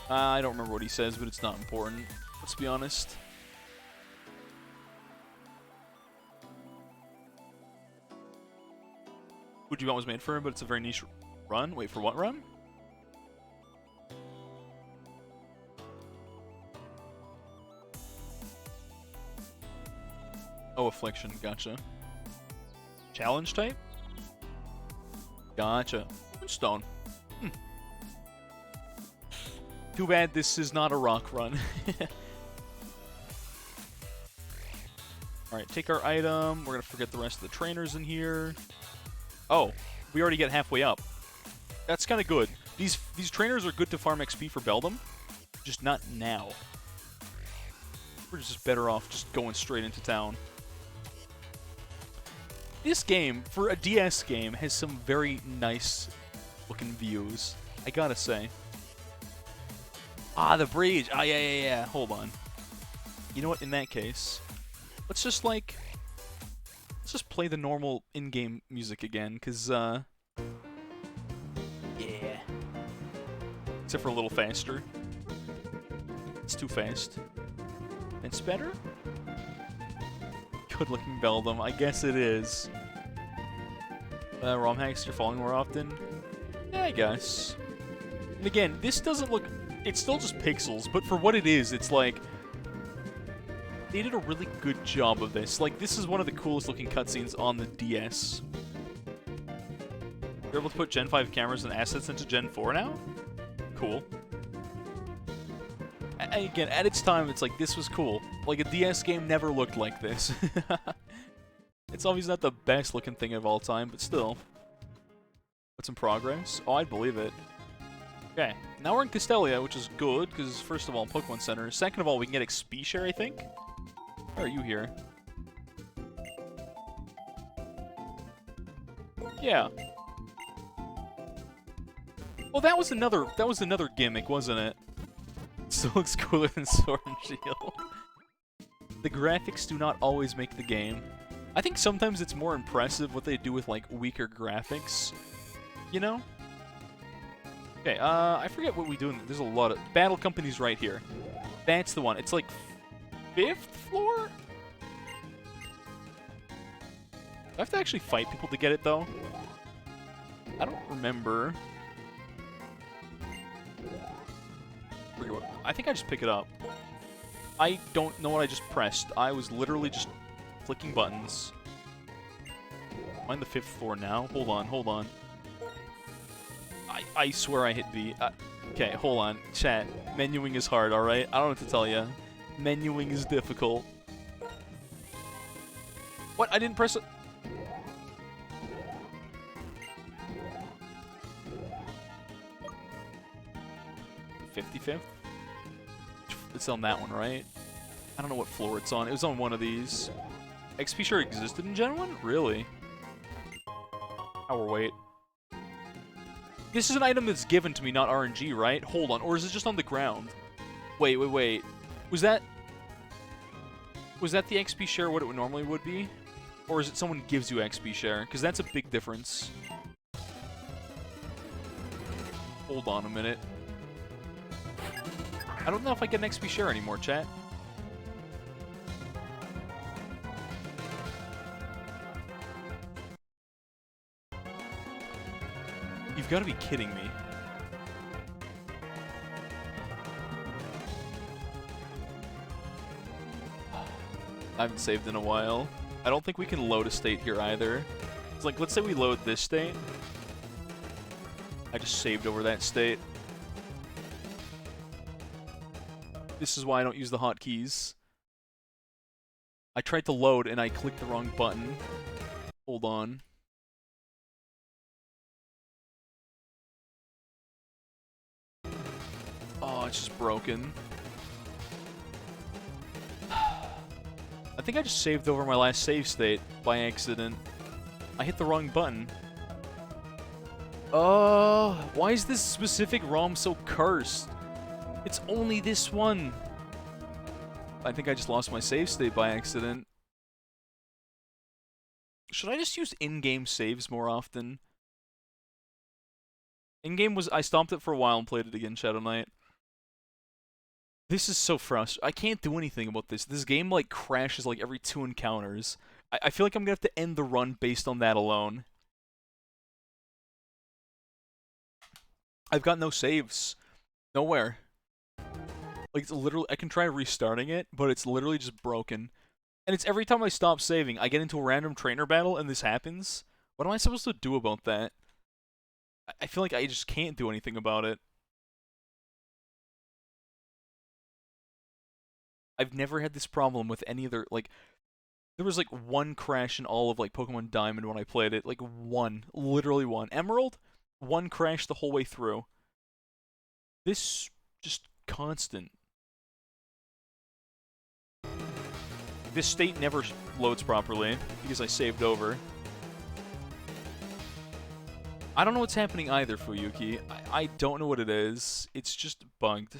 I don't remember what he says, but it's not important. Let's be honest. Fujibon was made for him, but it's a very niche run. Wait, for what run? Oh, Affliction. Gotcha. Challenge type? Gotcha. Stone. Too bad this is not a rock run. Alright, take our item. We're gonna forget the rest of the trainers in here. Oh, we already get halfway up. That's kind of good. These trainers are good to farm XP for Beldum, just not now. We're just better off just going straight into town. This game, for a DS game, has some very nice looking views, I gotta say. Ah, the bridge. Ah, yeah. Hold on. You know what? In that case, let's just play the normal in-game music again, because, yeah. Except for a little faster. It's too fast. It's better? Good-looking Beldum. I guess it is. ROM hacks, you're falling more often? Yeah, I guess. And again, this doesn't look... It's still just pixels, but for what it is, it's like... They did a really good job of this. Like, this is one of the coolest looking cutscenes on the DS. You're able to put Gen 5 cameras and assets into Gen 4 now? Cool. Again, at its time, it's like, this was cool. Like, a DS game never looked like this. It's obviously not the best looking thing of all time, but still. What's in progress? Oh, I'd believe it. Okay, now we're in Castelia, which is good, because first of all, Pokemon Center. Second of all, we can get XP share, I think? Why are you here? Yeah. Well, that was another gimmick, wasn't it? Still looks cooler than Sword and Shield. The graphics do not always make the game. I think sometimes it's more impressive what they do with, like, weaker graphics. You know? Okay, I forget what we do. There's a lot of... Battle Company's right here. That's the one. It's like 5th floor? Do I have to actually fight people to get it, though? I don't remember. I think I just pick it up. I don't know what I just pressed. I was literally just clicking buttons. Am I on the 5th floor now? Hold on. I swear I hit B. Okay, hold on. Chat. Menuing is hard, alright? I don't know what to tell you. Menuing is difficult. What? I didn't press it. $55th? It's on that one, right? I don't know what floor it's on. It was on one of these. XP sure existed in Gen 1? Really? Power weight. This is an item that's given to me, not RNG, right? Hold on. Or is it just on the ground? Wait. Was that the XP share what it normally would be? Or is it someone gives you XP share? Because that's a big difference. Hold on a minute. I don't know if I get an XP share anymore, chat. You've got to be kidding me. I haven't saved in a while. I don't think we can load a state here either. It's like, let's say we load this state. I just saved over that state. This is why I don't use the hotkeys. I tried to load and I clicked the wrong button. Hold on. Oh, it's just broken. I think I just saved over my last save state by accident. I hit the wrong button. Why is this specific ROM so cursed? It's only this one. I think I just lost my save state by accident. Should I just use in-game saves more often? In-game was... I stopped it for a while and played it again, Shadow Knight. This is so frustrating. I can't do anything about this. This game, like, crashes, like, every 2 encounters. I feel like I'm gonna have to end the run based on that alone. I've got no saves. Nowhere. Like, it's literally... I can try restarting it, but it's literally just broken. And it's every time I stop saving, I get into a random trainer battle, and this happens. What am I supposed to do about that? I feel like I just can't do anything about it. I've never had this problem with any other, like... There was, like, one crash in all of, like, Pokemon Diamond when I played it. Like, one. Literally one. Emerald? One crash the whole way through. This... just constant. This state never loads properly, because I saved over. I don't know what's happening either, Fuyuki. I don't know what it is. It's just bugged.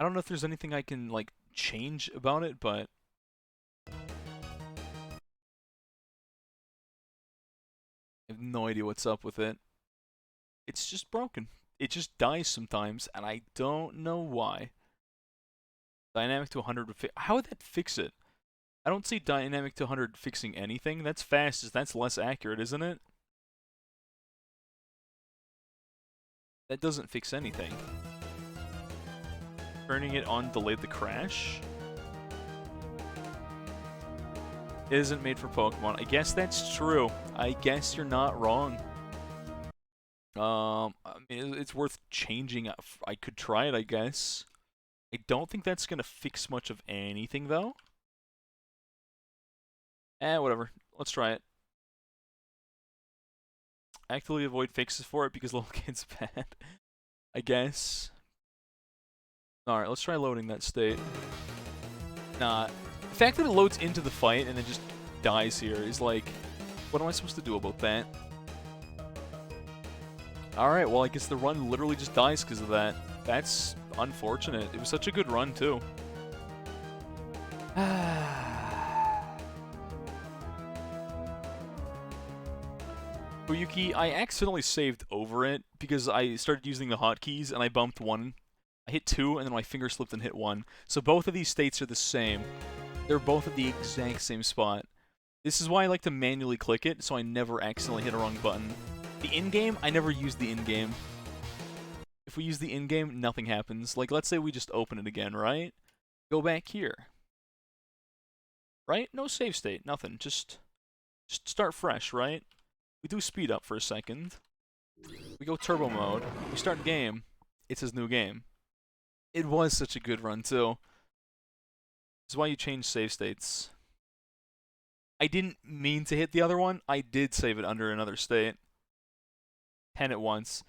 I don't know if there's anything I can, like, change about it, but... I have no idea what's up with it. It's just broken. It just dies sometimes, and I don't know why. Dynamic to 100 would how would that fix it? I don't see dynamic to 100 fixing anything. That's fast, that's less accurate, isn't it? That doesn't fix anything. Turning it on delayed the crash? It isn't made for Pokemon. I guess that's true. I guess you're not wrong. I mean, it's worth changing. I could try it, I guess. I don't think that's gonna fix much of anything, though. Whatever. Let's try it. Actively avoid fixes for it because little kid's bad. I guess. Alright, let's try loading that state. Nah. The fact that it loads into the fight and then just dies here is like... What am I supposed to do about that? Alright, well I guess the run literally just dies because of that. That's unfortunate. It was such a good run, too. Fuyuki, I accidentally saved over it because I started using the hotkeys and I bumped 1. I hit 2 and then my finger slipped and hit 1. So both of these states are the same. They're both at the exact same spot. This is why I like to manually click it so I never accidentally hit a wrong button. The in-game, I never use the in-game. If we use the in-game, nothing happens. Like, let's say we just open it again, right? Go back here. Right? No save state, nothing. Just start fresh, right? We do speed up for a second. We go turbo mode. We start game. It says new game. It was such a good run, too. This is why you change save states. I didn't mean to hit the other one. I did save it under another state. 10 at once.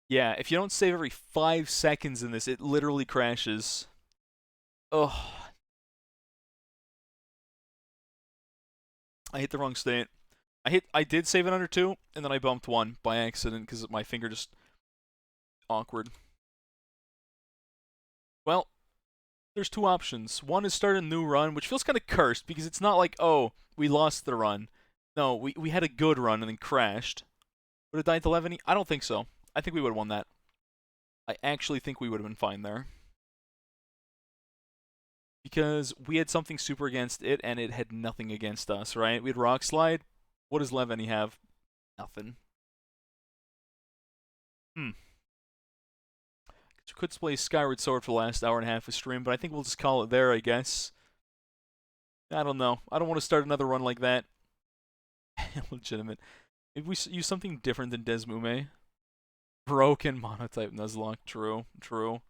Yeah, if you don't save every 5 seconds in this, it literally crashes. Ugh. I hit the wrong state. I did save it under 2, and then I bumped 1 by accident because my finger just awkward. Well, there's 2 options. One is start a new run, which feels kind of cursed because it's not like, oh, we lost the run. No, we had a good run and then crashed. Would it die to 11? I don't think so. I think we would have won that. I actually think we would have been fine there. Because we had something super against it, and it had nothing against us, right? We had Rock Slide. What does Leveni have? Nothing. Could play Skyward Sword for the last hour and a half of stream, but I think we'll just call it there, I guess. I don't know. I don't want to start another run like that. Legitimate. Maybe we use something different than Desmume. Broken monotype Nuzlocke. True. True.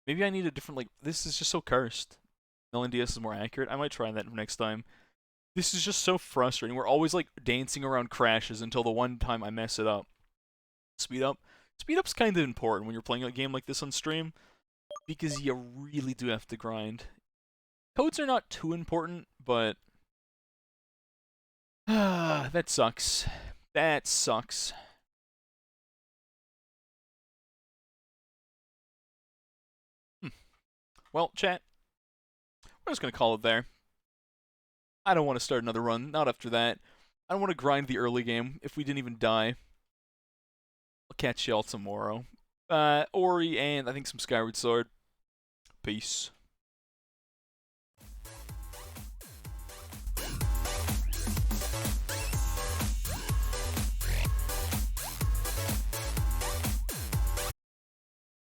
Maybe I need a different, like, this is just so cursed. LNDS is more accurate. I might try that next time. This is just so frustrating. We're always, like, dancing around crashes until the one time I mess it up. Speed up. Speed up's kind of important when you're playing a game like this on stream, because you really do have to grind. Codes are not too important, but that sucks. That sucks. Well, chat, we're just gonna call it there. I don't want to start another run, not after that. I don't want to grind the early game if we didn't even die. I'll catch y'all tomorrow. Ori and I think some Skyward Sword. Peace.